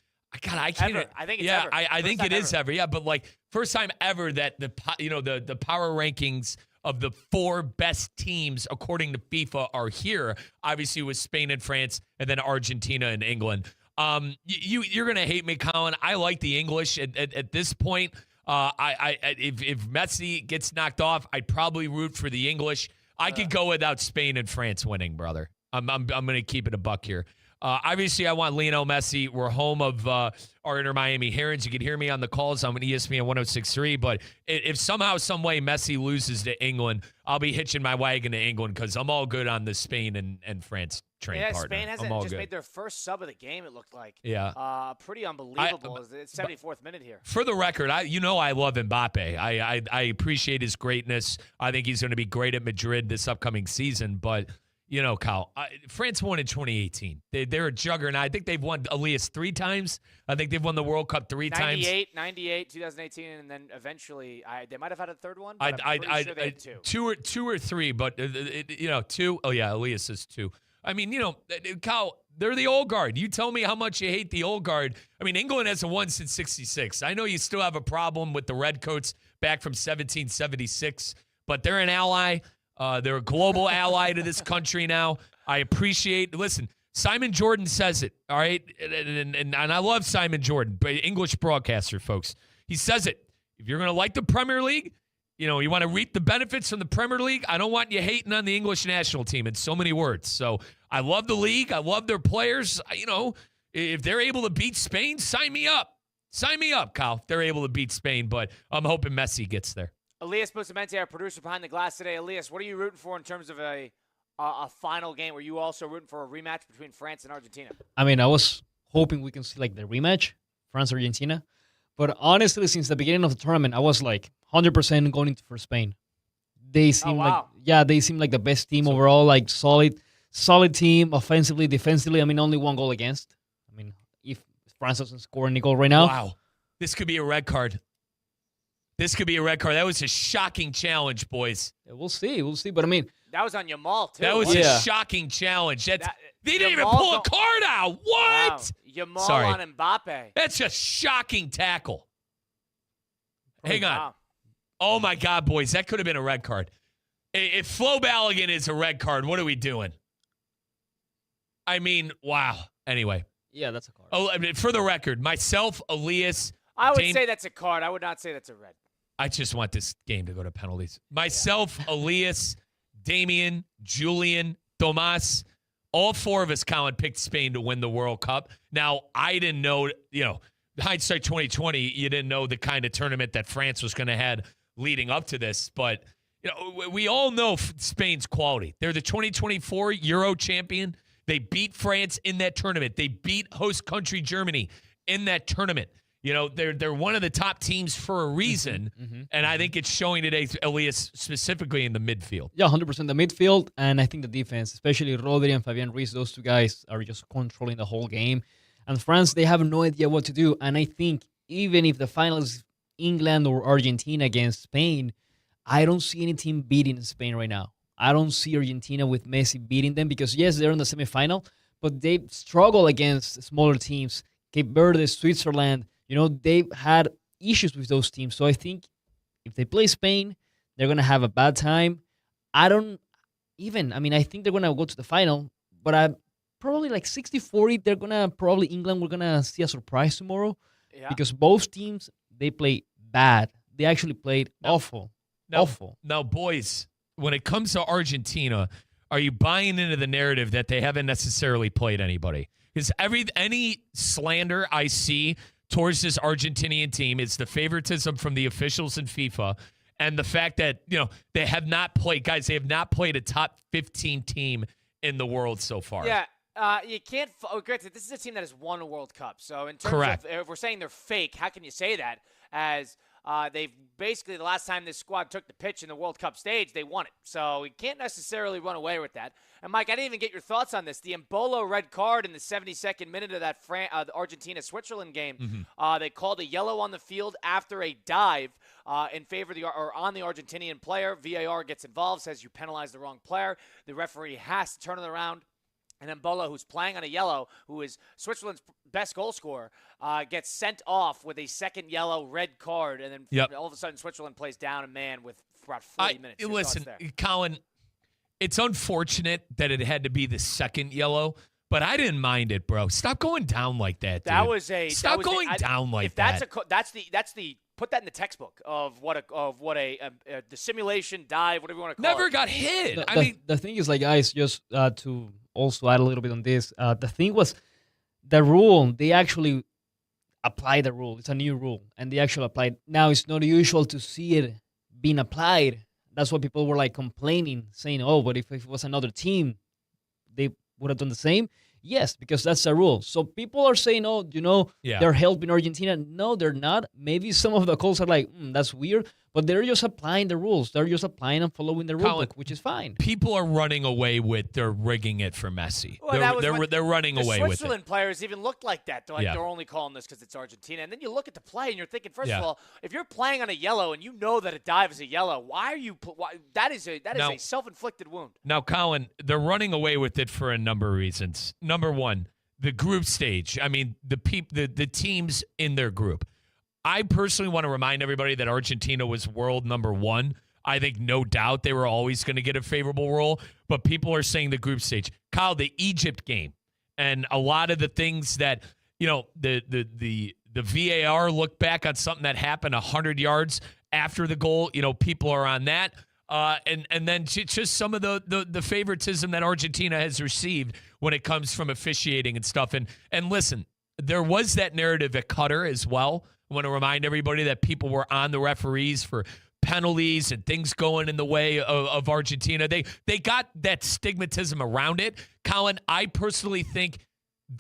God, I can't. Ever. I think it's yeah, ever. I think it is ever. Yeah, but first time ever that the power rankings of the 4 best teams according to FIFA are here. Obviously, with Spain and France, and then Argentina and England. You're gonna hate me, Colin. I like the English at this point. If Messi gets knocked off, I'd probably root for the English. I could go without Spain and France winning, brother. I'm gonna keep it a buck here. Obviously, I want Lionel Messi. We're home of our Inter Miami Herons. You can hear me on the calls. I'm on ESPN 106.3. But if somehow, some way Messi loses to England, I'll be hitching my wagon to England because I'm all good on the Spain and France train partner. Spain hasn't just made their first sub of the game, it looked like. Yeah. Pretty unbelievable. It's 74th minute here. For the record, I love Mbappe. I appreciate his greatness. I think he's going to be great at Madrid this upcoming season. But Kyle, France won in 2018. They're a juggernaut. I think they've won Elias 3 times. I think they've won the World Cup 3 times. 98, 2018, and then eventually they might have had a third one. But I'm pretty sure they had 2. Two or 3, but 2. Oh yeah, Elias is 2. I mean, Kyle, they're the old guard. You tell me how much you hate the old guard. I mean, England hasn't won since '66. I know you still have a problem with the Redcoats back from 1776, but they're an ally. They're a global ally to this country now. I appreciate. Listen, Simon Jordan says it, all right? And I love Simon Jordan, but English broadcaster, folks. He says it. If you're going to like the Premier League, you want to reap the benefits from the Premier League, I don't want you hating on the English national team in so many words. So I love the league. I love their players. If they're able to beat Spain, sign me up. Sign me up, Kyle, if they're able to beat Spain. But I'm hoping Messi gets there. Elias Bustamante, our producer behind the glass today. Elias, what are you rooting for in terms of a final game? Were you also rooting for a rematch between France and Argentina? I mean, I was hoping we can see the rematch, France-Argentina. But honestly, since the beginning of the tournament, I was 100% going for Spain. They seem they seem like the best team overall, solid team, offensively, defensively. I mean, only 1 goal against. I mean, if France doesn't score any goal right now. Wow. This could be a red card. That was a shocking challenge, boys. Yeah, we'll see. But I mean, that was on Yamal too. That was a shocking challenge. They didn't even pull a card out. What? Wow. Yamal on Mbappe. That's a shocking tackle. Hang on. Oh, my God, boys. That could have been a red card. If Flo Balogun is a red card, what are we doing? I mean, wow. Anyway. Yeah, that's a card. Oh, I mean, for the record, myself, Elias. I would say that's a card. I would not say that's a red. I just want this game to go to penalties. Myself, Elias, Damian, Julian, Tomas, all four of us, Colin, picked Spain to win the World Cup. Now, I didn't know, hindsight 2020, you didn't know the kind of tournament that France was going to have leading up to this. But, we all know Spain's quality. They're the 2024 Euro champion. They beat France in that tournament. They beat host country Germany in that tournament. They're one of the top teams for a reason, and I think it's showing today, Elias, specifically in the midfield. Yeah, 100% the midfield, and I think the defense, especially Rodri and Fabian Ruiz, those two guys are just controlling the whole game. And France, they have no idea what to do, and I think even if the final is England or Argentina against Spain, I don't see any team beating Spain right now. I don't see Argentina with Messi beating them because, yes, they're in the semifinal, but they struggle against smaller teams. Cape Verde, Switzerland, they've had issues with those teams. So I think if they play Spain, they're going to have a bad time. I think they're going to go to the final, but I'm probably like 60-40. They're going to probably England, we're going to see a surprise tomorrow because both teams, they play bad. They actually played awful. Now, boys, when it comes to Argentina, are you buying into the narrative that they haven't necessarily played anybody? Because any slander I see towards this Argentinian team is the favoritism from the officials in FIFA and the fact that, they have not played. Guys, they have not played a top 15 team in the world so far. Yeah. You can't. Granted, this is a team that has won a World Cup. So in terms Correct. of, if we're saying they're fake, how can you say that? As they've basically, the last time this squad took the pitch in the World Cup stage, they won it. So you can't necessarily run away with that. And Mike, I didn't even get your thoughts on this. The Embolo red card in the 72nd minute of that the Argentina-Switzerland game. They called a yellow on the field after a dive in favor of on the Argentinian player. VAR gets involved, says you penalized the wrong player. The referee has to turn it around. And Embolo, who's playing on a yellow, who is Switzerland's best goal scorer, gets sent off with a second yellow red card. And then all of a sudden, Switzerland plays down a man with about 40 minutes. Your listen, thoughts there? Colin, it's unfortunate that it had to be the second yellow, but I didn't mind it, bro. Stop going down like that, dude. Stop going down like that. That's the put that in the textbook of the simulation dive, whatever you want to call it. Never got hit. The thing is, like, guys, just to also add a little bit on this, the thing was the rule. They actually applied the rule. It's a new rule, and they actually applied. Now it's not usual to see it being applied. That's why people were like complaining, saying, "Oh, but if it was another team, they would have done the same." Yes, because that's the rule. So people are saying, "Oh, they're helping Argentina." No, they're not. Maybe some of the calls are like, "That's weird," but they're just applying the rules. They're just applying and following the rule book, which is fine. People are running away with they're rigging it for Messi. Well, they're running away with it. The Switzerland players even looked like that. They're they're only calling this because it's Argentina. And then you look at the play and you're thinking, first of all, if you're playing on a yellow and you know that a dive is a yellow, why are you? That is a self-inflicted wound. Now, Colin, they're running away with it for a number of reasons. Number one, the group stage. I mean, the teams in their group. I personally want to remind everybody that Argentina was world number 1. I think no doubt they were always going to get a favorable role, but people are saying the group stage. Kyle, the Egypt game, and a lot of the things that, the VAR looked back on something that happened 100 yards after the goal. People are on that. And then just some of the favoritism that Argentina has received when it comes from officiating and stuff. And listen, there was that narrative at Qatar as well. I want to remind everybody that people were on the referees for penalties and things going in the way of Argentina. They got that stigmatism around it. Colin, I personally think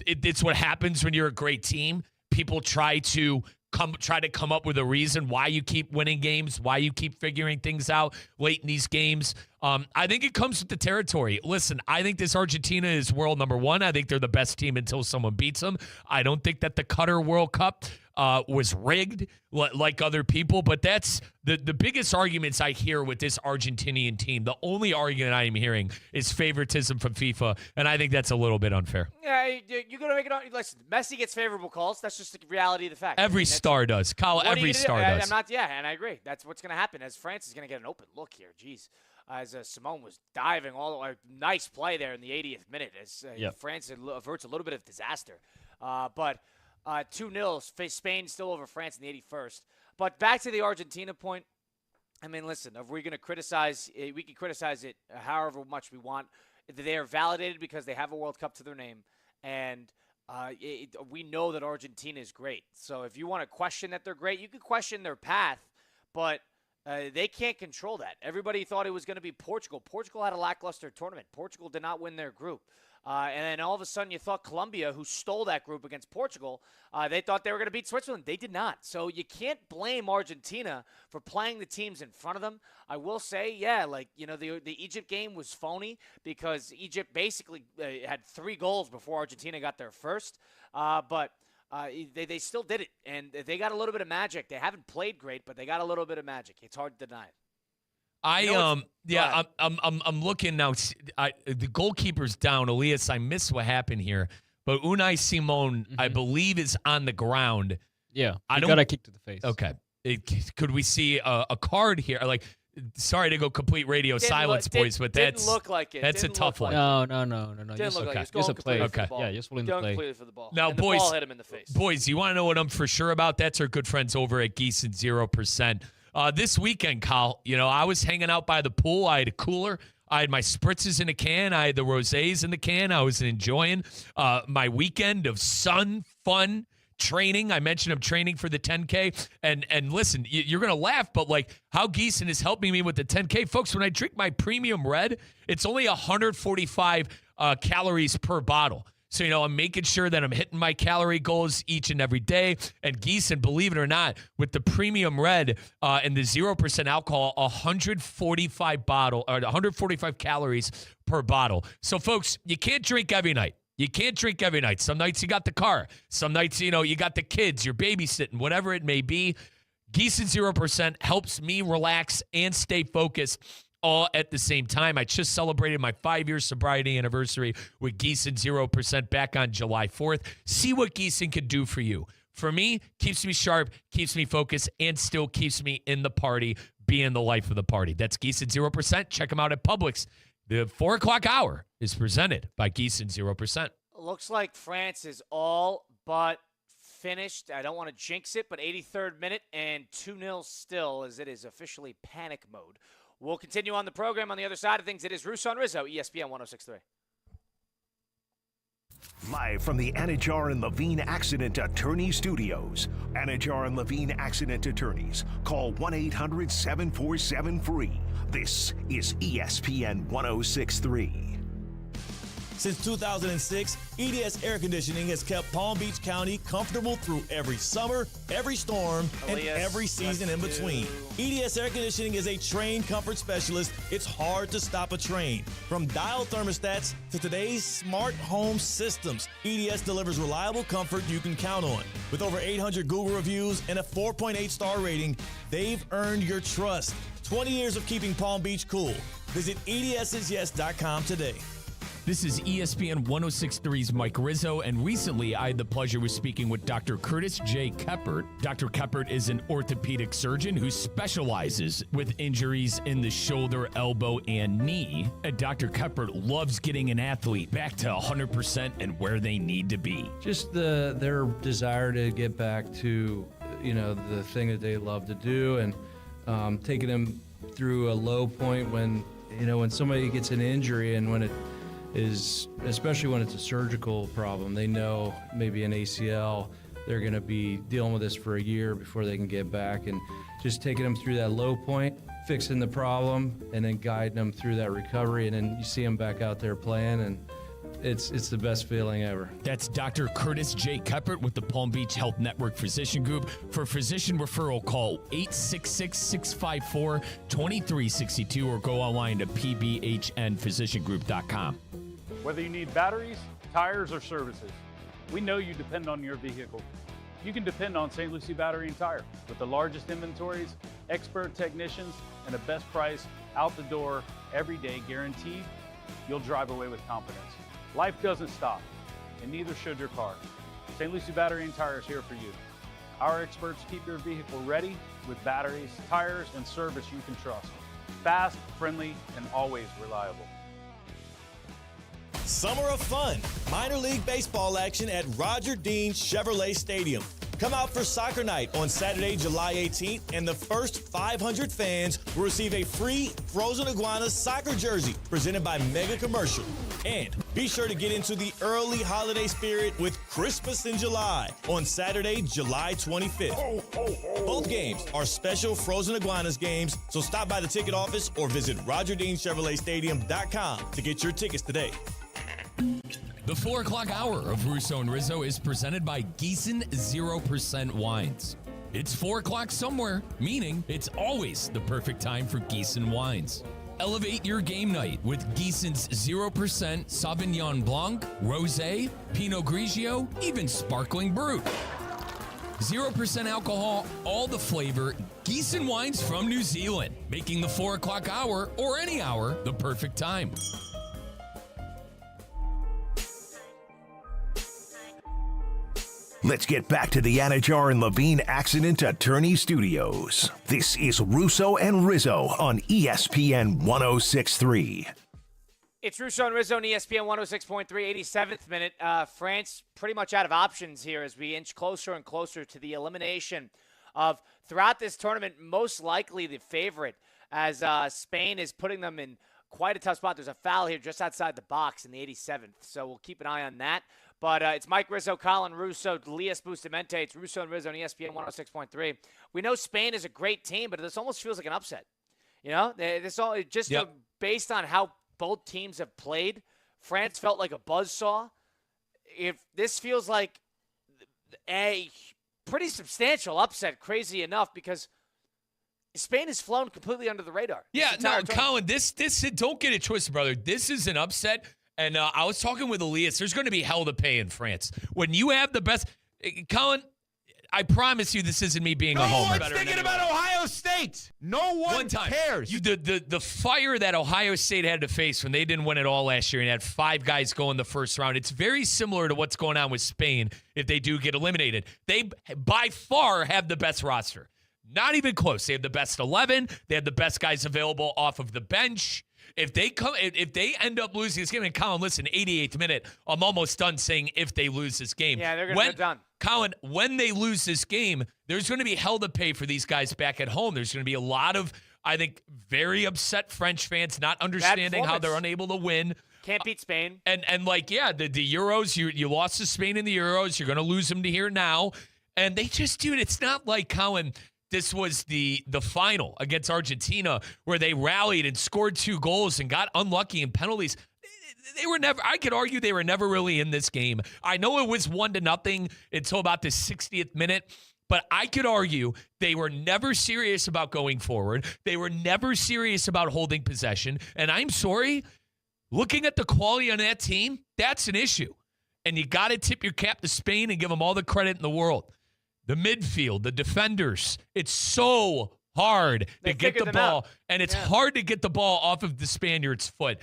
it's what happens when you're a great team. People try to come up with a reason why you keep winning games, why you keep figuring things out late in these games. I think it comes with the territory. Listen, I think this Argentina is world number 1. I think they're the best team until someone beats them. I don't think that the Qatar World Cup was rigged like other people. But that's the biggest arguments I hear with this Argentinian team. The only argument I am hearing is favoritism from FIFA, and I think that's a little bit unfair. Yeah, you're going to make it on. Listen, Messi gets favorable calls. That's just the reality of the fact. Every star does. Kyle, every star does. And I agree. That's what's going to happen as France is going to get an open look here. Jeez. As Simone was diving all the way. Nice play there in the 80th minute as France averts a little bit of disaster. But 2-0, Spain still over France in the 81st. But back to the Argentina point. I mean, listen, if we're going to criticize, we can criticize it however much we want. They are validated because they have a World Cup to their name. And we know that Argentina is great. So if you want to question that they're great, you can question their path. But they can't control that. Everybody thought it was going to be Portugal. Portugal had a lackluster tournament. Portugal did not win their group. And then all of a sudden you thought Colombia, who stole that group against Portugal, they thought they were going to beat Switzerland. They did not. So you can't blame Argentina for playing the teams in front of them. I will say, the Egypt game was phony because Egypt basically had 3 goals before Argentina got their first. But they still did it, and they got a little bit of magic. They haven't played great, but they got a little bit of magic. It's hard to deny it. I'm looking now. The goalkeeper's down. Elias, I missed what happened here, but Unai Simon, I believe, is on the ground. Yeah, he got a kick to the face. Okay, could we see a card here? Like, sorry to go complete radio silence, boys, but didn't look like it. That's a tough one. No. Didn't look like it. Just a play. Okay. Yeah, just pulling the play. For the ball. Now, and boys, the ball hit him in the face. Boys, you want to know what I'm for sure about? That's our good friends over at Geese and 0%. This weekend, Kyle, I was hanging out by the pool. I had a cooler. I had my spritzes in a can. I had the rosés in the can. I was enjoying my weekend of sun, fun, training. I mentioned I'm training for the 10K. And listen, you're going to laugh, but like how Geeson is helping me with the 10K. Folks, when I drink my premium red, it's only 145 calories per bottle. So, I'm making sure that I'm hitting my calorie goals each and every day. And Geeson, believe it or not, with the premium red and the 0% alcohol, 145 calories per bottle. So, folks, you can't drink every night. Some nights you got the car. Some nights, you got the kids, you're babysitting, whatever it may be. Geeson 0% helps me relax and stay focused all at the same time. I just celebrated my 5-year sobriety anniversary with Geeson 0% back on July 4th. See what Geeson can do for you. For me, keeps me sharp, keeps me focused, and still keeps me in the party, being the life of the party. That's Geeson 0%. Check them out at Publix. The 4 o'clock hour is presented by Geeson 0%. Looks like France is all but finished. I don't want to jinx it, but 83rd minute and 2-0 still as it is officially panic mode. We'll continue on the program. On the other side of things, it is Russo Rizzo, ESPN 106.3. Live from the Anajar and Levine Accident Attorney Studios. Anajar and Levine Accident Attorneys. Call 1-800-747-FREE. This is ESPN 106.3. Since 2006, EDS Air Conditioning has kept Palm Beach County comfortable through every summer, every storm, and every season in between. EDS Air Conditioning is a trained comfort specialist. It's hard to stop a train. From dial thermostats to today's smart home systems, EDS delivers reliable comfort you can count on. With over 800 Google reviews and a 4.8 star rating, they've earned your trust. 20 years of keeping Palm Beach cool. Visit EDSIsYes.com today. This is ESPN 106.3's Mike Rizzo, and recently I had the pleasure of speaking with Dr. Curtis J. Keppert. Dr. Keppert is an orthopedic surgeon who specializes with injuries in the shoulder, elbow, and knee. And Dr. Keppert loves getting an athlete back to 100% and where they need to be. Just their desire to get back to, the thing that they love to do, and taking them through a low point when somebody gets an injury, and when it is, especially when it's a surgical problem, they know maybe an ACL, they're going to be dealing with this for a year before they can get back, and just taking them through that low point, fixing the problem, and then guiding them through that recovery, and then you see them back out there playing, and it's the best feeling ever. That's Dr. Curtis J. Keppert with the Palm Beach Health Network Physician Group. For physician referral, call 866-654-2362 or go online to pbhnphysiciangroup.com. Whether you need batteries, tires, or services, we know you depend on your vehicle. You can depend on St. Lucie Battery and Tire. With the largest inventories, expert technicians, and the best price out the door every day guaranteed, you'll drive away with confidence. Life doesn't stop, and neither should your car. St. Lucie Battery and Tire is here for you. Our experts keep your vehicle ready with batteries, tires, and service you can trust. Fast, friendly, and always reliable. Summer of fun. Minor league baseball action at Roger Dean Chevrolet Stadium. Come out for soccer night on Saturday, July 18th, and the first 500 fans will receive a free Frozen Iguana soccer jersey presented by Mega Commercial. And be sure to get into the early holiday spirit with Christmas in July on Saturday, July 25th. Both games are special Frozen Iguanas games, so stop by the ticket office or visit RogerDeanChevroletStadium.com to get your tickets today. The 4 o'clock hour of Russo and Rizzo is presented by Gießen 0% wines. It's 4 o'clock somewhere, meaning it's always the perfect time for Gießen wines. Elevate your game night with Gießen's 0% Sauvignon Blanc, Rosé, Pinot Grigio, even Sparkling Brut. 0% alcohol, all the flavor, Gießen wines from New Zealand, making the 4 o'clock hour or any hour the perfect time. Let's get back to the Anajar and Levine Accident Attorney Studios. This is Russo and Rizzo on ESPN 106.3. It's Russo and Rizzo on ESPN 106.3, 87th minute. France pretty much out of options here as we inch closer and closer to the elimination of, throughout this tournament, most likely the favorite, as Spain is putting them in quite a tough spot. There's a foul here just outside the box in the 87th, so we'll keep an eye on that. But it's Mike Rizzo, Colin Russo, Elias Bustamante. It's Russo and Rizzo on ESPN 106.3. We know Spain is a great team, but this almost feels like an upset. You know, this all just based on how both teams have played. France felt like a buzzsaw. If this feels like a pretty substantial upset, crazy enough, because Spain has flown completely under the radar. Yeah, no, Colin, this don't get it twisted, brother. This is an upset. And I was talking with Elias. There's going to be hell to pay in France. When you have the best – Colin, I promise you this isn't me being a homer. No one's thinking about Ohio State. No one cares. The fire that Ohio State had to face when they didn't win it all last year and had 5 guys go in the first round, it's very similar to what's going on with Spain if they do get eliminated. They, by far, have the best roster. Not even close. They have the best 11. They have the best guys available off of the bench. If they end up losing this game, and Colin, listen, 88th minute, I'm almost done saying if they lose this game. Yeah, they're done. Colin, when they lose this game, there's going to be hell to pay for these guys back at home. There's going to be a lot of, I think, very upset French fans not understanding how they're unable to win. Can't beat Spain. And like, yeah, the Euros, you lost to Spain in the Euros. You're going to lose them to here now. And they just, dude, it's not like, Colin, this was the final against Argentina where they rallied and scored 2 goals and got unlucky in penalties. They were never, I could argue they were never really in this game. I know it was 1-0 until about the 60th minute, but I could argue they were never serious about going forward. They were never serious about holding possession. And I'm sorry, looking at the quality on that team, that's an issue. And you got to tip your cap to Spain and give them all the credit in the world. The midfield, the defenders, it's so hard to get the ball, and it's hard to get the ball off of the Spaniard's foot.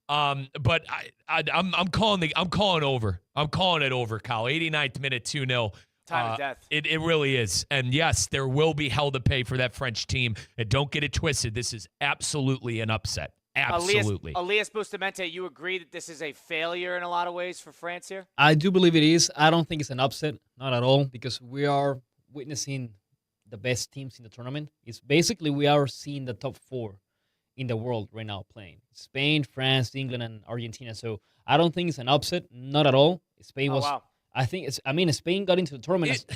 But I'm calling over. I'm calling it over, Kyle. 89th minute, 2-0. Time of death. It really is. And yes, there will be hell to pay for that French team. And don't get it twisted. This is absolutely an upset. Absolutely. Elias Bustamante, you agree that this is a failure in a lot of ways for France here? I do believe it is. I don't think it's an upset, not at all, because we are witnessing the best teams in the tournament. It's basically we are seeing the top 4 in the world right now playing. Spain, France, England, and Argentina. So I don't think it's an upset, not at all. Spain was. Wow. I think it's. I mean, Spain got into the tournament.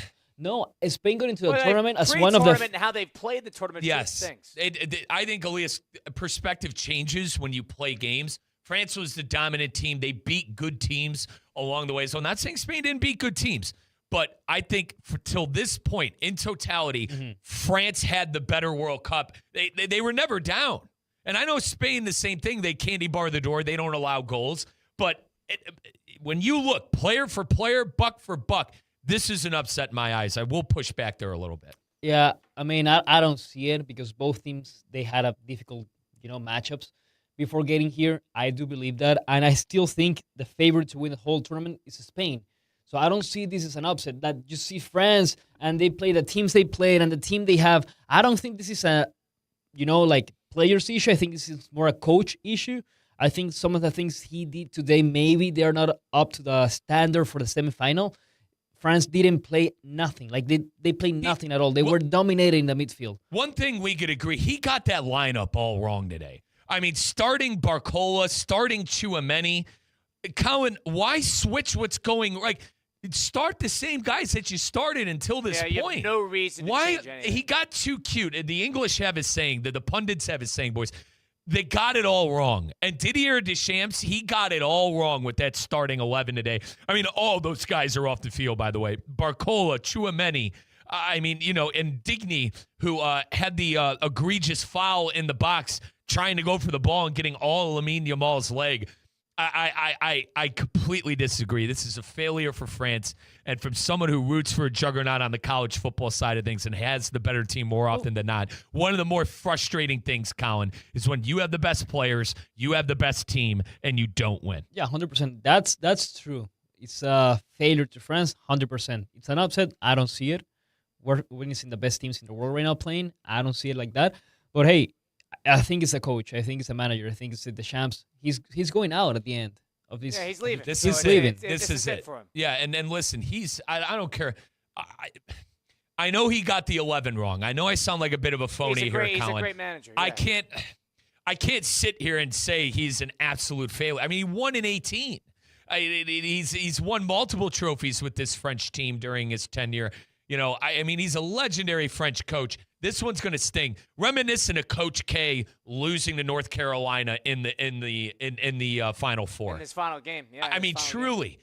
Spain got into the tournament as one of the. And how they've played the tournament. Yes, things. I think Elias' perspective changes when you play games. France was the dominant team. They beat good teams along the way. So I'm not saying Spain didn't beat good teams, but I think till this point, in totality, France had the better World Cup. They were never down. And I know Spain, the same thing. They candy bar the door. They don't allow goals. But when you look player for player, buck for buck, This is an upset in my eyes. I will push back there a little bit. Yeah, I mean, I don't see it because both teams, they had a difficult, matchups before getting here. I do believe that. And I still think the favorite to win the whole tournament is Spain. So I don't see this as an upset. That you see France and they play the teams they played and the team they have. I don't think this is a, players issue. I think this is more a coach issue. I think some of the things he did today, maybe they're not up to the standard for the semifinal. France didn't play nothing. Like, they played nothing at all. They were dominating the midfield. One thing we could agree, he got that lineup all wrong today. I mean, starting Barcola, starting Tchouaméni. Colin, why switch what's going like? Start the same guys that you started until this point. You have no reason to change anything. He got too cute. And the English have his saying, the pundits have his saying, boys. They got it all wrong. And Didier Deschamps, he got it all wrong with that starting 11 today. I mean, all those guys are off the field, by the way. Barcola, Tchouaméni, and Digny, who had the egregious foul in the box, trying to go for the ball and getting all Lamine Yamal's leg. I completely disagree. This is a failure for France. And from someone who roots for a juggernaut on the college football side of things and has the better team more often than not, one of the more frustrating things, Colin, is when you have the best players, you have the best team, and you don't win. Yeah, 100%. That's true. It's a failure to France, 100%. It's an upset. I don't see it. We're witnessing the best teams in the world right now playing. I don't see it like that. But, hey, I think it's a coach. I think it's a manager. I think it's the Deschamps. He's going out at the end of this. Yeah, he's leaving. He's leaving. This is it for him. Yeah, and listen, I don't care. I know he got the 11 wrong. I know I sound like a bit of a phony here, Colin. He's a great manager. Yeah. I can't sit here and say he's an absolute failure. I mean, he won in 18. He's won multiple trophies with this French team during his tenure. I mean, he's a legendary French coach. This one's going to sting. Reminiscent of Coach K losing to North Carolina in the Final Four. In his final game, yeah. I mean, truly,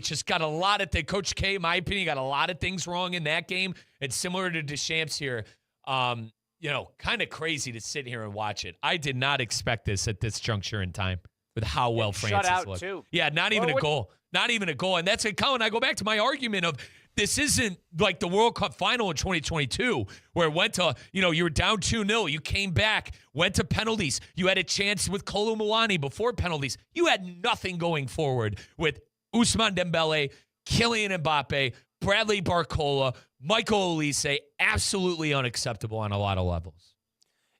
just got a lot of things. Coach K, in my opinion, got a lot of things wrong in that game. And similar to Deschamps here, kind of crazy to sit here and watch it. I did not expect this at this juncture in time with how well France has looked. Too. Yeah, not even a goal. Not even a goal. And that's it, Colin. I go back to my argument of this isn't like the World Cup final in 2022 where it went to, you were down 2-0. You came back, went to penalties. You had a chance with Kolo Muani before penalties. You had nothing going forward with Ousmane Dembele, Kylian Mbappe, Bradley Barcola, Michael Olise. Absolutely unacceptable on a lot of levels.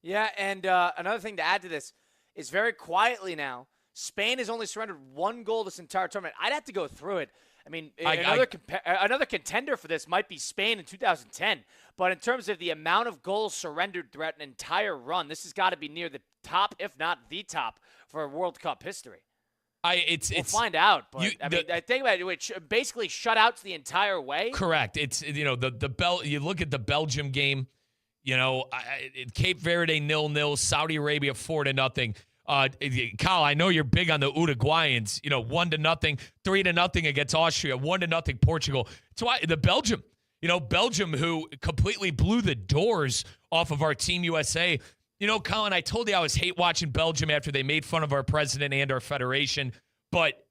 Yeah, and another thing to add to this is very quietly now, Spain has only surrendered one goal this entire tournament. I'd have to go through it. I mean, another contender for this might be Spain in 2010. But in terms of the amount of goals surrendered throughout an entire run, this has got to be near the top, if not the top, for World Cup history. We'll find out. But I think about it, which basically shutouts the entire way. Correct. It's you look at the Belgium game. Cape Verde 0-0, Saudi Arabia 4-0. Kyle, I know you're big on the Uruguayans. 1-0, 3-0 against Austria, 1-0 Portugal. That's why the Belgium, Belgium who completely blew the doors off of our Team USA. Colin, I told you I was hate watching Belgium after they made fun of our president and our federation, but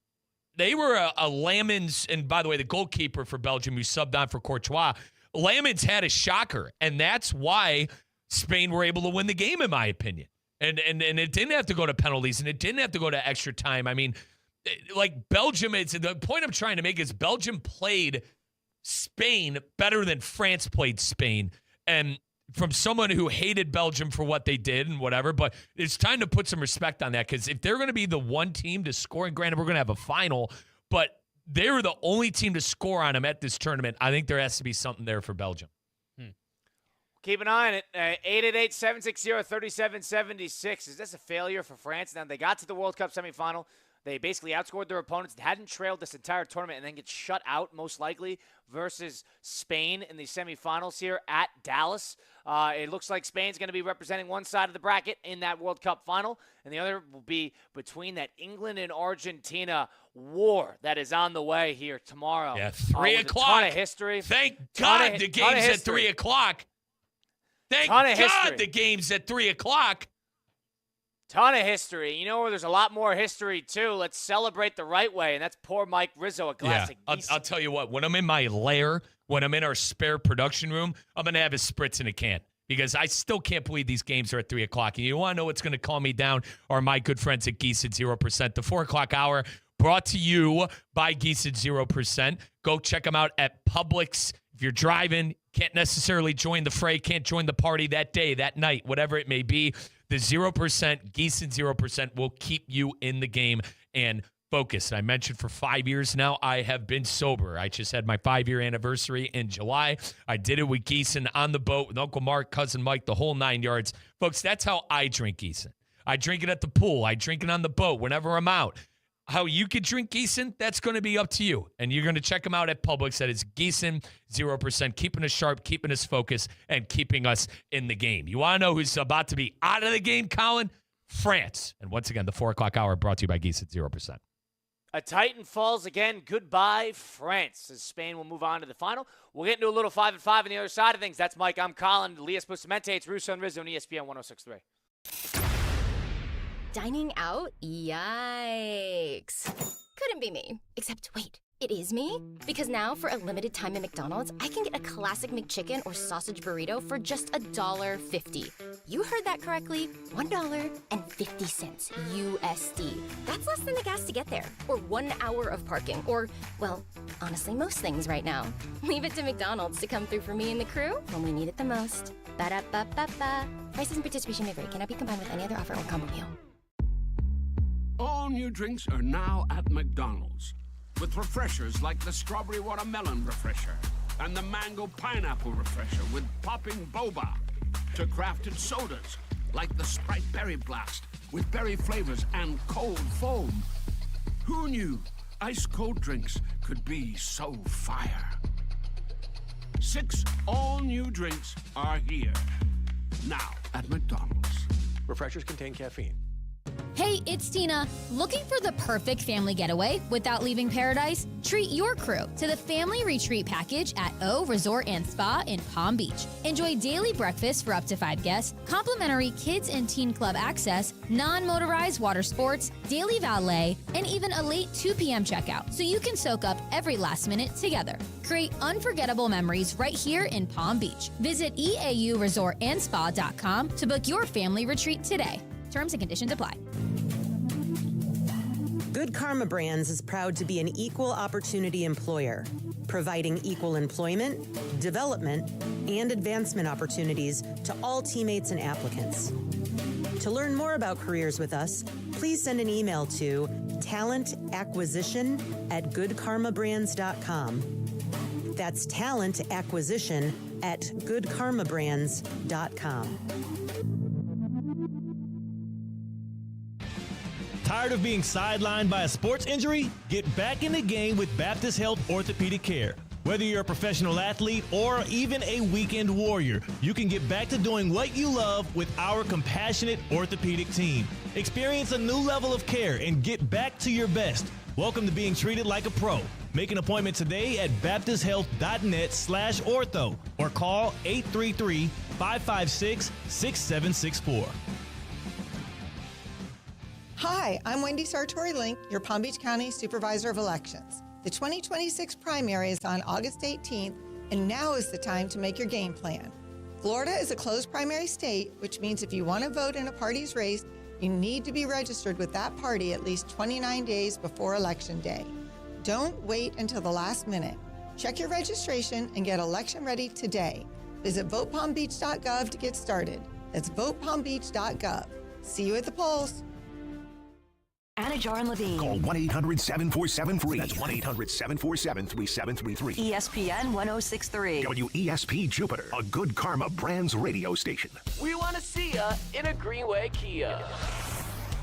they were a Lamens, and by the way, the goalkeeper for Belgium who subbed on for Courtois, Lamens had a shocker, and that's why Spain were able to win the game, in my opinion. And it didn't have to go to penalties, and it didn't have to go to extra time. I mean, like Belgium, the point I'm trying to make is Belgium played Spain better than France played Spain. And from someone who hated Belgium for what they did and whatever, but it's time to put some respect on that because if they're going to be the one team to score, and granted, we're going to have a final, but they were the only team to score on them at this tournament, I think there has to be something there for Belgium. Keep an eye on it. 888-760-3776. Is this a failure for France? Now, they got to the World Cup semifinal. They basically outscored their opponents. They hadn't trailed this entire tournament and then get shut out, most likely, versus Spain in the semifinals here at Dallas. It looks like Spain's going to be representing one side of the bracket in that World Cup final, and the other will be between that England and Argentina war that is on the way here tomorrow. Yeah, 3 o'clock. A ton of history. Thank God the game's at 3 o'clock. Thank God the game's at 3 o'clock. Ton of history. You know where there's a lot more history, too? Let's celebrate the right way, and that's poor Mike Rizzo, a classic. Yeah, I'll tell you what. When I'm in my lair, when I'm in our spare production room, I'm going to have a spritz in a can because I still can't believe these games are at 3 o'clock. And you want to know what's going to calm me down are my good friends at Geese at 0%. The 4 o'clock hour brought to you by Geese at 0%. Go check them out at Publix. If you're driving, can't necessarily join the fray, can't join the party that day, that night, whatever it may be, the 0%, Geese and 0% will keep you in the game and focused. I mentioned for 5 years now, I have been sober. I just had my 5-year anniversary in July. I did it with Geeson on the boat with Uncle Mark, Cousin Mike, the whole 9 yards. Folks, that's how I drink Geeson. I drink it at the pool. I drink it on the boat whenever I'm out. How you could drink Geeson, that's going to be up to you. And you're going to check them out at Publix. That is Geeson 0%, keeping us sharp, keeping us focused, and keeping us in the game. You want to know who's about to be out of the game, Colin? France. And once again, the 4 o'clock hour brought to you by Geeson 0%. A Titan falls again. Goodbye, France. As Spain will move on to the final. We'll get into a little 5-5 on the other side of things. That's Mike. I'm Colin. Elias Bustamante. It's Russo and Rizzo on ESPN 106.3. Dining out? Yikes. Couldn't be me. Except, wait, it is me? Because now, for a limited time at McDonald's, I can get a classic McChicken or sausage burrito for just $1.50. You heard that correctly. $1.50 USD. That's less than the gas to get there. Or 1 hour of parking. Or, well, honestly, most things right now. Leave it to McDonald's to come through for me and the crew when we need it the most. Ba-da-ba-ba-ba. Prices and participation may vary. Cannot be combined with any other offer or combo meal. All new drinks are now at McDonald's, with refreshers like the Strawberry Watermelon Refresher and the Mango Pineapple Refresher with popping boba, to crafted sodas like the Sprite Berry Blast with berry flavors and cold foam. Who knew ice-cold drinks could be so fire? 6 all-new drinks are here, now at McDonald's. Refreshers contain caffeine. Hey, it's Tina. Looking for the perfect family getaway without leaving paradise? Treat your crew to the family retreat package at O Resort and Spa in Palm Beach. Enjoy daily breakfast for up to 5 guests, complimentary kids and teen club access, non-motorized water sports, daily valet, and even a late 2 p.m. checkout, so you can soak up every last minute together. Create unforgettable memories right here in Palm Beach. Visit eauresortandspa.com to book your family retreat today. Terms and conditions apply. Good Karma Brands is proud to be an equal opportunity employer, providing equal employment, development, and advancement opportunities to all teammates and applicants. To learn more about careers with us, please send an email to talentacquisition@goodkarmabrands.com. That's talentacquisition@goodkarmabrands.com. Tired of being sidelined by a sports injury? Get back in the game with Baptist Health Orthopedic Care. Whether you're a professional athlete or even a weekend warrior, you can get back to doing what you love with our compassionate orthopedic team. Experience a new level of care and get back to your best. Welcome to being treated like a pro. Make an appointment today at baptisthealth.net/ortho or call 833-556-6764. Hi, I'm Wendy Sartori-Link, your Palm Beach County Supervisor of Elections. The 2026 primary is on August 18th, and now is the time to make your game plan. Florida is a closed primary state, which means if you want to vote in a party's race, you need to be registered with that party at least 29 days before Election Day. Don't wait until the last minute. Check your registration and get election ready today. Visit votepalmbeach.gov to get started. That's votepalmbeach.gov. See you at the polls. Anajar and Levine. Call 1-800-747-FREE. That's 1-800-747-3733. ESPN 106.3. WESP Jupiter, a Good Karma Brands radio station. We want to see ya in a Greenway Kia.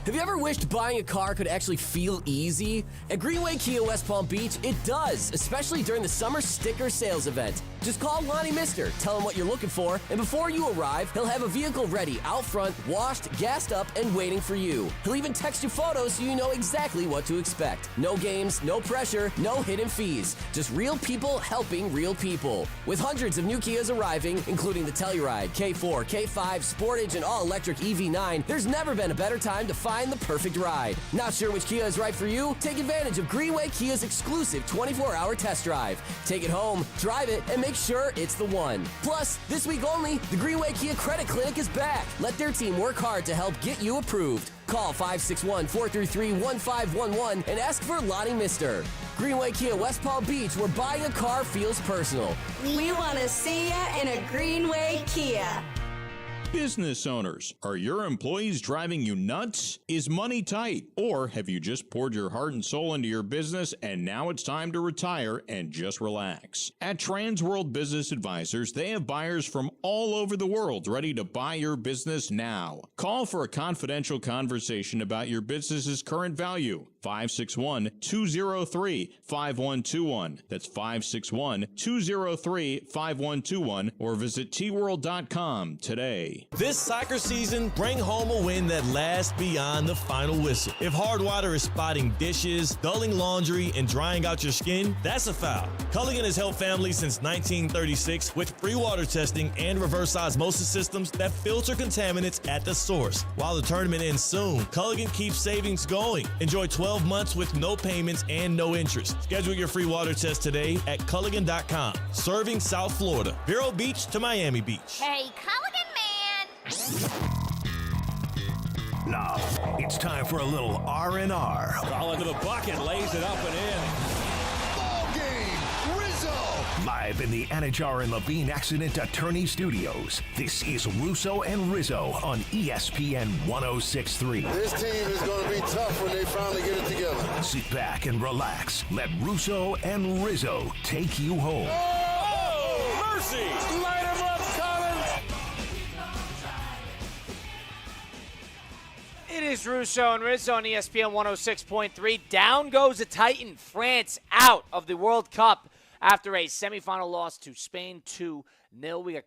Have you ever wished buying a car could actually feel easy? At Greenway Kia West Palm Beach, it does, especially during the summer sticker sales event. Just call Lonnie Mister, tell him what you're looking for, and before you arrive, he'll have a vehicle ready out front, washed, gassed up, and waiting for you. He'll even text you photos so you know exactly what to expect. No games, no pressure, no hidden fees. Just real people helping real people. With hundreds of new Kias arriving, including the Telluride, K4, K5, Sportage, and all-electric EV9, there's never been a better time to find the perfect ride. Not sure which Kia is right for you? Take advantage of Greenway Kia's exclusive 24-hour test drive. Take it home, drive it, and make sure it's the one. Plus, this week only, the Greenway Kia Credit Clinic is back. Let their team work hard to help get you approved. Call 561-433-1511 and ask for Lonnie Mister. Greenway Kia West Palm Beach, where buying a car feels personal. We want to see ya in a Greenway Kia. Business owners, are your employees driving you nuts? Is money tight? Or have you just poured your heart and soul into your business and now it's time to retire and just relax? At Trans World Business Advisors, they have buyers from all over the world ready to buy your business now. Call for a confidential conversation about your business's current value. 561-203-5121. That's 561-203-5121 or visit tworld.com today. This soccer season, bring home a win that lasts beyond the final whistle. If hard water is spotting dishes, dulling laundry, and drying out your skin, that's a foul. Culligan has helped families since 1936 with free water testing and reverse osmosis systems that filter contaminants at the source. While the tournament ends soon, Culligan keeps savings going. Enjoy 12 months with no payments and no interest. Schedule your free water test today at Culligan.com. Serving South Florida, Vero Beach to Miami Beach. Hey, Culligan man! Now, it's time for a little R&R. Ball into the bucket, lays it up and in. Ball game, Rizzo! Live in the Anajar and Levine Accident Attorney Studios, this is Russo and Rizzo on ESPN 106.3. This team is going to be tough when they finally get it together. Sit back and relax. Let Russo and Rizzo take you home. Oh, mercy! Light him up, Collins! It is Russo and Rizzo on ESPN 106.3. Down goes the Titan. France out of the World Cup after a semifinal loss to Spain 2-0. We got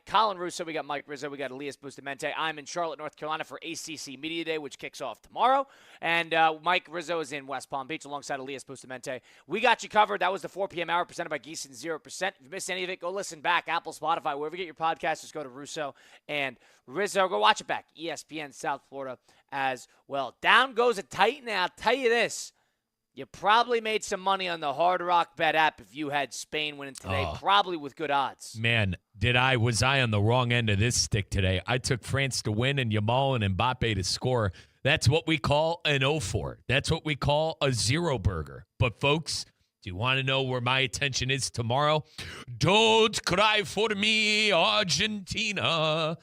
Colin Russo, we got Mike Rizzo, we got Elias Bustamante. I'm in Charlotte, North Carolina for ACC Media Day, which kicks off tomorrow. And Mike Rizzo is in West Palm Beach alongside Elias Bustamante. We got you covered. That was the 4 p.m. hour presented by Gießen 0%. If you missed any of it, go listen back. Apple, Spotify, wherever you get your podcasts, just go to Russo and Rizzo. Go watch it back. ESPN South Florida as well. Down goes a Titan. Now, I'll tell you this. You probably made some money on the Hard Rock Bet app if you had Spain winning today, probably with good odds. Man, was I on the wrong end of this stick today? I took France to win and Yamal and Mbappe to score. That's what we call an 0-4. That's what we call a zero burger. But, folks, do you want to know where my attention is tomorrow? Don't cry for me, Argentina.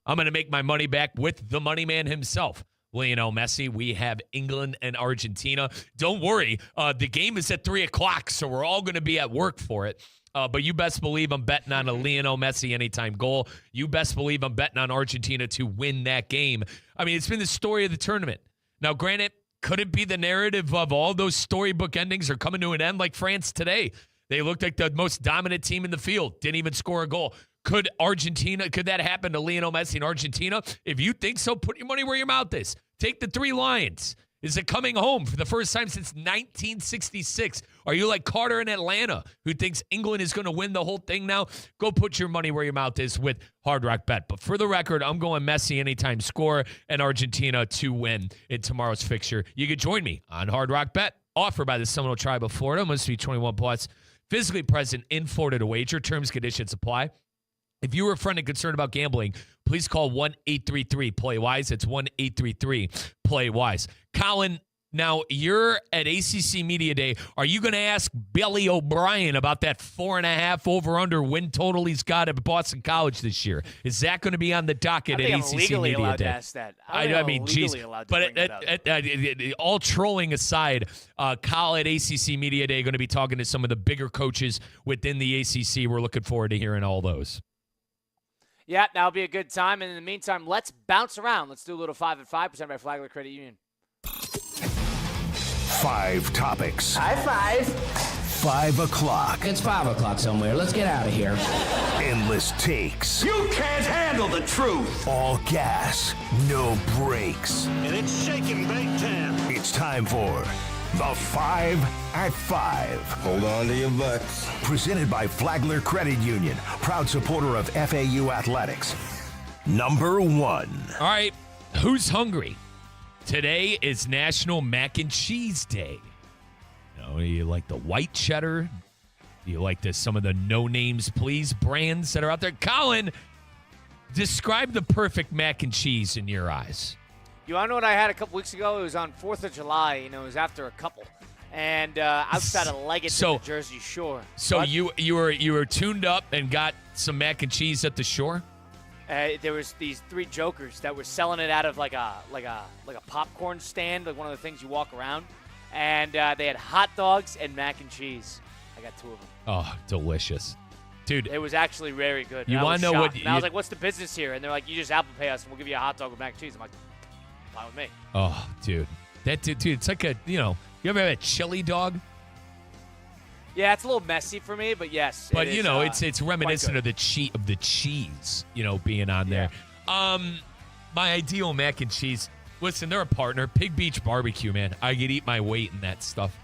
I'm going to make my money back with the money man himself. Lionel Messi. We have England and Argentina. Don't worry. The game is at 3 o'clock, so we're all going to be at work for it. But you best believe I'm betting on a Lionel Messi anytime goal. You best believe I'm betting on Argentina to win that game. I mean, it's been the story of the tournament. Now, granted, could it be the narrative of all those storybook endings are coming to an end like France today? They looked like the most dominant team in the field. Didn't even score a goal. Could that happen to Lionel Messi in Argentina? If you think so, put your money where your mouth is. Take the 3 Lions. Is it coming home for the first time since 1966? Are you like Carter in Atlanta, who thinks England is going to win the whole thing now? Go put your money where your mouth is with Hard Rock Bet. But for the record, I'm going Messi anytime score and Argentina to win in tomorrow's fixture. You can join me on Hard Rock Bet, offered by the Seminole Tribe of Florida. Must be 21 plus, physically present in Florida to wager. Terms, conditions apply. If you were a friend and concerned about gambling, please call 1-833-PLAY-WISE. It's 1-833-PLAY-WISE. Colin, now you're at ACC Media Day. Are you going to ask Billy O'Brien about that 4.5 over-under win total he's got at Boston College this year? Is that going to be on the docket at ACC Media Day? I'm legally allowed to ask that. I mean, geez. But all trolling aside, Kyle at ACC Media Day going to be talking to some of the bigger coaches within the ACC. We're looking forward to hearing all those. Yeah, that'll be a good time. And in the meantime, let's bounce around. Let's do a little 5 at 5 presented by Flagler Credit Union. 5 topics. High five. 5 o'clock. It's 5 o'clock somewhere. Let's get out of here. Endless takes. You can't handle the truth. All gas, no brakes. And it's shaking big time. It's time for the 5 at 5. Hold on to your butts. Presented by Flagler Credit Union, proud supporter of FAU athletics. Number 1. All right, who's hungry? Today is National Mac and Cheese Day. Do you like the white cheddar? Do you like some of the no names please brands that are out there? Colin, describe the perfect mac and cheese in your eyes. You want to know what I had a couple weeks ago? It was on 4th of July. It was after a couple. And outside of Leggett to the Jersey Shore. So what? you were tuned up and got some mac and cheese at the shore? There was these 3 jokers that were selling it out of like a popcorn stand, like one of the things you walk around. And they had hot dogs and mac and cheese. I got 2 of them. Oh, delicious. Dude. It was actually very good. You want to know what... And I was like, what's the business here? And they're like, you just Apple Pay us and we'll give you a hot dog with mac and cheese. I'm like, fine with me. Oh, dude. Dude, it's like you ever have a chili dog? Yeah, it's a little messy for me, but yes. But, it's reminiscent of the cheese, being on there. My ideal mac and cheese... Listen, they're a partner. Pig Beach Barbecue, man. I could eat my weight in that stuff.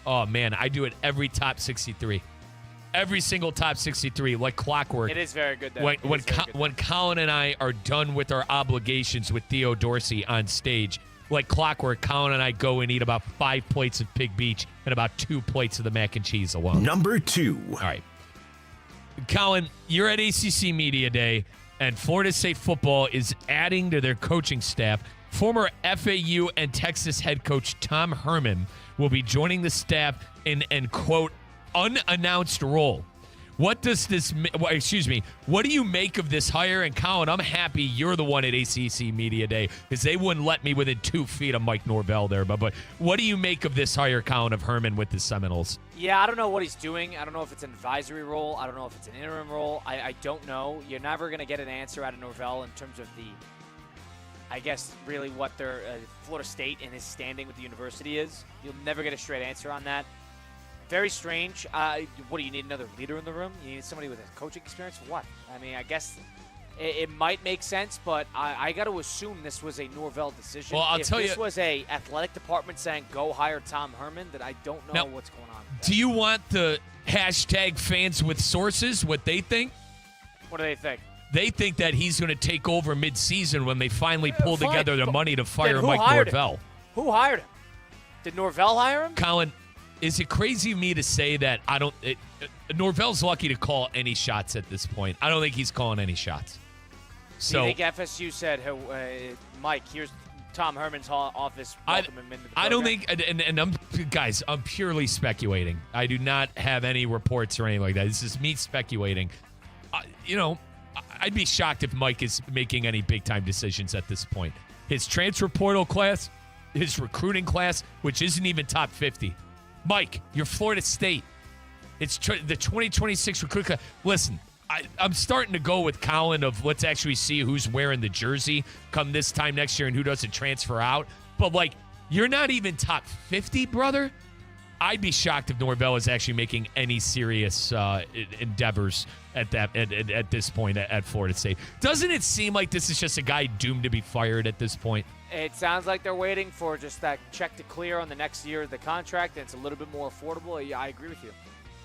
Oh, man, I do it every top 63. Every single top 63, like clockwork. It is very good, though. When Colin and I are done with our obligations with Theo Dorsey on stage, like clockwork, Colin and I go and eat about 5 plates of Pig Beach and about 2 plates of the mac and cheese alone. Number 2. All right. Colin, you're at ACC Media Day, and Florida State football is adding to their coaching staff. Former FAU and Texas head coach Tom Herman will be joining the staff in an, quote, unannounced role. What do you make of this hire? And Colin, I'm happy you're the one at ACC Media Day because they wouldn't let me within 2 feet of Mike Norvell there. But what do you make of this hire, Colin, of Herman with the Seminoles? Yeah, I don't know what he's doing. I don't know if it's an advisory role. I don't know if it's an interim role. I don't know. You're never going to get an answer out of Norvell in terms of really what their Florida State and his standing with the university is. You'll never get a straight answer on that. Very strange. What do you need, another leader in the room? You need somebody with a coaching experience for what? I mean, I guess it might make sense, but I got to assume this was a Norvell decision. Well, if this was a athletic department saying go hire Tom Herman, that I don't know what's going on. Do you want the hashtag fans with sources, what they think? What do they think? They think that he's going to take over mid-season when they finally pull together the money to fire Mike Norvell. Who hired him? Did Norvell hire him? Colin, is it crazy of me to say that Norvell's lucky to call any shots at this point? I don't think he's calling any shots. So, do you think FSU said, hey, Mike, here's Tom Herman's office, welcome him into the program? I don't think, I'm purely speculating. I do not have any reports or anything like that. This is me speculating. I'd be shocked if Mike is making any big-time decisions at this point. His transfer portal class, his recruiting class, which isn't even top 50. Mike, you're Florida State. It's the 2026 recruit class. Listen, I'm starting to go with Colin of let's actually see who's wearing the jersey come this time next year and who doesn't transfer out. But, you're not even top 50, brother. I'd be shocked if Norvell is actually making any serious endeavors at this point at Florida State. Doesn't it seem like this is just a guy doomed to be fired at this point? It sounds like they're waiting for just that check to clear on the next year of the contract, and it's a little bit more affordable. Yeah, I agree with you.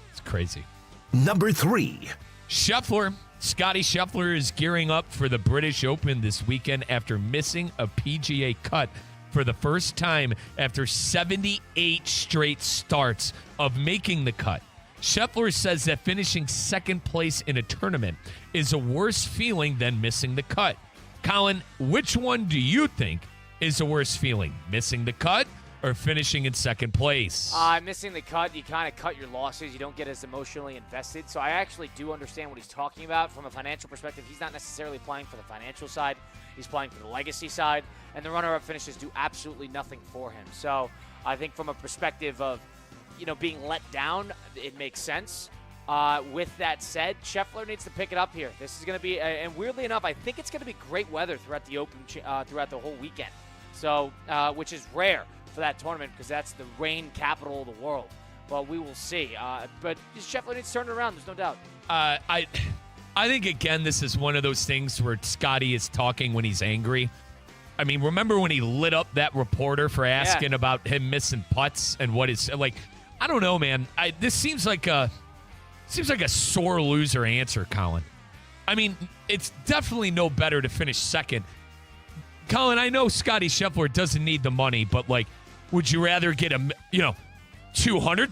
It's crazy. Number 3. Scotty Scheffler is gearing up for the British Open this weekend after missing a PGA cut for the first time after 78 straight starts of making the cut. Scheffler says that finishing second place in a tournament is a worse feeling than missing the cut. Colin, which one do you think is a worse feeling, missing the cut or finishing in second place? Missing the cut, you kind of cut your losses. You don't get as emotionally invested. So I actually do understand what he's talking about from a financial perspective. He's not necessarily playing for the financial side. He's playing for the legacy side. And the runner-up finishes do absolutely nothing for him. So I think from a perspective of, being let down, it makes sense. With that said, Scheffler needs to pick it up here. This is going to be, and weirdly enough, I think it's going to be great weather throughout the throughout the whole weekend. So, which is rare for that tournament because that's the rain capital of the world. But we will see. But Scheffler needs to turn it around. There's no doubt. I think again, this is one of those things where Scotty is talking when he's angry. I mean, remember when he lit up that reporter for asking about him missing putts and what is like? I don't know, man. This seems like a sore loser answer, Colin. I mean, it's definitely no better to finish second. Colin, I know Scotty Scheffler doesn't need the money, but like, would you rather get $200,000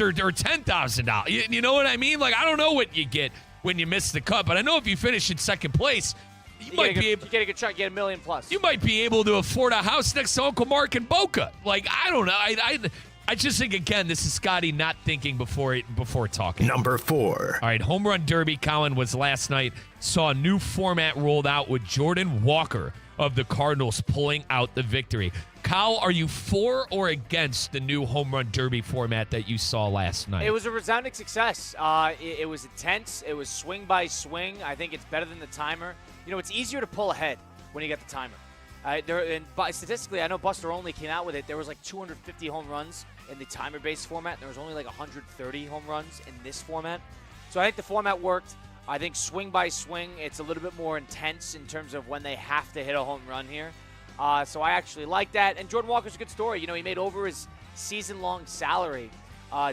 or $10,000? You know what I mean? Like, I don't know what you get when you miss the cut, but I know if you finish in second place, you might be able. You get a good shot. You get $1 million plus. You might be able to afford a house next to Uncle Mark in Boca. Like, I don't know. I just think, again, this is Scotty not thinking before talking. Number 4. All right, Home Run Derby, Colin, was last night. Saw a new format rolled out with Jordan Walker of the Cardinals pulling out the victory. Kyle, are you for or against the new Home Run Derby format that you saw last night? It was a resounding success. It was intense. It was swing by swing. I think it's better than the timer. You know, it's easier to pull ahead when you get the timer. Statistically, I know Buster Olney came out with it. There was like 250 home runs in the timer-based format, and there was only like 130 home runs in this format. So I think the format worked. I think swing by swing, it's a little bit more intense in terms of when they have to hit a home run here. So I actually like that. And Jordan Walker's a good story. You know, he made over his season-long salary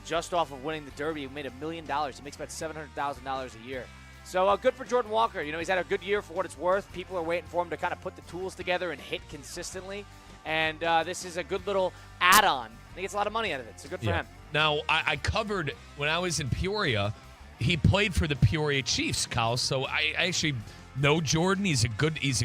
just off of winning the Derby. He made $1 million. He makes about $700,000 a year. So good for Jordan Walker. You know, he's had a good year for what it's worth. People are waiting for him to kind of put the tools together and hit consistently. And this is a good little add-on. He gets a lot of money out of it, so good for him. Now, I covered when I was in Peoria, he played for the Peoria Chiefs, Kyle. So I actually know Jordan. He's a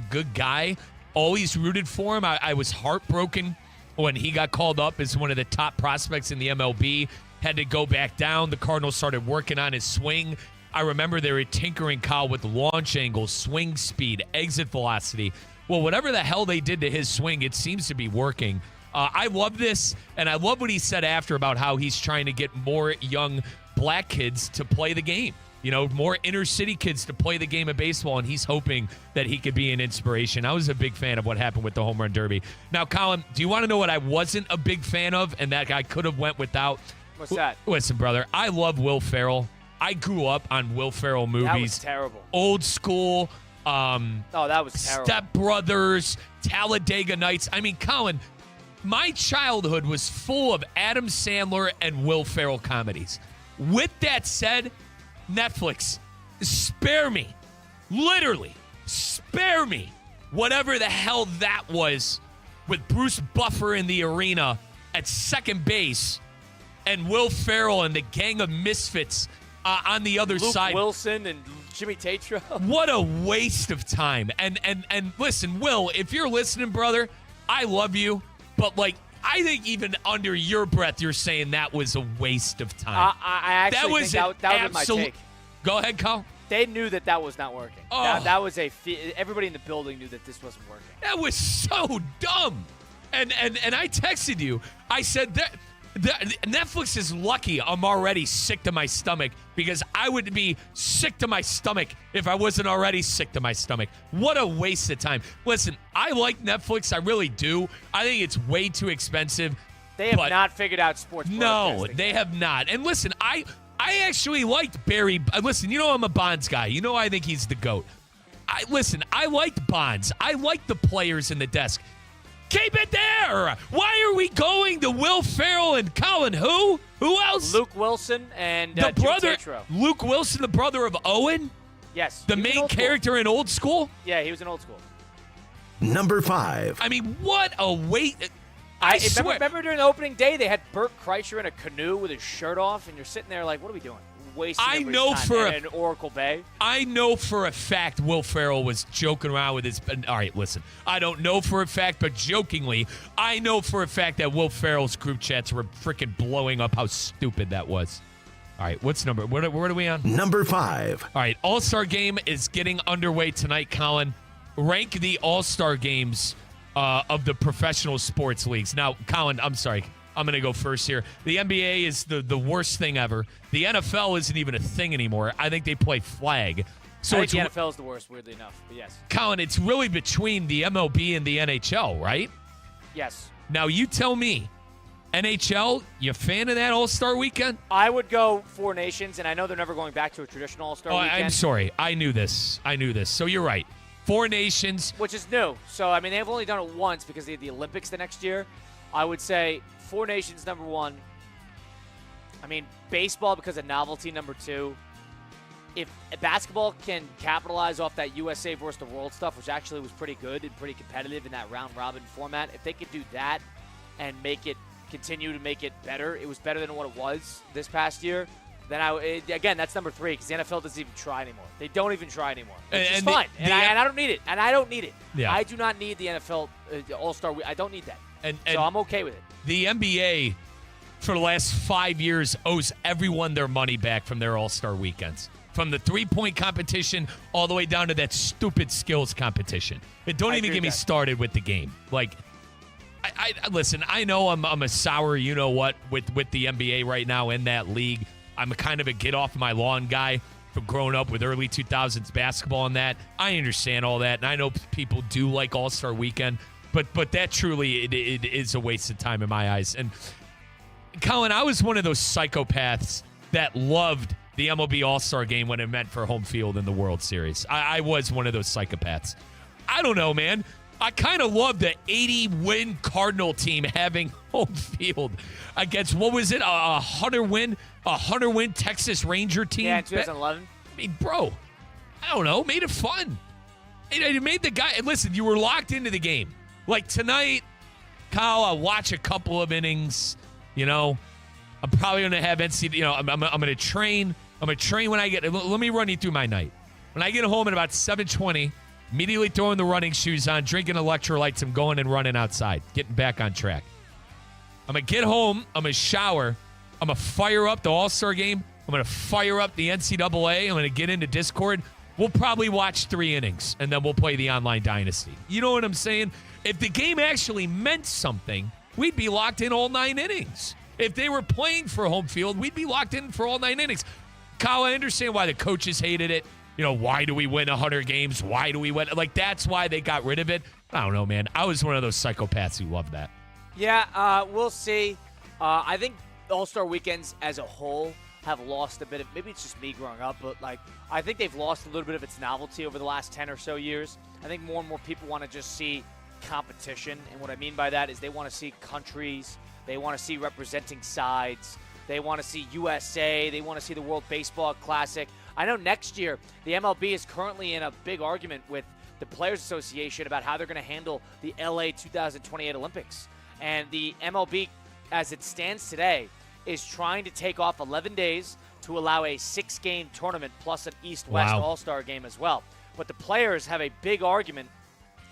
good guy. Always rooted for him. I was heartbroken when he got called up as one of the top prospects in the MLB. Had to go back down. The Cardinals started working on his swing. I remember they were tinkering, Kyle, with launch angles, swing speed, exit velocity. Well, whatever the hell they did to his swing, it seems to be working. I love this, and I love what he said after about how he's trying to get more young black kids to play the game. You know, more inner city kids to play the game of baseball, and he's hoping that he could be an inspiration. I was a big fan of what happened with the Home Run Derby. Now, Colin, do you want to know what I wasn't a big fan of and that I could have went without? What's that? Listen, brother, I love Will Ferrell. I grew up on Will Ferrell movies. That was terrible. Old school. That was terrible. Step Brothers, Talladega Nights. I mean, Colin, my childhood was full of Adam Sandler and Will Ferrell comedies. With that said, Netflix, spare me. Literally, spare me. Whatever the hell that was with Bruce Buffer in the arena at second base and Will Ferrell and the gang of misfits on the other side. Luke Wilson and Jimmy Tatro. What a waste of time. And listen, Will, if you're listening, brother, I love you. But, like, I think even under your breath, you're saying that was a waste of time. I actually think that was my take. Go ahead, Kyle. They knew that was not working. Oh. That was everybody in the building knew that this wasn't working. That was so dumb. And I texted you. I said that Netflix is lucky I'm already sick to my stomach because I would be sick to my stomach if I wasn't already sick to my stomach. What a waste of time. Listen, I like Netflix. I really do. I think it's way too expensive. They have not figured out sports broadcasting. No, they have not. And listen, I actually liked Barry. Listen, you know I'm a Bonds guy. You know I think he's the GOAT. I liked Bonds. I liked the players in the desk. Keep it there. Why are we going to Will Ferrell and Colin? Who else? Luke Wilson and the brother. Tatro. Luke Wilson, the brother of Owen. Yes. The main character in Old School. Yeah, he was in Old School. Number 5. I mean, what a wait. I swear. Remember during the opening day, they had Bert Kreischer in a canoe with his shirt off, and you're sitting there like, what are we doing? Wasting time in Oracle Bay. I know for a fact Will Ferrell was joking around with his. All right, listen. I don't know for a fact, but jokingly, I know for a fact that Will Ferrell's group chats were freaking blowing up how stupid that was. All right, what's number? What are we on? Number 5. All right, All-Star Game is getting underway tonight, Colin. Rank the All-Star Games of the professional sports leagues. Now, Colin, I'm sorry. I'm going to go first here. The NBA is the worst thing ever. The NFL isn't even a thing anymore. I think they play flag. So I think the NFL is the worst, weirdly enough. But yes. Colin, it's really between the MLB and the NHL, right? Yes. Now, you tell me, NHL, you a fan of that All-Star weekend? I would go Four Nations, and I know they're never going back to a traditional All-Star weekend. I'm sorry. I knew this. So you're right. Four Nations. Which is new. So, I mean, they've only done it once because they had the Olympics the next year. I would say Four Nations, number one. I mean, baseball because of novelty, number two. If basketball can capitalize off that USA versus the world stuff, which actually was pretty good and pretty competitive in that round-robin format, if they could do that and continue to make it better, it was better than what it was this past year, then again, that's number three because the NFL doesn't even try anymore. They don't even try anymore. Which is fine. And I don't need it. And I don't need it. Yeah. I do not need the NFL All-Star Week. I don't need that. So I'm okay with it. The NBA, for the last 5 years, owes everyone their money back from their All-Star weekends. From the three-point competition all the way down to that stupid skills competition. Don't even get me started with the game. Like, I listen, I know I'm a sour you-know-what with the NBA right now in that league. I'm kind of a get-off-my-lawn guy from growing up with early 2000s basketball and that. I understand all that, and I know people do like All-Star Weekend, but that truly it is a waste of time in my eyes. And, Colin, I was one of those psychopaths that loved the MLB All-Star Game when it meant for home field in the World Series. I was one of those psychopaths. I don't know, man. I kind of love the 80-win Cardinal team having home field against, what was it, a 100-win Texas Ranger team? Yeah, in 2011. I mean, bro, I don't know. Made it fun. It made the guy, and listen, you were locked into the game. Like tonight, Kyle, I'll watch a couple of innings, I'm probably going to have NC, I'm going to train. I'm going to train when I get, let me run you through my night. When I get home at about 7:20, immediately throwing the running shoes on, drinking electrolytes, I'm going and running outside, getting back on track. I'm going to get home. I'm going to shower. I'm going to fire up the All-Star Game. I'm going to fire up the NCAA. I'm going to get into Discord. We'll probably watch 3 innings, and then we'll play the online dynasty. You know what I'm saying? If the game actually meant something, we'd be locked in all 9 innings. If they were playing for home field, we'd be locked in for all 9 innings. Kyle, I understand why the coaches hated it. Why do we win 100 games? Why do we win? Like, that's why they got rid of it. I don't know, man. I was one of those psychopaths who loved that. Yeah, we'll see. I think All-Star weekends as a whole have lost a bit of, maybe it's just me growing up, but I think they've lost a little bit of its novelty over the last 10 or so years. I think more and more people want to just see competition. And what I mean by that is they want to see countries. They want to see representing sides. They want to see USA. They want to see the World Baseball Classic. I know next year the MLB is currently in a big argument with the Players Association about how they're going to handle the LA 2028 Olympics. And the MLB, as it stands today, is trying to take off 11 days to allow a 6-game tournament plus an East-West All-Star game as well. But the players have a big argument,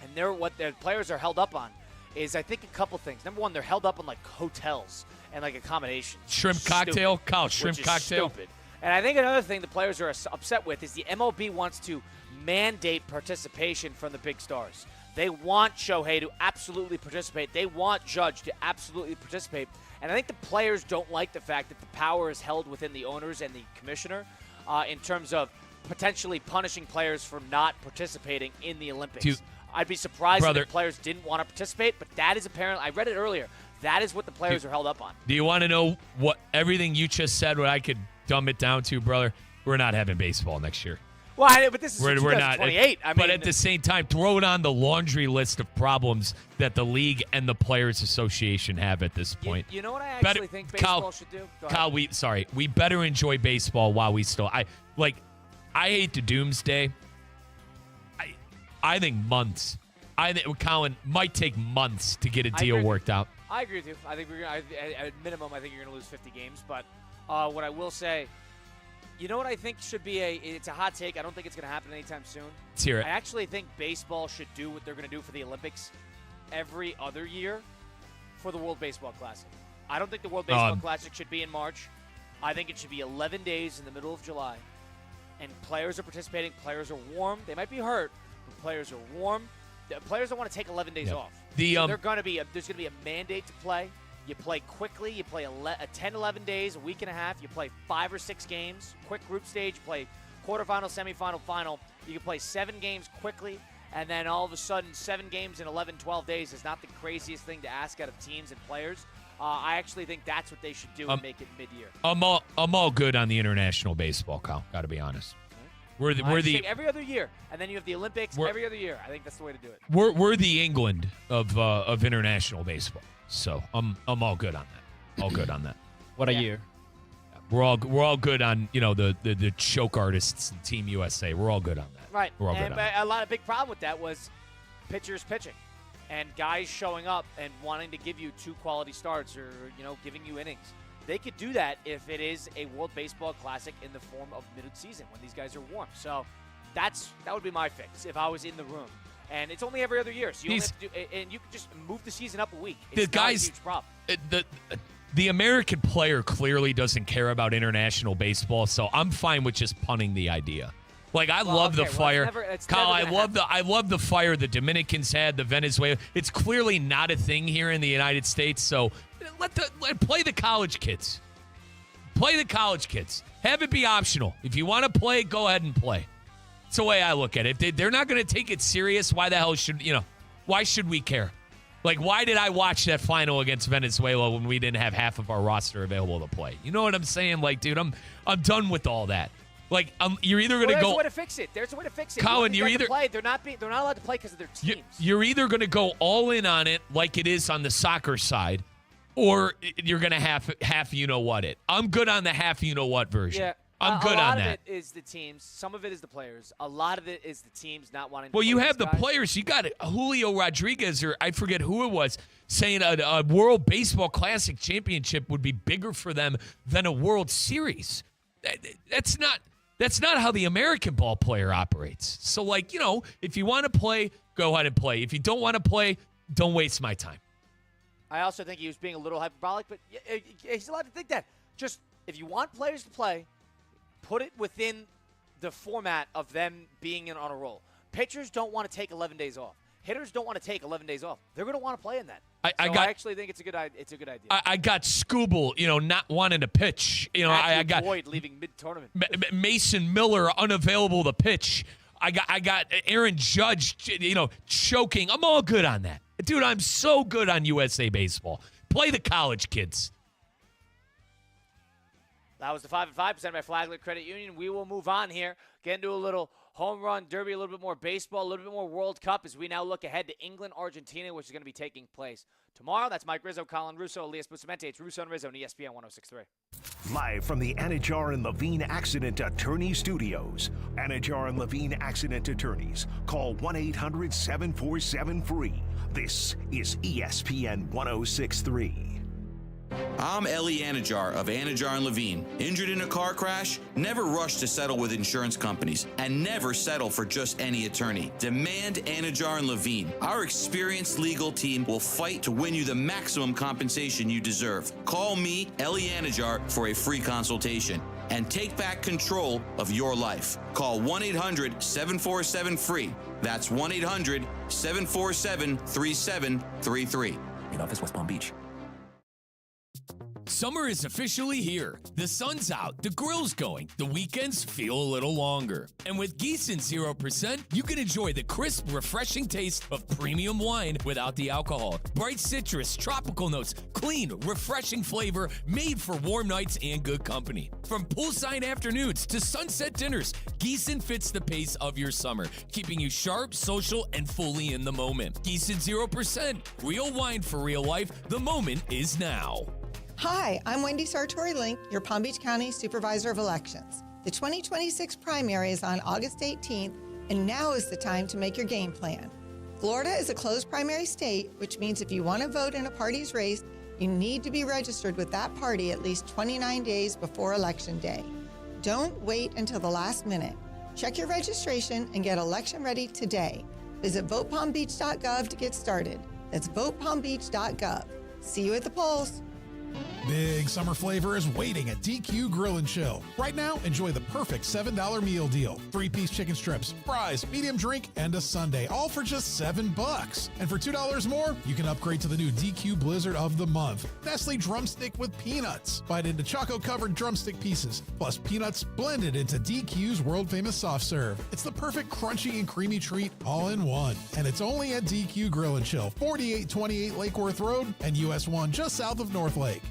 and what the players are held up on is, I think, a couple things. Number one, they're held up on hotels and accommodations. Shrimp cocktail, Kyle. Shrimp which cocktail. Is stupid. And I think another thing the players are upset with is the MLB wants to mandate participation from the big stars. They want Shohei to absolutely participate. They want Judge to absolutely participate. And I think the players don't like the fact that the power is held within the owners and the commissioner in terms of potentially punishing players for not participating in the Olympics. I'd be surprised if the players didn't want to participate, but that is apparently, I read it earlier, that is what the players are held up on. Do you want to know what everything you just said, what I could dumb it down to, brother? We're not having baseball next year. Well, but this is 2028. But at the same time, throw it on the laundry list of problems that the league and the Players Association have at this point. You know what I actually think baseball should do? Kyle, we better enjoy baseball while we still. I hate the doomsday. I think months. I think Colin might take months to get a deal worked out. I agree with you. I think at minimum, I think you're going to lose 50 games. But what I will say, you know what I think should be it's a hot take. I don't think it's going to happen anytime soon. Let's hear it. I actually think baseball should do what they're going to do for the Olympics every other year for the World Baseball Classic. I don't think the World Baseball Classic should be in March. I think it should be 11 days in the middle of July. And players are participating. Players are warm. They might be hurt, but players are warm. The players don't want to take 11 days off. So there's going to be a mandate to play. You play quickly. You play 10, 11 days, a week and a half. You play 5 or 6 games, quick group stage. You play quarterfinal, semifinal, final. You can play 7 games quickly, and then all of a sudden 7 games in 11, 12 days is not the craziest thing to ask out of teams and players. I actually think that's what they should do and make it mid-year. I'm all good on the international baseball, Kyle. Got to be honest. We're the every other year, and then you have the Olympics every other year. I think that's the way to do it. We're the England of international baseball. So I'm all good on that. All good on that. What a year. We're all good on the choke artists and Team USA. We're all good on that. Right. We're all good on that. A lot of big problem with that was pitchers pitching and guys showing up and wanting to give you 2 quality starts or giving you innings. They could do that if it is a World Baseball Classic in the form of mid-season when these guys are warm. So that would be my fix if I was in the room. And it's only every other year, so you only have to and you can just move the season up a week. It's not a huge problem. The American player clearly doesn't care about international baseball, so I'm fine with just punting the idea. Like I love the fire, Kyle. I love the fire the Dominicans had, the Venezuela. It's clearly not a thing here in the United States, so play the college kids. Play the college kids. Have it be optional. If you want to play, go ahead and play. It's the way I look at it. If they're not going to take it serious, why the hell why should we care? Like, why did I watch that final against Venezuela when we didn't have half of our roster available to play? You know what I'm saying? Like, dude, I'm done with all that. Like, you're either going to go. There's a way to fix it. There's a way to fix it. Colin, you're either play. They're not allowed to play because of their teams. You're either going to go all in on it, like it is on the soccer side, or you're going to half you know what it. I'm good on the half you know what version. Yeah. I'm good on that. A lot of it is the teams. Some of it is the players. A lot of it is the teams not wanting to Well, play you have these the guys. players. You got Julio Rodriguez, or I forget who it was, saying a World Baseball Classic championship would be bigger for them than a World Series. That's not how the American ball player operates. So, like, if you want to play, go ahead and play. If you don't want to play, don't waste my time. I also think he was being a little hyperbolic, but he's allowed to think that. Just, if you want players to play, put it within the format of them being on a roll. Pitchers don't want to take 11 days off. Hitters don't want to take 11 days off. They're going to want to play in that. I actually think it's a good idea. I got Scooble, not wanting to pitch. I got Boyd leaving mid-tournament. Mason Miller unavailable to pitch. I got Aaron Judge, choking. I'm all good on that. Dude, I'm so good on USA Baseball. Play the college kids. That was the 5 and 5% by Flagler Credit Union. We will move on here. Get into a little home run derby, a little bit more baseball, a little bit more World Cup as we now look ahead to England, Argentina, which is going to be taking place tomorrow. That's Mike Rizzo, Colin Russo, Elias Bustamante. It's Russo and Rizzo on ESPN 106.3. Live from the Anajar and Levine Accident Attorney Studios. Anajar and Levine Accident Attorneys. Call 1-800-747-FREE. This is ESPN 106.3. I'm Ellie Anajar of Anajar & Levine. Injured in a car crash? Never rush to settle with insurance companies, and never settle for just any attorney. Demand Anajar & Levine. Our experienced legal team will fight to win you the maximum compensation you deserve. Call me, Ellie Anajar, for a free consultation and take back control of your life. Call 1-800-747-FREE. That's 1-800-747-3733. In office, West Palm Beach. Summer is officially here. The sun's out, the grill's going, the weekends feel a little longer. And with Gießen 0%, you can enjoy the crisp, refreshing taste of premium wine without the alcohol. Bright citrus, tropical notes, clean, refreshing flavor made for warm nights and good company. From poolside afternoons to sunset dinners, Gießen fits the pace of your summer, keeping you sharp, social, and fully in the moment. Gießen 0%, real wine for real life. The moment is now. Hi, I'm Wendy Sartori-Link, your Palm Beach County Supervisor of Elections. The 2026 primary is on August 18th, and now is the time to make your game plan. Florida is a closed primary state, which means if you want to vote in a party's race, you need to be registered with that party at least 29 days before Election Day. Don't wait until the last minute. Check your registration and get election ready today. Visit votepalmbeach.gov to get started. That's votepalmbeach.gov. See you at the polls. Big summer flavor is waiting at DQ Grill and Chill. Right now, enjoy the perfect $7 meal deal. 3-piece chicken strips, fries, medium drink, and a sundae, all for just $7. And for $2 more, you can upgrade to the new DQ Blizzard of the Month. Nestle drumstick with peanuts. Bite into choco-covered drumstick pieces, plus peanuts blended into DQ's world-famous soft serve. It's the perfect crunchy and creamy treat all in one. And it's only at DQ Grill and Chill, 4828 Lake Worth Road and US 1 just south of North Lake.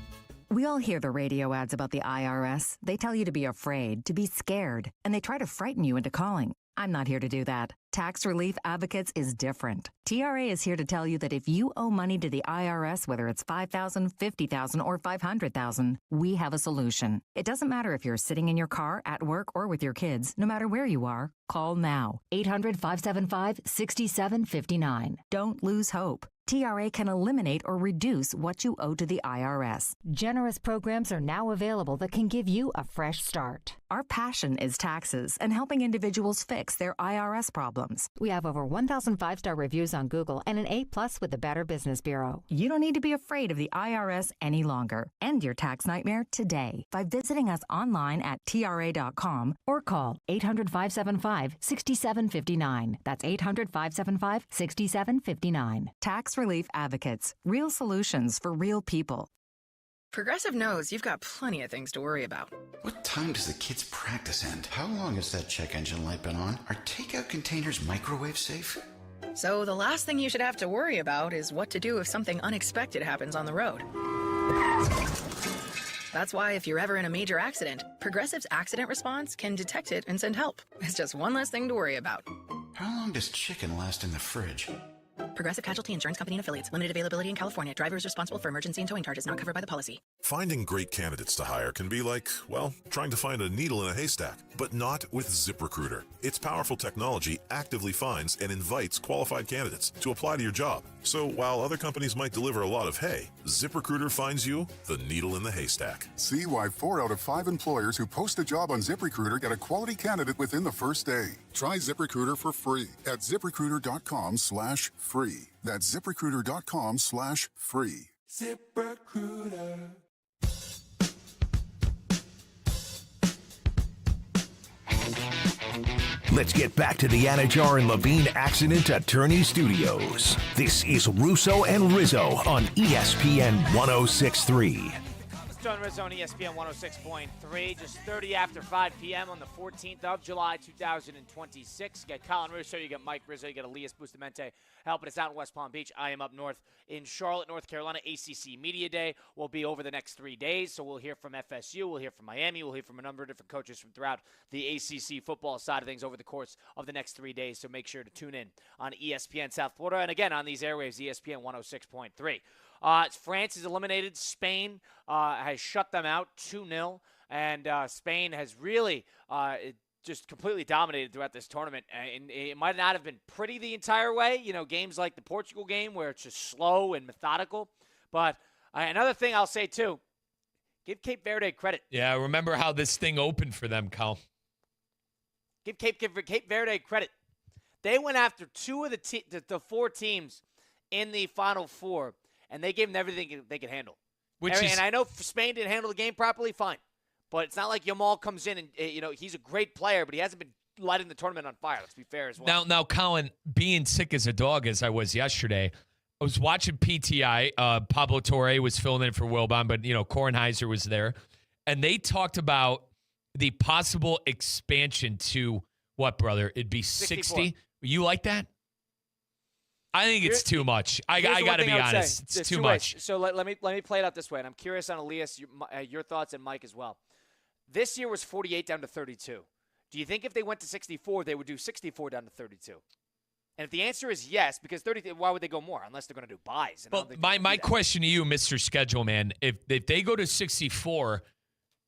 We all hear the radio ads about the IRS. They tell you to be afraid, to be scared, and they try to frighten you into calling. I'm not here to do that. Tax Relief Advocates is different. TRA is here to tell you that if you owe money to the IRS, whether it's $5,000, $50,000, or $500,000, we have a solution. It doesn't matter if you're sitting in your car, at work, or with your kids. No matter where you are, call now. 800-575-6759. Don't lose hope. TRA can eliminate or reduce what you owe to the IRS. Generous programs are now available that can give you a fresh start. Our passion is taxes and helping individuals fix their IRS problems. We have over 1,000 5-star reviews on Google and an A+ with the Better Business Bureau. You don't need to be afraid of the IRS any longer. End your tax nightmare today by visiting us online at TRA.com or call 800-575-6759. That's 800-575-6759. Tax Relief Advocates. Real solutions for real people. Progressive knows you've got plenty of things to worry about. What time does the kids' practice end? How long has that check engine light been on? Are takeout containers microwave safe? So the last thing you should have to worry about is what to do if something unexpected happens on the road. That's why if you're ever in a major accident, Progressive's accident response can detect it and send help. It's just one less thing to worry about. How long does chicken last in the fridge? Progressive Casualty Insurance Company and Affiliates. Limited availability in California. Driver is responsible for emergency and towing charges not covered by the policy. Finding great candidates to hire can be like, well, trying to find a needle in a haystack, but not with ZipRecruiter. Its powerful technology actively finds and invites qualified candidates to apply to your job. So while other companies might deliver a lot of hay, ZipRecruiter finds you the needle in the haystack. See why 4 out of 5 employers who post a job on ZipRecruiter get a quality candidate within the first day. Try ZipRecruiter for free at ZipRecruiter.com/free. That's ZipRecruiter.com/free. ZipRecruiter. Let's get back to the Anajar and Levine Accident Attorney Studios. This is Russo and Rizzo on ESPN 106.3. Russo and Rizzo on ESPN 106.3. Just 30 after 5 p.m. on the 14th of July, 2026. You got Colin Russo, you got Mike Rizzo, you got Elias Bustamante helping us out in West Palm Beach. I am up north in Charlotte, North Carolina. ACC Media Day will be over the next 3 days, so we'll hear from FSU, we'll hear from Miami, we'll hear from a number of different coaches from throughout the ACC football side of things over the course of the next 3 days, so make sure to tune in on ESPN South Florida, and again on these airwaves, ESPN 106.3. France is eliminated. Spain has shut them out 2-0, and Spain has really just completely dominated throughout this tournament. And it might not have been pretty the entire way, you know, games like the Portugal game where it's just slow and methodical. But another thing I'll say, too, give Cape Verde credit. Yeah, remember how this thing opened for them, Cal. Give Cape Verde credit. They went after two of the 4 teams in the Final Four, and they gave them everything they could handle. And I know Spain didn't handle the game properly, fine. But it's not like Yamal comes in and, you know, he's a great player, but he hasn't been lighting the tournament on fire. Let's be fair as well. Now, Colin, being sick as a dog as I was yesterday, I was watching PTI. Pablo Torre was filling in for Wilbon, but, you know, Kornheiser was there. And they talked about the possible expansion to what, brother? It'd be 60? You like that? I think it's too much. I got to be honest. It's too much. So let me play it out this way, and I'm curious on Elias, your thoughts, and Mike as well. This year was 48 down to 32. Do you think if they went to 64, they would do 64 down to 32? And if the answer is yes, because 30, why would they go more unless they're going to do buys? Well, my question to you, Mr. Schedule Man, if they go to 64,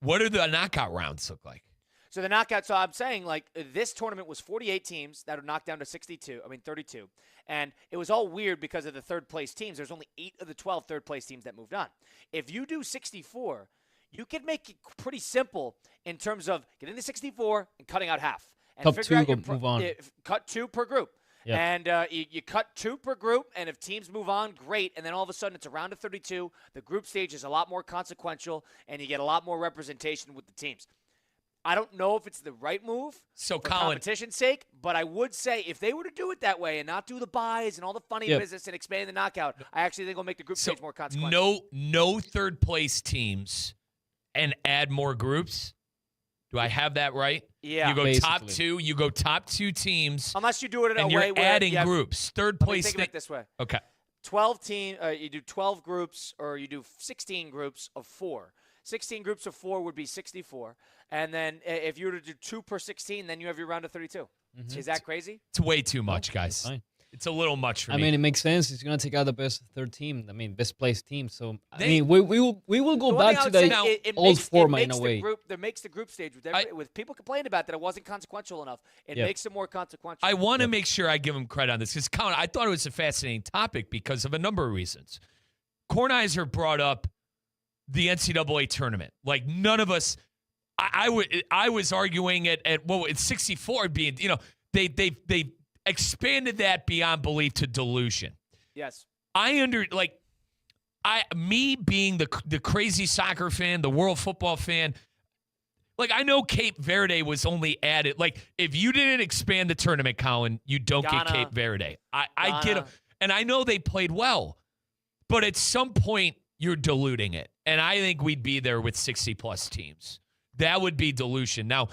what do the knockout rounds look like? So the knockout, so I'm saying, like, this tournament was 48 teams that are knocked down to 32, and it was all weird because of the third-place teams. There's only 8 of the 12 third-place teams that moved on. If you do 64, you can make it pretty simple in terms of getting to 64 and cutting out half. And Top 2 move on. Cut 2 per group. Yep. And you cut 2 per group, and if teams move on, great. And then all of a sudden it's a round of 32. The group stage is a lot more consequential, and you get a lot more representation with the teams. I don't know if it's the right move for competition's sake, but I would say if they were to do it that way and not do the buys and all the funny business and expand the knockout, I actually think it'll make the group stage more consequential. No third-place teams and add more groups? Do I have that right? Yeah. You go Basically. top 2. You go top 2 teams. Unless you do it in a and way you're where adding groups. Third Let me place. think of it this way. Okay. 12 team. You do 12 groups, or you do 16 groups of 4. 16 groups of 4 would be 64. And then if you were to do 2 per 16, then you have your round of 32. Mhm. Is that crazy? It's way too much, guys. Fine. It's a little much for me. I mean, it makes sense. It's gonna take out the best third team. I mean, best placed team. So we will go back to the old format in a way. That makes the group stage with people complaining about that it wasn't consequential enough. It Yep. makes it more consequential. I want to make sure I give him credit on this because, Colin, I thought it was a fascinating topic because of a number of reasons. Kornheiser brought up the NCAA tournament. Like, none of us, I was arguing at 64 being, they expanded that beyond belief to delusion. Yes. Me being the crazy soccer fan, the world football fan, like, I know Cape Verde was only added. Like, if you didn't expand the tournament, Colin, you don't get Cape Verde. I get it. And I know they played well. But at some point, you're diluting it. And I think we'd be there with 60-plus teams. That would be dilution. Now,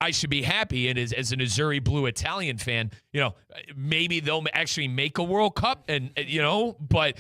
I should be happy, and as an Azzurri Blue Italian fan, maybe they'll actually make a World Cup, but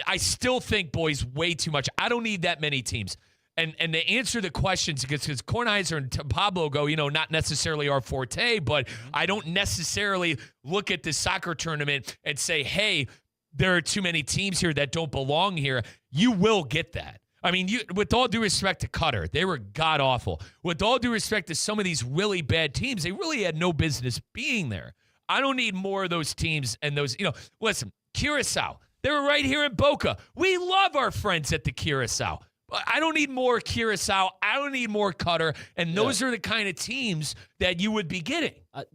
I still think, boys, way too much. I don't need that many teams. And to answer the questions, because Kornheiser and Pablo go, not necessarily our forte, but I don't necessarily look at the soccer tournament and say, hey, there are too many teams here that don't belong here. You will get that. I mean, with all due respect to Qatar, they were god-awful. With all due respect to some of these really bad teams, they really had no business being there. I don't need more of those teams and those, listen, Curacao, they were right here in Boca. We love our friends at the Curacao. I don't need more Curacao. I don't need more Qatar. And those are the kind of teams that you would be getting. I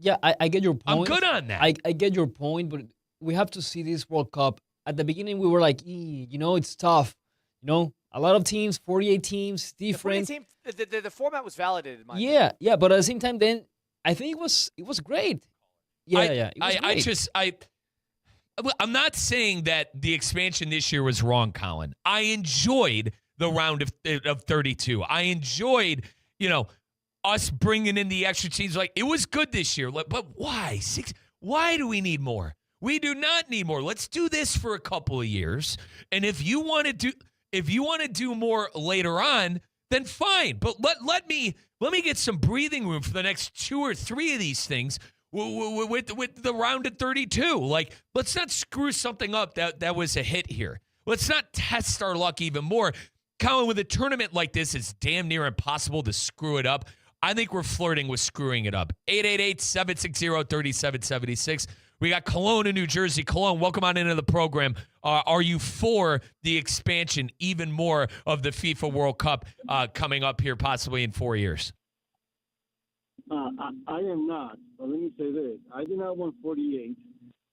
get your point. I'm good on that. I get your point, but we have to see this World Cup. At the beginning, we were like, it's tough. A lot of teams, 48 teams, different. The format was validated. In yeah, but at the same time, then I think it was great. It was great. I'm not saying that the expansion this year was wrong, Colin. I enjoyed the round of 32. I enjoyed, us bringing in the extra teams. Like, it was good this year. But why? Why do we need more? We do not need more. Let's do this for a couple of years. And if you want to do more later on, then fine. But let me get some breathing room for the next 2 or 3 of these things with the round of 32. Like, let's not screw something up that was a hit here. Let's not test our luck even more. Colin, with a tournament like this, it's damn near impossible to screw it up. I think we're flirting with screwing it up. 888-760-3776. We got Cologne in New Jersey. Cologne, welcome on into the program. Are you for the expansion even more of the FIFA World Cup coming up here possibly in 4 years? I am not. But let me say this. I do not want 48.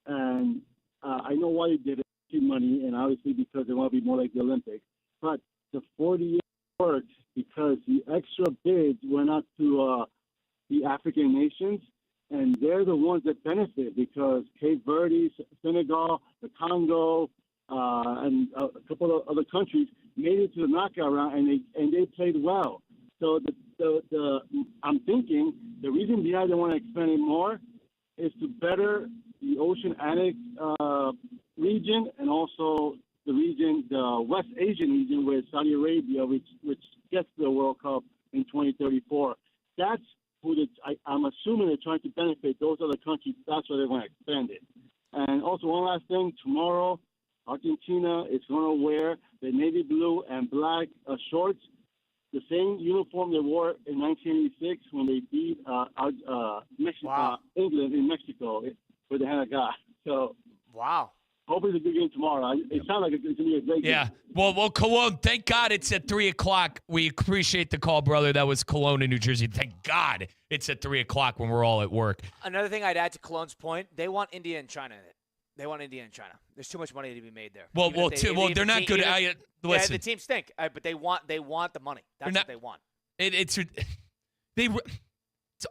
And I know why you did it. Money, and obviously because they want to be more like the Olympics. But the 48 worked because the extra bids went out to the African nations. And they're the ones that benefit because Cape Verde, Senegal, the Congo, and a couple of other countries made it to the knockout round, and they played well. So I'm thinking the reason behind they want to expand it more is to better the Oceanic region and also the West Asian region with Saudi Arabia, which gets the World Cup in 2034. That's I'm assuming they're trying to benefit those other countries. That's why they want to expand it. And also one last thing, tomorrow, Argentina is going to wear the navy blue and black shorts, the same uniform they wore in 1986 when they beat England in Mexico, where they had a guy. So wow. Hopefully it's a good game tomorrow. It sounds like it's going to be a great game. Yeah. Well, Cologne, thank God it's at 3 o'clock. We appreciate the call, brother. That was Cologne in New Jersey. Thank God it's at 3 o'clock when we're all at work. Another thing I'd add to Cologne's point, they want India and China in it. They want India and China. There's too much money to be made there. They're not good. Listen, the teams stink, but they want the money. That's what they want. It's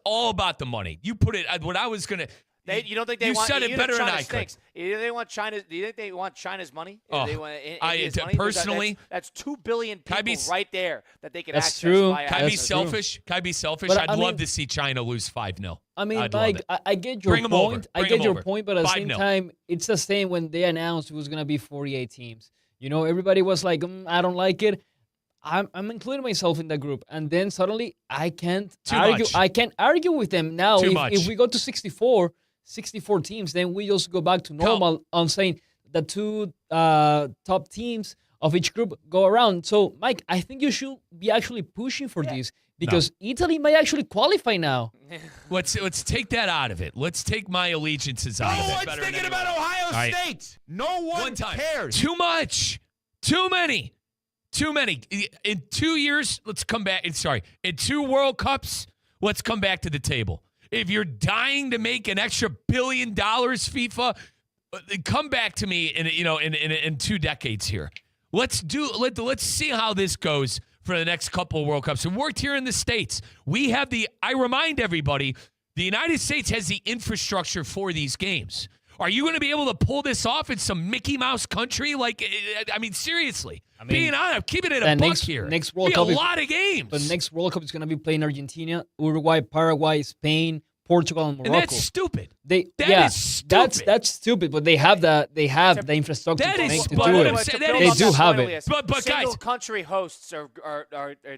all about the money. You put it. What I was gonna. You don't think they want? You said it better than I could. Do you think they want China's money? Oh, they want India's money? Personally, that's 2 billion people right there that they can access. True. Via Can I be selfish? Can I be selfish? But, I'd love to see China lose 5-0. I mean, Mike, I get your point. I get your point, but at the same 5-0. time, it's the same when they announced it was going to be 48 teams. You know, everybody was like, I don't like it. I'm including myself in that group, and then suddenly I can't argue. I can't argue with them now. If we go to 64 teams, then we just go back to normal on saying the 2 top teams of each group go around. So, Mike, I think you should be actually pushing for this because Italy might actually qualify now. Let's take that out of it. Let's take my allegiances out of it. No one's thinking about Ohio State. No one cares. Too much. Too many. In 2 years, let's come back. In 2 World Cups, let's come back to the table. If you're dying to make an extra $1 billion, FIFA, come back to me in 2 decades here. Let's see how this goes for the next couple of World Cups. And worked here in the States. I remind everybody, the United States has the infrastructure for these games. Are you going to be able to pull this off in some Mickey Mouse country? Seriously. Being honest, keeping it a buck here. Next World Cup a lot of games. But next World Cup is going to be playing Argentina, Uruguay, Paraguay, Spain, Portugal, and Morocco. And that's stupid. That is stupid. That's stupid. But they have the infrastructure to do it. They do have it. But single guys, country hosts are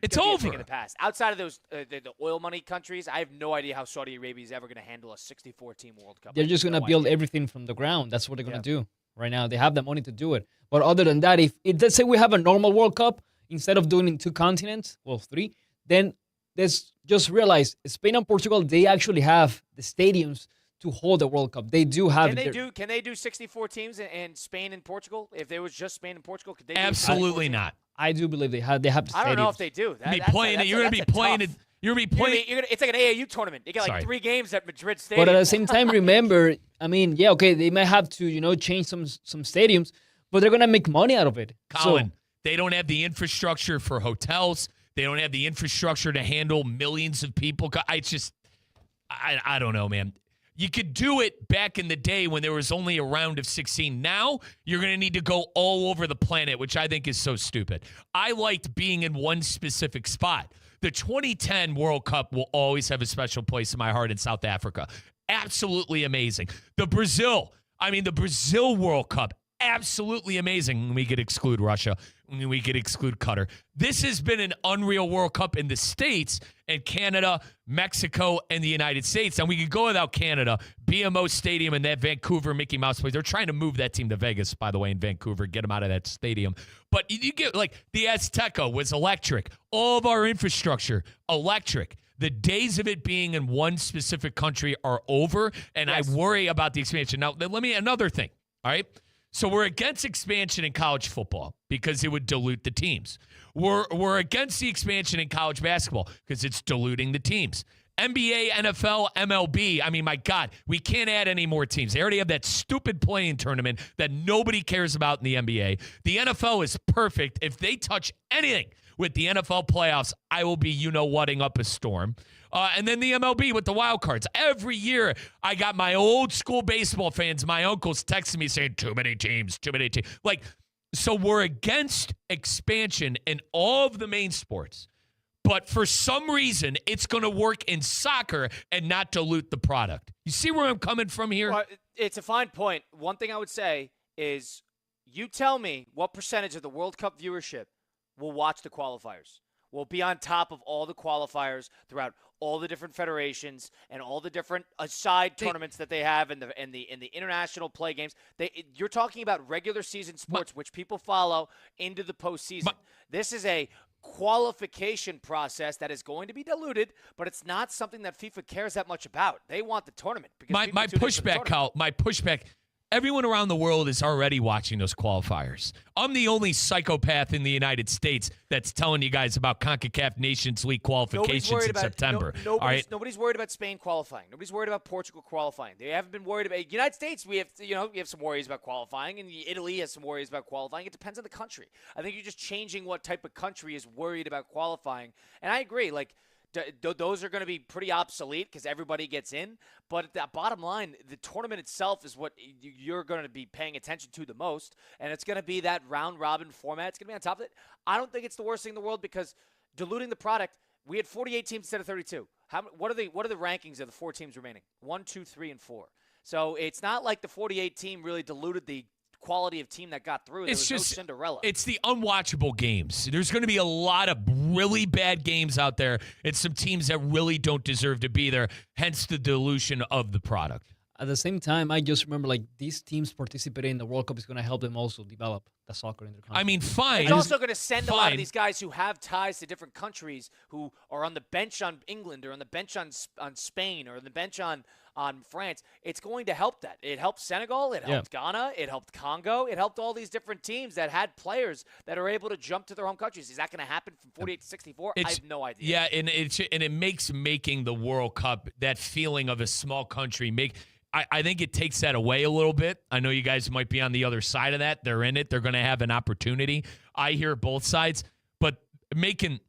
it's over. over. A thing in the past. Outside of those the oil money countries, I have no idea how Saudi Arabia is ever going to handle a 64-team World Cup. They're just going to build everything from the ground. That's what they're going to do right now. They have the money to do it. But other than that, if let's say we have a normal World Cup instead of doing it in 2 continents, 3, then let's just realize Spain and Portugal, they actually have the stadiums to hold the World Cup. They do have Can they do 64 teams in Spain and Portugal? If there was just Spain and Portugal, could they absolutely not. I do believe they have the stadiums. I don't know if they do. You're going to be playing it. It's like an AAU tournament. You get 3 games at Madrid Stadium. But at the same time, remember, they might have to, change some stadiums, but they're going to make money out of it. Colin, they don't have the infrastructure for hotels. They don't have the infrastructure to handle millions of people. I don't know, man. You could do it back in the day when there was only a round of 16. Now you're going to need to go all over the planet, which I think is so stupid. I liked being in one specific spot. The 2010 World Cup will always have a special place in my heart in South Africa. Absolutely amazing. The Brazil World Cup, absolutely amazing. We could exclude Russia. We could exclude Qatar. This has been an unreal World Cup in the States and Canada, Mexico, and the United States. And we could go without Canada. BMO Stadium and that Vancouver Mickey Mouse place. They're trying to move that team to Vegas, by the way, in Vancouver, get them out of that stadium. But you get, the Azteca was electric. All of our infrastructure, electric. The days of it being in one specific country are over, and I worry about the expansion. Now, another thing, all right? So we're against expansion in college football because it would dilute the teams. We're against the expansion in college basketball because it's diluting the teams. NBA, NFL, MLB, my God, we can't add any more teams. They already have that stupid play-in tournament that nobody cares about in the NBA. The NFL is perfect. If they touch anything with the NFL playoffs, I will be you-know-whatting up a storm. And then the MLB with the wild cards. Every year, I got my old school baseball fans, my uncles texting me saying, too many teams. So we're against expansion in all of the main sports. But for some reason, it's going to work in soccer and not dilute the product. You see where I'm coming from here? Well, it's a fine point. One thing I would say is you tell me what percentage of the World Cup viewership will watch the qualifiers. Will be on top of all the qualifiers throughout all the different federations and all the different tournaments that they have in the international play games. You're talking about regular season sports, which people follow into the postseason. This is a qualification process that is going to be diluted, but it's not something that FIFA cares that much about. They want the tournament. My pushback, Kyle, Everyone around the world is already watching those qualifiers. I'm the only psychopath in the United States that's telling you guys about CONCACAF Nations League qualifications in September. Nobody's worried about Spain qualifying. Nobody's worried about Portugal qualifying. They haven't been worried about United States. We have some worries about qualifying, and Italy has some worries about qualifying. It depends on the country. I think you're just changing what type of country is worried about qualifying. And I agree. Like, those are going to be pretty obsolete because everybody gets in. But at the bottom line, the tournament itself is what you're going to be paying attention to the most. And it's going to be that round-robin format. It's going to be on top of it. I don't think it's the worst thing in the world because diluting the product, we had 48 teams instead of 32. What are the rankings of the 4 teams remaining? 1, 2, 3, and 4. So it's not like the 48 team really diluted the quality of team that got through. There was no Cinderella. It's the unwatchable games. There's going to be a lot of really bad games out there and some teams that really don't deserve to be there, hence the dilution of the product. At the same time, I just remember these teams participating in the World Cup is going to help them also develop the soccer in their country. I mean, fine. It's also going to send a lot of these guys who have ties to different countries who are on the bench on England or on the bench on Spain or on the bench on France. It's going to help that. It helped Senegal. It helped Ghana. It helped Congo. It helped all these different teams that had players that are able to jump to their home countries. Is that going to happen from 48 to 64? I have no idea. Yeah, and it makes making the World Cup, that feeling of a small country, I think it takes that away a little bit. I know you guys might be on the other side of that. They're in it. They're going to have an opportunity. I hear both sides, but making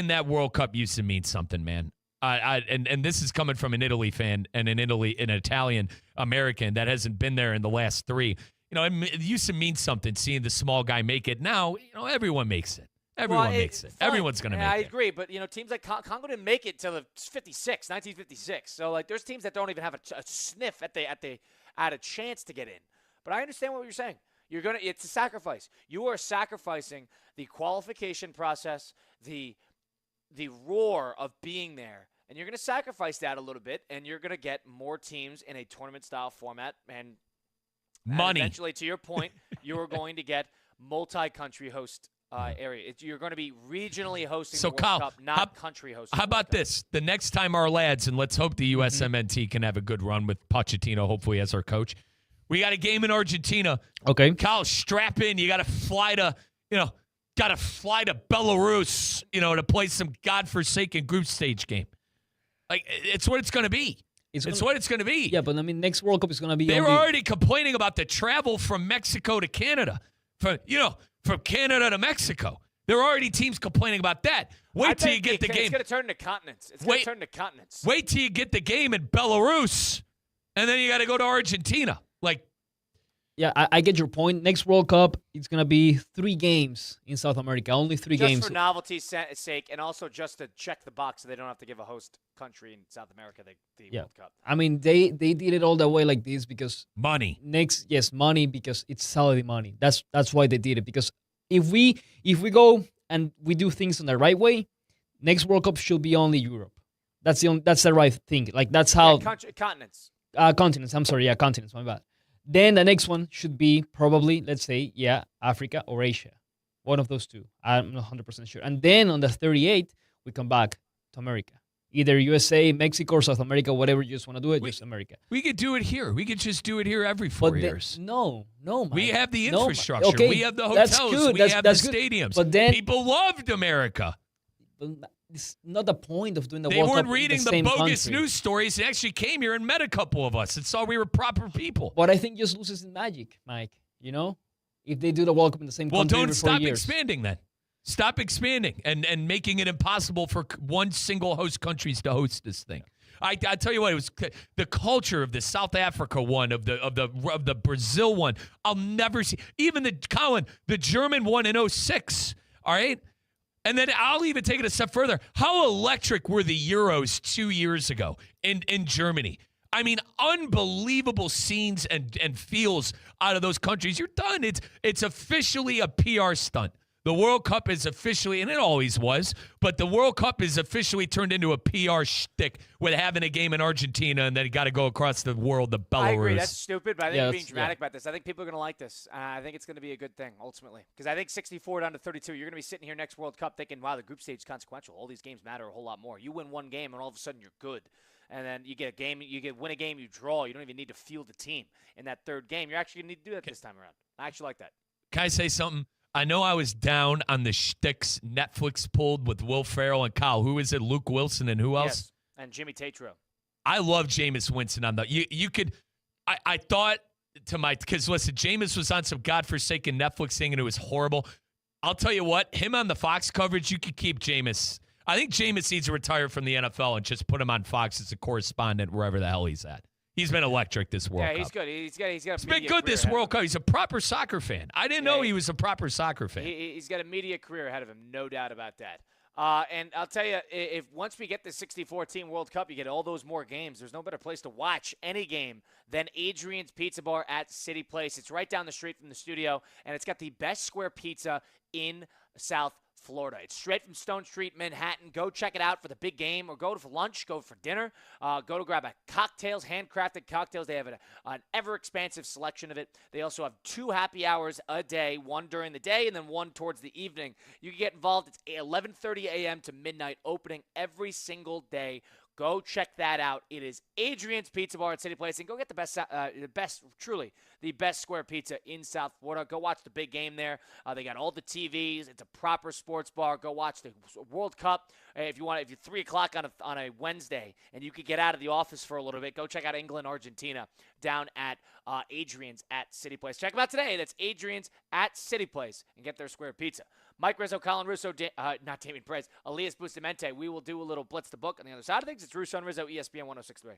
that World Cup used to mean something, man. And this is coming from an Italy fan and an Italian American that hasn't been there in the last 3. It used to mean something seeing the small guy make it. Now, everyone makes it. Everyone makes it. Everyone's going to make it. I agree, but teams like Congo didn't make it till 1956. So there's teams that don't even have a sniff at a chance to get in. But I understand what you're saying. It's a sacrifice. You are sacrificing the qualification process, the roar of being there, and you're going to sacrifice that a little bit, and you're going to get more teams in a tournament-style format, and money. Eventually, to your point, you are going to get multi-country host area. You're going to be regionally hosting the World Cup, not country hosting. How about this? The next time our lads, and let's hope the USMNT can have a good run with Pochettino, hopefully as our coach. We got a game in Argentina. Okay. Kyle, strap in. You got to fly to, Belarus, to play some godforsaken group stage game. It's what it's going to be. It's what it's going to be. Yeah, but next World Cup is going to be. They were already complaining about the travel from Mexico to Canada. From Canada to Mexico. There are already teams complaining about that. Wait till you get the game. It's going to turn to continents. Wait till you get the game in Belarus, and then you got to go to Argentina. Yeah, I get your point. Next World Cup, it's going to be 3 games in South America. Only 3 games. Just for novelty's sake, and also just to check the box so they don't have to give a host country in South America the World Cup. I mean, they did it all that way like this because money. Money because it's Saudi money. That's why they did it. Because if we go and we do things in the right way, next World Cup should be only Europe. That's the right thing. That's how continents. Continents. I'm sorry. Yeah, continents. My bad. Then the next one should be probably, let's say, Africa or Asia. One of those 2. I'm not 100% sure. And then on the 38th, we come back to America. Either USA, Mexico, or South America, whatever you just want to do it, just America. We could do it here. We could just do it here every 4 years. No, Mike. We have the infrastructure. Okay, we have the hotels. Good. We have the good. stadiums. But then, people loved America. But it's not the point of doing the They World Cup. weren't reading the bogus news stories. They actually came here and met a couple of us and saw we were proper people. What I think just loses in magic, Mike. If they do the World Cup in the same country don't every 4 stop years. expanding then. Stop expanding and making it impossible for one single host countries to host this thing. I tell you what, it was the culture of the South Africa one, of the Brazil one. I'll never see. Even the German one in 2006. All right. And then I'll even take it a step further. How electric were the Euros 2 years ago in Germany? I mean, unbelievable scenes and feels out of those countries. You're done. It's officially a PR stunt. The World Cup is officially, and it always was, but the World Cup is officially turned into a PR shtick with having a game in Argentina and then you got to go across the world to Belarus. I agree. That's stupid, but I think you're being dramatic about this. I think people are going to like this. I think it's going to be a good thing, ultimately. Because I think 64 down to 32, you're going to be sitting here next World Cup thinking, wow, the group stage is consequential. All these games matter a whole lot more. You win one game, and all of a sudden you're good. and then you get a game, win a game, you draw. You don't even need to field the team in that third game. You're actually going to need to do that this time around. I actually like that. Can I say something? I know I was down on the shticks Netflix pulled with Will Ferrell and Kyle. Who is it? Luke Wilson and who else? Yes, and Jimmy Tatro. I love Jameis Winston on the. You could. I thought to because listen, Jameis was on some godforsaken Netflix thing and it was horrible. I'll tell you what, him on the Fox coverage, you could keep Jameis. I think Jameis needs to retire from the NFL and just put him on Fox as a correspondent wherever the hell he's at. He's been electric this World Cup. Yeah, he's good. He's been good this World Cup. He's a proper soccer fan. I didn't know he was a proper soccer fan. He's got a media career ahead of him, no doubt about that. And I'll tell you, if once we get the 64-team World Cup, you get all those more games. There's no better place to watch any game than Adrian's Pizza Bar at City Place. It's right down the street from the studio, and it's got the best square pizza in South Florida. It's straight from Stone Street, Manhattan. Go check it out for the big game, or go for lunch, go for dinner, go to grab a cocktails, handcrafted cocktails. They have an ever-expansive selection of it. They also have 2 happy hours a day, one during the day and then one towards the evening. You can get involved. It's 11:30 a.m. to midnight, opening every single day. Go check that out. It is Adrian's Pizza Bar at City Place, and go get the best square pizza in South Florida. Go watch the big game there. They got all the TVs. It's a proper sports bar. Go watch the World Cup if you're 3:00 on a Wednesday, and you could get out of the office for a little bit. Go check out England, Argentina down at Adrian's at City Place. Check them out today. That's Adrian's at City Place, and get their square pizza. Mike Rizzo, Colin Russo, not Damian Perez, Elias Bustamante. We will do a little Blitz the Book on the other side of things. It's Russo and Rizzo, ESPN 106.3.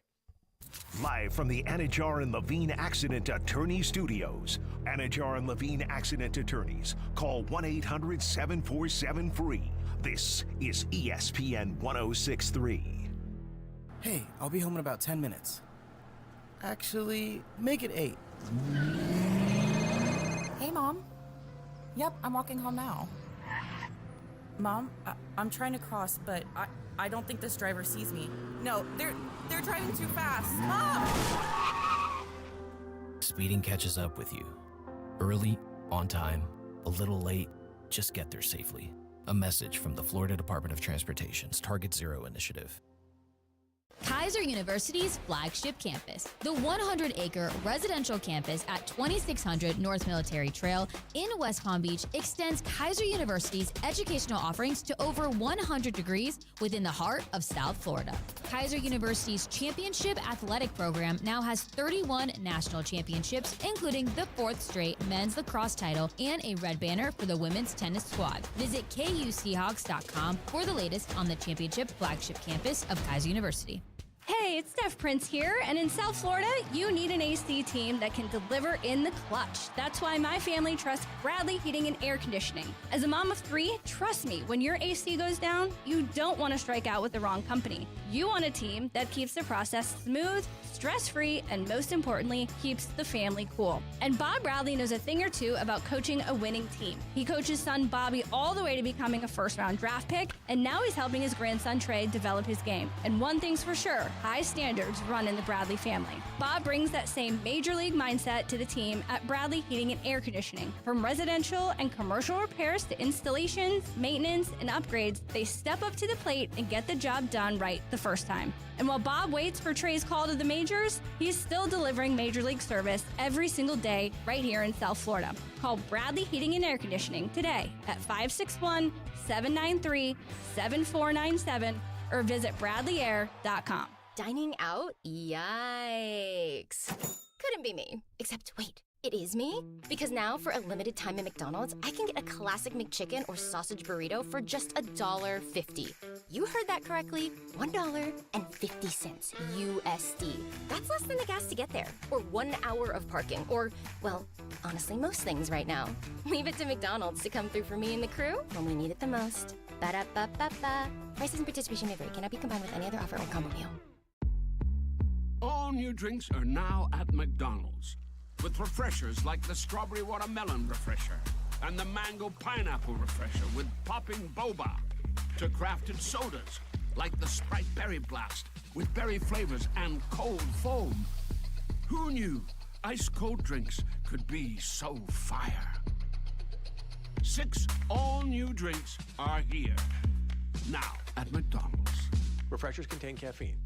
Live from the Anajar and Levine Accident Attorney Studios. Anajar and Levine Accident Attorneys. Call 1-800-747-FREE. This is ESPN 106.3. Hey, I'll be home in about 10 minutes. Actually, make it 8. Hey, Mom. Yep, I'm walking home now. Mom, I'm trying to cross, but I don't think this driver sees me. No, they're driving too fast. Mom! Speeding catches up with you. Early, on time, a little late, just get there safely. A message from the Florida Department of Transportation's Target Zero initiative. Kaiser University's flagship campus, the 100-acre residential campus at 2600 North Military Trail in West Palm Beach, extends Kaiser University's educational offerings to over 100 degrees within the heart of South Florida. Kaiser University's championship athletic program now has 31 national championships, including the 4th straight men's lacrosse title and a red banner for the women's tennis squad. Visit KUSeahawks.com for the latest on the championship flagship campus of Kaiser University. Hey, it's Steph Prince here, and in South Florida, you need an AC team that can deliver in the clutch. That's why my family trusts Bradley Heating and Air Conditioning. As a mom of 3, trust me, when your AC goes down, you don't want to strike out with the wrong company. You want a team that keeps the process smooth, stress-free, and most importantly, keeps the family cool. And Bob Bradley knows a thing or two about coaching a winning team. He coached his son Bobby all the way to becoming a first-round draft pick, and now he's helping his grandson Trey develop his game. And one thing's for sure, high standards run in the Bradley family. Bob brings that same major league mindset to the team at Bradley Heating and Air Conditioning. From residential and commercial repairs to installations, maintenance, and upgrades, they step up to the plate and get the job done right the first time. And while Bob waits for Trey's call to the majors, he's still delivering major league service every single day right here in South Florida. Call Bradley Heating and Air Conditioning today at 561-793-7497 or visit bradleyair.com. Dining out? Yikes. Couldn't be me. Except, wait, it is me? Because now, for a limited time at McDonald's, I can get a classic McChicken or sausage burrito for just $1.50. You heard that correctly, $1.50 USD. That's less than the gas to get there, or 1 hour of parking, or, well, honestly, most things right now. Leave it to McDonald's to come through for me and the crew when we need it the most. Ba-da-ba-ba-ba. Prices and participation may vary. Cannot be combined with any other offer or combo meal. All new drinks are now at McDonald's, with refreshers like the Strawberry Watermelon Refresher and the Mango Pineapple Refresher with popping boba, to crafted sodas like the Sprite Berry Blast with berry flavors and cold foam. Who knew ice-cold drinks could be so fire? 6 all-new drinks are here, now at McDonald's. Refreshers contain caffeine.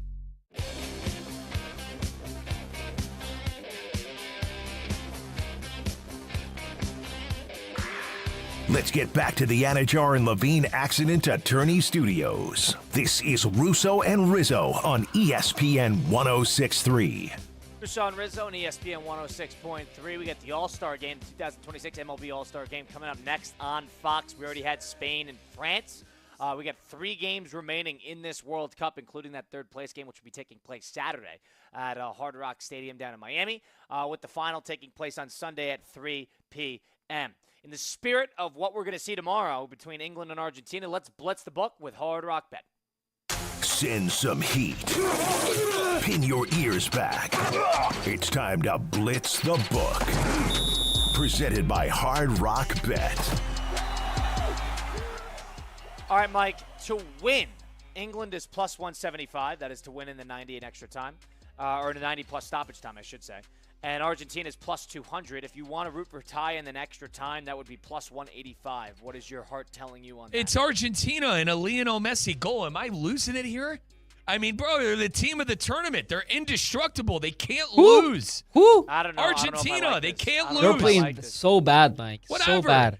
Let's get back to the Anajar and Levine Accident Attorney Studios. This is Russo and Rizzo on ESPN 106.3. Russo and Rizzo on ESPN 106.3. We got the All-Star Game, 2026 MLB All-Star Game coming up next on Fox. We already had Spain and France. We got 3 games remaining in this World Cup, including that third-place game, which will be taking place Saturday at Hard Rock Stadium down in Miami, with the final taking place on Sunday at 3 p.m. In the spirit of what we're going to see tomorrow between England and Argentina, let's blitz the book with Hard Rock Bet. Send some heat. Pin your ears back. It's time to blitz the book. Presented by Hard Rock Bet. All right, Mike, to win, England is plus 175. That is to win in the 90 in extra time, or in the 90 plus stoppage time, I should say. And Argentina is plus 200. If you want to root for tie in an extra time, that would be plus 185. What is your heart telling you on that? It's Argentina and a Lionel Messi goal. Am I losing it here? I mean, bro, they're the team of the tournament. They're indestructible. They can't lose. Who? I don't know. Argentina, they can't lose. They're playing so bad, Mike. Whatever. So bad.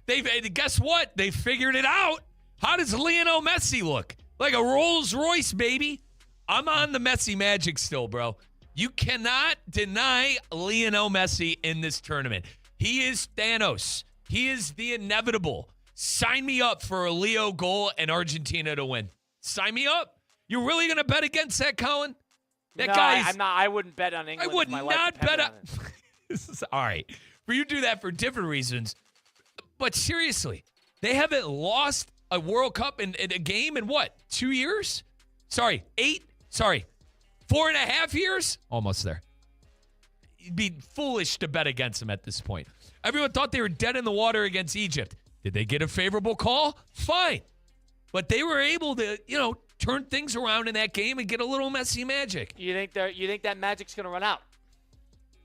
Guess what? They figured it out. How does Lionel Messi look? Like a Rolls Royce, baby. I'm on the Messi magic still, bro. You cannot deny Lionel Messi in this tournament. He is Thanos. He is the inevitable. Sign me up for a Leo goal and Argentina to win. Sign me up. You're really going to bet against that, Colin? That guy is... I'm not. I wouldn't bet on England. I would if my life not bet depended on... on it. This is all right. For you to do that for different reasons. But seriously, they haven't lost a World Cup in a game in what? 2 years? 4.5 years? Almost there. You'd be foolish to bet against them at this point. Everyone thought they were dead in the water against Egypt. Did they get a favorable call? Fine. But they were able to, turn things around in that game and get a little Messi magic. You think that magic's going to run out?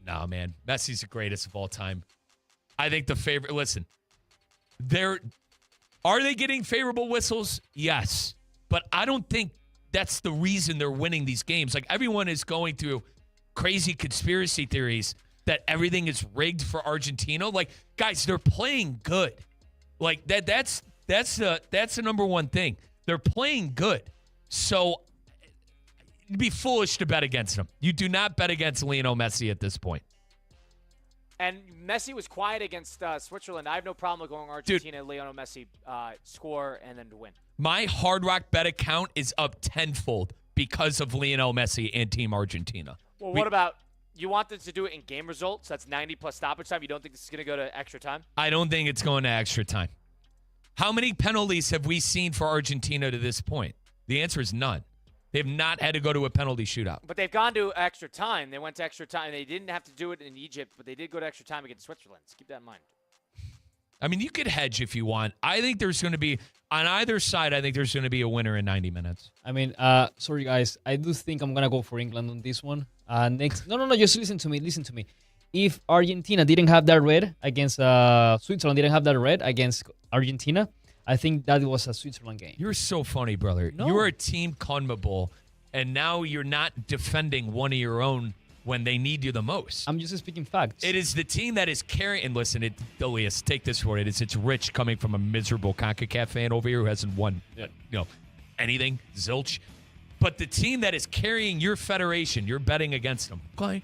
No, man. Messi's the greatest of all time. I think the favorite. Listen, are they getting favorable whistles? Yes. But I don't think that's the reason they're winning these games. Like, everyone is going through crazy conspiracy theories that everything is rigged for Argentina. Like, guys, they're playing good. Like, that's the number one thing. They're playing good. So it'd be foolish to bet against them. You do not bet against Lionel Messi at this point. And Messi was quiet against Switzerland. I have no problem with going Argentina and Lionel Messi score and then to win. My Hard Rock Bet account is up tenfold because of Lionel Messi and Team Argentina. Well, what about, you want them to do it in game results? That's 90 plus stoppage time. You don't think this is going to go to extra time? I don't think it's going to extra time. How many penalties have we seen for Argentina to this point? The answer is none. They've not had to go to a penalty shootout. But they've gone to extra time. They went to extra time. They didn't have to do it in Egypt, but they did go to extra time against Switzerland. So keep that in mind. I mean, you could hedge if you want. I think there's going to be, on either side, I think there's going to be a winner in 90 minutes. I mean, sorry, guys. I do think I'm going to go for England on this one. No, just listen to me. If Argentina didn't have that red against Switzerland, didn't have that red against Argentina, I think that was a Switzerland game. You're so funny, brother. No. You're a team CONMEBOL, and now you're not defending one of your own when they need you the most. I'm just speaking facts. It is the team that is carrying. And listen, Elias, take this for it. It's rich coming from a miserable CONCACAF fan over here who hasn't won, anything, zilch. But the team that is carrying your federation, you're betting against them. Okay.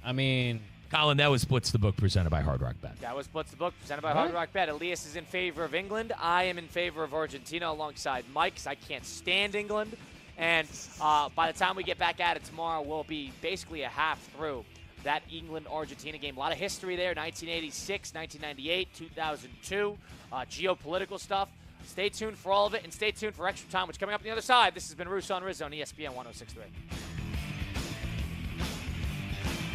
I mean, Colin, that was Blitz the Book presented by Hard Rock Bet. That was Blitz the Book presented by Hard Rock Bet. Elias is in favor of England. I am in favor of Argentina alongside Mike, because I can't stand England. And by the time we get back at it tomorrow, we'll be basically a half through that England-Argentina game. A lot of history there, 1986, 1998, 2002, geopolitical stuff. Stay tuned for all of it, and stay tuned for Extra Time, which is coming up on the other side. This has been Russo and Rizzo on ESPN 106.3.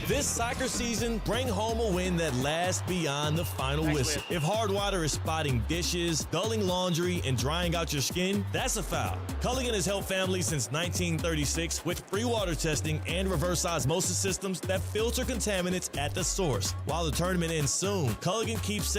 This soccer season, bring home a win that lasts beyond the final whistle. If hard water is spotting dishes, dulling laundry, and drying out your skin, that's a foul. Culligan has helped families since 1936 with free water testing and reverse osmosis systems that filter contaminants at the source. While the tournament ends soon, Culligan keeps